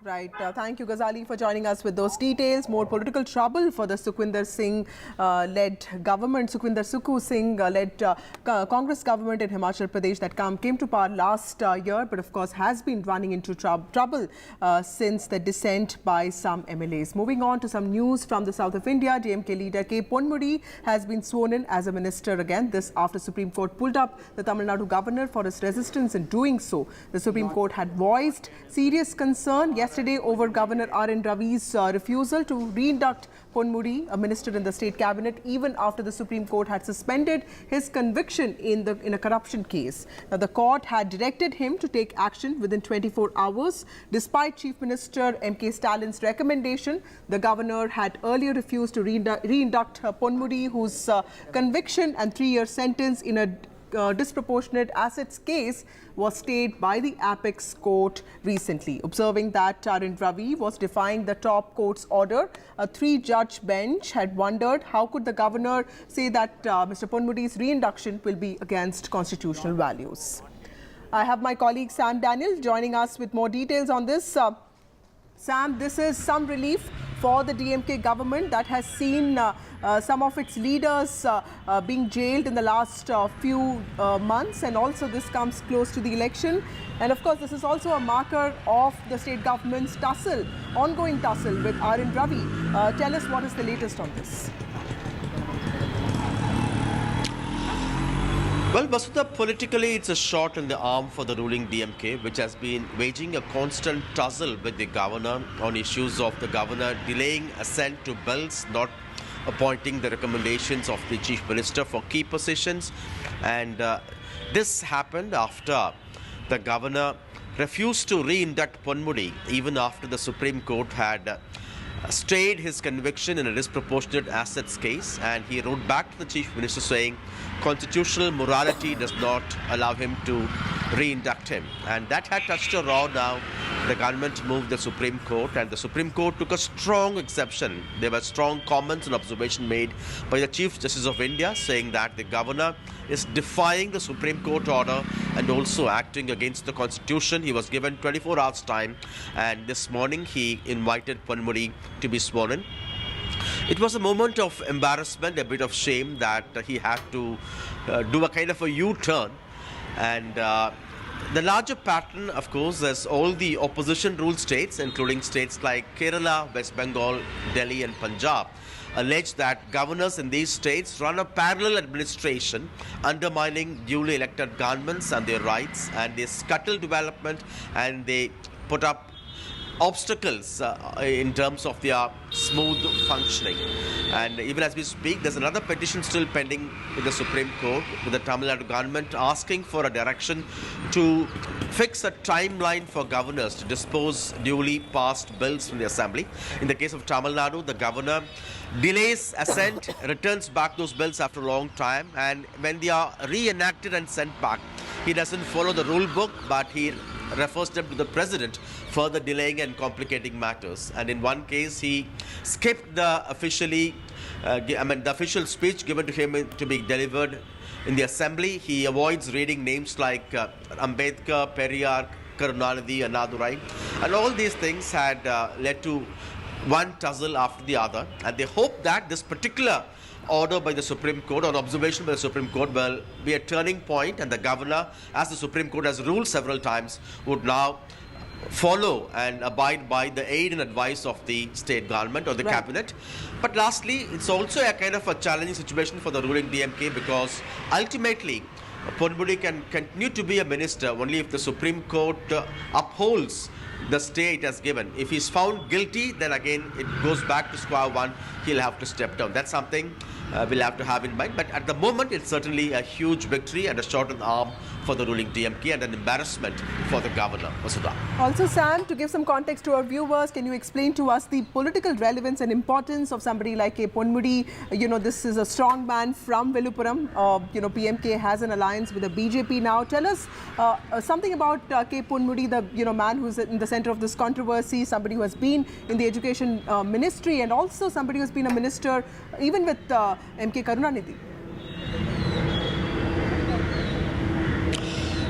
Right. Thank you, Ghazali, for joining us with those details. More political trouble for the Sukhwinder Singh-led government, Sukhwinder Sukhu Singh-led Congress government in Himachal Pradesh that came to power last year, but of course has been running into trouble since the dissent by some MLAs. Moving on to some news from the south of India, DMK leader K. Ponmudi has been sworn in as a minister again. This after Supreme Court pulled up the Tamil Nadu governor for his resistance in doing so. The Supreme Court had voiced serious concern yesterday over Governor R.N. Ravi's refusal to reinduct Ponmudi, a minister in the state cabinet, even after the Supreme Court had suspended his conviction in a corruption case. Now, the court had directed him to take action within 24 hours. Despite Chief Minister M.K. Stalin's recommendation, the governor had earlier refused to reinduct Ponmudi, whose conviction and 3-year sentence in a disproportionate assets case was stayed by the Apex Court recently. Observing that R.N. Ravi was defying the top court's order, a 3-judge bench had wondered how could the governor say that Mr. Ponmudi's reinduction will be against constitutional values. I have my colleague Sam Daniel joining us with more details on this. Sam, this is some relief for the DMK government that has seen some of its leaders being jailed in the last few months, and also this comes close to the election. And of course, this is also a marker of the state government's ongoing tussle with R.N. Ravi. Tell us what is the latest on this. Well, Vasudha, politically it's a shot in the arm for the ruling DMK, which has been waging a constant tussle with the governor on issues of the governor delaying assent to bills, not appointing the recommendations of the chief minister for key positions. And this happened after the governor refused to reinduct Ponmudi, even after the Supreme Court had stayed his conviction in a disproportionate assets case, and he wrote back to the chief minister saying constitutional morality does not allow him to reinduct him. And that had touched a row. Now the government moved the Supreme Court, and the Supreme Court took a strong exception. There were strong comments and observation made by the Chief Justice of India saying that the governor is defying the Supreme Court order and also acting against the constitution. He was given 24 hours time, and this morning he invited Ponmudi to be sworn in. It was a moment of embarrassment, a bit of shame that he had to do a kind of a U-turn. And the larger pattern, of course, is all the opposition ruled states, including states like Kerala, West Bengal, Delhi and Punjab, allege that governors in these states run a parallel administration, undermining duly elected governments and their rights, and they scuttle development, and they put up obstacles in terms of their smooth functioning. And even as we speak, there's another petition still pending in the Supreme Court with the Tamil Nadu government asking for a direction to fix a timeline for governors to dispose newly passed bills from the Assembly. In the case of Tamil Nadu, the governor delays assent, returns back those bills after a long time, and when they are reenacted and sent back, he doesn't follow the rule book, but he refers them to the president, further delaying and complicating matters. And in one case, he skipped the the official speech given to him to be delivered in the assembly. He avoids reading names like Ambedkar, Periyar, Karunanidhi, Annadurai, and all these things had led to one tussle after the other. And they hope that this particular order by the Supreme Court or observation by the Supreme Court will be a turning point, and the governor, as the Supreme Court has ruled several times, would now follow and abide by the aid and advice of the state government or the cabinet. But lastly, it's also a kind of a challenging situation for the ruling DMK, because ultimately Ponmudi can continue to be a minister only if the Supreme Court upholds the state has given. If he's found guilty, then again it goes back to square one. He'll have to step down. That's something we'll have to have in mind. But at the moment, it's certainly a huge victory and a shot in the arm for the ruling DMK and an embarrassment for the governor, Vasudha. Also, Sam, to give some context to our viewers, can you explain to us the political relevance and importance of somebody like K. Ponmudi? You know, this is a strong man from Viluppuram. PMK has an alliance with the BJP now. Tell us something about K. Ponmudi, the man who's in the center of this controversy, somebody who has been in the education ministry, and also somebody who's been a minister even with MK Karunanidhi.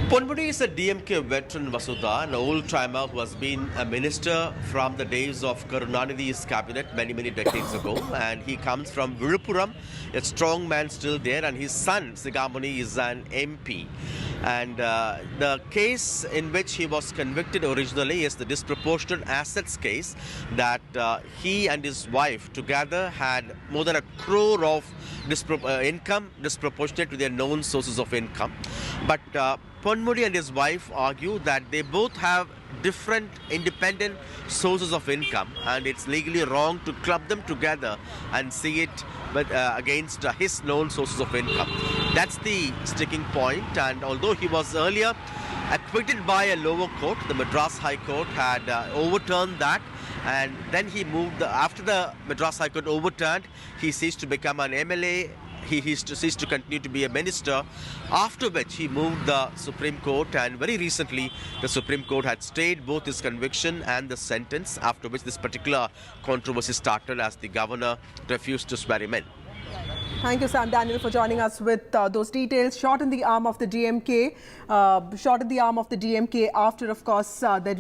Ponmudi is a DMK veteran, Vasudha, an old-timer who has been a minister from the days of Karunanidhi's cabinet many decades ago. And he comes from Viluppuram, a strong man still there, and his son, Sigamuni, is an MP. And the case in which he was convicted originally is the disproportionate assets case, that he and his wife together had more than 1 crore of income disproportionate to their known sources of income. But Ponmudi and his wife argue that they both have different independent sources of income, and it's legally wrong to club them together and see it against his known sources of income. That's the sticking point. And although he was earlier acquitted by a lower court, the Madrasa High Court had overturned that, and then he moved, after the Madrasa High Court overturned, he ceased to become an MLA. He ceased to continue to be a minister, after which he moved the Supreme Court, and very recently the Supreme Court had stayed both his conviction and the sentence, after which this particular controversy started as the governor refused to swear him in. Thank you, Sam Daniel, for joining us with those details. Shot in the arm of the DMK. Shot in the arm of the DMK after, of course, the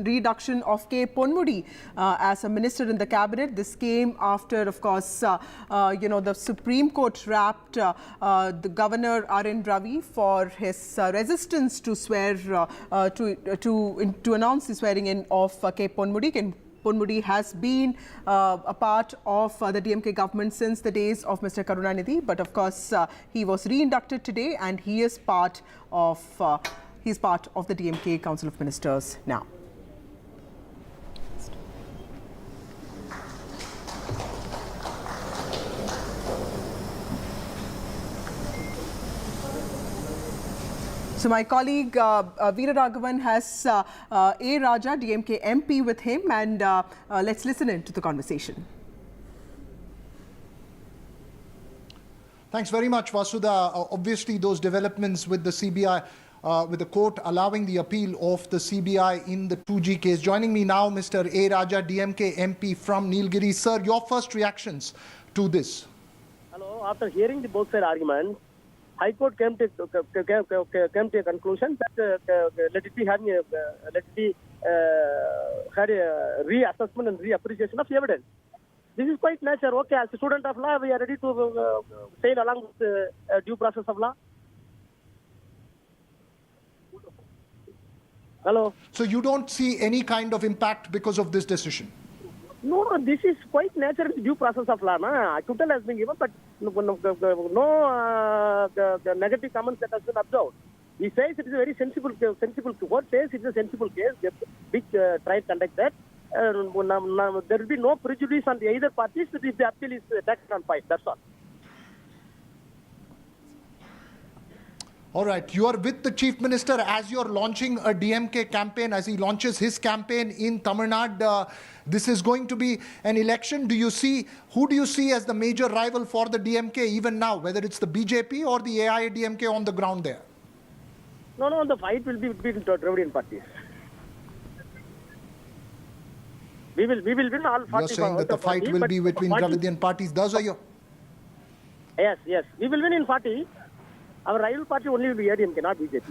reduction of K. Ponmudi as a minister in the cabinet. This came after, of course, the Supreme Court wrapped the governor R.N. Ravi for his resistance to swear to announce the swearing in of K. Ponmudi. Ponmudi has been a part of the DMK government since the days of Mr. Karunanidhi, but of course he was re-inducted today, and he is part of the DMK Council of Ministers now. So my colleague Veera Raghavan has A. Raja, DMK MP, with him, and let's listen in to the conversation. Thanks very much, Vasudha. Obviously, those developments with the CBI, with the court allowing the appeal of the CBI in the 2G case. Joining me now, Mr. A. Raja, DMK MP from Nilgiri. Sir, your first reactions to this? Hello. After hearing the both side arguments, High Court came to a conclusion that let it be had a reassessment and reappreciation of evidence. This is quite natural. Okay, as a student of law, we are ready to sail along with the due process of law. Hello. So you don't see any kind of impact because of this decision? No, this is quite natural due process of law. Acquittal has been given, but no negative comments that has been observed. He says it is a very sensible court says it is a sensible case which tried conduct that. There will be no prejudice on either parties if the appeal is taken on file. That's all. All right, you are with the Chief Minister as you're launching a DMK campaign, as he launches his campaign in Tamil Nadu. This is going to be an election. Who do you see as the major rival for the DMK even now, whether it's the BJP or the AIADMK on the ground there? No, the fight will be between Dravidian parties. We will win all 40. You're saying that the fight will be between Dravidian parties. Those are your... Yes. We will win in 40. Our rival party only will be ADMK, not BJP.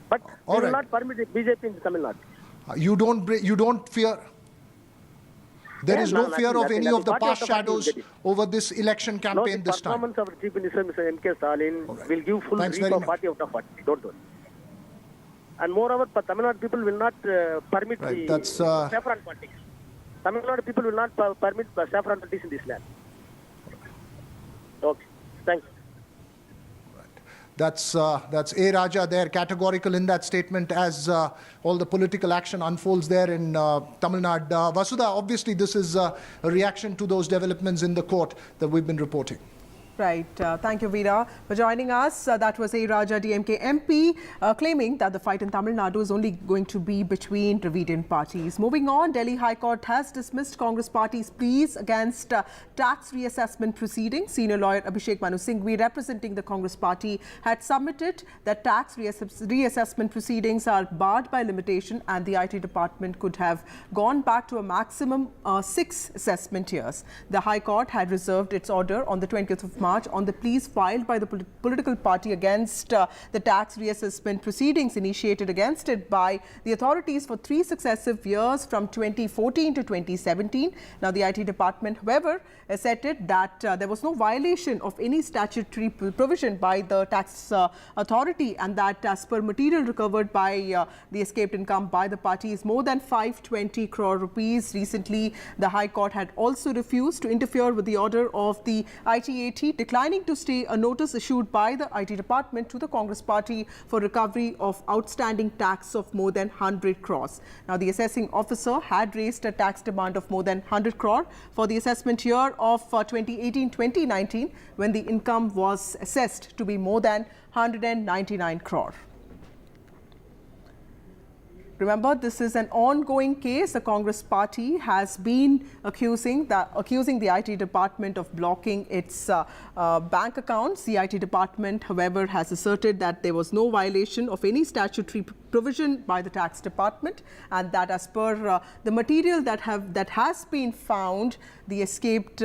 But we will not permit BJP in Tamil Nadu. You don't fear... There is no fear of any of the past shadows over this election campaign this time. The performance of our Chief Minister, Mr. M.K. Stalin, will give full reap of 40 out of 40. Don't worry. And moreover, Tamil Nadu people will not permit the saffron politics. Tamil Nadu people will not permit saffron politics in this land. Okay. Thanks. That's A. Raja there, categorical in that statement as all the political action unfolds there in Tamil Nadu. Vasudha, obviously this is a reaction to those developments in the court that we've been reporting. Right. Thank you, Veera, for joining us. That was A. Raja, DMK MP, claiming that the fight in Tamil Nadu is only going to be between Dravidian parties. Moving on, Delhi High Court has dismissed Congress Party's pleas against tax reassessment proceedings. Senior lawyer Abhishek Manu Singhvi, representing the Congress Party, had submitted that tax reassessment proceedings are barred by limitation and the IT department could have gone back to a maximum 6 assessment years. The High Court had reserved its order on the 20th of March on the pleas filed by the political party against the tax reassessment proceedings initiated against it by the authorities for 3 successive years from 2014 to 2017. Now, the IT department, however, asserted that there was no violation of any statutory provision by the tax authority and that as per material recovered by the escaped income by the party is more than 520 crore rupees. Recently, the High Court had also refused to interfere with the order of the ITAT, declining to stay a notice issued by the IT department to the Congress Party for recovery of outstanding tax of more than 100 crores. Now, the assessing officer had raised a tax demand of more than 100 crore for the assessment year of 2018-2019 when the income was assessed to be more than 199 crore. Remember, this is an ongoing case. The Congress Party has been accusing the IT department of blocking its bank accounts. The IT department, however, has asserted that there was no violation of any statutory provision by the tax department and that as per the material that has been found, the escaped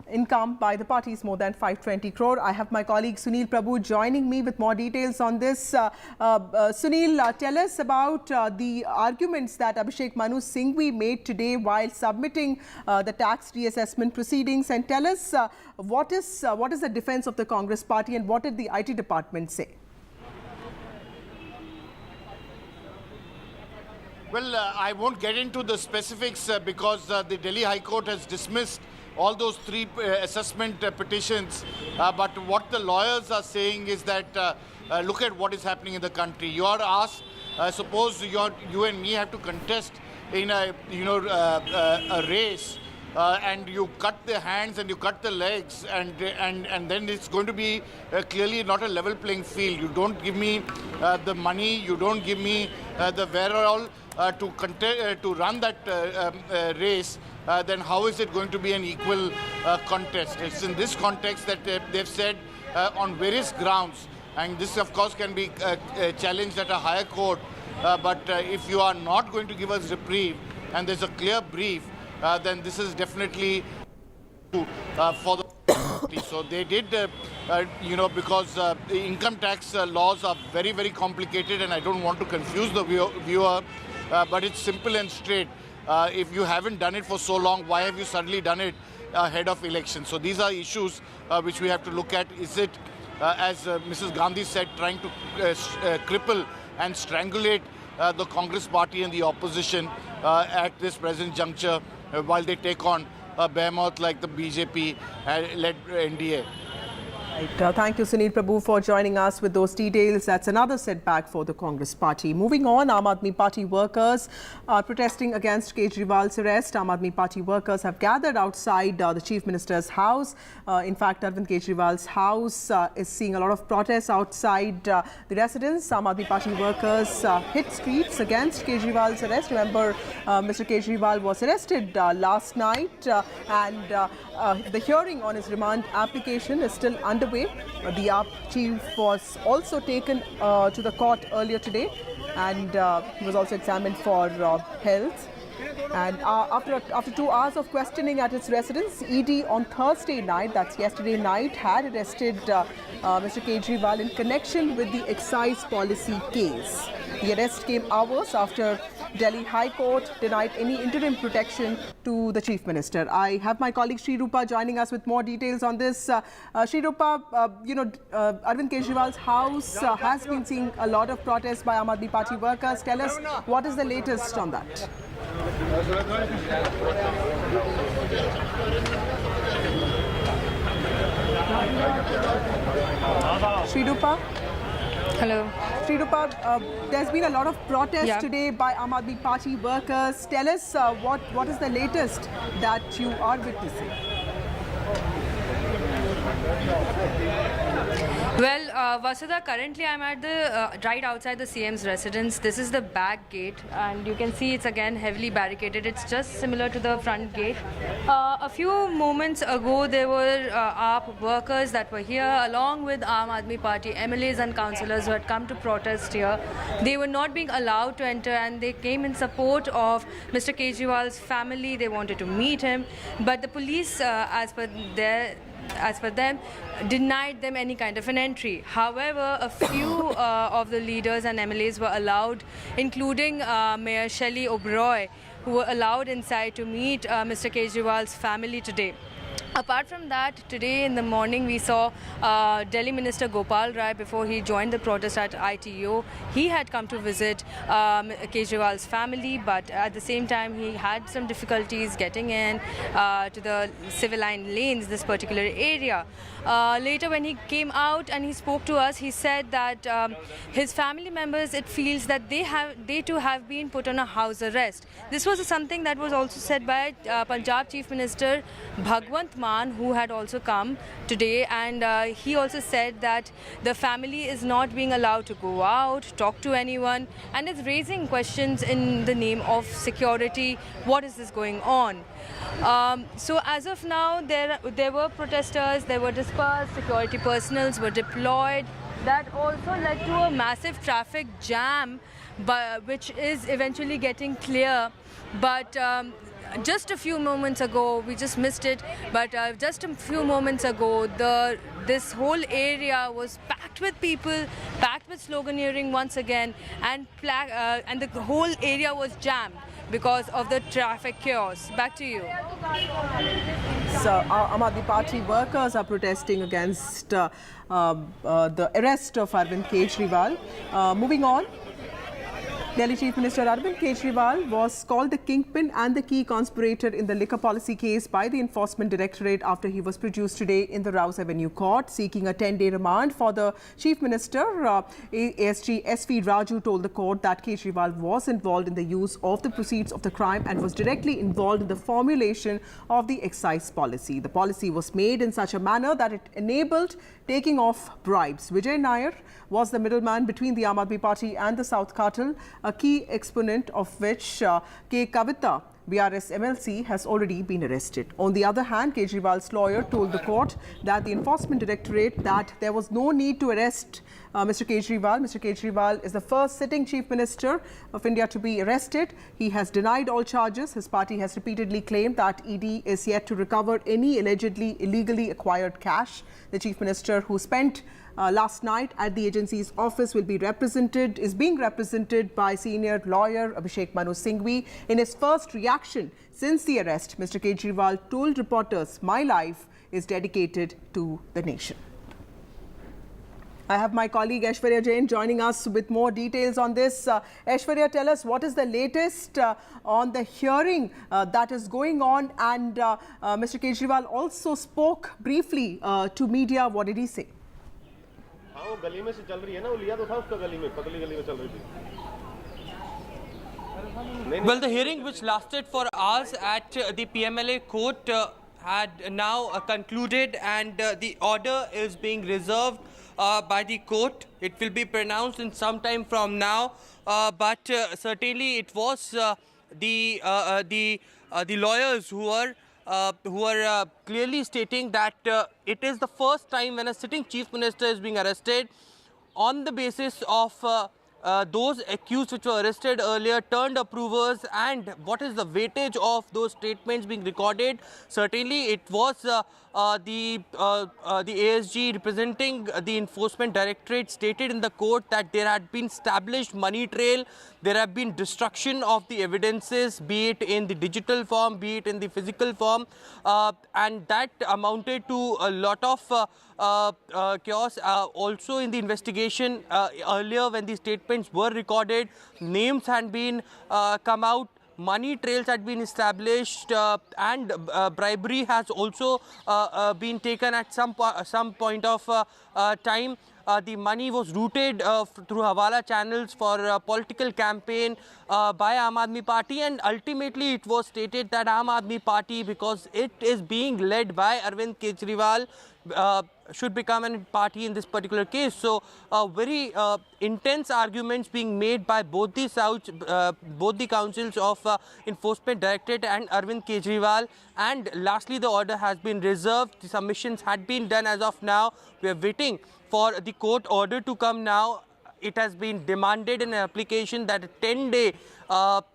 income by the party is more than 520 crore. I have my colleague Sunil Prabhu joining me with more details on this. Sunil, tell us about the arguments that Abhishek Manu Singhvi made today while submitting the tax reassessment proceedings, and tell us what is the defense of the Congress Party and what did the IT department say? Well, I won't get into the specifics because the Delhi High Court has dismissed all those 3 assessment petitions. But what the lawyers are saying is that look at what is happening in the country. You are asked, suppose you and me have to contest in a race, and you cut the hands and you cut the legs, and then it's going to be clearly not a level playing field. You don't give me the money, you don't give me the wherewithal to run that race. Then how is it going to be an equal contest? It's in this context that they've said on various grounds, and this of course can be challenged at a higher court, but if you are not going to give us reprieve and there's a clear brief, then this is definitely for the party. So they did, because the income tax laws are very, very complicated, and I don't want to confuse the viewer, but it's simple and straight. If you haven't done it for so long, why have you suddenly done it ahead of elections? So these are issues which we have to look at. Is it, as Mrs. Gandhi said, trying to cripple and strangulate the Congress Party and the opposition at this present juncture while they take on a behemoth like the BJP-led NDA? Right. Thank you, Sunil Prabhu, for joining us with those details. That's another setback for the Congress party. Moving on, Aam Aadmi Party workers are protesting against Kejriwal's arrest. Aam Aadmi Party workers have gathered outside the Chief Minister's house. In fact, Arvind Kejriwal's house is seeing a lot of protests outside the residence. Aam Aadmi Party workers hit streets against Kejriwal's arrest. Remember, Mr. Kejriwal was arrested last night and the hearing on his remand application is still underway. The AAP chief was also taken to the court earlier today and he was also examined for health. And after 2 hours of questioning at his residence, ED on Thursday night, that's yesterday night, had arrested Mr. Kejriwal in connection with the excise policy case. The arrest came hours after Delhi High Court denied any interim protection to the Chief Minister. I have my colleague Sri Rupa joining us with more details on this. Sri Rupa, Arvind Kejriwal's house has been seeing a lot of protests by Aam Aadmi Party workers. Tell us, what is the latest on that? Sri Rupa? Hello. Sri Rupa, there's been a lot of protests today by Aam Aadmi Party workers. Tell us what is the latest that you are witnessing? Well, Vasudha, currently I'm at the right outside the CM's residence. This is the back gate and you can see it's again heavily barricaded. It's just similar to the front gate. A few moments ago there were AAP workers that were here along with Aam Aadmi Party MLAs and councillors who had come to protest here. They were not being allowed to enter and they came in support of Mr. Kejriwal's family. They wanted to meet him, but the police, as per them, denied them any kind of an entry. However, a few of the leaders and MLAs were allowed, including Mayor Shelley Oberoi, who were allowed inside to meet Mr. Kejriwal's family today. Apart from that, today in the morning we saw Delhi Minister Gopal Rai before he joined the protest at ITO. He had come to visit Kejriwal's family, but at the same time he had some difficulties getting in to the civil line lanes, this particular area. Later when he came out and he spoke to us, he said that his family members, it feels that they too have been put on a house arrest. This was something that was also said by Punjab Chief Minister Bhagwant Mann, who had also come today, and he also said that the family is not being allowed to go out, talk to anyone, and is raising questions in the name of security. What is this going on? So as of now, there were protesters, they were dispersed, security personnel were deployed. That also led to a massive traffic jam, which is eventually getting clear. But just a few moments ago, we just missed it, but just a few moments ago, this whole area was packed with people, packed with sloganeering once again, and the whole area was jammed because of the traffic chaos. Back to you. So, Aam Aadmi Party workers are protesting against the arrest of Arvind Kejriwal. Moving on. Delhi Chief Minister Arvind Kejriwal was called the kingpin and the key conspirator in the liquor policy case by the Enforcement Directorate after he was produced today in the Rouse Avenue Court, seeking a 10-day remand for the Chief Minister. ASG SV Raju told the court that Kejriwal was involved in the use of the proceeds of the crime and was directly involved in the formulation of the excise policy. The policy was made in such a manner that it enabled taking off bribes. Vijay Nair was the middleman between the Aam Aadmi Party and the South Cartel, a key exponent of which K. Kavita, BRS MLC, has already been arrested. On the other hand, Kejriwal's lawyer told the court that the Enforcement Directorate that there was no need to arrest Mr. Kejriwal. Mr. Kejriwal is the first sitting Chief Minister of India to be arrested. He has denied all charges. His party has repeatedly claimed that ED is yet to recover any allegedly illegally acquired cash. The Chief Minister, who spent last night at the agency's office, is being represented by senior lawyer Abhishek Manu Singhvi. In his first reaction since the arrest, Mr. Kejriwal told reporters, "My life is dedicated to the nation." I have my colleague Aishwarya Jain joining us with more details on this. Aishwarya, tell us what is the latest on the hearing that is going on, and Mr. Kejriwal also spoke briefly to media. What did he say? Well, the hearing, which lasted for hours at the PMLA court, had now concluded, and the order is being reserved by the court. It will be pronounced in some time from now, but certainly it was the lawyers who are clearly stating that it is the first time when a sitting chief minister is being arrested on the basis of those accused which were arrested earlier turned approvers, and what is the weightage of those statements being recorded. Certainly it was the ASG representing the Enforcement Directorate stated in the court that there had been established money trail, there have been destruction of the evidences, be it in the digital form, be it in the physical form, and that amounted to a lot of chaos. Also in the investigation earlier, when the statements were recorded, names had been come out, money trails had been established, and bribery has also been taken at some point of time. The money was routed through Hawala channels for a political campaign by Aam Aadmi Party, and ultimately it was stated that Aam Aadmi Party, because it is being led by Arvind Kejriwal, should become a party in this particular case. So very intense arguments being made by both the councils of Enforcement Directorate and Arvind Kejriwal, and lastly the order has been reserved. The submissions had been done. As of now, we are waiting for the court order to come now. It has been demanded in an application that a 10-day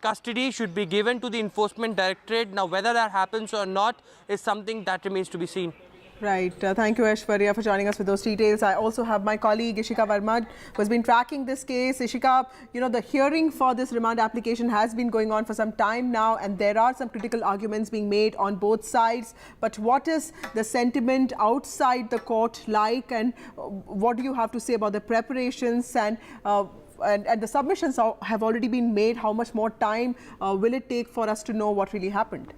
custody should be given to the Enforcement Directorate. Now, whether that happens or not is something that remains to be seen. Right. Thank you, Aishwarya, for joining us with those details. I also have my colleague Ishika Verma, who has been tracking this case. Ishika, the hearing for this remand application has been going on for some time now, and there are some critical arguments being made on both sides. But what is the sentiment outside the court like, and what do you have to say about the preparations and the submissions have already been made? How much more time will it take for us to know what really happened?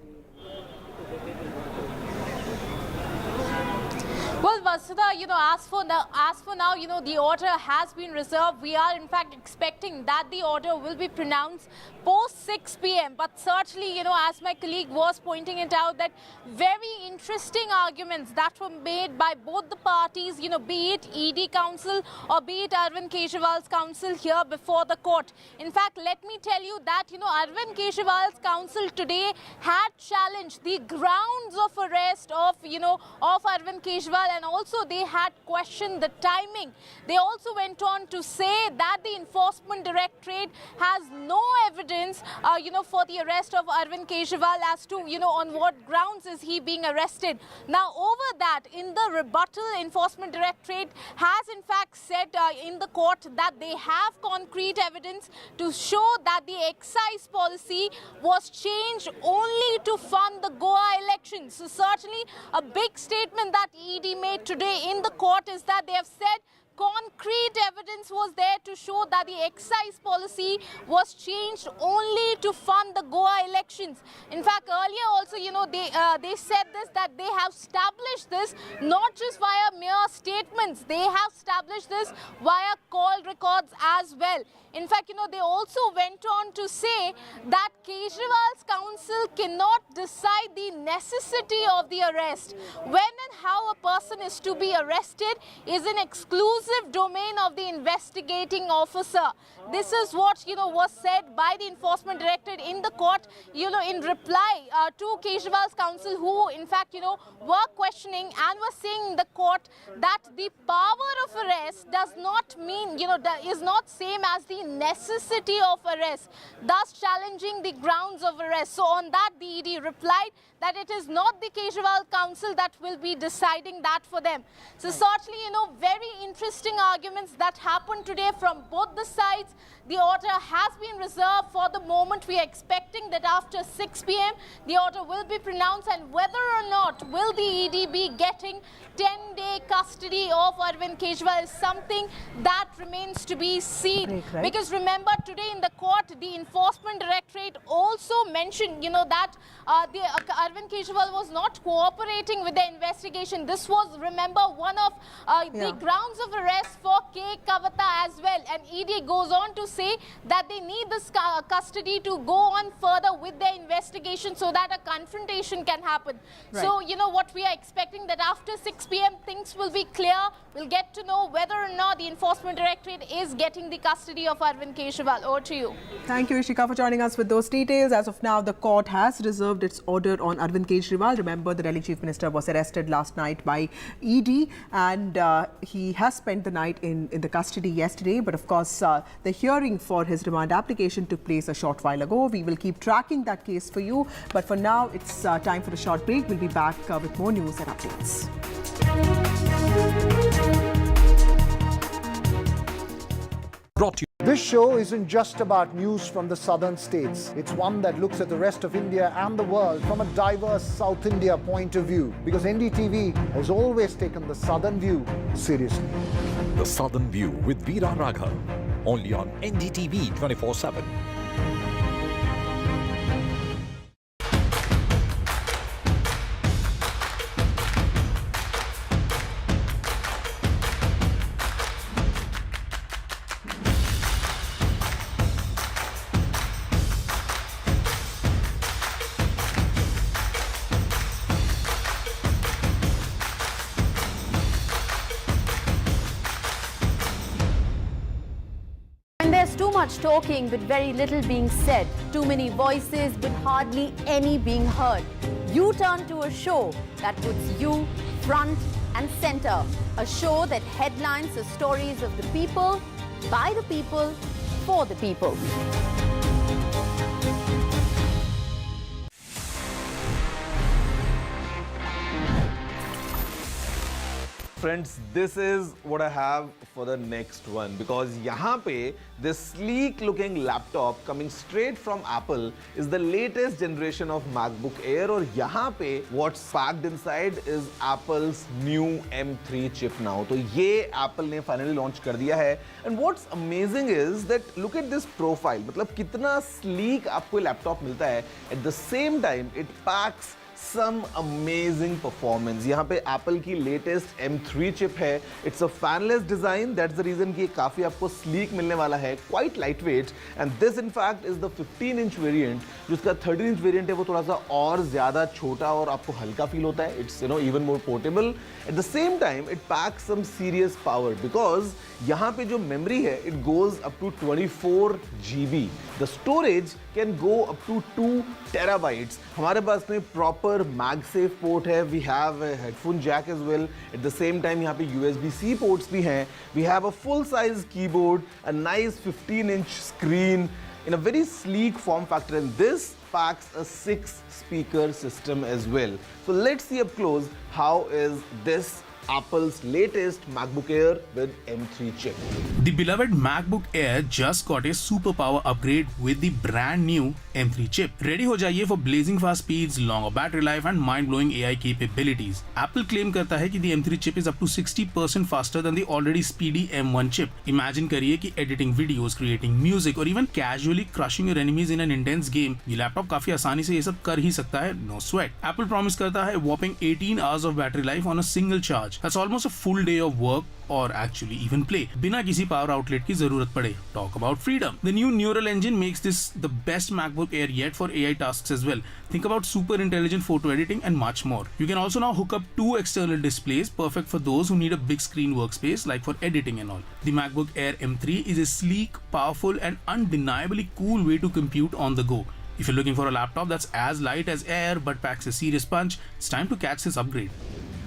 Well, Vasudha, as for now, the order has been reserved. We are in fact expecting that the order will be pronounced post 6 p.m. But certainly, as my colleague was pointing it out, that very interesting arguments that were made by both the parties, be it ED counsel or be it Arvind Kejriwal's counsel here before the court. In fact, let me tell you that, Arvind Kejriwal's counsel today had challenged the grounds of arrest of Arvind Kejriwal, and also they had questioned the timing. They also went on to say that the Enforcement Directorate has no evidence, for the arrest of Arvind Kejriwal as to, on what grounds is he being arrested. Now, over that, in the rebuttal, Enforcement Directorate has in fact said in the court that they have concrete evidence to show that the excise policy was changed only to fund the Goa elections. So certainly a big statement that ED made today in the court is that they have said concrete evidence was there to show that the excise policy was changed only to fund the Goa elections. In fact, earlier also, they said this, that they have established this not just via mere statements, they have established this via call records as well. In fact, they also went on to say that Kejriwal's counsel cannot decide the necessity of the arrest. When and how a person is to be arrested is an exclusive domain of the investigating officer. This is what, was said by the Enforcement Directorate in the court, in reply to Kejriwal's counsel, who, in fact, were questioning and were saying in the court that the power of arrest does not mean, is not same as the necessity of arrest, thus challenging the grounds of arrest. So on that, the ED replied that it is not the Kejriwal counsel that will be deciding that for them. So certainly, very interesting interesting arguments that happened today from both the sides. The order has been reserved for the moment. We are expecting that after 6 p.m. the order will be pronounced, and whether or not will the ED be getting 10-day custody of Arvind Kejriwal is something that remains to be seen. Right. Because remember, today in the court, the Enforcement Directorate also mentioned, that Arvind Kejriwal was not cooperating with the investigation. This was, remember, one of the grounds of arrest for K. Kavata as well. And ED goes on to say that they need this custody to go on further with their investigation so that a confrontation can happen. Right. So, what we are expecting that after 6 p.m. things will be clear. We'll get to know whether or not the Enforcement Directorate is getting the custody of Arvind Kejriwal. Over to you. Thank you, Ishika, for joining us with those details. As of now, the court has reserved its order on Arvind Kejriwal. Remember, the Delhi Chief Minister was arrested last night by ED, and he has spent the night in the custody yesterday. But of course, the hearing for his remand application took place a short while ago. We will keep tracking that case for you. But for now, it's time for a short break. We'll be back with more news and updates. This show isn't just about news from the southern states. It's one that looks at the rest of India and the world from a diverse South India point of view, because NDTV has always taken the southern view seriously. The Southern View with Veera Raghav, only on NDTV 24/7. There's too much talking but very little being said. Too many voices but hardly any being heard. You turn to a show that puts you front and center. A show that headlines the stories of the people, by the people, for the people. Friends, this is what I have for the next one, because यहाँ पे this sleek looking laptop coming straight from Apple is the latest generation of MacBook Air, और यहाँ पे what's packed inside is Apple's new M3 chip now. तो ये Apple ने finally launch कर दिया है, and what's amazing is that look at this profile, मतलब कितना sleek आपको लैपटॉप मिलता है, at the same time it packs some amazing performance. यहाँ पे Apple की latest M3 chip है. It's a fanless design. That's the reason कि ये काफी आपको sleek मिलने वाला है. Quite lightweight. And this in fact is the 15-inch variant. जिसका 13-inch variant है वो थोड़ा सा और ज़्यादा छोटा और आपको हल्का feel होता है. It's even more portable. At the same time, it packs some serious power because यहाँ पे जो memory है, it goes up to 24 GB. The storage can go up to 2 terabytes. हमारे पास में proper MagSafe port है. We have a headphone jack as well. At the same time, यहाँ पे USB-C ports भी हैं. We have a full-size keyboard, a nice 15-inch screen in a very sleek form factor, and this packs a 6-speaker system as well. So let's see up close how is this Apple's latest MacBook Air with M3 chip. The beloved MacBook Air just got a superpower upgrade with the brand new M3 chip. Ready हो जाइए for blazing fast speeds, longer battery life and mind-blowing AI capabilities. Apple claim करता है कि the M3 chip is up to 60% faster than the already speedy M1 chip. Imagine करिए कि editing videos, creating music or even casually crushing your enemies in an intense game, ये laptop काफी आसानी से ये सब कर ही सकता है, no sweat. Apple promise करता है whopping 18 hours of battery life on a single charge. That's almost a full day of work or actually even play बिना किसी power outlet की जरूरत पड़े. Talk about freedom. The new neural engine makes this the best MacBook Air yet for AI tasks as well. Think about super intelligent photo editing and much more. You can also now hook up 2 external displays, perfect for those who need a big screen workspace like for editing and all. The MacBook Air M3 is a sleek, powerful and undeniably cool way to compute on the go. If you're looking for a laptop that's as light as air but packs a serious punch, it's time to catch this upgrade.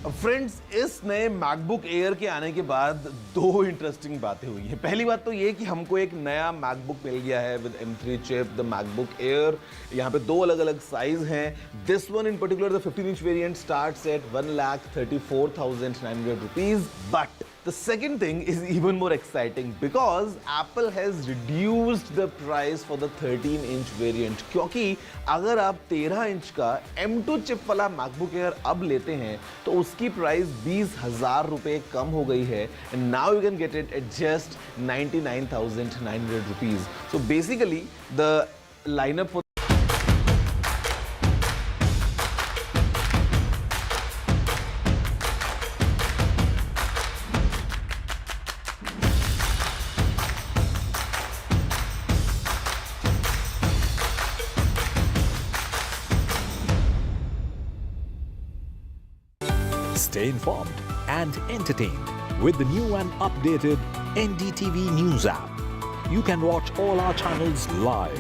Friends, इस नए MacBook Air के आने के बाद 2 interesting बातें हुई हैं. पहली बात तो ये कि हमको एक नया MacBook मिल गया है with M3 chip, the MacBook Air. यहाँ पे 2 अलग-अलग साइज हैं. This one in particular the 15-inch variant starts at 1,34,900 rupees, but The second thing is even more exciting because Apple has reduced the price for the 13-inch variant. क्योंकि अगर आप 13-inch का M2 chip वाला MacBook Air अब लेते हैं तो उसकी प्राइस 20,000 रुपए कम हो गई है and now you can get it at just 99,900 rupees. So basically the lineup for Stay informed and entertained with the new and updated NDTV News app. You can watch all our channels live,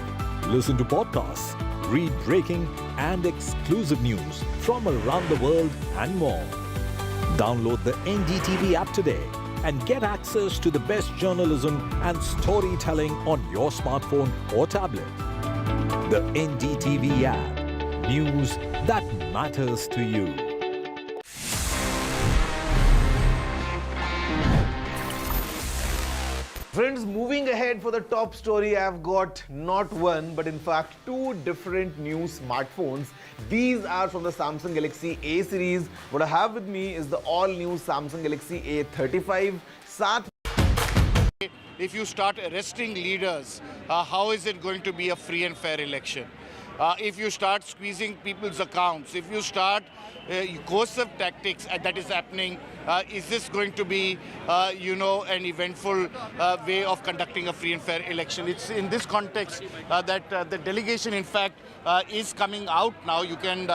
listen to podcasts, read breaking and exclusive news from around the world and more. Download the NDTV app today and get access to the best journalism and storytelling on your smartphone or tablet. The NDTV app. News that matters to you. Friends, moving ahead for the top story, I've got not one, but in fact two different new smartphones. These are from the Samsung Galaxy A series. What I have with me is the all-new Samsung Galaxy A35. If you start arresting leaders, how is it going to be a free and fair election? If you start squeezing people's accounts, if you start coercive tactics that is happening, is this going to be, an eventful way of conducting a free and fair election? It's in this context that the delegation, in fact, is coming out now. You can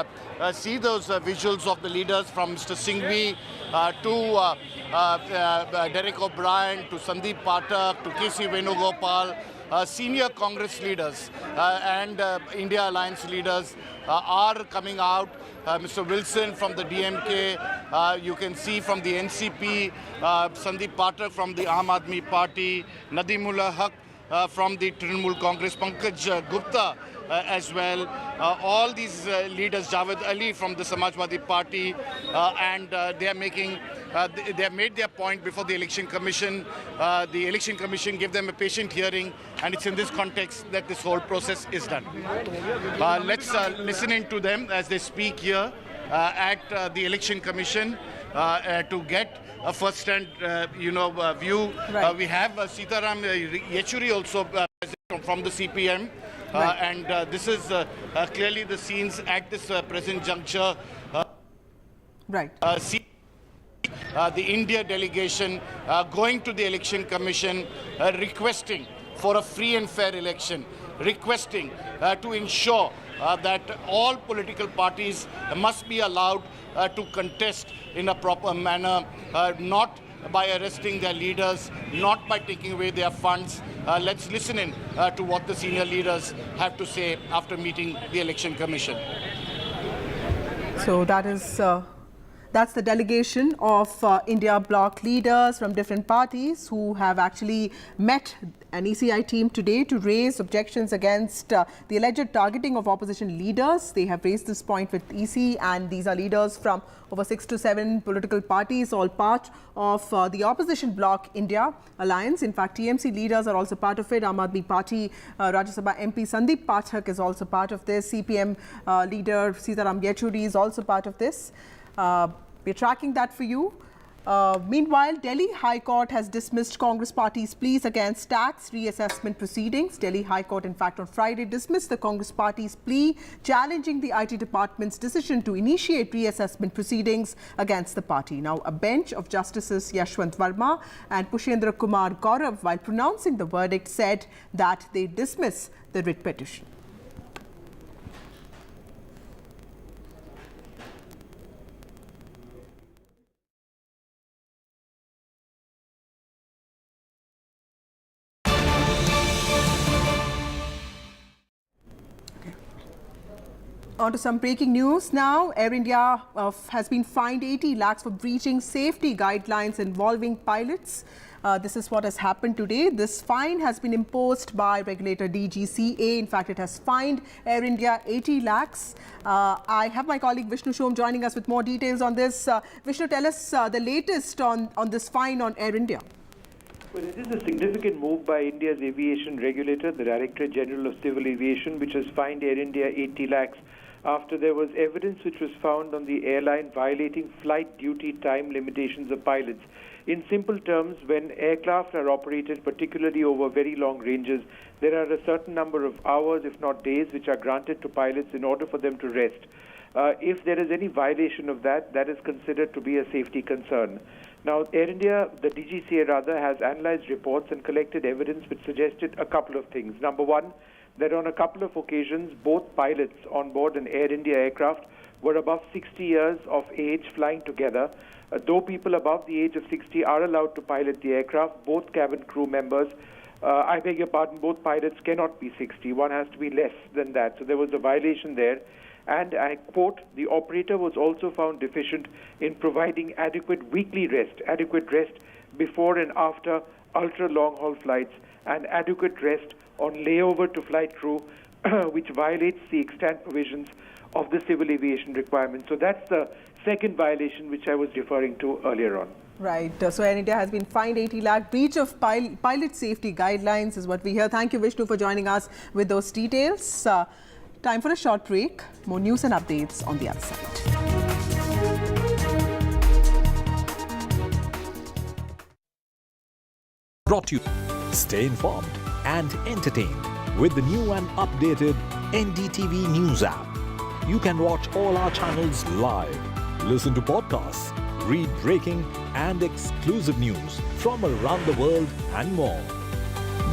see those visuals of the leaders from Mr. Singhvi to Derek O'Brien, to Sandeep Pathak, to KC Venugopal. Senior Congress leaders and India Alliance leaders are coming out. Mr. Wilson from the DMK, you can see from the NCP, Sandeep Pathak from the Aam Aadmi Party, Nadimullah Haq from the Trinamool Congress, Pankaj Gupta as well. All these leaders, Javed Ali from the Samajwadi Party, and they are making. They have made their point before the Election Commission. The Election Commission gave them a patient hearing, and it's in this context that this whole process is done. Let's listen in to them as they speak here at the Election Commission to get a first-hand, view. Right. We have Sitaram Yechuri also from the CPM. Right. And this is clearly the scenes at this present juncture. Right. The India delegation going to the Election Commission requesting for a free and fair election, requesting to ensure that all political parties must be allowed to contest in a proper manner, not by arresting their leaders, not by taking away their funds. Let's listen in to what the senior leaders have to say after meeting the Election Commission. So that is... That's the delegation of India bloc leaders from different parties who have actually met an ECI team today to raise objections against the alleged targeting of opposition leaders. They have raised this point with EC, and these are leaders from over 6 to 7 political parties, all part of the opposition bloc India Alliance. In fact, TMC leaders are also part of it. Aam Aadmi Party Rajya Sabha MP Sandeep Pathak is also part of this. CPM leader Sitaram Yechuri is also part of this. We're tracking that for you. Meanwhile, Delhi High Court has dismissed Congress Party's pleas against tax reassessment proceedings. Delhi High Court, in fact, on Friday dismissed the Congress Party's plea challenging the IT department's decision to initiate reassessment proceedings against the party. Now, a bench of Justices Yashwant Verma and Pushendra Kumar Gaurav, while pronouncing the verdict, said that they dismiss the writ petition. On to some breaking news now. Air India has been fined 80 lakhs for breaching safety guidelines involving pilots. This is what has happened today. This fine has been imposed by regulator DGCA. In fact, it has fined Air India 80 lakhs. I have my colleague Vishnu Shom joining us with more details on this. Vishnu, tell us the latest on this fine on Air India. Well, it is a significant move by India's aviation regulator, the Directorate General of Civil Aviation, which has fined Air India 80 lakhs after there was evidence which was found on the airline violating flight duty time limitations of pilots. In simple terms, when aircraft are operated, particularly over very long ranges, there are a certain number of hours, if not days, which are granted to pilots in order for them to rest. If there is any violation of that, that is considered to be a safety concern. Now, Air India, the DGCA rather, has analyzed reports and collected evidence which suggested a couple of things. Number one, that on a couple of occasions, both pilots on board an Air India aircraft were above 60 years of age flying together. Though people above the age of 60 are allowed to pilot the aircraft, both cabin crew members, I beg your pardon, both pilots cannot be 60. One has to be less than that. So there was a violation there. And I quote, the operator was also found deficient in providing adequate weekly rest before and after ultra long haul flights, and adequate rest on layover to flight crew, which violates the extant provisions of the civil aviation requirements. So that's the second violation which I was referring to earlier on. Right. So Air India has been fined 80 lakh. Breach of pilot safety guidelines is what we hear. Thank you, Vishnu, for joining us with those details. Time for a short break. More news and updates on the other side. Brought to you. Stay informed and entertained with the new and updated NDTV News app. You can watch all our channels live, listen to podcasts, read breaking and exclusive news from around the world and more.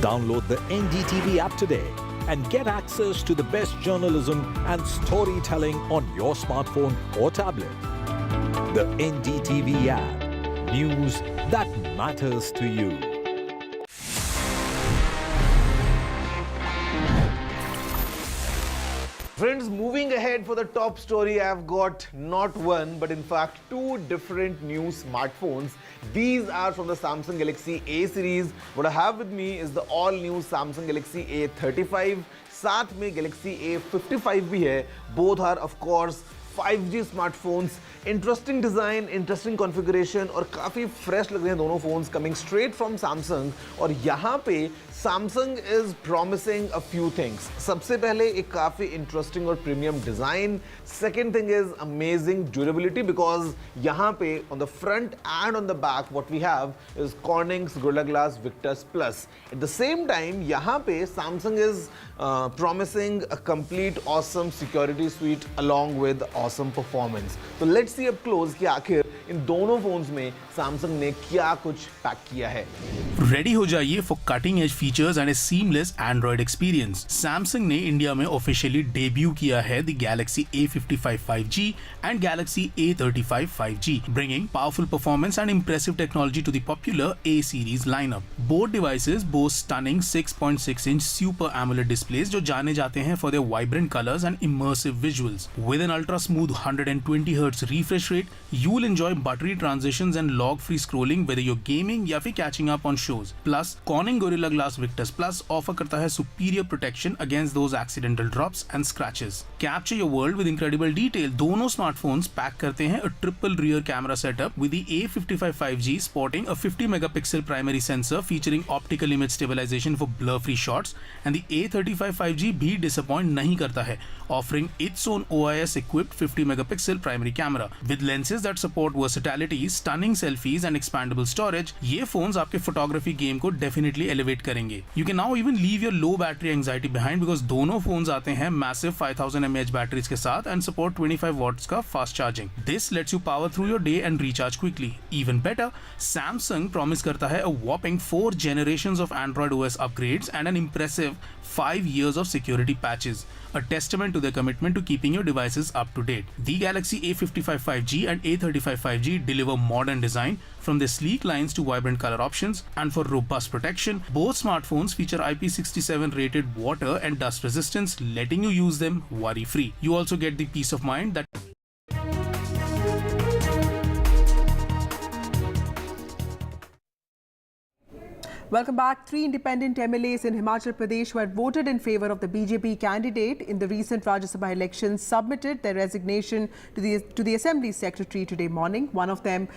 Download the NDTV app today and get access to the best journalism and storytelling on your smartphone or tablet. The NDTV app. News that matters to you. Friends, moving ahead for the top story, I've got not one, but in fact two different new smartphones. These are from the Samsung Galaxy A series. What I have with me is the all-new Samsung Galaxy A35. साथ में Galaxy A55 भी है. Both are of course 5G smartphones. Interesting design, interesting configuration और काफी fresh लग रहे हैं दोनों phones coming straight from Samsung. और यहाँ पे Samsung is promising a few things. सबसे पहले एक काफी interesting और premium design. Second thing is amazing durability because यहाँ पे on the front and on the back what we have is Corning's Gorilla Glass Victus Plus. At the same time यहाँ पे Samsung is promising a complete awesome security suite along with awesome performance. So let's see up close कि आखिर इन दोनों phones में Samsung ने क्या कुछ pack किया है. रेडी हो जाइए for cutting edge features and A seamless Android experience. Samsung ने इंडिया में ऑफिशियली डेब्यू किया है the Galaxy A55 5G and Galaxy A35 5G, bringing powerful performance and impressive technology to the popular A series lineup. Both devices boast stunning 6.6-inch Super AMOLED displays जो जाने जाते हैं for their vibrant colors and immersive visuals. With an ultra smooth 120 Hz refresh rate, you'll enjoy buttery transitions and log-free scrolling whether you're gaming या फिर catching up on shows. Plus, Corning Gorilla Glass Victus Plus offer करता है superior protection against those accidental drops and scratches. Capture your world with incredible detail. दोनों smartphones pack करते हैं a triple rear camera setup with the A55 5G sporting a 50 megapixel primary sensor featuring optical image stabilization for blur-free shots, and the A35 5G भी disappoint नहीं करता है, offering its own OIS-equipped 50 megapixel primary camera with lenses that support versatility, stunning selfies and expandable storage. ये phones आपके photography game को definitely elevate करेंगे. You can now even leave your low battery anxiety behind because दोनों phones आते हैं massive 5000 mAh batteries के साथ and support 25 watts का fast charging. This lets you power through your day and recharge quickly. Even better, Samsung promise करता है a whopping 4 generations of Android OS upgrades and an impressive 5 years of security patches, a testament to their commitment to keeping your devices up to date. The Galaxy A55 5G and A35 5G deliver modern design from their sleek lines to vibrant color options, and for robust protection, both smartphones feature IP67 rated water and dust resistance, letting you use them worry-free. You also get the peace of mind that Welcome back. 3 independent MLAs in Himachal Pradesh who had voted in favour of the BJP candidate in the recent Rajya Sabha elections submitted their resignation to the Assembly Secretary today morning. One of them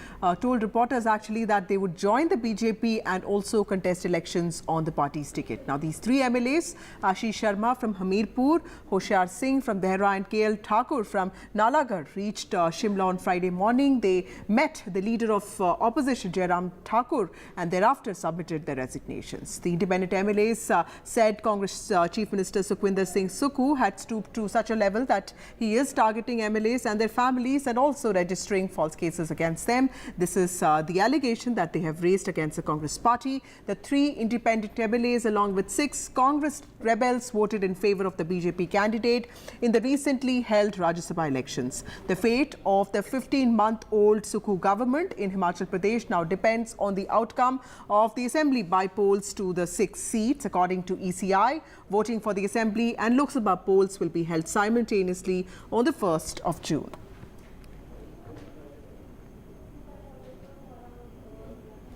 told reporters actually that they would join the BJP and also contest elections on the party's ticket. Now these 3 MLAs, Ashish Sharma from Hamirpur, Hoshiar Singh from Dehra and KL Thakur from Nalagarh reached Shimla on Friday morning. They met the leader of opposition Jairam Thakur and thereafter submitted their resignations. The independent MLAs said Congress Chief Minister Sukhwinder Singh Sukhu had stooped to such a level that he is targeting MLAs and their families and also registering false cases against them. This is the allegation that they have raised against the Congress party. The 3 independent MLAs along with 6 Congress rebels voted in favour of the BJP candidate in the recently held Rajya Sabha elections. The fate of the 15-month-old Sukhu government in Himachal Pradesh now depends on the outcome of the Assembly by polls to the 6 seats. According to ECI, voting for the Assembly and Lok Sabha polls will be held simultaneously on the 1st of June.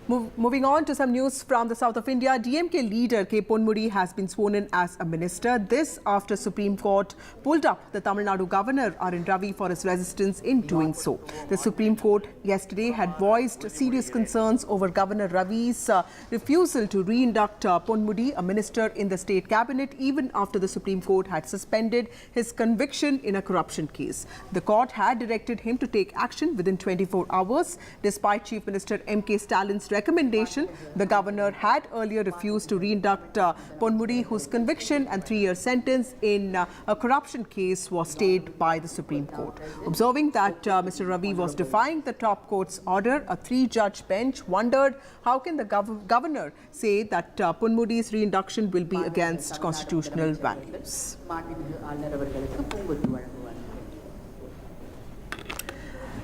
Moving on to some news from the south of India, DMK leader K. Ponmudi has been sworn in as a minister. This after Supreme Court pulled up the Tamil Nadu governor R.N. Ravi for his resistance in doing so. The Supreme Court yesterday had voiced serious concerns over Governor Ravi's refusal to re-induct Ponmudi, a minister in the state cabinet, even after the Supreme Court had suspended his conviction in a corruption case. The court had directed him to take action within 24 hours. Despite Chief Minister M.K. Stalin's recommendation, the governor had earlier refused to re-induct Ponmudi, whose conviction and 3-year sentence in a corruption case was stayed by the Supreme Court. Observing that Mr. Ravi was defying the top court's order, a 3-judge bench wondered how can the governor say that Ponmudi's re-induction will be against constitutional values.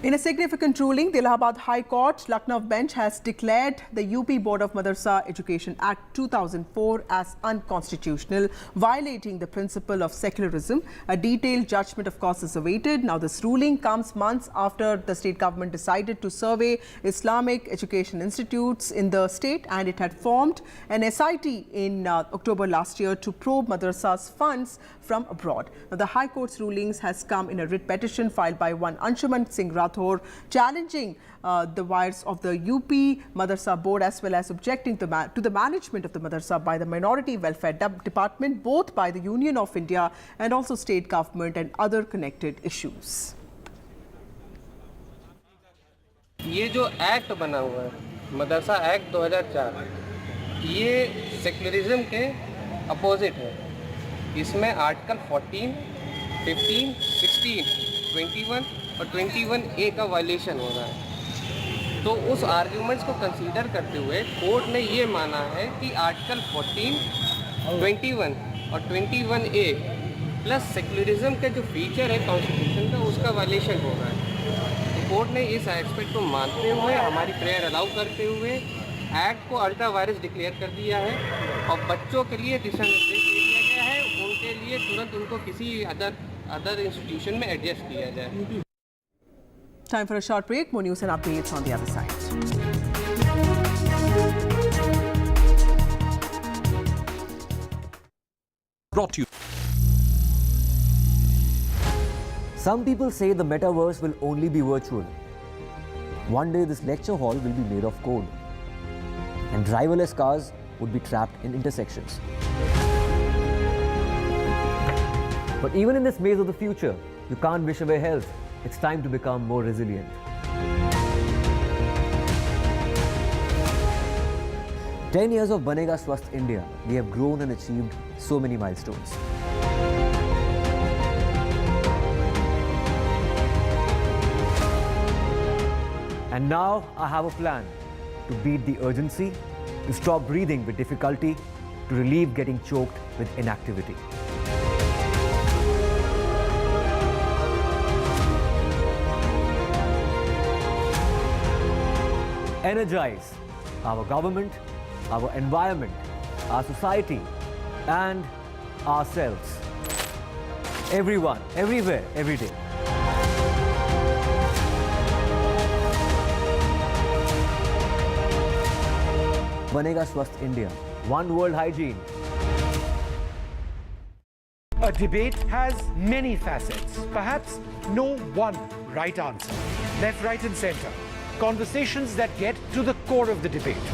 In a significant ruling, the Allahabad High Court Lucknow bench has declared the UP Board of Madrasa Education Act 2004 as unconstitutional, violating the principle of secularism. A detailed judgment, of course, is awaited. Now, this ruling comes months after the state government decided to survey Islamic education institutes in the state, and it had formed an SIT in October last year to probe madrasas' funds from abroad. Now, the High Court's rulings has come in a writ petition filed by one Anshuman Singh Rathore, challenging the wires of the UP Madrasa Board as well as objecting to the management of the Madrasa by the Minority Welfare Department, both by the Union of India and also state government and other connected issues. ये जो act बना हुआ है मदरसा act 2004, ये secularism के opposite है. इसमें article 14, 15, 16, 21 और 21A का वायलेशन हो रहा है. तो उस आर्ग्यूमेंट्स को कंसीडर करते हुए कोर्ट ने ये माना है कि आर्टिकल 14, 21 और 21A प्लस सेक्युलरिज्म के जो फीचर है कॉन्स्टिट्यूशन का, उसका वायलेशन हो रहा है. तो कोर्ट ने इस एस्पेक्ट को मानते हुए, हमारी प्रेयर अलाउ करते हुए एक्ट को अल्ट्रा वायरस डिक्लेयर कर दिया है और बच्चों के लिए दिशा निर्देश दे दिया गया है. उनके लिए तुरंत उनको किसी अदर इंस्टीट्यूशन में एडजस्ट किया जाए. Time for a short break. More news and updates on the other side. Brought to you. Some people say the metaverse will only be virtual. One day this lecture hall will be made of code, and driverless cars would be trapped in intersections. But even in this maze of the future, you can't wish away health. It's time to become more resilient. "10 years of Banega Swasth India, we have grown and achieved so many milestones. And now I have a plan to beat the urgency, to stop breathing with difficulty, to relieve getting choked with inactivity. Energize our government, our environment, our society, and ourselves. Everyone, everywhere, every day. बनेगा स्वस्थ India. One world hygiene. A debate has many facets. Perhaps no one right answer. Left, right, and center. Conversations that get to the core of the debate.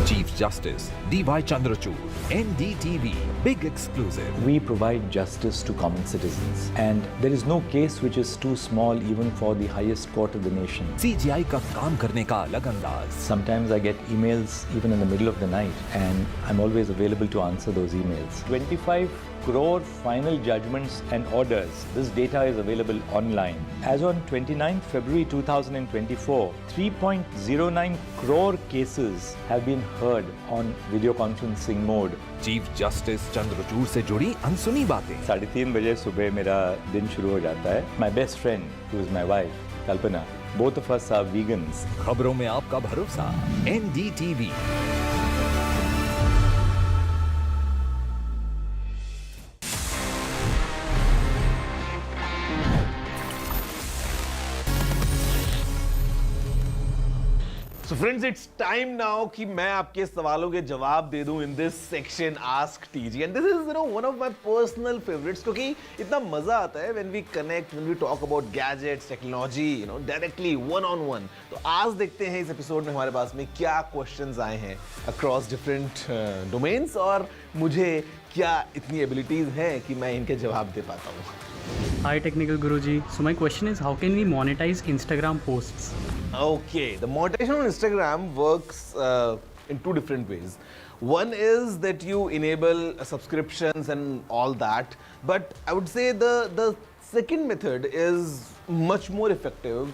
Chief Justice D.Y. Chandrachud, NDTV, big exclusive. We provide justice to common citizens, and there is no case which is too small even for the highest court of the nation. CGI का काम करने का अलग अंदाज. Sometimes I get emails even in the middle of the night, and I'm always available to answer those emails. 25 crore final judgments and orders. This data is available online. As on 29 February 2024, 3.09 crore cases have been heard on video conferencing mode. Chief Justice Chandrachud से जुड़ी अनसुनी बातें. 3:30 बजे सुबह मेरा दिन शुरू हो जाता है. My best friend, who is my wife, Kalpana, both of us are vegans. खबरों में आपका भरोसा. NDTV. So friends, it's time now कि मैं आपके सवालों के जवाब दे दूं in this section Ask TG, and this is one of my personal favorites क्योंकि इतना मजा आता है when we connect, when we talk about gadgets, technology, directly one on one. तो आज देखते हैं इस एपिसोड में हमारे पास में क्या questions आए हैं across different domains और मुझे क्या इतनी abilities हैं कि मैं इनके जवाब दे पाता हूँ. Hi Technical Guruji. So my question is, how can we monetize Instagram posts? Okay, the monetization on Instagram works in two different ways. One is that you enable subscriptions and all that, but I would say the second method is much more effective,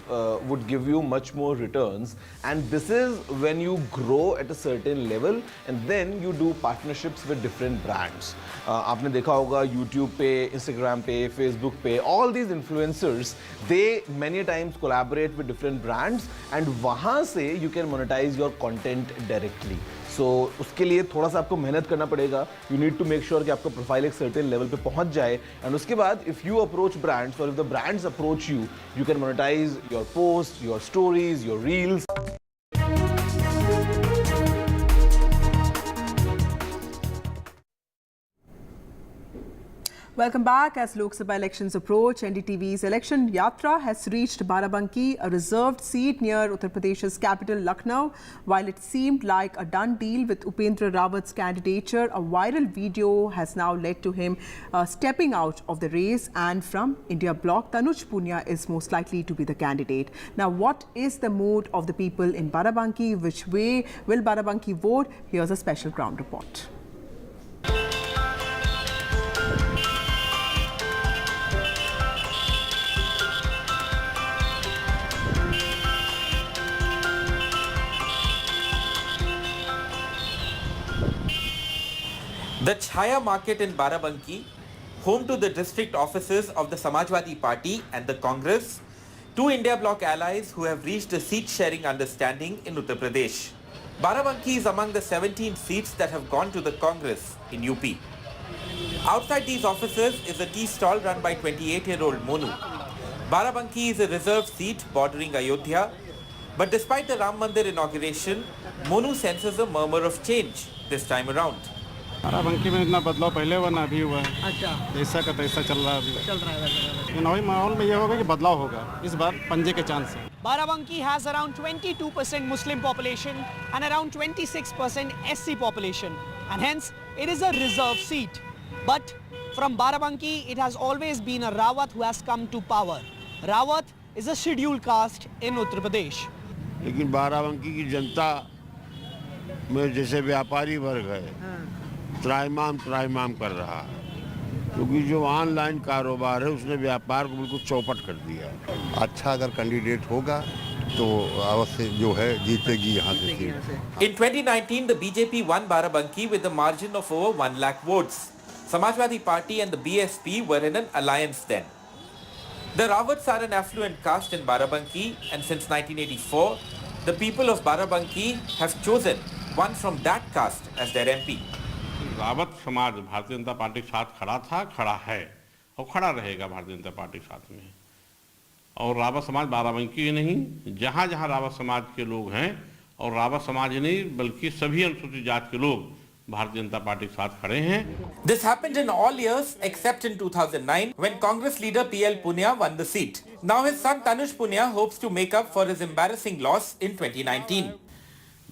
would give you much more returns, and this is when you grow at a certain level and then you do partnerships with different brands. आपने देखा होगा YouTube पे, Instagram पे, Facebook पे, all these influencers, they many times collaborate with different brands and वहाँ से you can monetize your content directly. So उसके लिए थोड़ा सा आपको मेहनत करना पड़ेगा. You need to make sure कि आपका प्रोफाइल एक certain level पे पहुंच जाए, and उसके बाद if you approach brands or if the brands approach you, you can monetize your posts, your stories, your reels. Welcome back. As Lok Sabha elections approach, NDTV's election yatra has reached Barabanki, a reserved seat near Uttar Pradesh's capital Lucknow. While it seemed like a done deal with Upendra Rawat's candidature, a viral video has now led to him stepping out of the race, and from India bloc, Tanuj Punia is most likely to be the candidate. Now, what is the mood of the people in Barabanki? Which way will Barabanki vote? Here's a special ground report. The Chhaya market in Barabanki, home to the district offices of the Samajwadi Party and the Congress, two India bloc allies who have reached a seat-sharing understanding in Uttar Pradesh. Barabanki is among the 17 seats that have gone to the Congress in UP. Outside these offices is a tea stall run by 28-year-old Monu. Barabanki is a reserved seat bordering Ayodhya, but despite the Ram Mandir inauguration, Monu senses a murmur of change this time around. Barabanki में इतना बदलाव पहले हुआ ना अभी हुआ है. अच्छा, जैसा का तैसा चल रहा है अभी. चल रहा है. चुनावी माहौल में ये होगा कि बदलाव होगा इस बार पंजे के चांस है. Barabanki has around 22% Muslim population and around 26% SC population, and hence it is a reserve seat. But from Barabanki, it has always been a Rawat who has come to power. Rawat is a scheduled caste in Uttar Pradesh. लेकिन बाराबंकी की जनता में जैसे व्यापारी वर्ग है, त्राइमाम कर रहा है, क्योंकि जो ऑनलाइन कारोबार है उसने व्यापार को बिल्कुल चौपट कर दिया है. अच्छा अगर कैंडिडेट होगा तो अवश्य जो है जीतेगी यहाँ से. In 2019, the BJP won Barabanki with a margin of over 1 lakh votes. Samajwadi Party and the BSP were in an alliance then. The Rawats are an affluent caste in Barabanki, and since 1984, the people of Barabanki have chosen one from that caste as their MP. Rawat समाज Bharatiya Janata party के साथ खड़ा था, खड़ा है और खड़ा रहेगा भारतीय जनता पार्टी के साथ में. और रावत समाज बाराबंकी ही नहीं, जहाँ जहाँ रावत समाज के लोग हैं, और रावत समाज ही नहीं बल्कि सभी अनुसूचित जाति के लोग भारतीय जनता पार्टी के साथ खड़े हैं। This happened in all years except in 2009 when Congress leader PL Punia won the seat. Now his son Tanush Punia hopes to make up for his embarrassing loss in 2019.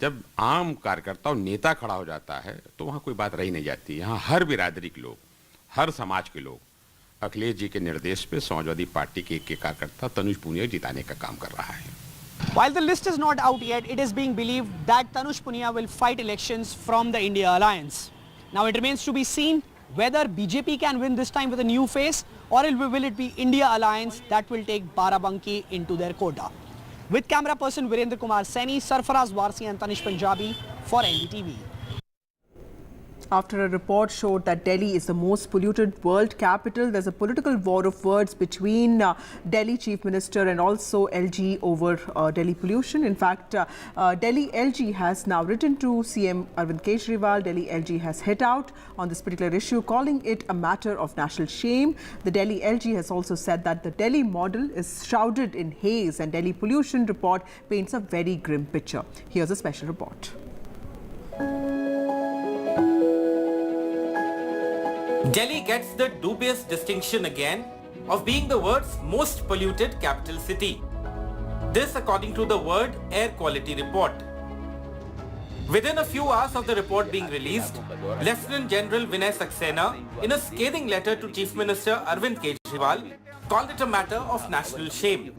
जब आम कार्यकर्ता और नेता खड़ा हो जाता है तो वहाँ कोई बात रही नहीं जाती। यहाँ हर बिरादरी के लोग, हर समाज के लोग अखिलेश जी के निर्देश पे समाजवादी पार्टी के एक कार्यकर्ता तनुज पुनिया जिताने का काम कर रहा है। While the list is not out yet, it is being believed that Tanush Punia will fight elections from the India Alliance. Now it remains to be seen whether BJP can win this time with a new face, or will it be India Alliance that will take Barabanki into their quota. With camera person Virendra Kumar Saini, Sarfaraz Warsi and Tanish Punjabi for NDTV. After a report showed that Delhi is the most polluted world capital, there's a political war of words between Delhi Chief Minister and also LG over Delhi pollution. In fact, Delhi LG has now written to CM Arvind Kejriwal. Delhi LG has hit out on this particular issue, calling it a matter of national shame. The Delhi LG has also said that the Delhi model is shrouded in haze, and Delhi pollution report paints a very grim picture. Here's a special report. Delhi gets the dubious distinction again of being the world's most polluted capital city. This according to the World Air Quality Report. Within a few hours of the report being released, Lieutenant General Vinay Saxena, in a scathing letter to Chief Minister Arvind Kejriwal, called it a matter of national shame.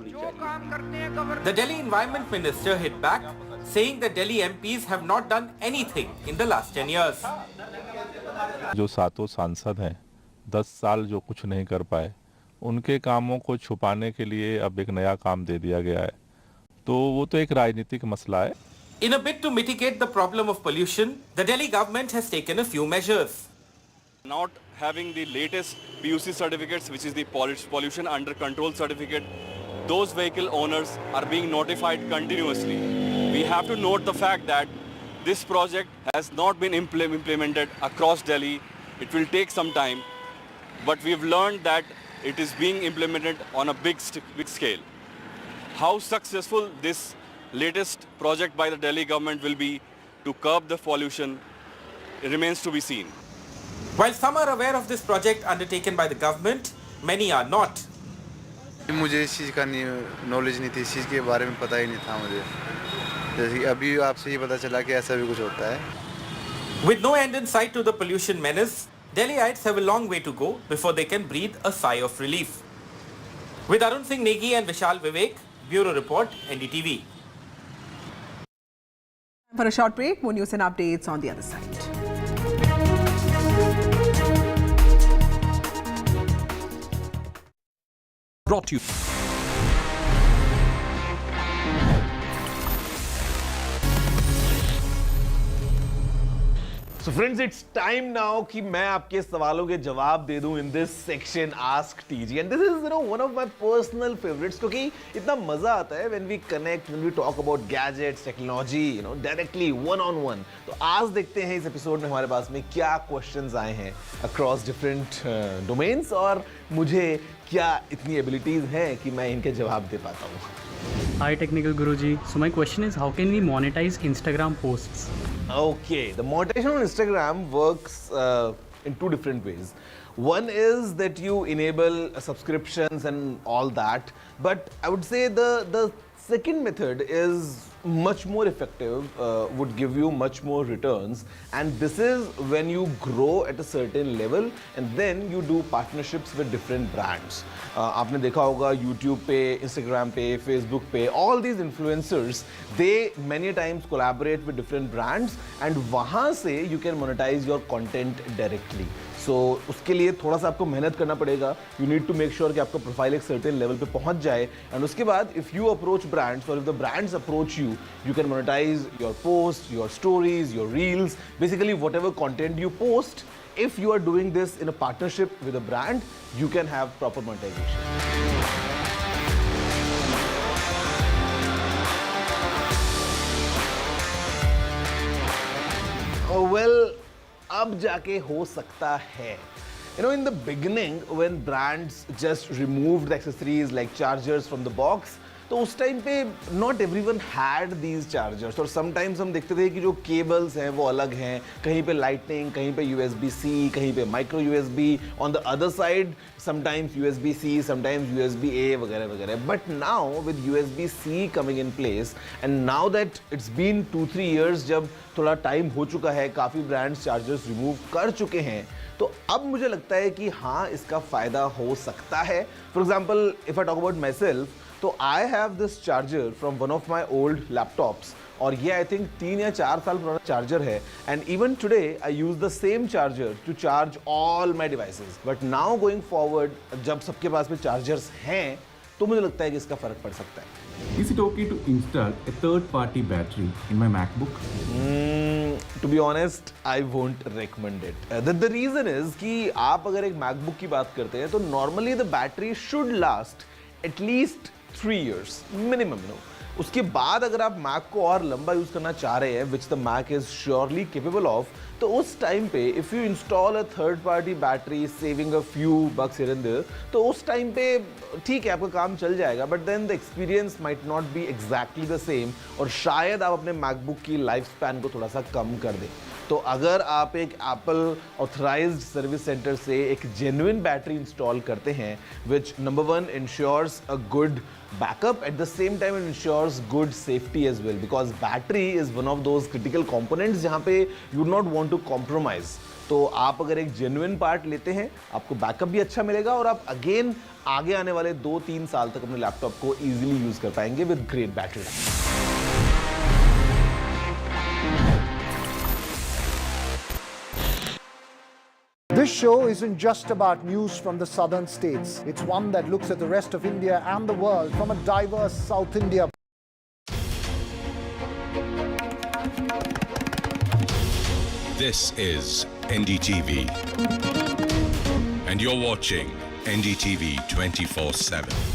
The Delhi Environment Minister hit back, saying that Delhi MPs have not done anything in the last 10 years. जो सातों सांसद हैं 10 साल जो कुछ नहीं कर पाए, उनके कामों को छुपाने के लिए अब एक नया काम दे दिया गया है, तो वो तो एक राजनीतिक मसला है. In a bid to mitigate the problem of pollution, the Delhi government has taken a few measures. Not having the latest PUC certificates, which is the pollution under control certificate, those vehicle owners are being notified continuously. We have to note the fact that this project has not been implemented across Delhi. It will take some time, but we've learned that it is being implemented on a big scale. How successful this latest project by the Delhi government will be to curb the pollution remains to be seen. While some are aware of this project undertaken by the government, many are not. मुझे इस चीज़ का knowledge नहीं थी, इस चीज़ के बारे में पता ही नहीं था मुझे. जैसे कि अभी आपसे ये पता चला कि ऐसा भी कुछ होता है. With no end in sight to the pollution menace, Delhiites have a long way to go before they can breathe a sigh of relief. With Arun Singh Negi and Vishal Vivek, Bureau Report, NDTV. For a short break, more news and updates on the other side. Brought to you. So friends, it's time now कि मैं आपके सवालों के जवाब दे दूं in this section Ask TG, and this is one of my personal favorites क्योंकि इतना मजा आता है when we connect, when we talk about gadgets, technology, directly one on one. तो आज देखते हैं इस एपिसोड में हमारे पास में क्या questions आए हैं across different domains और मुझे क्या इतनी abilities हैं कि मैं इनके जवाब दे पाता हूँ. Hi Technical Guruji. So my question is, how can we monetize Instagram posts? Okay, the monetization on Instagram works in two different ways. One is that you enable subscriptions and all that, but I would say the second method is much more effective, would give you much more returns, and this is when you grow at a certain level and then you do partnerships with different brands. आपने देखा होगा YouTube पे, Instagram पे, Facebook पे, all these influencers, they many times collaborate with different brands and वहाँ से you can monetize your content directly. So उसके लिए थोड़ा सा आपको मेहनत करना पड़ेगा. You need to make sure कि आपका प्रोफाइल एक certain level पे पहुँच जाए, and उसके बाद if you approach brands or if the brands approach you, you can monetize your posts, your stories, your reels, basically whatever content you post. If you are doing this in a partnership with a brand, you can have proper monetization. Well, अब जाके हो सकता है. You know, in the beginning, when brands just removed the accessories like chargers from the box, तो उस time पे not everyone had these chargers और sometimes हम देखते थे कि जो केबल्स हैं वो अलग हैं, कहीं पे लाइटनिंग, कहीं पे USB-C, कहीं पे micro USB, on the other side sometimes USB-C, sometimes USB-A वगैरह वगैरह. But now with USB-C coming in place and now that it's been 2-3 years, जब थोड़ा टाइम हो चुका है, काफ़ी ब्रांड्स चार्जर्स रिमूव कर चुके हैं, तो अब मुझे लगता है कि हाँ इसका फ़ायदा हो सकता है. For example if I talk about my self, तो I have this charger from one of my old laptops और ये आई थिंक 3 या 4 साल पुराना चार्जर है. And even today I use the same charger to charge all my devices. But now going forward जब सबके पास में चार्जर्स हैं तो मुझे लगता है कि इसका फ़र्क पड़ सकता है. Is it okay to install a third-party battery in my MacBook? To be honest, I won't recommend it. The reason is कि आप अगर एक MacBook की बात करते हैं तो normally the battery should last at least 3 years minimum, you know. उसके बाद अगर आप Mac को और लंबा यूज़ करना चाह रहे हैं, which the Mac is surely capable of, तो उस टाइम पे if you install a third party battery saving a few bucks here and there, तो उस टाइम पे ठीक है आपका काम चल जाएगा, but then the experience might not be exactly the same और शायद आप अपने MacBook की लाइफ स्पैन को थोड़ा सा कम कर दें. तो अगर आप एक एप्पल ऑथराइज्ड सर्विस सेंटर से एक जेन्युइन बैटरी इंस्टॉल करते हैं which number 1 ensures a good backup, at the same time it ensures good safety as well, because battery is one of those critical components जहाँ पे you would not want to compromise. तो आप अगर एक genuine part लेते हैं आपको backup भी अच्छा मिलेगा और आप अगेन आगे आने वाले 2-3 साल तक अपने लैपटॉप को ईजिली यूज कर पाएंगे with great battery. This show isn't just about news from the southern states. It's one that looks at the rest of India and the world from a diverse South India. This is NDTV. And you're watching NDTV 24x7.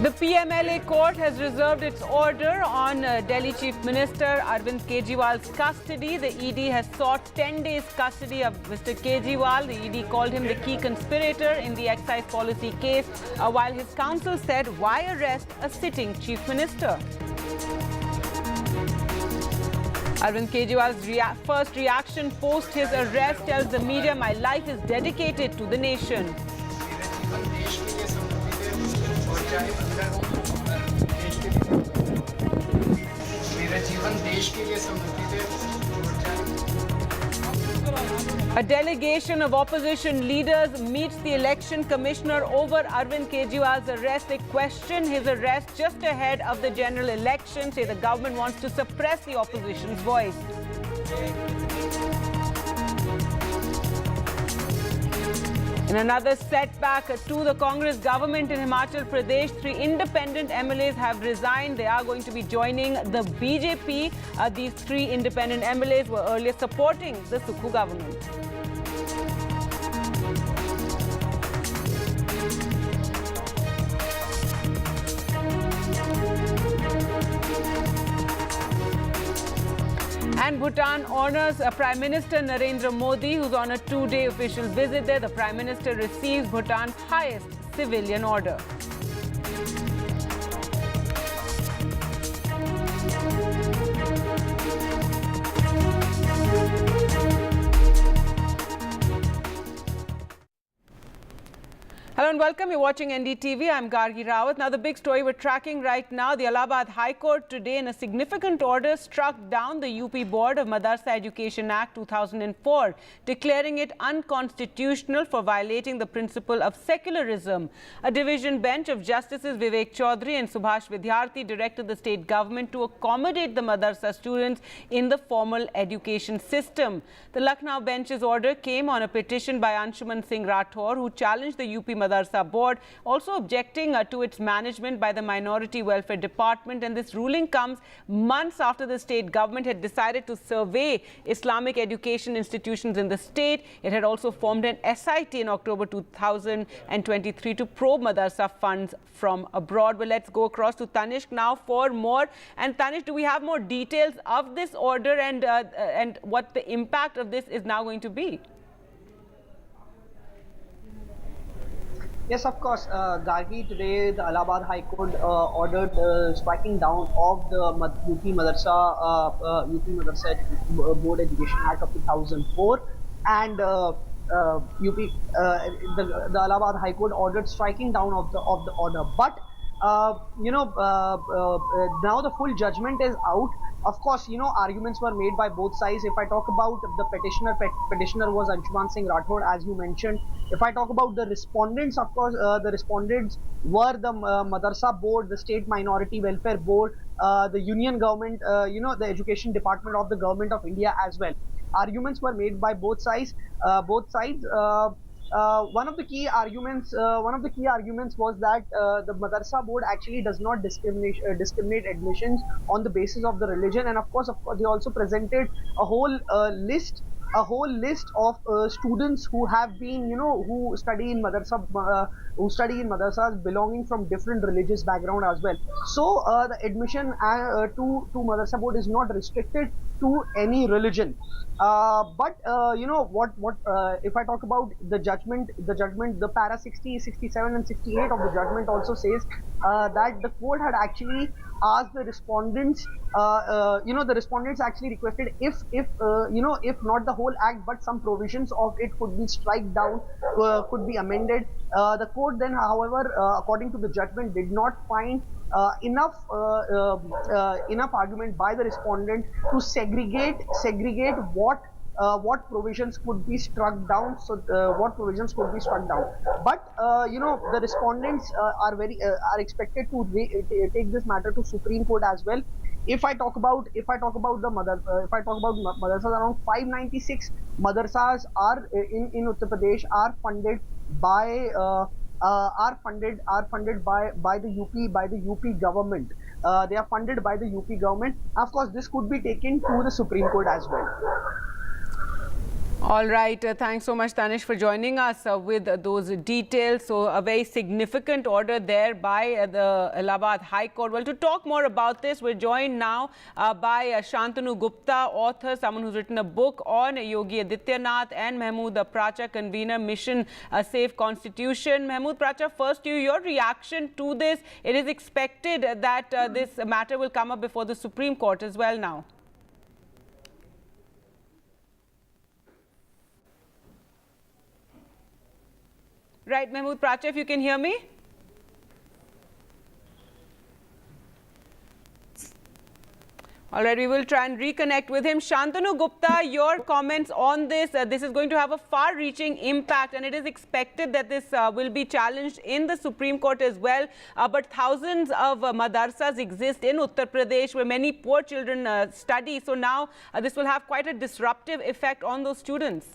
The PMLA court has reserved its order on Delhi Chief Minister Arvind Kejriwal's custody. The ED has sought 10 days custody of Mr. Kejriwal. The ED called him the key conspirator in the excise policy case, while his counsel said, why arrest a sitting Chief Minister? Arvind Kejriwal's first reaction post his arrest tells the media, my life is dedicated to the nation. A delegation of opposition leaders meets the election commissioner over Arvind Kejriwal's arrest. They question his arrest just ahead of the general election, say the government wants to suppress the opposition's voice. In another setback to the Congress government in Himachal Pradesh, 3 independent MLAs have resigned. They are going to be joining the BJP. These 3 independent MLAs were earlier supporting the Sukhu government. And Bhutan honors Prime Minister Narendra Modi, who's on a 2-day official visit there. The Prime Minister receives Bhutan's highest civilian order. Hello and welcome. You're watching NDTV. I'm Gargi Rawat. Now, the big story we're tracking right now, the Allahabad High Court today in a significant order struck down the UP Board of Madrasa Education Act 2004, declaring it unconstitutional for violating the principle of secularism. A division bench of Justices Vivek Chaudhary and Subhash Vidyarthi directed the state government to accommodate the Madrasa students in the formal education system. The Lucknow bench's order came on a petition by Anshuman Singh Rathore, who challenged the UP Madrasa Madrasa board, also objecting to its management by the Minority Welfare Department. And this ruling comes months after the state government had decided to survey Islamic education institutions in the state. It had also formed an SIT in October 2023 to probe Madrasa funds from abroad. Well, let's go across to Tanishq now for more. And Tanishq, do we have more details of this order and what the impact of this is now going to be? Yes, of course, Gargi, today the Allahabad High Court ordered striking down of the UP Madrasa Board Education Act of 2004, and the Allahabad High Court ordered striking down of the order. But now the full judgment is out. Of course, arguments were made by both sides. If I talk about the petitioner was Anshuman Singh Rathod, as you mentioned. If I talk about the respondents, of course, the respondents were the Madrasa board, the state minority welfare board, the union government, the education department of the government of India as well. Arguments were made by both sides. One of the key arguments was that the Madrasa board actually does not discriminate admissions on the basis of the religion, and of course they also presented a whole list of students who have been who study in madrasas belonging from different religious background as well. So the admission to Madrasa board is not restricted to any religion. But if I talk about the judgment, the para 60, 67 and 68 of the judgment also says that the court had actually asked the respondents, the respondents actually requested if not the whole act but some provisions of it could be struck down, could be amended. The court then, however, according to the judgment, did not find enough argument by the respondent to segregate what provisions could be struck down. So what provisions could be struck down? But the respondents are expected to take this matter to Supreme Court as well. If I talk about madrasas, around 596 madrasas are in Uttar Pradesh are funded by the UP government. They are funded by the UP government. Of course, this could be taken to the Supreme Court as well. All right. Thanks so much, Tanishq, for joining us with those details. So a very significant order there by the Allahabad High Court. Well, to talk more about this, we're joined now by Shantanu Gupta, author, someone who's written a book on Yogi Adityanath, and Mahmood Pracha, convener, Mission Safe Constitution. Mahmood Pracha, first your reaction to this. It is expected that this matter will come up before the Supreme Court as well now. Right, Mahmood Pracha, if you can hear me. All right, we will try and reconnect with him. Shantanu Gupta, your comments on this. This is going to have a far-reaching impact, and it is expected that this will be challenged in the Supreme Court as well. But thousands of madrasas exist in Uttar Pradesh where many poor children study. So now this will have quite a disruptive effect on those students.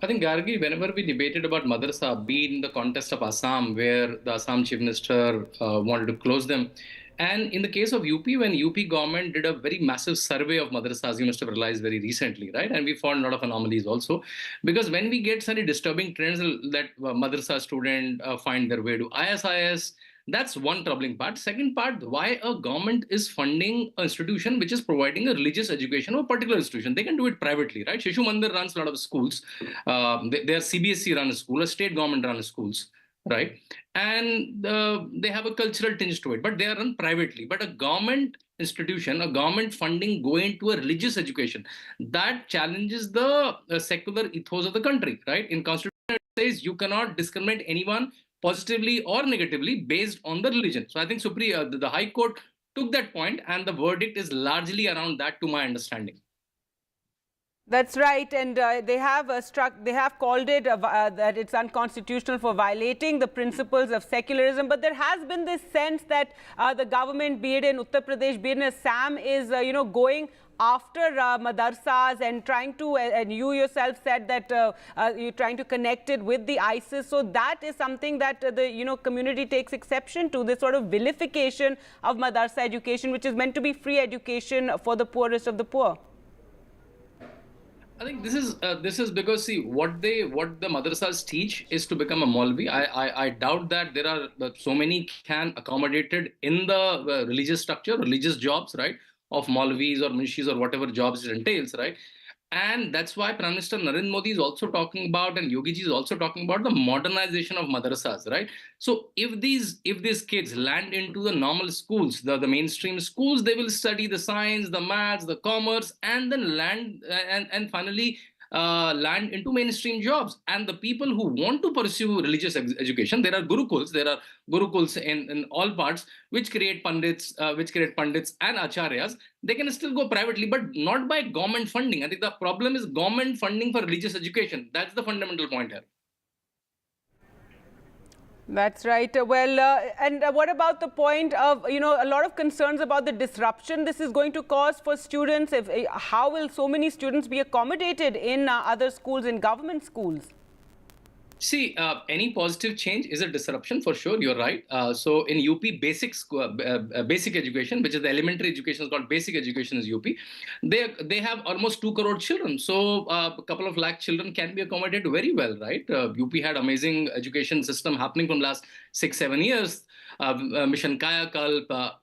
I think, Gargi, whenever we debated about madrasa, be it in the context of Assam, where the Assam Chief Minister wanted to close them, and in the case of UP, when UP government did a very massive survey of madrasas, you must have realized very recently, right? And we found a lot of anomalies also, because when we get some disturbing trends that madrasa student find their way to ISIS, that's one troubling part. Second part, why a government is funding an institution which is providing a religious education of a particular institution. They can do it privately, right? Shishu Mandir runs a lot of schools. They are CBSE run school, a state government run schools, right? And they have a cultural tinge to it, but they are run privately. But a government institution, a government funding going to a religious education, that challenges the secular ethos of the country, right? In Constitution, it says you cannot discriminate anyone positively or negatively based on the religion. So I think the High Court took that point, and the verdict is largely around that, to my understanding. That's right, and they have called it that it's unconstitutional for violating the principles of secularism. But there has been this sense that the government, be it in Uttar Pradesh, be it in Assam, is going after madarsas and trying to, and you yourself said that you're trying to connect it with the ISIS. So that is something that the community takes exception to, this sort of vilification of madarsa education, which is meant to be free education for the poorest of the poor. I think this is because, see, what the madrasas teach is to become a Maulvi. I doubt that there are so many can accommodated in the religious structure, religious jobs, right, of Maulvis or munshis or whatever jobs it entails, right. And that's why Prime Minister Narendra Modi is also talking about, and Yogi ji is also talking about, the modernization of madrasas, right? So if these kids land into the normal schools, the mainstream schools, they will study the science, the maths, the commerce, and then land and finally land into mainstream jobs. And the people who want to pursue religious education, there are gurukuls in all parts, which create pandits and acharyas. They can still go privately, but not by government funding. I think the problem is government funding for religious education. That's the fundamental point here. That's right. And what about the point of, a lot of concerns about the disruption this is going to cause for students? How will so many students be accommodated in other schools, in government schools? See, any positive change is a disruption for sure. You're right. So in UP, basic education, which is the elementary education, is called basic education is UP. They have almost 2 crore children. So a couple of lakh children can be accommodated very well, right? UP had amazing education system happening from last 6-7 years. Mission Kaya Kalp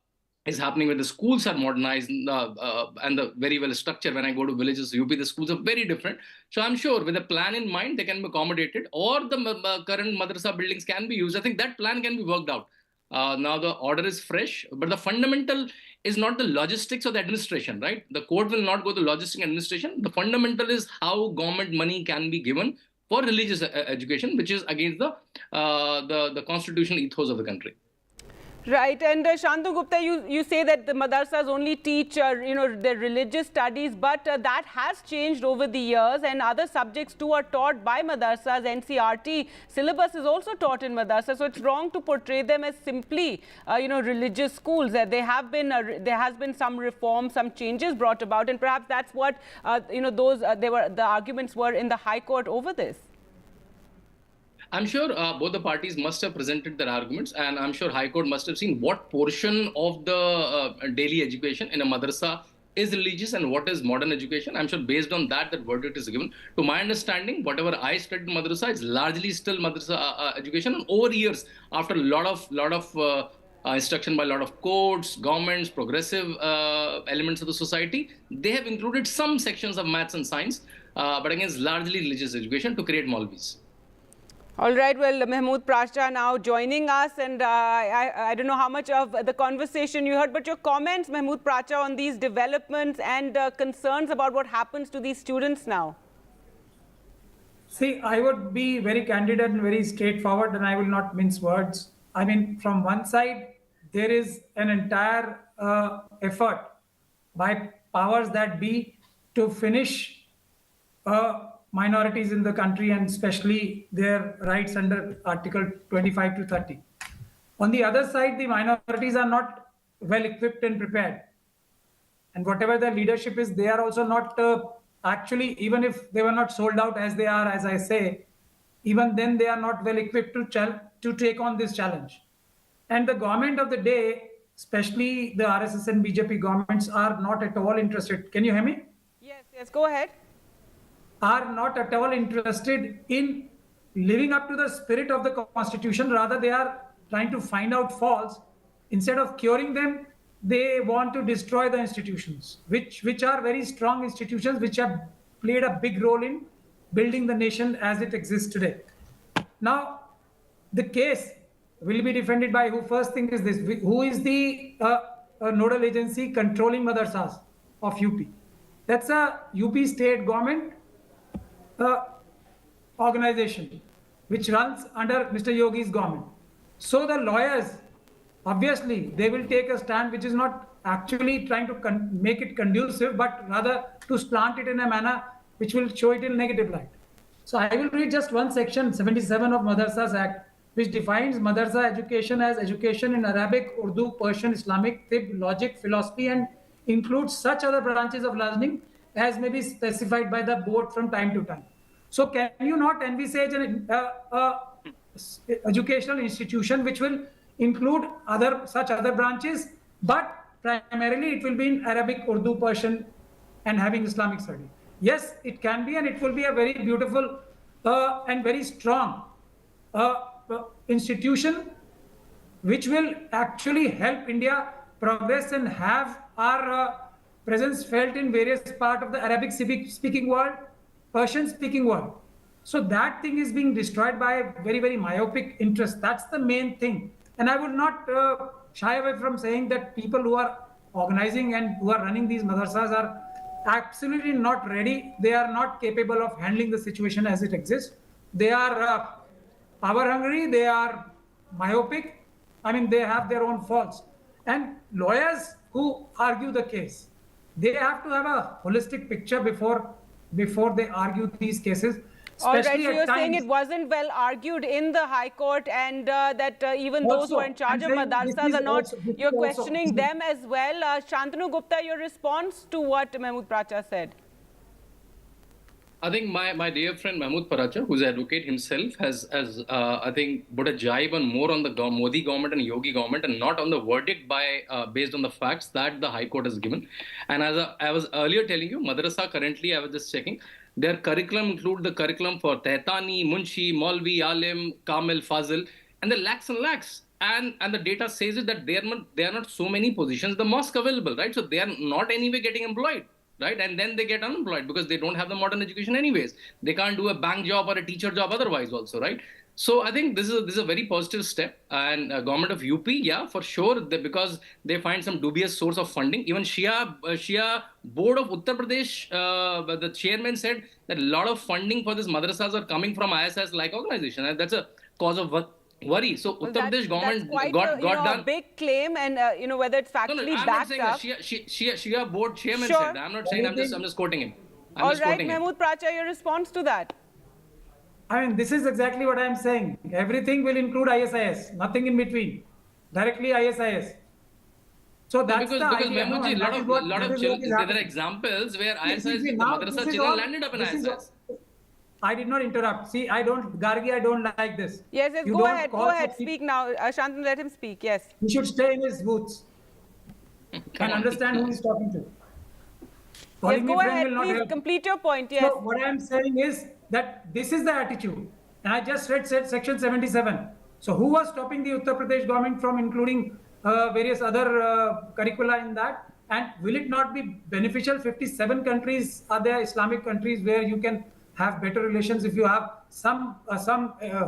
is happening where the schools are modernized and the very well structured. When I go to villages, UP, the schools are very different. So I'm sure with a plan in mind, they can be accommodated, or the current madrasa buildings can be used. I think that plan can be worked out. Now the order is fresh, but the fundamental is not the logistics or the administration, right? The court will not go to logistics administration. The fundamental is how government money can be given for religious education, which is against the constitutional ethos of the country. Right, and Shantanu Gupta, you say that the madrasas only teach, the religious studies, but that has changed over the years, and other subjects too are taught by madrasas. NCERT syllabus is also taught in madrasas, so it's wrong to portray them as simply, religious schools. There has been some reform, some changes brought about, and perhaps that's what, the arguments were in the High Court over this. I'm sure both the parties must have presented their arguments, and I'm sure High Court must have seen what portion of the daily education in a madrasa is religious and what is modern education. I'm sure based on that verdict is given. To my understanding, whatever I studied in madrasa is largely still madrasa education. And over years, after a lot of instruction by a lot of courts, governments, progressive elements of the society, they have included some sections of maths and science, but again, it's largely religious education to create Maulvis. All right, well, Mahmood Prasha now joining us, and I don't know how much of the conversation you heard, but your comments, Mahmood Prasha, on these developments and concerns about what happens to these students now. See, I would be very candid and very straightforward, and I will not mince words. I mean, from one side, there is an entire effort by powers that be to finish minorities in the country, and especially their rights under Article 25 to 30. On the other side, the minorities are not well equipped and prepared. And whatever their leadership is, they are also not actually, even if they were not sold out as they are, as I say, even then they are not well equipped to take on this challenge. And the government of the day, especially the RSS and BJP governments, are not at all interested. Can you hear me? Yes, go ahead. Are not at all interested in living up to the spirit of the Constitution. Rather, they are trying to find out faults. Instead of curing them, they want to destroy the institutions, which are very strong institutions, which have played a big role in building the nation as it exists today. Now, the case will be defended by who? First thing is this: who is the nodal agency controlling madrasas of UP? That's a UP state government organization which runs under Mr. Yogi's government. So the lawyers, obviously, they will take a stand which is not actually trying to make it conducive, but rather to slant it in a manner which will show it in negative light. So I will read just one section, 77 of Madrasas Act, which defines Madrasa education as education in Arabic, Urdu, Persian, Islamic, Tib, logic, philosophy, and includes such other branches of learning as may be specified by the board from time to time. So can you not envisage an educational institution which will include such other branches, but primarily it will be in Arabic, Urdu, Persian, and having Islamic study? Yes, it can be, and it will be a very beautiful and very strong institution which will actually help India progress and have our presence felt in various parts of the Arabic speaking world, Persian speaking world. So that thing is being destroyed by a very, very myopic interest. That's the main thing. And I would not shy away from saying that people who are organizing and who are running these madrasas are absolutely not ready. They are not capable of handling the situation as it exists. They are power hungry. They are myopic. I mean, they have their own faults. And lawyers who argue the case, they have to have a holistic picture before they argue these cases. All right, so you're saying it wasn't well argued in the High Court, and that even those who are in charge of madrasas are not, you're questioning them as well. Shantanu Gupta, your response to what Mahmood Pracha said? I think my dear friend Mahmood Paracha, who's an advocate himself, has I think put a jibe on more on the Modi government and Yogi government and not on the verdict based on the facts that the High Court has given. And as I was earlier telling you, Madrasa currently, I was just checking, their curriculum include the curriculum for Tehtani, Munshi, Maulvi, Alim, Kamil, Fazil, and the lakhs and lakhs. And the data says it that there are not so many positions in the mosque available, right? So they are not anyway getting employed. Right, and then they get unemployed because they don't have the modern education anyways. They can't do a bank job or a teacher job otherwise also, right? So I think this is a very positive step, and government of UP, yeah, for sure, because they find some dubious source of funding. Even Shia board of Uttar Pradesh, the chairman said that a lot of funding for this madrasas are coming from ISIS-like organization, and that's a cause of worry. So Uttar Pradesh government got done. A big claim, and whether it's factually backed up. Shia board chairman said. I'm not saying. I'm just quoting him. All right, Mahmood Pracha, your response to that? I mean, this is exactly what I'm saying. Everything will include ISIS, nothing in between. Directly ISIS. So that's the idea. Mahmoodji, lot of children, there are examples where ISIS, the madrasa children landed up in ISIS. I did not interrupt. See, Gargi, I don't like this. Yes, go ahead, speak now. Shantanu, let him speak, yes. He should stay in his booths and understand who he's talking to. Yes, go ahead, please complete your point, yes. So what I'm saying is that this is the attitude. And I just read section 77. So who was stopping the Uttar Pradesh government from including various other curricula in that? And will it not be beneficial? 57 countries are there, Islamic countries, where you can have better relations if you have some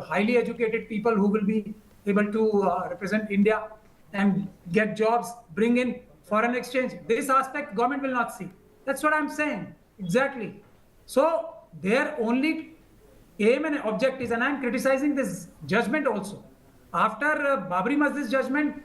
highly educated people who will be able to represent India and get jobs, bring in foreign exchange. This aspect government will not see. That's what I'm saying. Exactly. So their only aim and object is, and I'm criticizing this judgment also. After Babri Masjid judgment,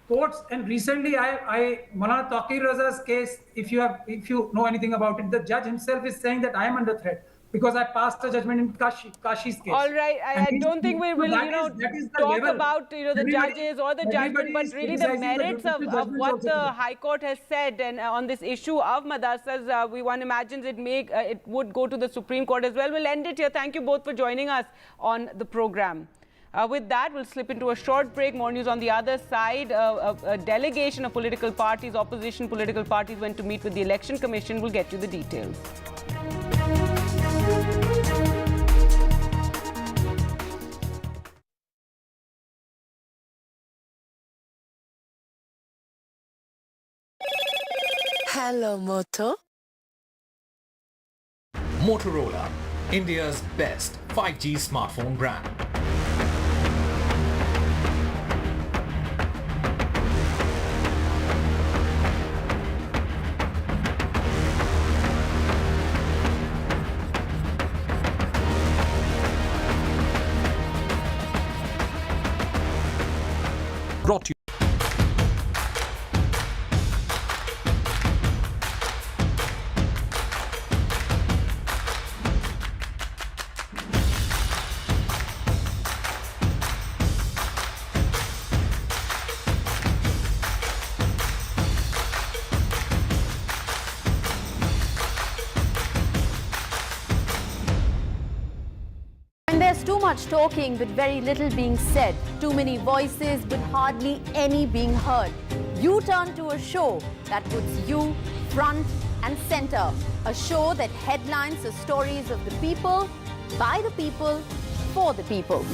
courts, and recently Maulana Taqir Raza's case, if you know anything about it, the judge himself is saying that I am under threat because I passed a judgment in Kashi's case. All right, I don't think we will talk about the judges or the judgment, but really the merits of what the High Court has said, and on this issue of madrasas, one imagines it would go to the Supreme Court as well. We'll end it here. Thank you both for joining us on the program. With that, we'll slip into a short break. More news on the other side. A delegation of political parties, opposition political parties, went to meet with the Election Commission. We'll get you the details. Hello, Moto. Motorola, India's best 5G smartphone brand. Brought to you. Too much talking but very little being said. Too many voices but hardly any being heard. You turn to a show that puts you front and center. A show that headlines the stories of the people, by the people, for the people.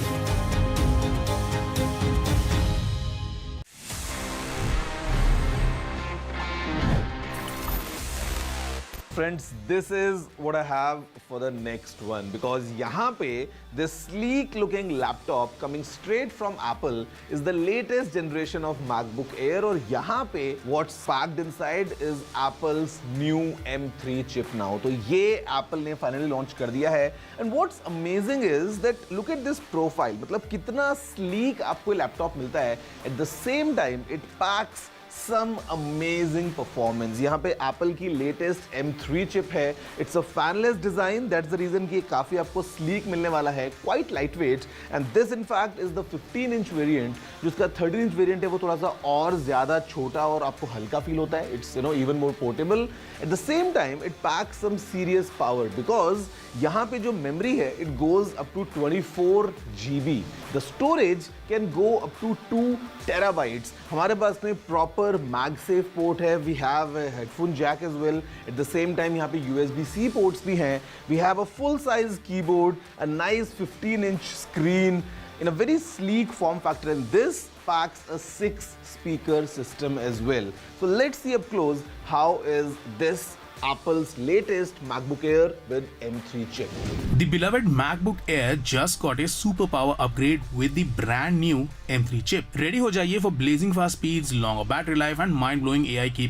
Friends, this is what I have for the next one, because यहाँ पे this sleek looking laptop coming straight from Apple is the latest generation of MacBook Air, और यहाँ पे what's packed inside is Apple's new M3 chip now. तो ये Apple ने finally launch कर दिया है, and what's amazing is that look at this profile, मतलब कितना sleek आपको laptop मिलता है. At the same time, it packs some amazing performance. यहाँ पे Apple की latest M3 chip है. It's a fanless design. That's the reason कि काफी आपको sleek मिलने वाला है. Quite lightweight. And this in fact is the 15-inch variant. जिसका 13-inch variant है वो थोड़ा सा और ज़्यादा छोटा और आपको हल्का feel होता है. It's even more portable. At the same time, it packs some serious power because यहाँ पे जो memory है, it goes up to 24 GB. The storage can go up to 2 terabytes. हमारे पास में proper MagSafe port है. We have a headphone jack as well. At the same time, यहाँ पे USB-C ports भी हैं. We have a full-size keyboard, a nice 15-inch screen in a very sleek form factor, and this packs a 6-speaker system as well. So let's see up close how is this Apple's latest MacBook Air with M3 chip. The beloved MacBook Air just got a superpower upgrade with the brand new M3 chip. Ready हो जाइए for blazing fast speeds, longer battery life and mind-blowing AI capabilities.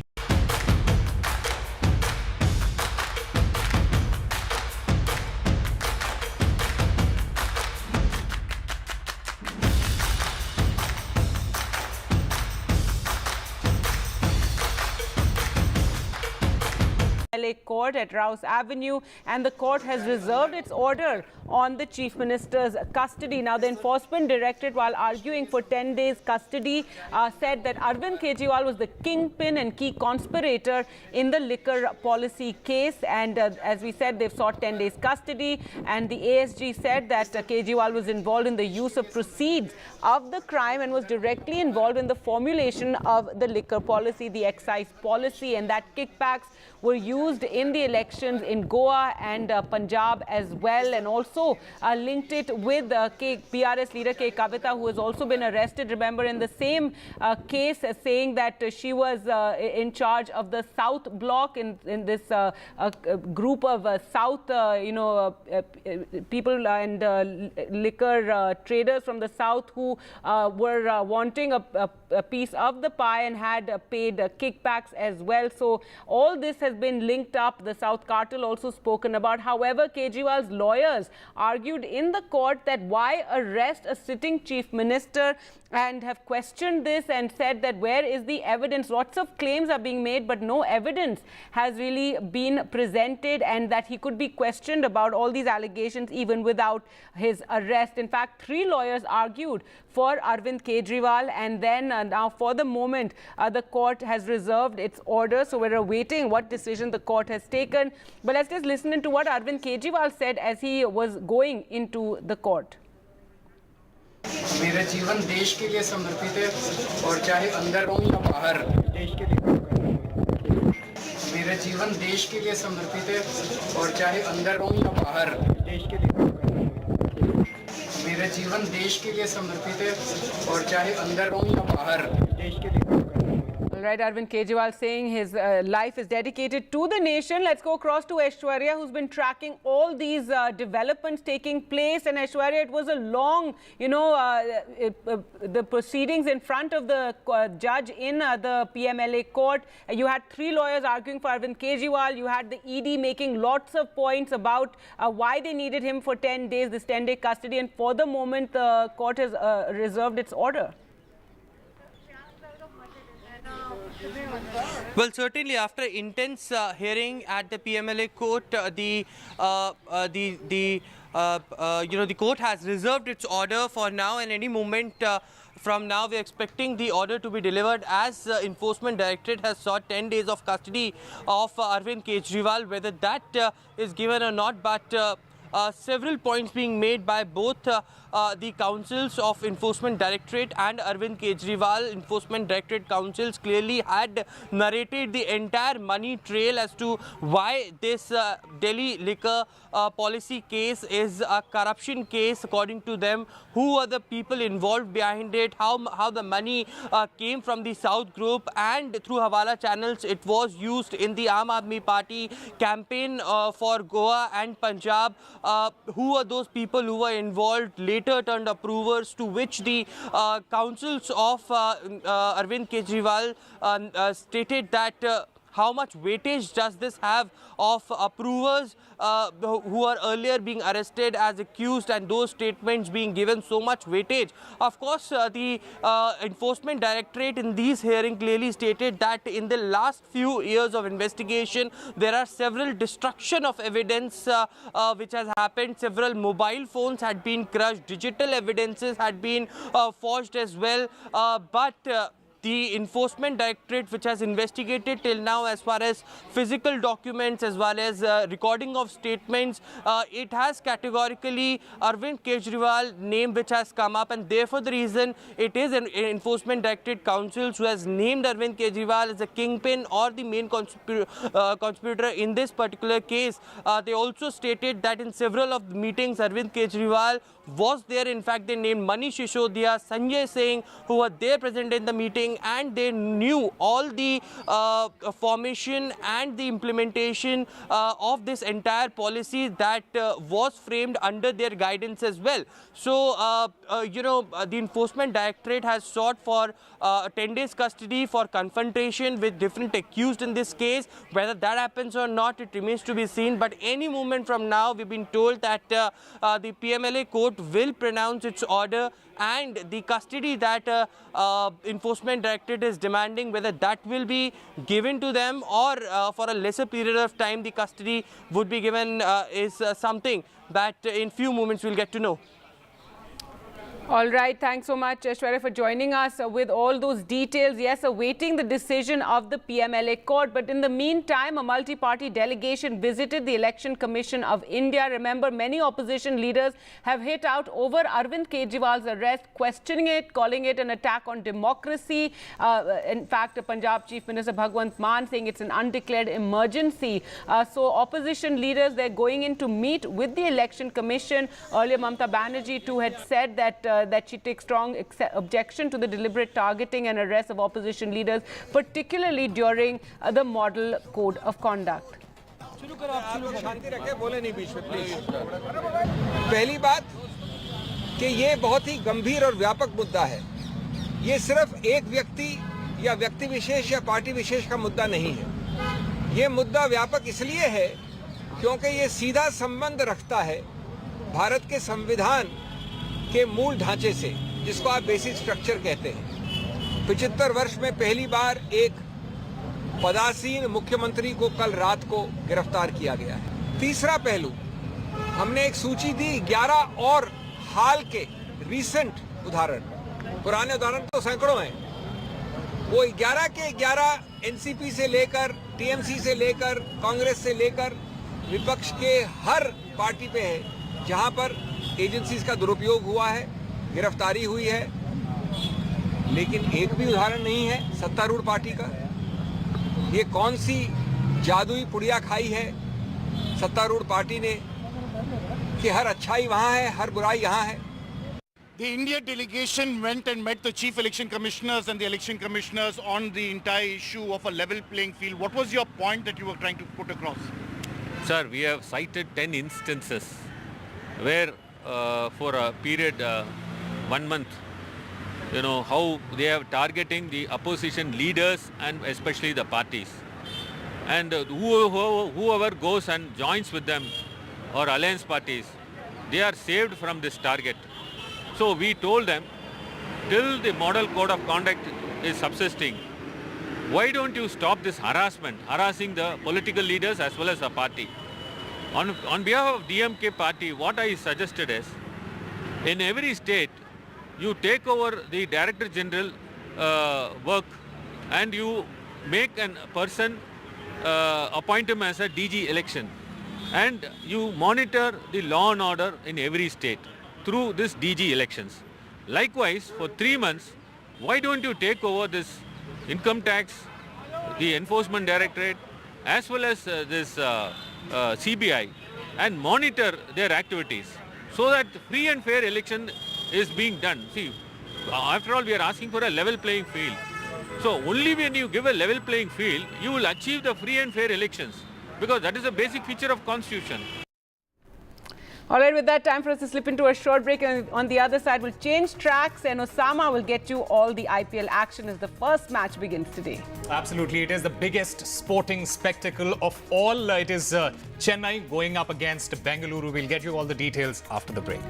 Court at Rouse Avenue, and the court has reserved its order on the Chief Minister's custody. Now, the Enforcement Directorate, while arguing for 10 days custody, said that Arvind Kejriwal was the kingpin and key conspirator in the liquor policy case. And as we said, they've sought 10 days custody. And the ASG said that Kejriwal was involved in the use of proceeds of the crime and was directly involved in the formulation of the liquor policy, the excise policy, and that kickbacks were used in the elections in Goa and Punjab as well, and also linked it with PRS leader K. Kavita, who has also been arrested, remember, in the same case, saying that she was in charge of the South Bloc in this group of South, people and liquor traders from the South who were wanting a piece of the pie and had paid kickbacks as well. So all this has been linked up. The South Cartel also spoken about. However, Kejriwal's lawyers argued in the court that why arrest a sitting chief minister, and have questioned this and said that where is the evidence? Lots of claims are being made, but no evidence has really been presented, and that he could be questioned about all these allegations even without his arrest. In fact, 3 lawyers argued for Arvind Kejriwal, and then now for the moment the court has reserved its order, so we're awaiting what decision the court has taken. But let's just listen to what Arvind Kejriwal said as he was going into the court. मेरा जीवन देश के लिए समर्पित है, और चाहे अंदर हो या बाहर देश के लिए। मेरा जीवन देश के लिए समर्पित है, और चाहे अंदर हो या बाहर देश के लिए। मेरा जीवन देश के लिए समर्पित है, और चाहे अंदर हो या बाहर देश के लिए। All right, Arvind Kejriwal saying his life is dedicated to the nation. Let's go across to Aishwarya, who's been tracking all these developments taking place. And Aishwarya, it was a long, the proceedings in front of the judge in the PMLA court. You had 3 lawyers arguing for Arvind Kejriwal. You had the ED making lots of points about why they needed him for 10 days, this 10-day custody. And for the moment, the court has reserved its order. Well, certainly after intense hearing at the PMLA court, the court has reserved its order for now, and any moment from now we are expecting the order to be delivered, as Enforcement Directorate has sought 10 days of custody of Arvind Kejriwal. Whether that is given or not, but several points being made by both the councils of Enforcement Directorate and Arvind Kejriwal. Enforcement Directorate councils clearly had narrated the entire money trail as to why this Delhi liquor policy case is a corruption case according to them. Who are the people involved behind it? How the money came from the South Group, and through Hawala channels it was used in the Aam Aadmi Party campaign for Goa and Punjab. Who are those people who were involved, later turned approvers, to which the councils of Arvind Kejriwal stated that how much weightage does this have of approvers who are earlier being arrested as accused, and those statements being given so much weightage. Of course, the Enforcement Directorate in these hearings clearly stated that in the last few years of investigation, there are several destruction of evidence which has happened. Several mobile phones had been crushed, digital evidences had been forged as well, but the Enforcement Directorate, which has investigated till now as far as physical documents as well as recording of statements, it has categorically Arvind Kejriwal name which has come up, and therefore the reason it is an Enforcement Directorate Council who has named Arvind Kejriwal as a kingpin or the main conspirator in this particular case. They also stated that in several of the meetings Arvind Kejriwal was there. In fact, they named Manish Sisodiya, Sanjay Singh, who were there present in the meeting, and they knew all the formation and the implementation of this entire policy that was framed under their guidance as well. So, the Enforcement Directorate has sought for 10 days custody for confrontation with different accused in this case. Whether that happens or not, it remains to be seen. But any moment from now, we've been told that the PMLA court will pronounce its order, and the custody that Enforcement Directorate is demanding, whether that will be given to them or for a lesser period of time the custody would be given, is something that in few moments we'll get to know. All right, thanks so much, Aishwarya, for joining us with all those details. Yes, awaiting the decision of the PMLA court. But in the meantime, a multi-party delegation visited the Election Commission of India. Remember, many opposition leaders have hit out over Arvind Kejriwal's arrest, questioning it, calling it an attack on democracy. In fact, Punjab Chief Minister Bhagwant Mann saying it's an undeclared emergency. So opposition leaders, they're going in to meet with the Election Commission. Earlier, Mamata Banerjee too had said that she takes strong objection to the deliberate targeting and arrest of opposition leaders, particularly during the model code of conduct. पहली बात कि ये बहुत ही गंभीर और व्यापक मुद्दा है। ये सिर्फ एक व्यक्ति या व्यक्ति विशेष या पार्टी विशेष का मुद्दा नहीं है। ये मुद्दा व्यापक इसलिए है क्योंकि ये सीधा संबंध रखता है भारत के संविधान के मूल ढांचे से, जिसको आप बेसिक स्ट्रक्चर कहते हैं। 75 वर्ष में पहली बार एक पदासीन मुख्यमंत्री को कल रात को गिरफ्तार किया गया है। तीसरा पहलू, हमने एक सूची दी 11 और हाल के रीसेंट उदाहरण, पुराने उदाहरण तो सैकड़ों हैं, वो 11 के 11 एनसीपी से लेकर, टीएमसी से लेकर, कांग्रेस से लेकर विपक्ष के हर पार्टी पे है जहां पर एजेंसीज का दुरुपयोग हुआ है, गिरफ्तारी हुई है। लेकिन एक भी उदाहरण नहीं है सत्तारूढ़ पार्टी का। ये कौन सी जादुई पुड़िया खाई है सत्तारूढ़ पार्टी ने कि हर अच्छाई वहां है, हर बुराई यहां है। The India delegation went and met the chief election commissioners and the election commissioners on the entire issue of a level playing field. What was your point that you were trying to put across? Sir, we have cited 10 instances where for a period 1 month, how they are targeting the opposition leaders and especially the parties. And whoever goes and joins with them or alliance parties, they are saved from this target. So we told them, till the model code of conduct is subsisting, why don't you stop this harassing the political leaders as well as the party? On behalf of DMK party, what I suggested is, in every state, you take over the Director General work and you make a person, appoint him as a DG election. and you monitor the law and order in every state through this DG elections. Likewise, for 3 months, why don't you take over this income tax, the enforcement directorate, as well as this CBI, and monitor their activities so that free and fair election is being done. See, after all, we are asking for a level playing field. So only when you give a level playing field, you will achieve the free and fair elections, because that is a basic feature of constitution. All right, with that, time for us to slip into a short break, and on the other side, we'll change tracks and Osama will get you all the IPL action as the first match begins today. Absolutely, it is the biggest sporting spectacle of all. It is Chennai going up against Bengaluru. We'll get you all the details after the break.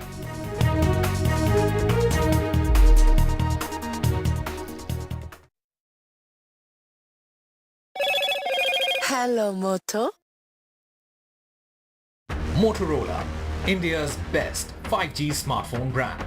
Hello, Moto. Motorola, India's best 5G smartphone brand.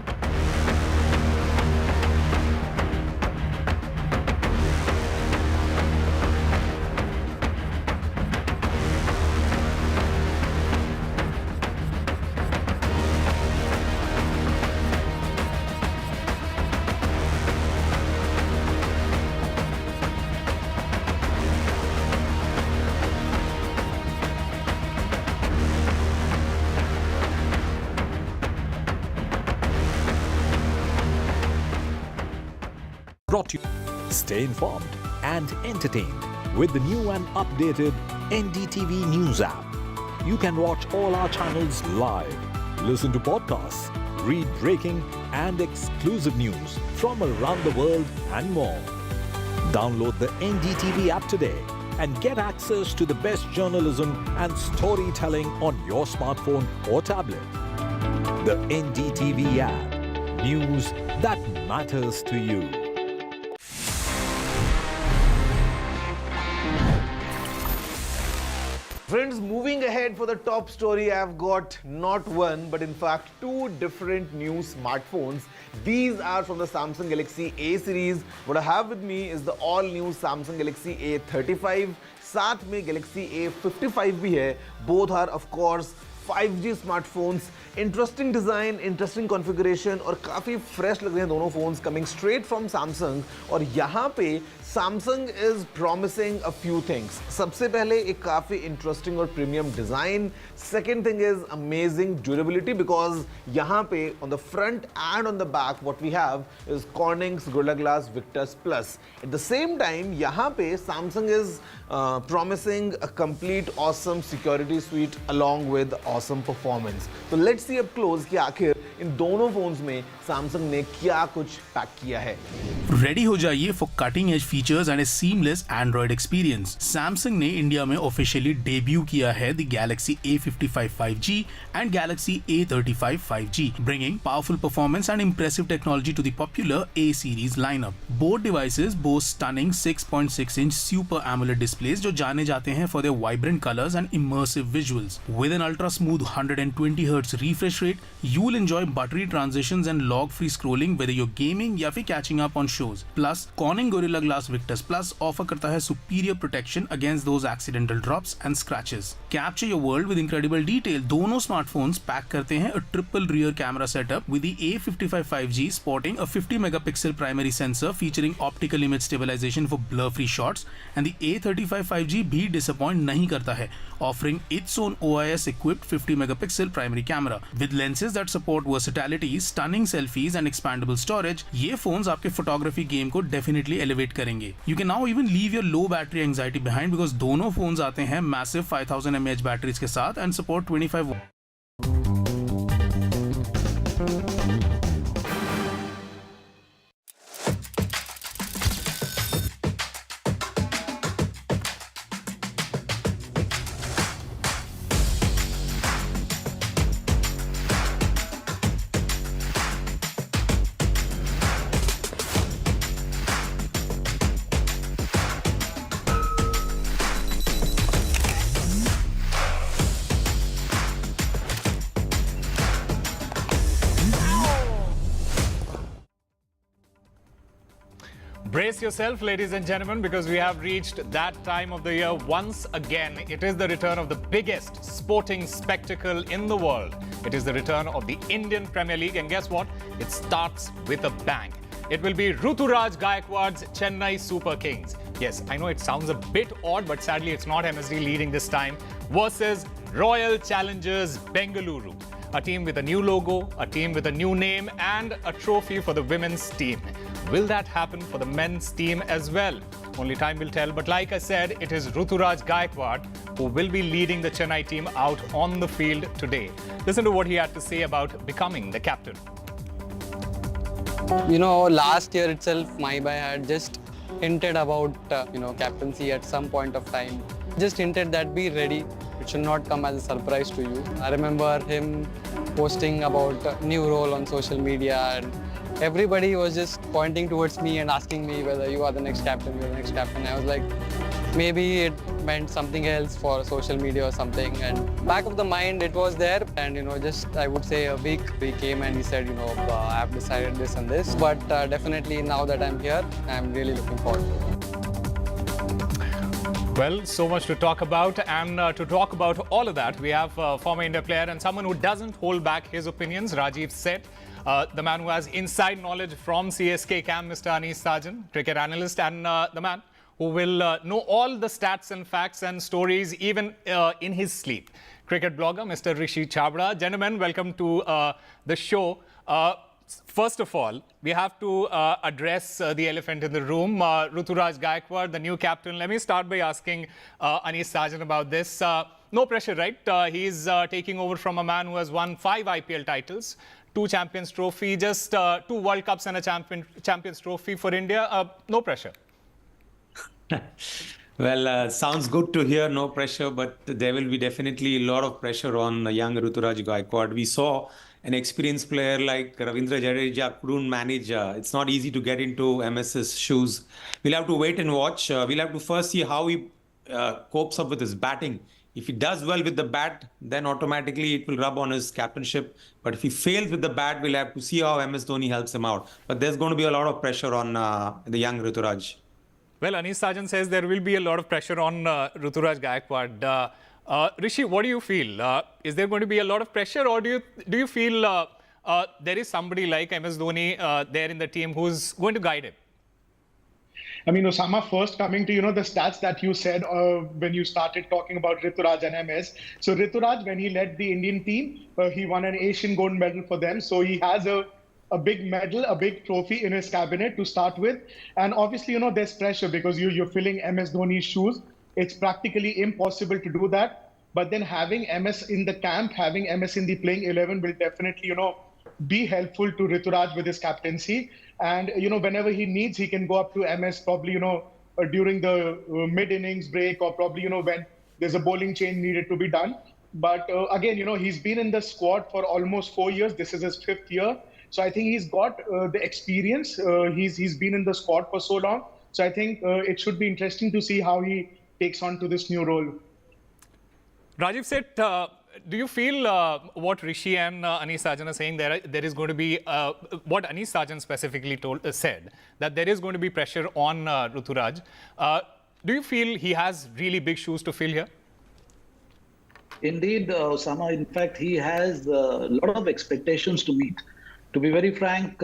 Brought to you. Stay informed and entertained with the new and updated NDTV News app. You can watch all our channels live, listen to podcasts, read breaking and exclusive news from around the world and more. Download the NDTV app today and get access to the best journalism and storytelling on your smartphone or tablet. The NDTV app. News that matters to you. Friends, moving ahead for the top story, I've got not one, but in fact 2 different new smartphones. These are from the Samsung Galaxy A series. What I have with me is the all-new Samsung Galaxy A35. साथ में Galaxy A55 भी है. Both are, of course, 5G smartphones. Interesting design, interesting configuration और काफ़ी fresh लग रहे हैं दोनों phones coming straight from Samsung. और यहाँ पे Samsung is promising a few things. सबसे पहले एक काफ़ी interesting और premium design. Second thing is amazing durability because यहाँ पे on the front and on the back what we have is Corning's Gorilla Glass Victus Plus. At the same time यहाँ पे Samsung is promising a complete awesome security suite along with awesome performance. So let's see up close कि आखिर इन दोनों phones में Samsung ने क्या कुछ pack किया है. रेडी हो जाइए for cutting edge features and A seamless Android experience. Samsung ने इंडिया में ऑफिशियली डेब्यू किया है the Galaxy A55 5G and Galaxy A35 5G, bringing powerful performance and impressive technology to the popular A series lineup. Both devices boast stunning 6.6-inch Super AMOLED displays जो जाने जाते हैं for their vibrant colors and immersive visuals. With an ultra smooth 120Hz refresh rate, you'll enjoy buttery transitions and log-free scrolling whether you're gaming या फिर catching up on shows. Plus, Corning Gorilla Glass Victus Plus offer करता है superior protection against those accidental drops and scratches. Capture your world with incredible detail. दोनों smartphones pack करते हैं a triple rear camera setup with the A55 5G sporting a 50 megapixel primary sensor featuring optical image stabilization for blur-free shots, and the A35 5G भी disappoint नहीं करता है, offering its own OIS-equipped 50 megapixel primary camera with lenses that support versatility, stunning selfies and expandable storage. ये phones आपके photography game को definitely elevate करेंगे. You can now even leave your low battery anxiety behind because दोनों phones आते हैं massive 5000 mAh batteries के साथ and support 25 watt. Brace yourself, ladies and gentlemen, because we have reached that time of the year once again. It is the return of the biggest sporting spectacle in the world. It is the return of the Indian Premier League, and guess what? It starts with a bang. It will be Ruturaj Gaikwad's Chennai Super Kings. Yes, I know it sounds a bit odd, but sadly it's not MSD leading this time, versus Royal Challengers Bengaluru. A team with a new logo, a team with a new name, and a trophy for the women's team. Will that happen for the men's team as well? Only time will tell. But like I said, it is Ruturaj Gaikwad who will be leading the Chennai team out on the field today. Listen to what he had to say about becoming the captain. You know, last year itself, Maibai had just hinted about, captaincy at some point of time. Just hinted that be ready. It should not come as a surprise to you. I remember him posting about a new role on social media, and everybody was just pointing towards me and asking me whether you are the next captain, you're the next captain. I was like, maybe it meant something else for social media or something. And back of the mind, it was there. And, just I would say a week, he came and he said, I've decided this and this. But definitely now that I'm here, I'm really looking forward to it. Well, so much to talk about, and to talk about all of that, we have former India player and someone who doesn't hold back his opinions, Rajiv Seth, the man who has inside knowledge from CSK camp, Mr. Anis Sajan, cricket analyst, and the man who will know all the stats and facts and stories even in his sleep. Cricket blogger, Mr. Rishi Chabra. Gentlemen, welcome to the show. First of all, we have to address the elephant in the room. Ruturaj Gaikwad, the new captain. Let me start by asking Anis Sajan about this. No pressure, right? He's taking over from a man who has won 5 IPL titles, 2 Champions Trophy, just 2 World Cups and a Champions Trophy for India. No pressure. Well, sounds good to hear, no pressure, but there will be definitely a lot of pressure on young Ruturaj Gaikwad. We saw an experienced player like Ravindra Jadeja couldn't manage. It's not easy to get into MS's shoes. We'll have to wait and watch. We'll have to first see how he copes up with his batting. If he does well with the bat, then automatically it will rub on his captainship. But if he fails with the bat, we'll have to see how MS Dhoni helps him out. But there's going to be a lot of pressure on the young Ruturaj. Well, Anis Sajan says there will be a lot of pressure on Ruturaj Gaikwad. Rishi, what do you feel? Is there going to be a lot of pressure, or do you feel there is somebody like MS Dhoni there in the team who's going to guide him? I mean, Osama, first coming to, the stats that you said when you started talking about Ruturaj and MS. So Ruturaj, when he led the Indian team, he won an Asian gold medal for them. So he has a big medal, a big trophy in his cabinet to start with. And obviously, there's pressure because you're filling MS Dhoni's shoes. It's practically impossible to do that. But then having MS in the camp, having MS in the playing 11 will definitely, be helpful to Ruturaj with his captaincy. And, whenever he needs, he can go up to MS probably, during the mid-innings break, or probably, when there's a bowling change needed to be done. But again, he's been in the squad for almost 4 years. This is his 5th year. So I think he's got the experience. He's been in the squad for so long. So I think it should be interesting to see how he takes on to this new role. Rajiv Seth, do you feel what Rishi and Anis Sajan are saying, there is going to be, what Anis Sajan specifically said, that there is going to be pressure on Ruturaj. Do you feel he has really big shoes to fill here? Indeed, Osama, in fact, he has a lot of expectations to meet. To be very frank,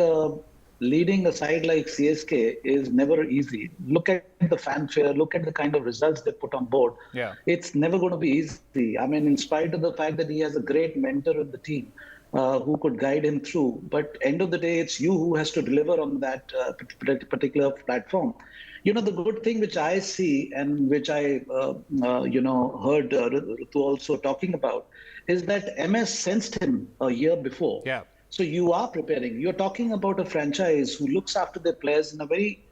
leading a side like CSK is never easy. Look at the fanfare, look at the kind of results they put on board. Yeah. It's never going to be easy. I mean, in spite of the fact that he has a great mentor in the team who could guide him through. But end of the day, it's you who has to deliver on that particular platform. The good thing which I see and which I, heard Ritu also talking about is that MS sensed him a year before. Yeah. So you are preparing. You're talking about a franchise who looks after their players in a very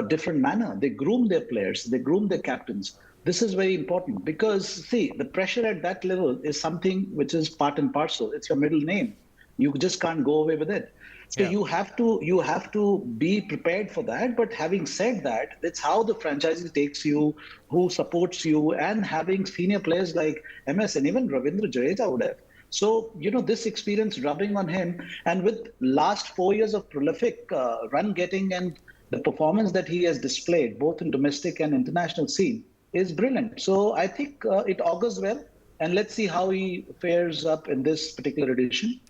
different manner. They groom their players. They groom their captains. This is very important because, see, the pressure at that level is something which is part and parcel. It's your middle name. You just can't go away with it. So you have to be prepared for that. But having said that, it's how the franchise takes you, who supports you, and having senior players like MS and even Ravindra Jadeja would have. So, this experience rubbing on him, and with last 4 years of prolific run getting and the performance that he has displayed, both in domestic and international scene, is brilliant. So I think it augurs well, and let's see how he fares up in this particular edition.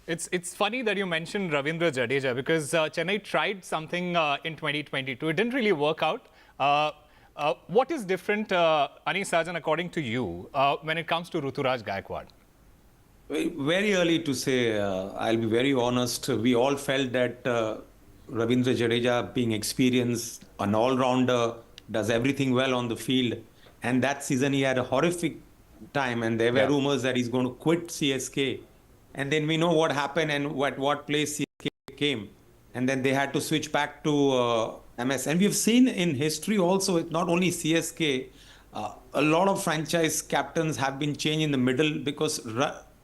It's funny that you mentioned Ravindra Jadeja because Chennai tried something in 2022. It didn't really work out. What is different, Anis Sajan, according to you, when it comes to Ruturaj Gaikwad? Very early to say. I'll be very honest. We all felt that Ravindra Jadeja, being experienced, an all-rounder, does everything well on the field. And that season he had a horrific time, and there were rumors that he's going to quit CSK. And then we know what happened and what place CSK came. And then they had to switch back to MS. And we've seen in history also, not only CSK, a lot of franchise captains have been changed in the middle because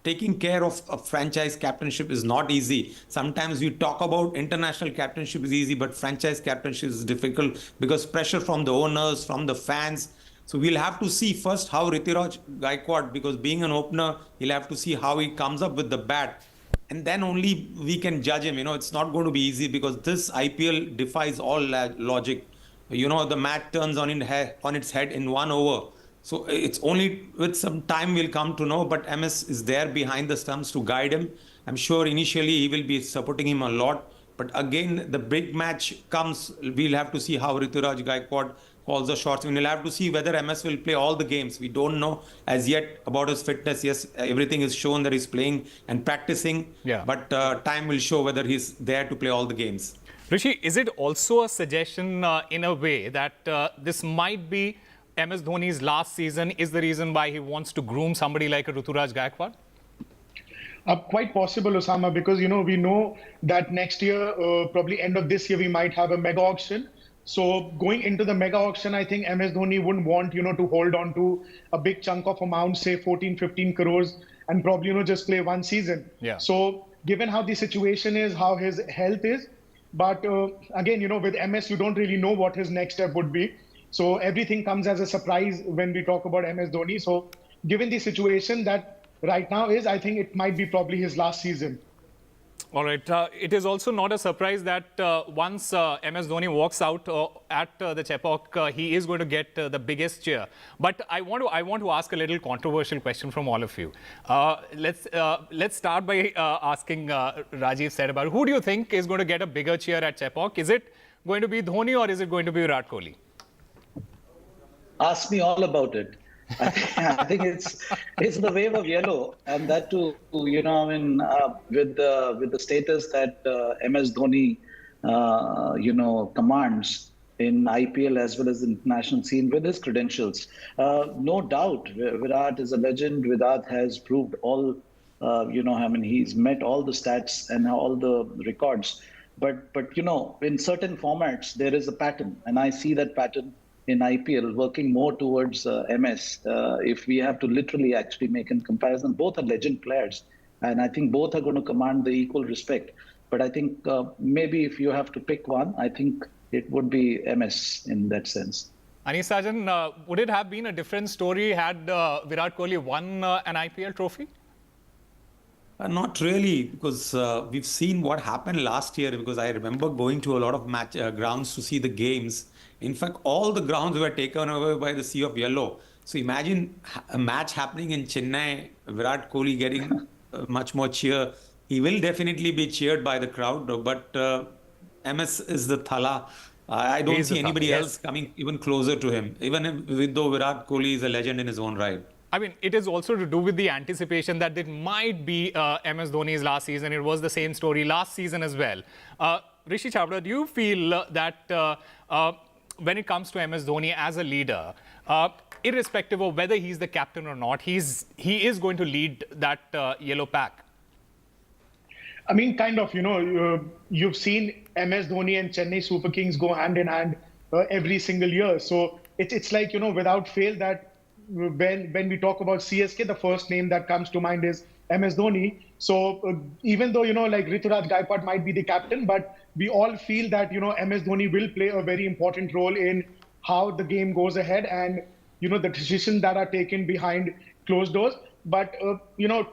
taking care of a franchise captainship is not easy. Sometimes we talk about international captainship is easy, but franchise captainship is difficult because pressure from the owners, from the fans. So we'll have to see first how Ruturaj Gaikwad, because being an opener, he'll have to see how he comes up with the bat. And then only we can judge him. It's not going to be easy because this IPL defies all logic. The match turns on its head in 1 over. So it's only with some time we'll come to know, but MS is there behind the stumps to guide him. I'm sure initially he will be supporting him a lot. But again, the big match comes, we'll have to see how Ruturaj Gaikwad calls the shots. We'll have to see whether MS will play all the games. We don't know as yet about his fitness. Yes, everything is shown that he's playing and practicing. But time will show whether he's there to play all the games. Rishi, is it also a suggestion in a way that this might be MS Dhoni's last season is the reason why he wants to groom somebody like a Ruturaj Gaikwad? Quite possible, Osama, because, we know that next year, probably end of this year, we might have a mega auction. So going into the mega auction, I think MS Dhoni wouldn't want, to hold on to a big chunk of amount, say 14, 15 crores, and probably, just play one season. So given how the situation is, how his health is, but again, with MS, you don't really know what his next step would be. So everything comes as a surprise when we talk about MS Dhoni. So given the situation that right now is, I think it might be probably his last season. All right. It is also not a surprise that once MS Dhoni walks out at the Chepauk, he is going to get the biggest cheer. But I want to ask a little controversial question from all of you. Let's start by asking Rajiv said about who do you think is going to get a bigger cheer at Chepauk? Is it going to be Dhoni or is it going to be Virat Kohli? Ask me all about it. I think it's the wave of yellow, and that too, with the status that MS Dhoni, commands in IPL as well as the international scene with his credentials. No doubt, Virat is a legend. Virat has proved all, he's met all the stats and all the records. But in certain formats, there is a pattern, and I see that pattern in IPL working more towards MS. If we have to literally actually make a comparison, both are legend players, and I think both are going to command the equal respect. But I think maybe if you have to pick one, I think it would be MS in that sense. Anis Sajan, would it have been a different story had Virat Kohli won an IPL trophy? Not really, because we've seen what happened last year, because I remember going to a lot of grounds to see the games. In fact, all the grounds were taken over by the Sea of Yellow. So imagine a match happening in Chennai, Virat Kohli getting much more cheer. He will definitely be cheered by the crowd, but MS is the Thala. I don't see anybody else coming even closer to him, even though Virat Kohli is a legend in his own right. I mean, it is also to do with the anticipation that it might be MS Dhoni's last season. It was the same story last season as well. Rishi Chhabra, do you feel that when it comes to MS Dhoni as a leader, irrespective of whether he's the captain or not, he is going to lead that yellow pack? I mean, kind of, you've seen MS Dhoni and Chennai Super Kings go hand in hand every single year. So it's like, without fail that when we talk about CSK, the first name that comes to mind is MS Dhoni. So even though, like Ruturaj Gaikwad might be the captain, but we all feel that, MS Dhoni will play a very important role in how the game goes ahead and, the decisions that are taken behind closed doors. But,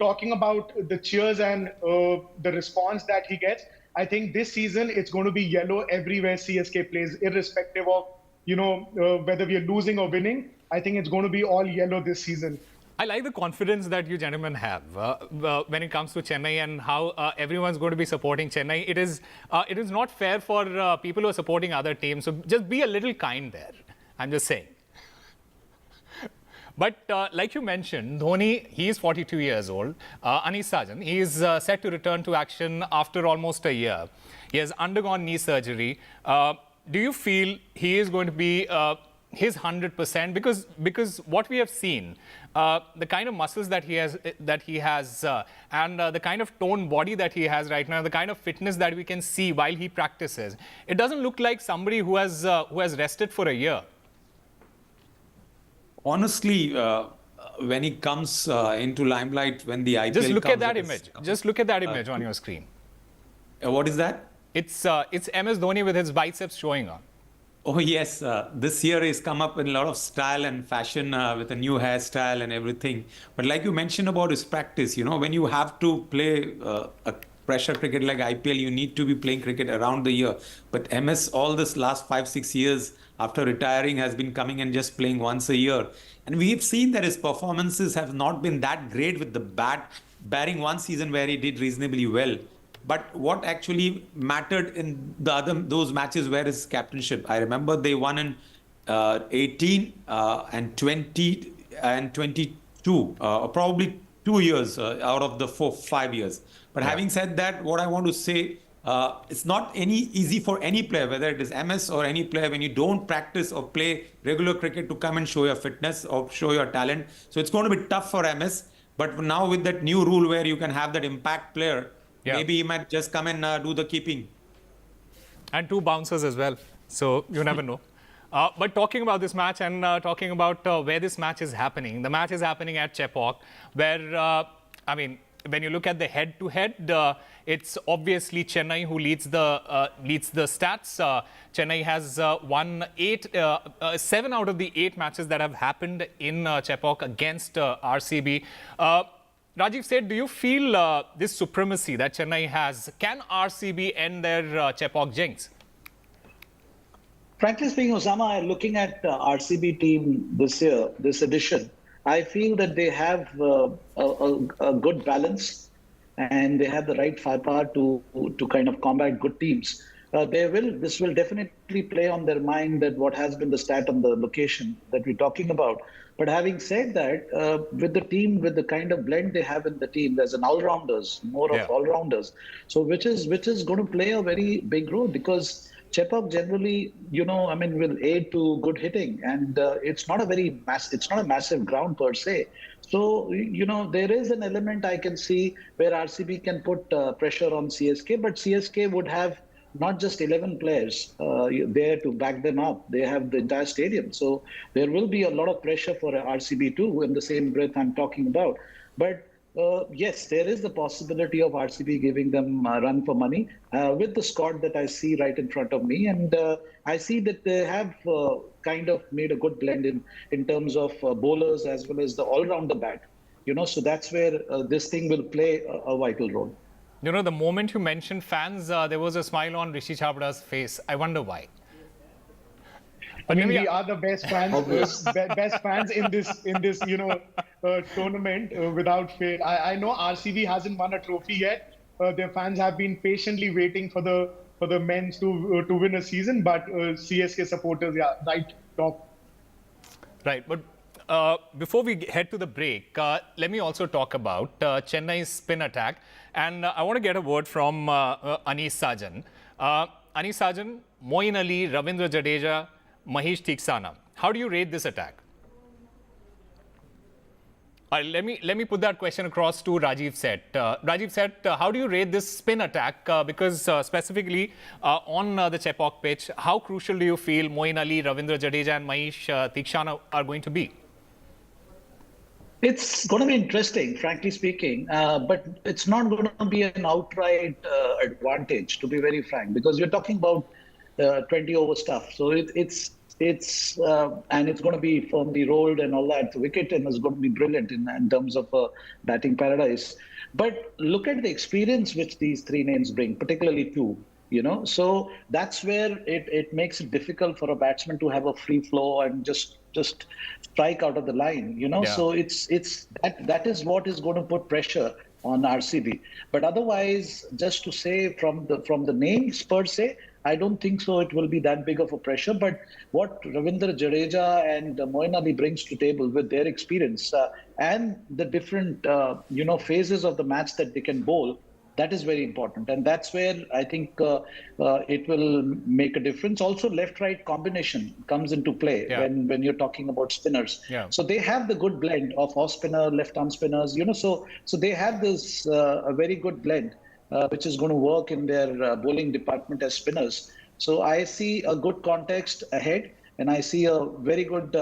talking about the cheers and the response that he gets, I think this season it's going to be yellow everywhere CSK plays, irrespective of whether we are losing or winning. I think it's going to be all yellow this season. I like the confidence that you gentlemen have when it comes to Chennai and how everyone's going to be supporting Chennai. It is not fair for people who are supporting other teams. So just be a little kind there. I'm just saying. But like you mentioned, Dhoni, he is 42 years old. Anish Sajan, he is set to return to action after almost a year. He has undergone knee surgery. Do you feel he is going to be his 100%? Because what we have seen, the kind of muscles that he has, and the kind of toned body that he has right now, the kind of fitness that we can see while he practices, it doesn't look like somebody who has rested for a year. Honestly, when he comes into limelight, when the IPL just look comes, at that image. Just look at that image on your screen. What is that? It's MS Dhoni with his biceps showing on. Oh yes, this year he's come up in a lot of style and fashion with a new hairstyle and everything. But like you mentioned about his practice, when you have to play a pressure cricket like IPL, you need to be playing cricket around the year. But MS all this last 5-6 years after retiring has been coming and just playing once a year. And we've seen that his performances have not been that great with the bat, barring one season where he did reasonably well. But what actually mattered in those matches where his captainship? I remember they won in 18 and 20 and 22, probably 2 years out of the 4-5 years. But having said that, what I want to say, it's not easy for any player, whether it is MS or any player, when you don't practice or play regular cricket to come and show your fitness or show your talent. So it's going to be tough for MS. But now with that new rule where you can have that impact player, maybe he might just come and do the keeping. And 2 bouncers as well. So you never know. But talking about this match and talking about where this match is happening, the match is happening at Chepauk, where, when you look at the head-to-head, it's obviously Chennai who leads the stats. Chennai has won 7 out of the 8 matches that have happened in Chepauk against RCB. Rajiv said, do you feel this supremacy that Chennai has? Can RCB end their Chepauk jinx? Frankly speaking, Osama, looking at RCB team this year, this edition, I feel that they have a good balance and they have the right firepower to kind of combat good teams. This will definitely play on their mind that what has been the stat on the location that we're talking about. But having said that, with the team, with the kind of blend they have in the team, there's an all-rounders, more of all-rounders. So which is going to play a very big role because Chepauk generally, will aid to good hitting, and it's not a massive ground per se. So, there is an element I can see where RCB can put pressure on CSK, but CSK would have not just 11 players there to back them up. They have the entire stadium. So there will be a lot of pressure for RCB too, in the same breath I'm talking about. But yes, there is the possibility of RCB giving them a run for money with the squad that I see right in front of me. And I see that they have kind of made a good blend in terms of bowlers as well as the all-rounder bat. So that's where this thing will play a vital role. The moment you mentioned fans, there was a smile on Rishi Chhabda's face. I wonder why. But we are the best fans, best fans in this tournament without fail. I know RCB hasn't won a trophy yet. Their fans have been patiently waiting for the men's to win a season, but CSK supporters, right top. Right, but before we head to the break, let me also talk about Chennai's spin attack. And I want to get a word from Anish Sajan. Anish Sajan, Moeen Ali, Ravindra Jadeja, Mahesh Theeksana. How do you rate this attack? Let me put that question across to Rajiv Seth. Rajiv Seth, how do you rate this spin attack? Because specifically on the Chepauk pitch, how crucial do you feel Moeen Ali, Ravindra Jadeja and Mahesh Theeksana are going to be? It's going to be interesting, frankly speaking, but it's not going to be an outright advantage, to be very frank, because you're talking about 20 over stuff. So it's and it's going to be firmly rolled and all that. The wicket is going to be brilliant in terms of batting paradise. But look at the experience which these three names bring, particularly two. So that's where it makes it difficult for a batsman to have a free flow and just strike out of the line. Yeah. So that is what is going to put pressure on RCB. But otherwise, just to say from the names per se, I don't think so it will be that big of a pressure. But what Ravindra Jadeja and Moeen Ali brings to table with their experience and the different phases of the match that they can bowl, that is very important. And that's where I think it will make a difference. Also, left-right combination comes into play when you're talking about spinners. Yeah. So they have the good blend of off-spinner, left-arm spinners, so they have this a very good blend, which is going to work in their bowling department as spinners. So I see a good context ahead, and I see a very good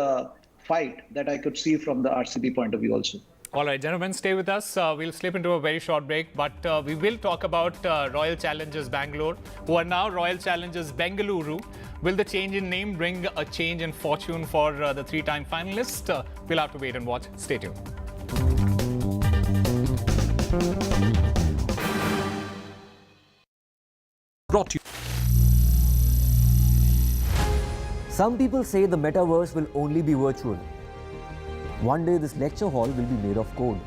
fight that I could see from the RCB point of view also. All right, gentlemen, stay with us. We'll slip into a very short break, but we will talk about Royal Challengers Bangalore, who are now Royal Challengers Bengaluru. Will the change in name bring a change in fortune for the three-time finalists? We'll have to wait and watch. Stay tuned. Brought to you. Some people say the metaverse will only be virtual. One day this lecture hall will be made of code,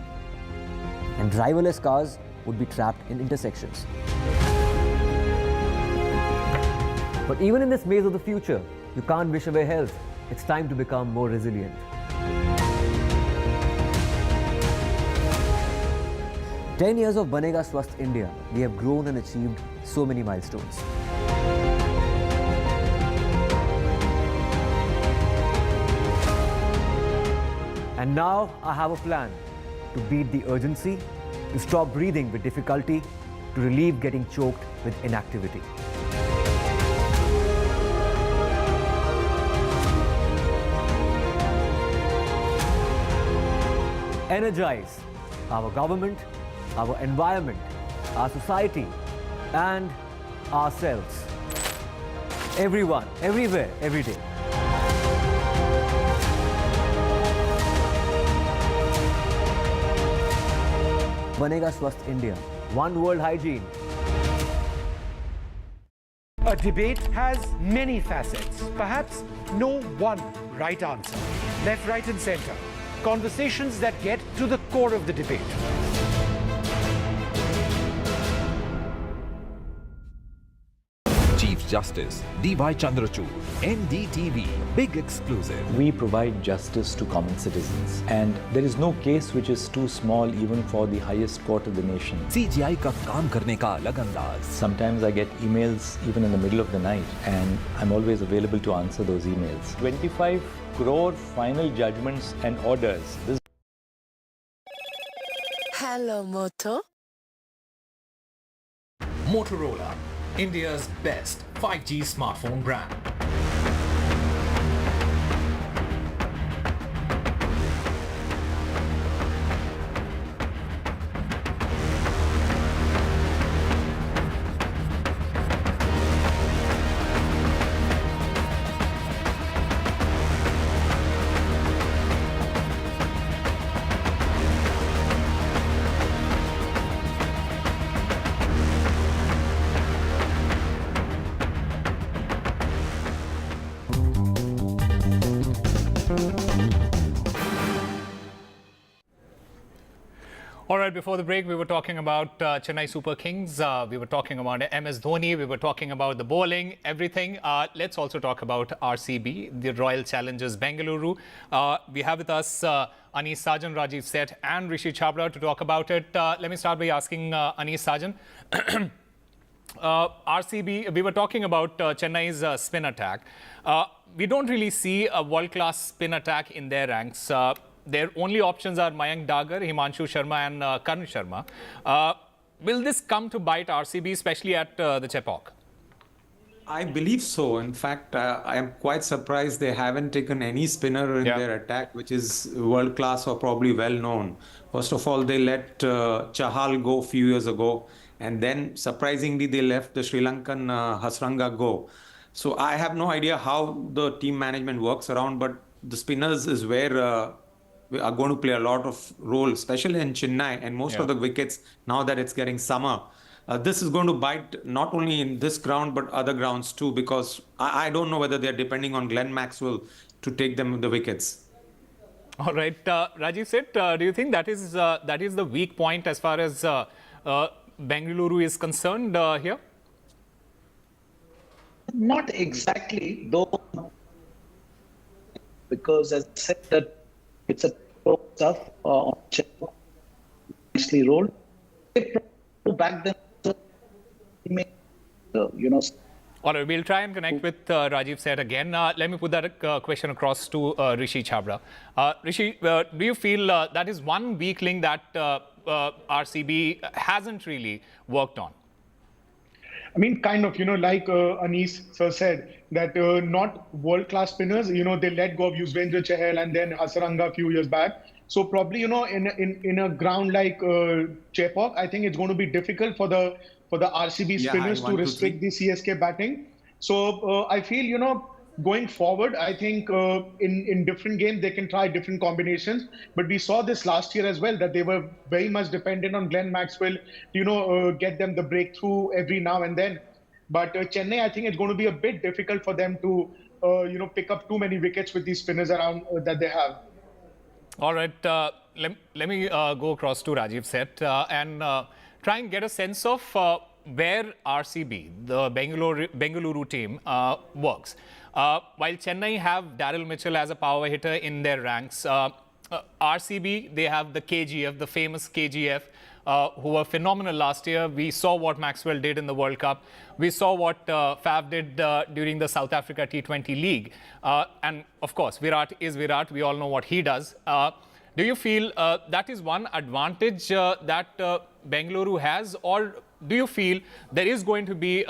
and driverless cars would be trapped in intersections. But even in this maze of the future, you can't wish away health. It's time to become more resilient. "10 years of Banega Swasth India, we have grown and achieved so many milestones. And now I have a plan to beat the urgency, to stop breathing with difficulty, to relieve getting choked with inactivity. Energize our government, our environment, our society, and ourselves. Everyone, everywhere, every day. Banega Swasth India. One world hygiene. A debate has many facets. Perhaps no one right answer. Left, right, and center. Conversations that get to the core of the debate. Chief Justice D.Y. Chandrachud, NDTV, big exclusive. We provide justice to common citizens, and there is no case which is too small even for the highest court of the nation. CGI का काम करने का अलग अंदाज. Sometimes I get emails even in the middle of the night, and I'm always available to answer those emails. 25 crore final judgments and orders. Hello, Moto. Motorola, India's best 5G smartphone brand. All right, before the break, we were talking about Chennai Super Kings. We were talking about MS Dhoni. We were talking about the bowling, everything. Let's also talk about RCB, the Royal Challengers Bengaluru. We have with us Anis Sajan, Rajiv Seth and Rishi Chhabra to talk about it. Let me start by asking Anis Sajan. RCB, we were talking about Chennai's spin attack. We don't really see a world-class spin attack in their ranks. Their only options are Mayank Dagar, Himanshu Sharma and Karn Sharma. Will this come to bite RCB, especially at the Chepauk? I believe so. In fact, I am quite surprised they haven't taken any spinner in their attack, which is world-class or probably well-known. First of all, they let Chahal go a few years ago. And then, surprisingly, they left the Sri Lankan Hasranga go. So I have no idea how the team management works around, but the spinners is where we are going to play a lot of role, especially in Chennai and most of the wickets now that it's getting summer. This is going to bite not only in this ground but other grounds too, because I don't know whether they're depending on Glenn Maxwell to take them the wickets. All right, Rajiv Seth, do you think that is the weak point as far as Bengaluru is concerned here? Not exactly, though, because as I said, that it's a tough on nicely rolled. Back then, All right, we'll try and connect with Rajiv Seth again. Let me put that question across to Rishi Chhabra. Rishi, do you feel that is one weak link that RCB hasn't really worked on? I mean, kind of, like Anis sir said, that not world-class spinners, they let go of Yuzvendra Chahal and then Hasaranga a few years back. So probably, in a ground like Chepauk, I think it's going to be difficult for the RCB spinners to restrict the CSK batting. So I feel, going forward, I think in different games, they can try different combinations. But we saw this last year as well, that they were very much dependent on Glenn Maxwell to, get them the breakthrough every now and then. But Chennai, I think it's going to be a bit difficult for them to, pick up too many wickets with these spinners around that they have. All right, let me go across to Rajiv Seth and try and get a sense of where RCB, the Bengaluru team, works. While Chennai have Daryl Mitchell as a power hitter in their ranks, RCB, they have the KGF, the famous KGF, who were phenomenal last year. We saw what Maxwell did in the World Cup. We saw what Faf did during the South Africa T20 League. And of course, Virat is Virat. We all know what he does. Do you feel that is one advantage that Bengaluru has, or do you feel there is going to be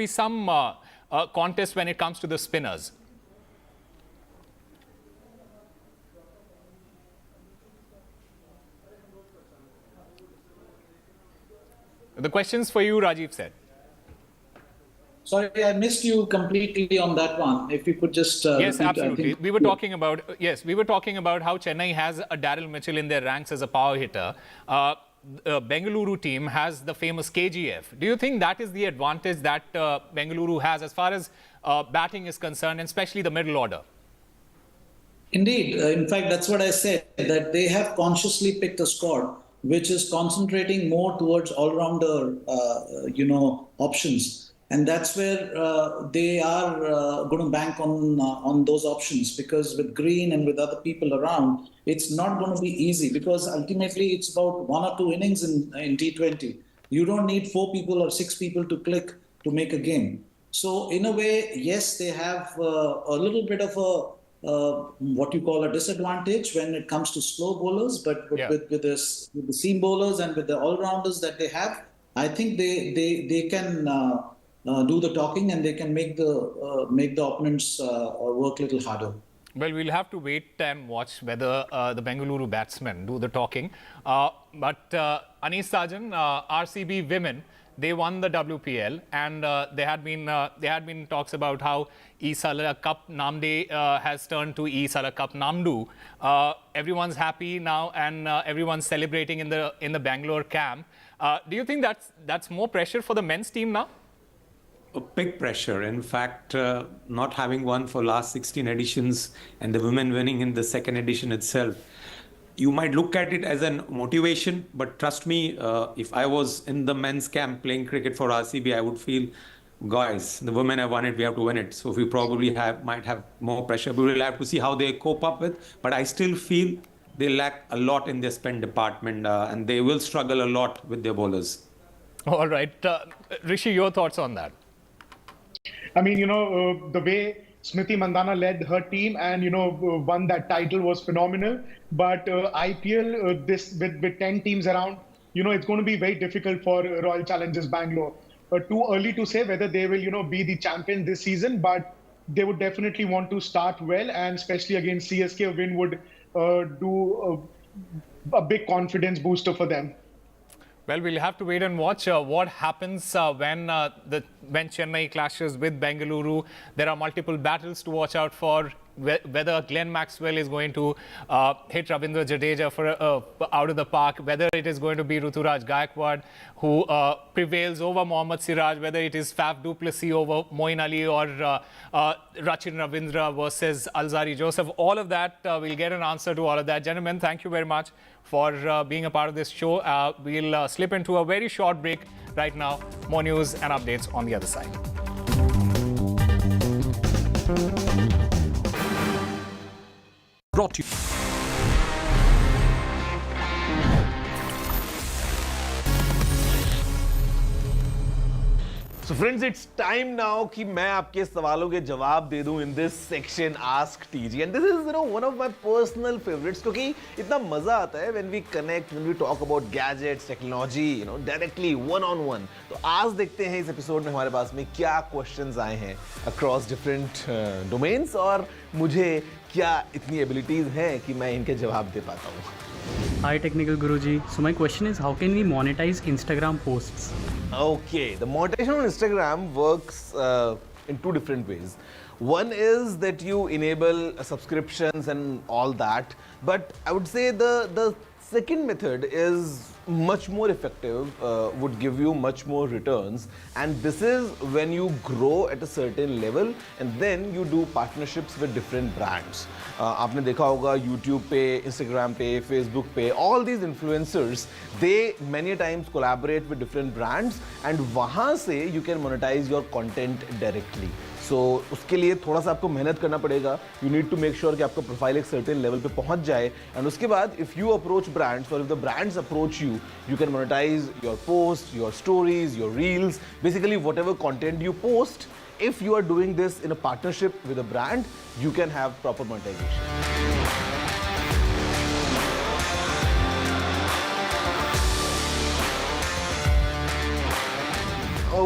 some contest when it comes to the spinners? The questions for you, Rajiv Seth. Sorry, I missed you completely on that one. If you could just yes, repeat, absolutely. We were talking about how Chennai has a Daryl Mitchell in their ranks as a power hitter. Bengaluru team has the famous KGF. Do you think that is the advantage that Bengaluru has as far as batting is concerned, and especially the middle order? Indeed. In fact, that's what I said, that they have consciously picked a squad which is concentrating more towards all-rounder, options. And that's where they are going to bank on those options, because with Green and with other people around, it's not going to be easy, because ultimately it's about 1 or 2 innings in T20. You don't need 4 people or 6 people to click to make a game. So in a way, yes, they have a little bit of a what you call a disadvantage when it comes to slow bowlers, but with the seam bowlers and with the all-rounders that they have, I think they can do the talking, and they can make the opponents work a little harder. Well, we'll have to wait and watch whether the Bengaluru batsmen do the talking. But Anis Sajan, RCB women, they won the WPL, and there had been talks about how E-Sala Cup Namde has turned to E-Sala Cup Namdu. Everyone's happy now, and everyone's celebrating in the Bangalore camp. Do you think that's more pressure for the men's team now? A big pressure. In fact, not having won for last 16 editions and the women winning in the second edition itself, you might look at it as a motivation, but trust me, if I was in the men's camp playing cricket for RCB, I would feel, guys, the women have won it, we have to win it. So we probably might have more pressure. We will have to see how they cope up with, but I still feel they lack a lot in their spin department, and they will struggle a lot with their bowlers. All right. Rishi, your thoughts on that? I mean, the way Smriti Mandhana led her team and, won that title was phenomenal. But IPL, this with 10 teams around, it's going to be very difficult for Royal Challengers Bangalore. Too early to say whether they will, be the champion this season, but they would definitely want to start well, and especially against CSK, a win would do a big confidence booster for them. Well, we'll have to wait and watch what happens when Chennai clashes with Bengaluru. There are multiple battles to watch out for. Whether Glenn Maxwell is going to hit Ravindra Jadeja for out of the park, whether it is going to be Ruturaj Gaikwad who prevails over Mohammad Siraj, whether it is Faf du Plessis over Moeen Ali or Rachin Ravindra versus Alzari Joseph. All of that, we'll get an answer to all of that. Gentlemen, thank you very much for being a part of this show. We'll slip into a very short break right now. More news and updates on the other side. Brought to you. So friends, it's time now कि मैं आपके सवालों के जवाब दे दूं in this section Ask TG, and this is one of my personal favorites क्योंकि इतना मजा आता है when we connect, when we talk about gadgets, technology, directly one on one. तो आज देखते हैं इस एपिसोड में हमारे पास में क्या questions आए हैं across different domains और मुझे क्या इतनी abilities हैं कि मैं इनके जवाब दे पाता हूँ. Hi Technical Guruji. So my question is, how can we monetize Instagram posts? Okay, the monetization on Instagram works in two different ways. One is that you enable subscriptions and all that, but I would say the second method is much more effective, would give you much more returns, and this is when you grow at a certain level and then you do partnerships with different brands. आपने देखा होगा YouTube पे, Instagram पे, Facebook पे, all these influencers, they many times collaborate with different brands and वहाँ से you can monetize your content directly. So उसके लिए थोड़ा सा आपको मेहनत करना पड़ेगा. You need to make sure कि आपका प्रोफाइल एक certain level पे पहुंच जाए, and उसके बाद if you approach brands or if the brands approach you, you can monetize your posts, your stories, your reels, basically whatever content you post. If you are doing this in a partnership with a brand, you can have proper monetization.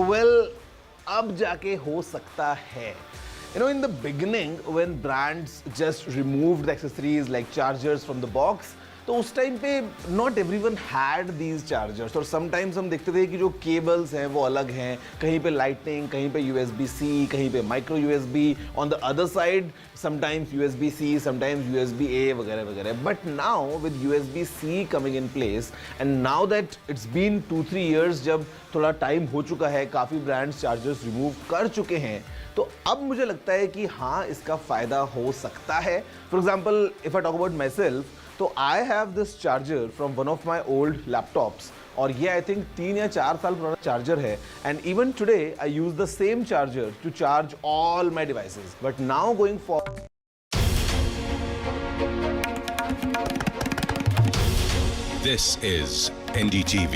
Well, अब जाके हो सकता है. In the beginning, when brands just removed the accessories like chargers from the box, तो उस time पे not everyone had these chargers, और sometimes हम देखते थे कि जो cables हैं वो अलग हैं, कहीं पे lightning, कहीं पे USB-C, कहीं पे micro USB, on the other side sometimes USB-C, sometimes USB-A वगैरह वगैरह. But now with USB-C coming in place, and now that it's been 2-3 years जब थोड़ा टाइम हो चुका है, काफ़ी ब्रांड्स चार्जर्स रिमूव कर चुके हैं, तो अब मुझे लगता है कि हाँ इसका फ़ायदा हो सकता है. For example if I talk about my self, तो I have this charger from one of my old laptops, और ये आई थिंक 3 या 4 साल पुराना चार्जर है, and even today I use the same charger to charge all my devices. But now going for This is NDTV,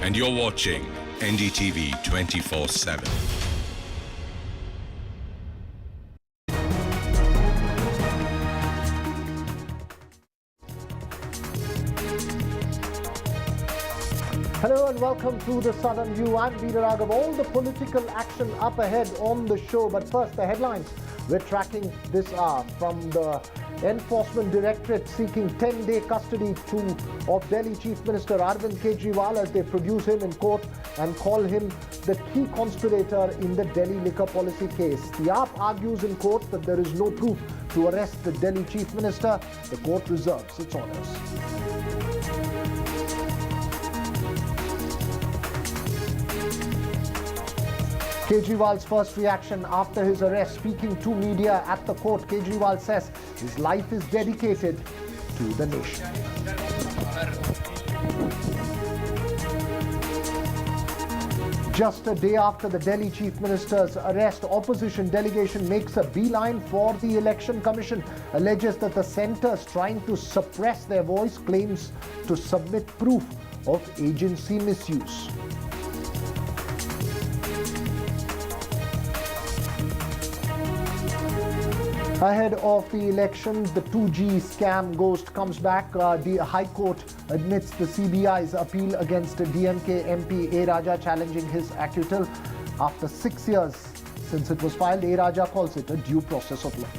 and you're watching NDTV 24x7. Hello and welcome to the Southern View. I'm Veera Raghav. All the political action up ahead on the show. But first, the headlines we're tracking this hour from the Enforcement Directorate seeking 10-day custody of Delhi Chief Minister Arvind Kejriwal as they produce him in court and call him the key conspirator in the Delhi liquor policy case. The AAP argues in court that there is no proof to arrest the Delhi Chief Minister. The court reserves its orders. Kejriwal's first reaction after his arrest. Speaking to media at the court, Kejriwal says his life is dedicated to the nation. Just a day after the Delhi Chief Minister's arrest, opposition delegation makes a beeline for the Election Commission, alleges that the centre is trying to suppress their voice, claims to submit proof of agency misuse. Ahead of the election, the 2G scam ghost comes back. The High Court admits the CBI's appeal against DMK MP A. Raja challenging his acquittal. After 6 years since it was filed, A. Raja calls it a due process of law.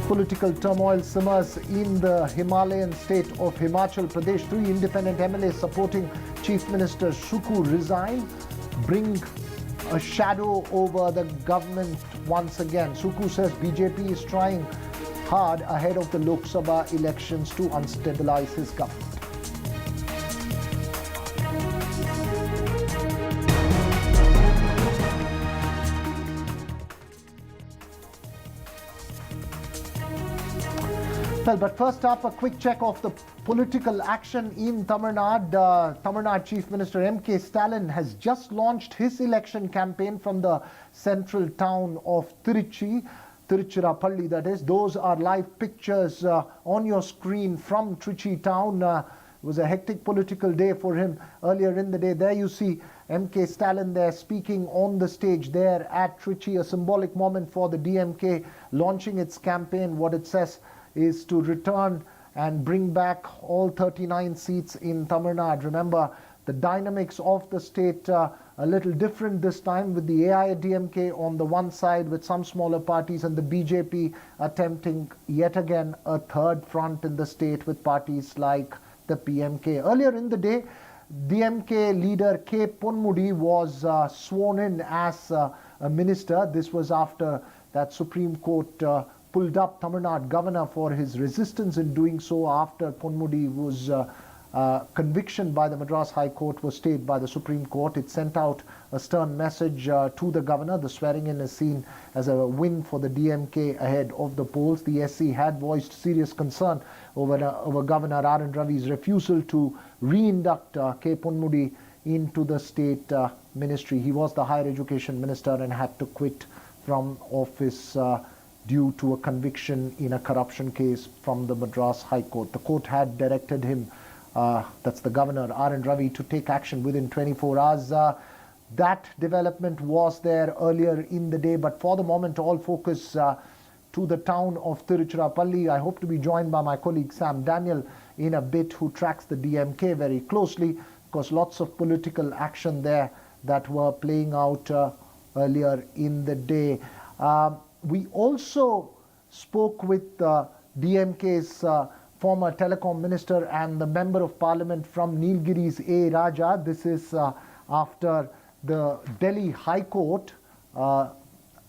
Political turmoil simmers in the Himalayan state of Himachal Pradesh. 3 independent MLAs supporting Chief Minister Suku resign bring a shadow over the government once again. Suku says BJP is trying hard ahead of the Lok Sabha elections to unstabilize his government. Well, but first up, a quick check of the political action in Tamil Nadu. Tamil Nadu Chief Minister M.K. Stalin has just launched his election campaign from the central town of Tiruchirappalli, that is. Those are live pictures on your screen from Trichy town. It was a hectic political day for him earlier in the day. There you see M.K. Stalin there speaking on the stage there at Trichy, a symbolic moment for the DMK launching its campaign. What it says is to return and bring back all 39 seats in Tamil Nadu. Remember, the dynamics of the state a little different this time, with the AIADMK on the one side with some smaller parties, and the BJP attempting yet again a third front in the state with parties like the PMK. Earlier in the day, DMK leader K. Ponmudi was sworn in as a minister. This was after that Supreme Court pulled up Tamil Nadu governor for his resistance in doing so after Ponmudi was conviction by the Madras High Court was stayed by the Supreme Court. It sent out a stern message to the governor. The swearing in is seen as a win for the DMK ahead of the polls. The SC had voiced serious concern over Governor R. N. Ravi's refusal to re-induct K. Ponmudi into the state ministry. He was the higher education minister and had to quit from office due to a conviction in a corruption case from the Madras High Court. The court had directed him, that's the governor, R. N. Ravi, to take action within 24 hours. That development was there earlier in the day, but for the moment, all focus to the town of Tiruchirappalli. I hope to be joined by my colleague Sam Daniel in a bit, who tracks the DMK very closely, because lots of political action there that were playing out earlier in the day. We also spoke with DMK's former telecom minister and the member of parliament from Nilgiri's A. Raja. This is after the Delhi High Court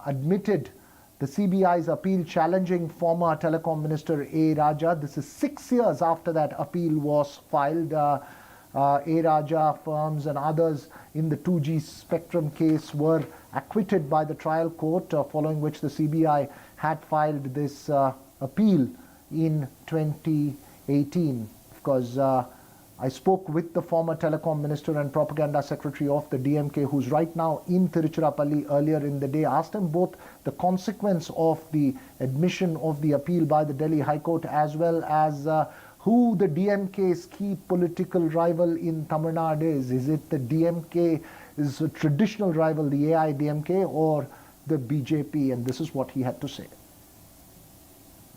admitted the CBI's appeal challenging former telecom minister A. Raja. This is 6 years after that appeal was filed. A. Raja, firms and others in the 2G spectrum case were acquitted by the trial court, following which the CBI had filed this appeal in 2018. Of course, I spoke with the former telecom minister and propaganda secretary of the DMK, who's right now in Tiruchirappalli, earlier in the day. Asked him both the consequence of the admission of the appeal by the Delhi High Court, as well as who the DMK's key political rival in Tamil Nadu is. Is it the DMK, is a traditional rival, the AIADMK, or the BJP? And this is what he had to say.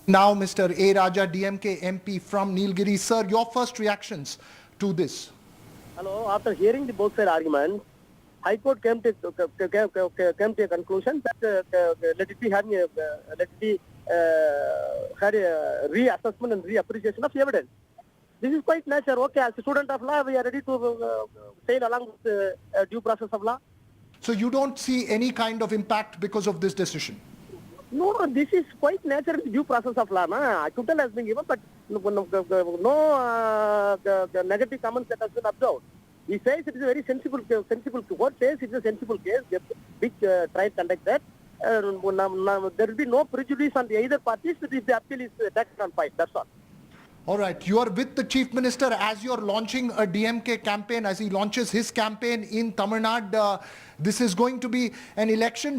Now, Mr. A. Raja, DMK MP from Nilgiri. Sir, your first reactions to this? Hello. After hearing the both side arguments, High Court came to a conclusion that let it be had a reassessment and reappreciation of evidence. This is quite natural. Okay, as a student of law, we are ready to sail along with the due process of law. So you don't see any kind of impact because of this decision? No, this is quite natural due process of law. Acquittal has been given, but no negative comments that has been observed. He says it is a very sensible court says it is a sensible case, which trial conducted. There will be no prejudice on either parties if the appeal is taken on file. That's all. All right. You are with the Chief Minister as you are launching a DMK campaign, as he launches his campaign in Tamil Nadu. This is going to be an election